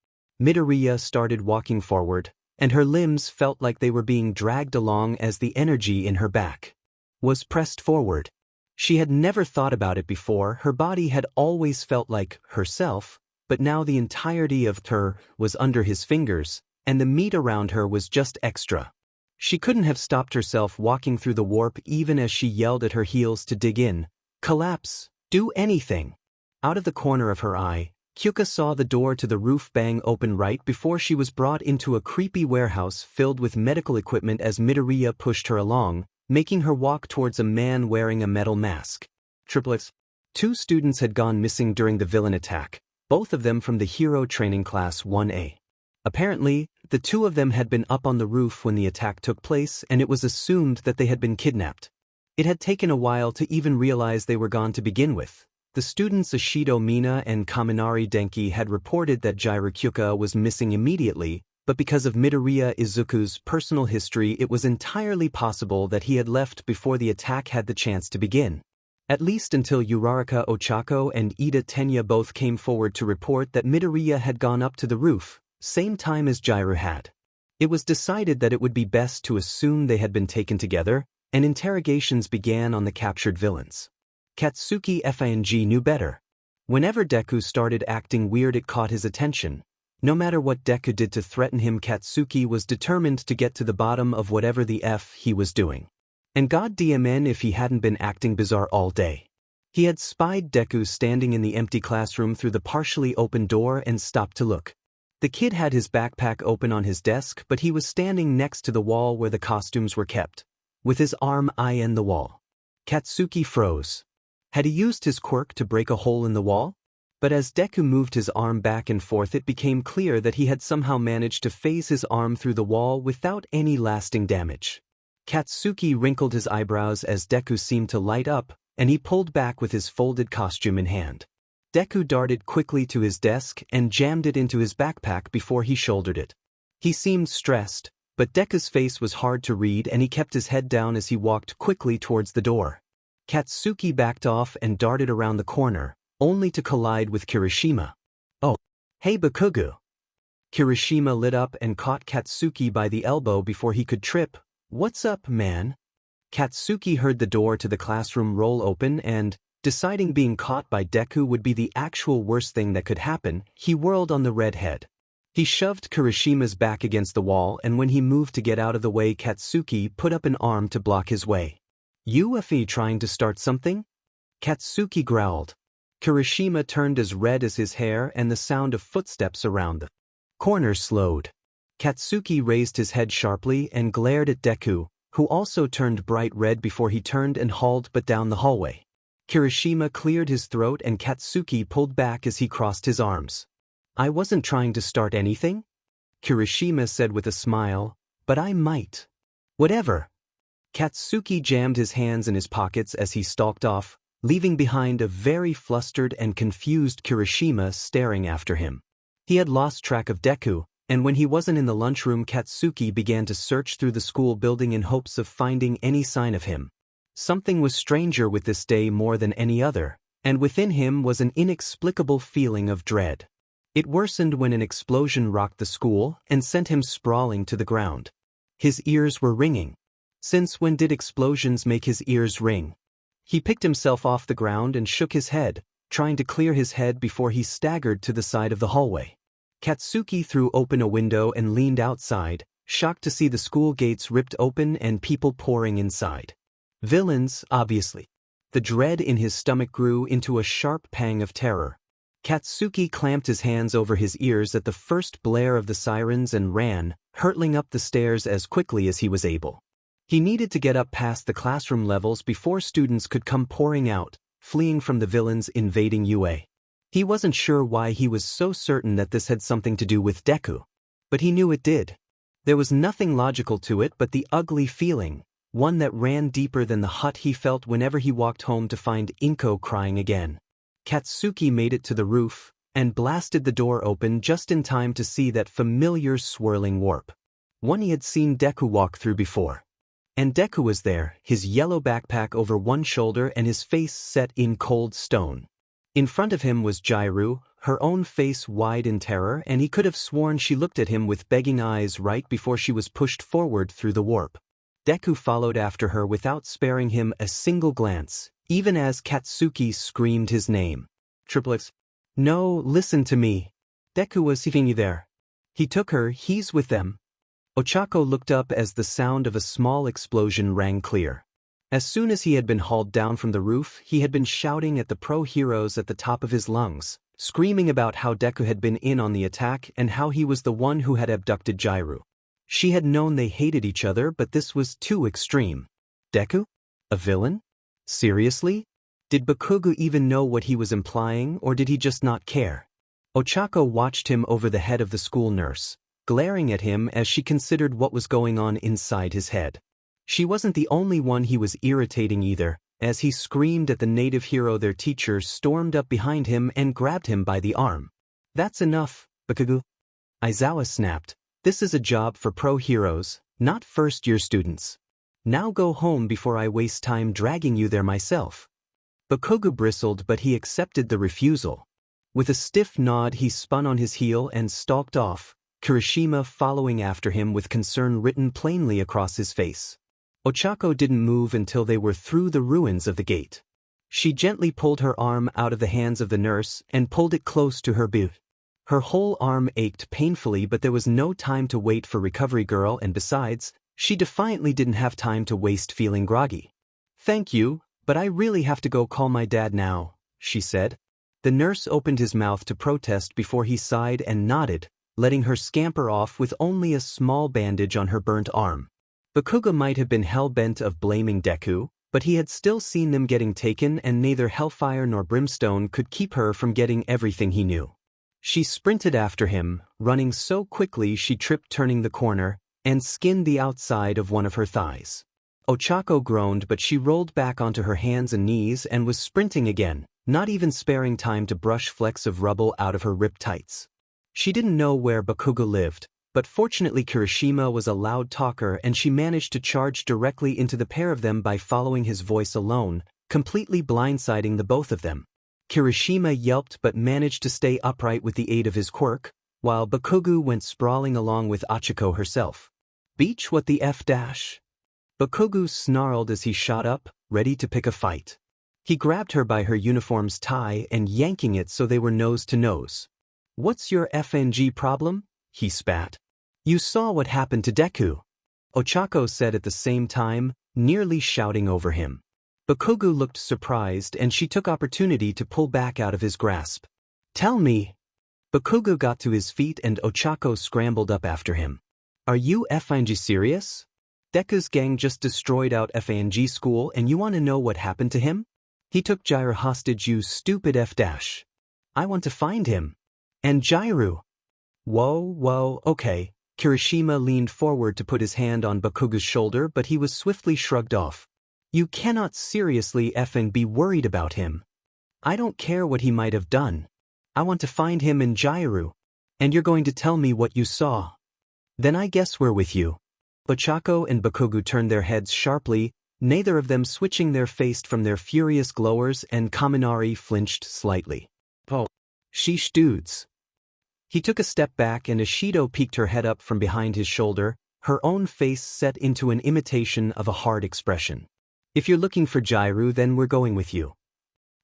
Midoriya started walking forward, and her limbs felt like they were being dragged along as the energy in her back was pressed forward. She had never thought about it before. Her body had always felt like herself, but now the entirety of her was under his fingers, and the meat around her was just extra. She couldn't have stopped herself walking through the warp even as she yelled at her heels to dig in. "Collapse! Do anything!" Out of the corner of her eye, Kyuka saw the door to the roof bang open right before she was brought into a creepy warehouse filled with medical equipment as Midoriya pushed her along, making her walk towards a man wearing a metal mask. Triplets. 2 students had gone missing during the villain attack, both of them from the Hero Training Class 1A. Apparently, the 2 of them had been up on the roof when the attack took place, and it was assumed that they had been kidnapped. It had taken a while to even realize they were gone to begin with. The students Ashido Mina and Kaminari Denki had reported that Jiraiya Kyuka was missing immediately, but because of Midoriya Izuku's personal history, it was entirely possible that he had left before the attack had the chance to begin. At least until Uraraka Ochako and Ida Tenya both came forward to report that Midoriya had gone up to the roof, same time as Jiraiya had. It was decided that it would be best to assume they had been taken together, and interrogations began on the captured villains. Katsuki Fing knew better. Whenever Deku started acting weird, it caught his attention. No matter what Deku did to threaten him, Katsuki was determined to get to the bottom of whatever the F he was doing. And goddamn if he hadn't been acting bizarre all day. He had spied Deku standing in the empty classroom through the partially open door and stopped to look. The kid had his backpack open on his desk, but he was standing next to the wall where the costumes were kept, with his arm eyeing the wall. Katsuki froze. Had he used his quirk to break a hole in the wall? But as Deku moved his arm back and forth, it became clear that he had somehow managed to phase his arm through the wall without any lasting damage. Katsuki wrinkled his eyebrows as Deku seemed to light up, and he pulled back with his folded costume in hand. Deku darted quickly to his desk and jammed it into his backpack before he shouldered it. He seemed stressed, but Deku's face was hard to read, and he kept his head down as he walked quickly towards the door. Katsuki backed off and darted around the corner, only to collide with Kirishima. "Oh, hey Bakugo." Kirishima lit up and caught Katsuki by the elbow before he could trip. "What's up, man?" Katsuki heard the door to the classroom roll open and, deciding being caught by Deku would be the actual worst thing that could happen, he whirled on the redhead. He shoved Kirishima's back against the wall, and when he moved to get out of the way, Katsuki put up an arm to block his way. "You trying to start something?" Katsuki growled. Kirishima turned as red as his hair, and the sound of footsteps around the corner slowed. Katsuki raised his head sharply and glared at Deku, who also turned bright red before he turned and hauled but down the hallway. Kirishima cleared his throat and Katsuki pulled back as he crossed his arms. "I wasn't trying to start anything," Kirishima said with a smile, "but I might." "Whatever." Katsuki jammed his hands in his pockets as he stalked off, leaving behind a very flustered and confused Kirishima staring after him. He had lost track of Deku, and when he wasn't in the lunchroom, Katsuki began to search through the school building in hopes of finding any sign of him. Something was stranger with this day more than any other, and within him was an inexplicable feeling of dread. It worsened when an explosion rocked the school and sent him sprawling to the ground. His ears were ringing. Since when did explosions make his ears ring? He picked himself off the ground and shook his head, trying to clear his head before he staggered to the side of the hallway. Katsuki threw open a window and leaned outside, shocked to see the school gates ripped open and people pouring inside. Villains, obviously. The dread in his stomach grew into a sharp pang of terror. Katsuki clamped his hands over his ears at the first blare of the sirens and ran, hurtling up the stairs as quickly as he was able. He needed to get up past the classroom levels before students could come pouring out, fleeing from the villains invading UA. He wasn't sure why he was so certain that this had something to do with Deku. But he knew it did. There was nothing logical to it but the ugly feeling, one that ran deeper than the hut he felt whenever he walked home to find Inko crying again. Katsuki made it to the roof, and blasted the door open just in time to see that familiar swirling warp. One he had seen Deku walk through before. And Deku was there, his yellow backpack over one shoulder and his face set in cold stone. In front of him was Jairu, her own face wide in terror, and he could have sworn she looked at him with begging eyes right before she was pushed forward through the warp. Deku followed after her without sparing him a single glance, even as Katsuki screamed his name. Triplets. No, listen to me. Deku was sitting there. He took her, he's with them. Ochako looked up as the sound of a small explosion rang clear. As soon as he had been hauled down from the roof, he had been shouting at the pro-heroes at the top of his lungs, screaming about how Deku had been in on the attack and how he was the one who had abducted Jairu. She had known they hated each other, but this was too extreme. Deku? A villain? Seriously? Did Bakugo even know what he was implying, or did he just not care? Ochako watched him over the head of the school nurse, glaring at him as she considered what was going on inside his head. She wasn't the only one he was irritating either. As he screamed at the native hero, their teacher stormed up behind him and grabbed him by the arm. That's enough, Bakugo. Aizawa snapped. This is a job for pro-heroes, not first-year students. Now go home before I waste time dragging you there myself. Bakugo bristled, but he accepted the refusal. With a stiff nod, he spun on his heel and stalked off, Kirishima following after him with concern written plainly across his face. Ochako didn't move until they were through the ruins of the gate. She gently pulled her arm out of the hands of the nurse and pulled it close to her boot. Her whole arm ached painfully, but there was no time to wait for Recovery Girl, and besides, she defiantly didn't have time to waste feeling groggy. Thank you, but I really have to go call my dad now, she said. The nurse opened his mouth to protest before he sighed and nodded, letting her scamper off with only a small bandage on her burnt arm. Bakugo might have been hell-bent of blaming Deku, but he had still seen them getting taken, and neither Hellfire nor Brimstone could keep her from getting everything he knew. She sprinted after him, running so quickly she tripped turning the corner, and skinned the outside of one of her thighs. Ochako groaned, but she rolled back onto her hands and knees and was sprinting again, not even sparing time to brush flecks of rubble out of her ripped tights. She didn't know where Bakugo lived, but fortunately Kirishima was a loud talker and she managed to charge directly into the pair of them by following his voice alone, completely blindsiding the both of them. Kirishima yelped but managed to stay upright with the aid of his quirk, while Bakugo went sprawling along with Ochako herself. Beach, what the F dash? Bakugo snarled as he shot up, ready to pick a fight. He grabbed her by her uniform's tie and yanking it so they were nose to nose. What's your FNG problem? He spat. You saw what happened to Deku, Ochako said at the same time, nearly shouting over him. Bakugo looked surprised and she took opportunity to pull back out of his grasp. Tell me. Bakugo got to his feet and Ochako scrambled up after him. Are you FNG serious? Deku's gang just destroyed out FNG school and you want to know what happened to him? He took Jairu hostage, you stupid F dash. I want to find him. And Jairu. Whoa, okay. Kirishima leaned forward to put his hand on Bakugo's shoulder, but he was swiftly shrugged off. You cannot seriously effing be worried about him. I don't care what he might have done. I want to find him and Jairu. And you're going to tell me what you saw. Then I guess we're with you. Ochako and Bakugo turned their heads sharply, neither of them switching their face from their furious glowers, and Kaminari flinched slightly. Oh. Sheesh dudes. He took a step back and Ashido peeked her head up from behind his shoulder, her own face set into an imitation of a hard expression. If you're looking for Jairu, then we're going with you.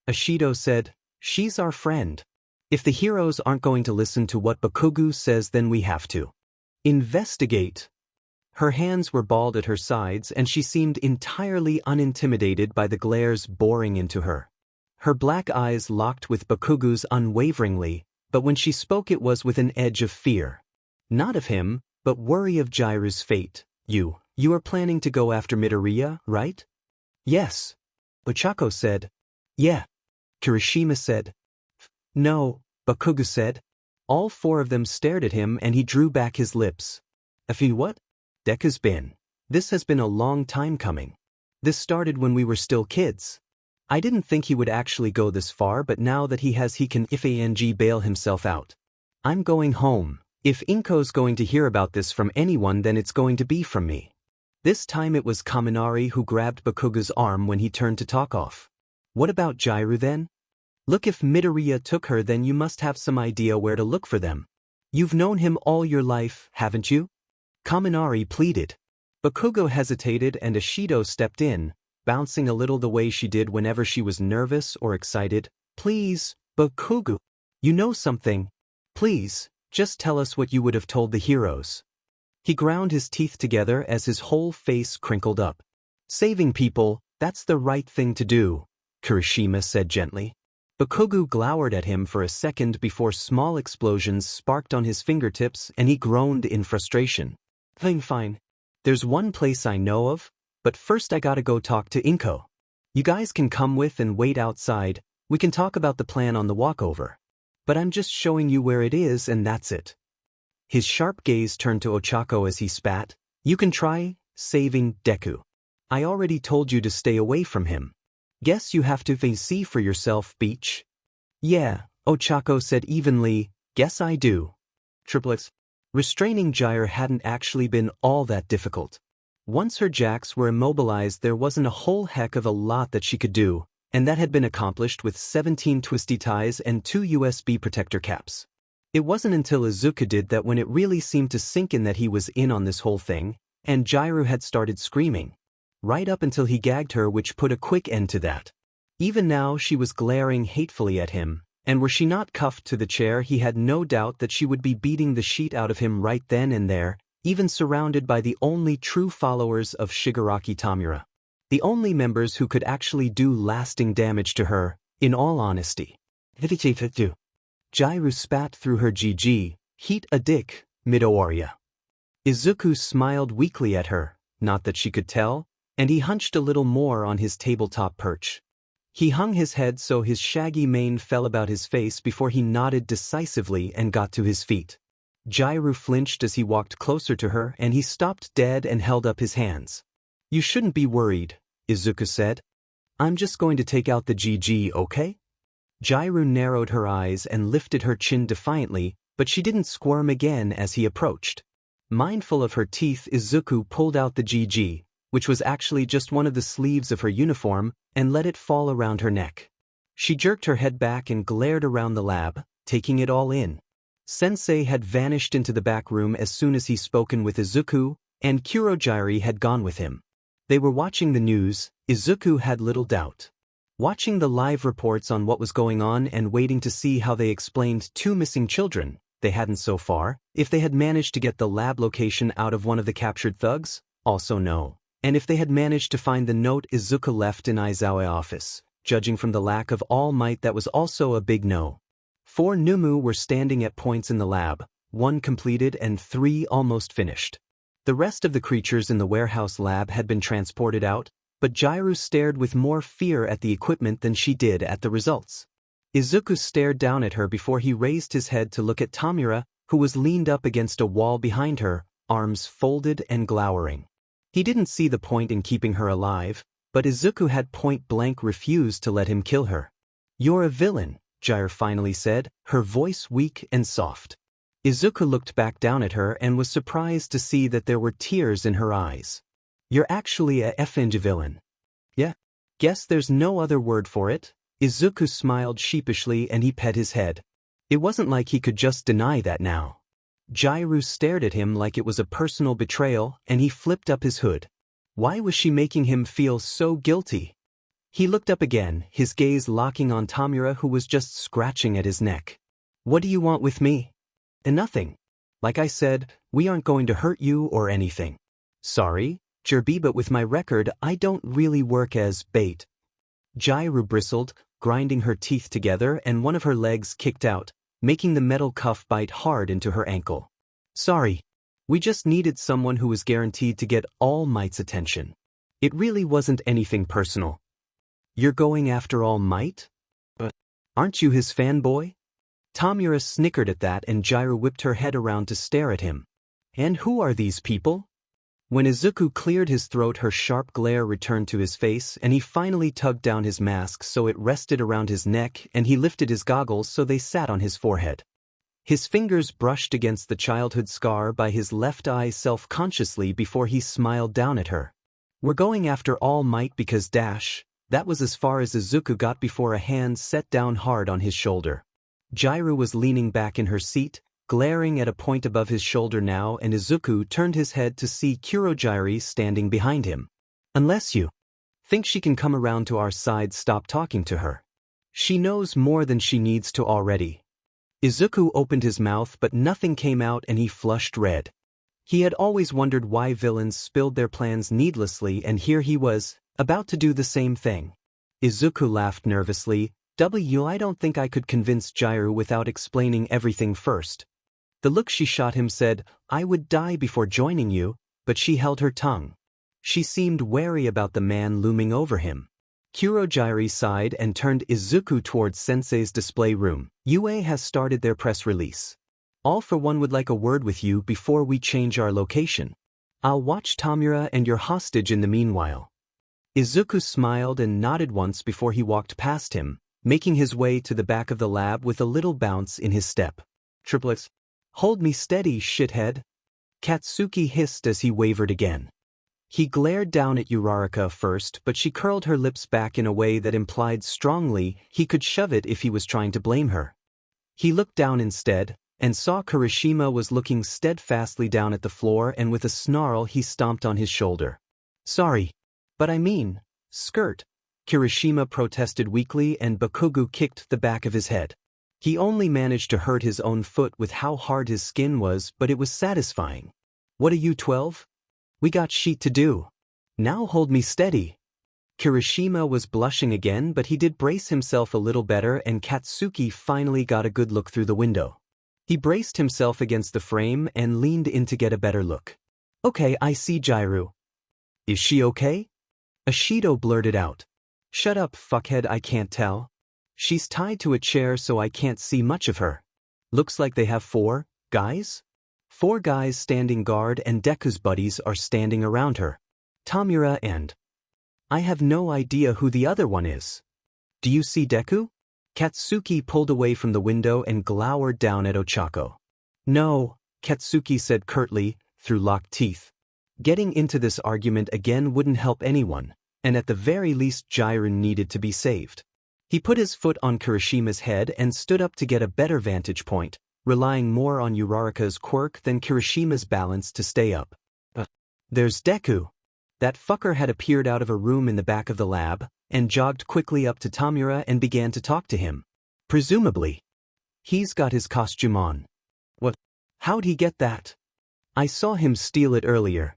Ashido said, she's our friend. If the heroes aren't going to listen to what Bakugo says, then we have to. Investigate. Her hands were balled at her sides and she seemed entirely unintimidated by the glares boring into her. Her black eyes locked with Bakugo's unwaveringly, but when she spoke it was with an edge of fear. Not of him, but worry of Jairu's fate. You are planning to go after Midoriya, right? Yes. Ochako said. Yeah. Kirishima said. No, Bakugo said. All four of them stared at him and he drew back his lips. What? Deku's been This has been a long time coming. This started when we were still kids. I didn't think he would actually go this far, but now that he can bail himself out. I'm going home. If Inko's going to hear about this from anyone, then it's going to be from me. This time it was Kaminari who grabbed Bakugo's arm when he turned to talk off. What about Jairu then? Look, if Midoriya took her, then you must have some idea where to look for them. You've known him all your life, haven't you? Kaminari pleaded. Bakugo hesitated and Ashido stepped in, bouncing a little the way she did whenever she was nervous or excited. Please, Bakugo. You know something. Please, just tell us what you would have told the heroes. He ground his teeth together as his whole face crinkled up. Saving people, that's the right thing to do, Kirishima said gently. Bakugo glowered at him for a second before small explosions sparked on his fingertips and he groaned in frustration. Fine. There's one place I know of, but first I gotta go talk to Inko. You guys can come with and wait outside. We can talk about the plan on the walkover. But I'm just showing you where it is and that's it. His sharp gaze turned to Ochako as he spat. You can try saving Deku. I already told you to stay away from him. Guess you have to see for yourself, Beach. Yeah, Ochako said evenly, guess I do. Triplets. Restraining Jair hadn't actually been all that difficult. Once her jacks were immobilized, there wasn't a whole heck of a lot that she could do, and that had been accomplished with 17 twisty ties and 2 USB protector caps. It wasn't until Izuku did that when it really seemed to sink in that he was in on this whole thing, and Jairu had started screaming. Right up until he gagged her, which put a quick end to that. Even now she was glaring hatefully at him, and were she not cuffed to the chair, he had no doubt that she would be beating the sheet out of him right then and there, even surrounded by the only true followers of Shigaraki Tomura. The only members who could actually do lasting damage to her, in all honesty. Jairu spat through her GG, heat a dick, Midoriya. Izuku smiled weakly at her, not that she could tell, and he hunched a little more on his tabletop perch. He hung his head so his shaggy mane fell about his face before he nodded decisively and got to his feet. Jairu flinched as he walked closer to her and he stopped dead and held up his hands. You shouldn't be worried, Izuku said. I'm just going to take out the GG, okay? Jairu narrowed her eyes and lifted her chin defiantly, but she didn't squirm again as he approached. Mindful of her teeth, Izuku pulled out the GG, which was actually just one of the sleeves of her uniform, and let it fall around her neck. She jerked her head back and glared around the lab, taking it all in. Sensei had vanished into the back room as soon as he spoken with Izuku, and Kurojairi had gone with him. They were watching the news, Izuku had little doubt. Watching the live reports on what was going on and waiting to see how they explained 2 missing children, they hadn't so far, if they had managed to get the lab location out of one of the captured thugs, also no. And if they had managed to find the note Izuku left in Aizawa office, judging from the lack of all might, that was also a big no. 4 Numu were standing at points in the lab, 1 completed and 3 almost finished. The rest of the creatures in the warehouse lab had been transported out, but Jairu stared with more fear at the equipment than she did at the results. Izuku stared down at her before he raised his head to look at Tomura, who was leaned up against a wall behind her, arms folded and glowering. He didn't see the point in keeping her alive, but Izuku had point-blank refused to let him kill her. You're a villain, Jair finally said, her voice weak and soft. Izuku looked back down at her and was surprised to see that there were tears in her eyes. You're actually a effing villain. Yeah. Guess there's no other word for it. Izuku smiled sheepishly and he pet his head. It wasn't like he could just deny that now. Jairu stared at him like it was a personal betrayal, and he flipped up his hood. Why was she making him feel so guilty? He looked up again, his gaze locking on Tomura, who was just scratching at his neck. What do you want with me? Nothing. Like I said, we aren't going to hurt you or anything. Sorry, Jerby, but with my record, I don't really work as bait. Jairu bristled, grinding her teeth together, and one of her legs kicked out, making the metal cuff bite hard into her ankle. Sorry. We just needed someone who was guaranteed to get All Might's attention. It really wasn't anything personal. You're going after All Might? But aren't you his fanboy? Tomura snickered at that and Jairu whipped her head around to stare at him. And who are these people? When Izuku cleared his throat, her sharp glare returned to his face, and he finally tugged down his mask so it rested around his neck, and he lifted his goggles so they sat on his forehead. His fingers brushed against the childhood scar by his left eye self-consciously before he smiled down at her. "We're going after All Might because that was as far as Izuku got before a hand set down hard on his shoulder. Jiraiya was leaning back in her seat, glaring at a point above his shoulder now, and Izuku turned his head to see Kurogiri standing behind him. "Unless you think she can come around to our side, stop talking to her. She knows more than she needs to already." Izuku opened his mouth but nothing came out and he flushed red. He had always wondered why villains spilled their plans needlessly, and here he was, about to do the same thing. Izuku laughed nervously. I don't think I could convince Jiraiya without explaining everything first." The look she shot him said, "I would die before joining you," but she held her tongue. She seemed wary about the man looming over him. Kurogiri sighed and turned Izuku towards Sensei's display room. "UA has started their press release. All for One would like a word with you before we change our location. I'll watch Tomura and your hostage in the meanwhile." Izuku smiled and nodded once before he walked past him, making his way to the back of the lab with a little bounce in his step. "Triplets, hold me steady, shithead," Katsuki hissed as he wavered again. He glared down at Uraraka first, but she curled her lips back in a way that implied strongly he could shove it if he was trying to blame her. He looked down instead, and saw Kirishima was looking steadfastly down at the floor, and with a snarl he stomped on his shoulder. "Sorry, but I mean, skirt," Kirishima protested weakly, and Bakugo kicked the back of his head. He only managed to hurt his own foot with how hard his skin was, but it was satisfying. "What are you, 12? We got shit to do. Now hold me steady." Kirishima was blushing again, but he did brace himself a little better, and Katsuki finally got a good look through the window. He braced himself against the frame and leaned in to get a better look. "Okay, I see Jiraiya." "Is she okay?" Ashido blurted out. "Shut up, fuckhead, I can't tell. She's tied to a chair so I can't see much of her. Looks like they have 4 guys? 4 guys standing guard, and Deku's buddies are standing around her. Tomura and I have no idea who the other one is. Do you see Deku?" Katsuki pulled away from the window and glowered down at Ochako. "No," Katsuki said curtly, through locked teeth. Getting into this argument again wouldn't help anyone, and at the very least Jiraiya needed to be saved. He put his foot on Kirishima's head and stood up to get a better vantage point, relying more on Uraraka's quirk than Kirishima's balance to stay up. "There's Deku." That fucker had appeared out of a room in the back of the lab, and jogged quickly up to Tomura and began to talk to him. "Presumably. He's got his costume on." "What? How'd he get that?" "I saw him steal it earlier."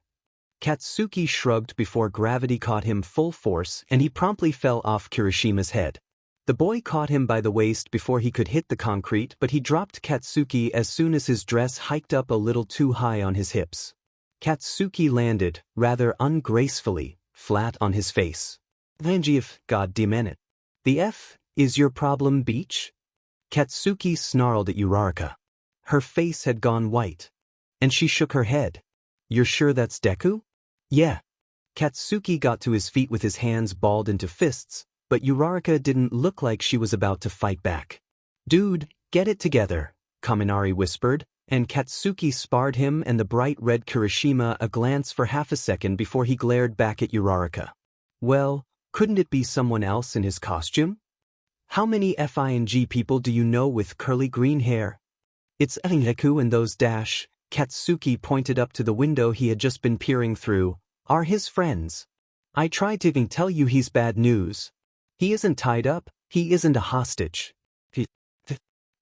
Katsuki shrugged before gravity caught him full force, and he promptly fell off Kirishima's head. The boy caught him by the waist before he could hit the concrete, but he dropped Katsuki as soon as his dress hiked up a little too high on his hips. Katsuki landed, rather ungracefully, flat on his face. "Vanjiev, goddammit. The F is your problem, Beach?" Katsuki snarled at Uraraka. Her face had gone white, and she shook her head. "You're sure that's Deku?" "Yeah." Katsuki got to his feet with his hands balled into fists, but Uraraka didn't look like she was about to fight back. "Dude, get it together," Kaminari whispered, and Katsuki sparred him and the bright red Kirishima a glance for half a second before he glared back at Uraraka. "Well, couldn't it be someone else in his costume? How many FING people do you know with curly green hair?" "It's Deku, and those Katsuki pointed up to the window he had just been peering through, "are his friends. I tried to tell you he's bad news. He isn't tied up, he isn't a hostage.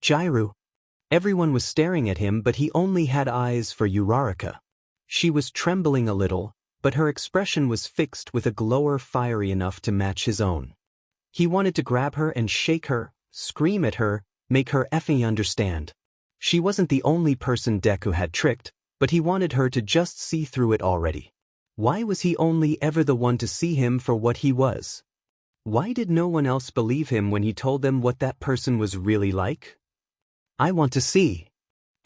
Jiraiya." Everyone was staring at him, but he only had eyes for Uraraka. She was trembling a little, but her expression was fixed with a glower fiery enough to match his own. He wanted to grab her and shake her, scream at her, make her effing understand. She wasn't the only person Deku had tricked, but he wanted her to just see through it already. Why was he only ever the one to see him for what he was? Why did no one else believe him when he told them what that person was really like? "I want to see."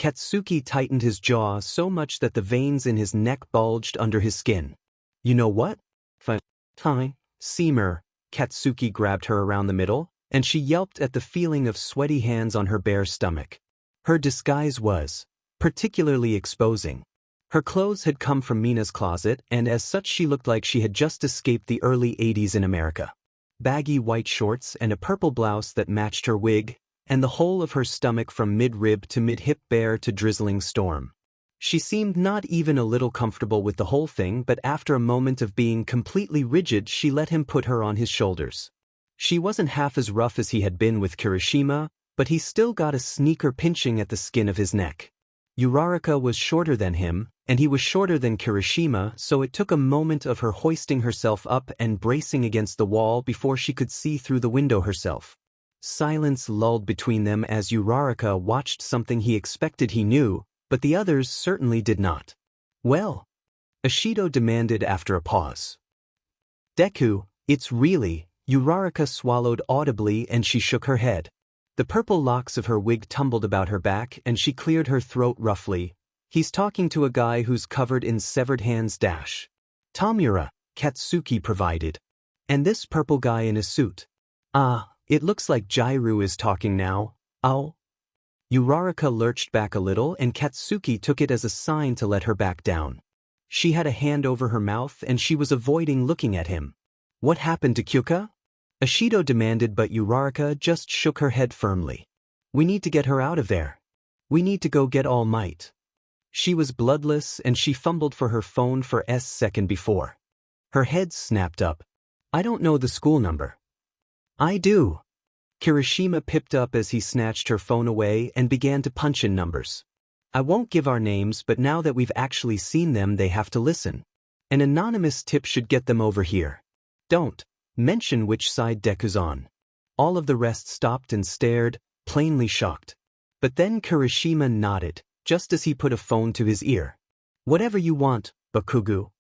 Katsuki tightened his jaw so much that the veins in his neck bulged under his skin. You know what? Fine. Seamer. Katsuki grabbed her around the middle, and she yelped at the feeling of sweaty hands on her bare stomach. Her disguise was particularly exposing. Her clothes had come from Mina's closet, and as such she looked like she had just escaped the early 80s in America. Baggy white shorts and a purple blouse that matched her wig, and the whole of her stomach from mid-rib to mid-hip bare to drizzling storm. She seemed not even a little comfortable with the whole thing, but after a moment of being completely rigid she let him put her on his shoulders. She wasn't half as rough as he had been with Kirishima, but he still got a sneaker pinching at the skin of his neck. Uraraka was shorter than him, and he was shorter than Kirishima, so it took a moment of her hoisting herself up and bracing against the wall before she could see through the window herself. Silence lulled between them as Uraraka watched something he expected he knew, but the others certainly did not. Well? Ashido demanded after a pause. Deku, it's really… Uraraka swallowed audibly and she shook her head. The purple locks of her wig tumbled about her back and she cleared her throat roughly. He's talking to a guy who's covered in severed hands dash. Tomura, Katsuki provided. And this purple guy in a suit. Ah, it looks like Jairu is talking now. Ow. Uraraka lurched back a little and Katsuki took it as a sign to let her back down. She had a hand over her mouth and she was avoiding looking at him. What happened to Kyuka? Ashido demanded, but Uraraka just shook her head firmly. We need to get her out of there. We need to go get All Might. She was bloodless and she fumbled for her phone for a second before. Her head snapped up. I don't know the school number. I do. Kirishima pipped up as he snatched her phone away and began to punch in numbers. I won't give our names, but now that we've actually seen them they have to listen. An anonymous tip should get them over here. Don't mention which side Deku's on. All of the rest stopped and stared, plainly shocked. But then Kirishima nodded, just as he put a phone to his ear. Whatever you want, Bakugu.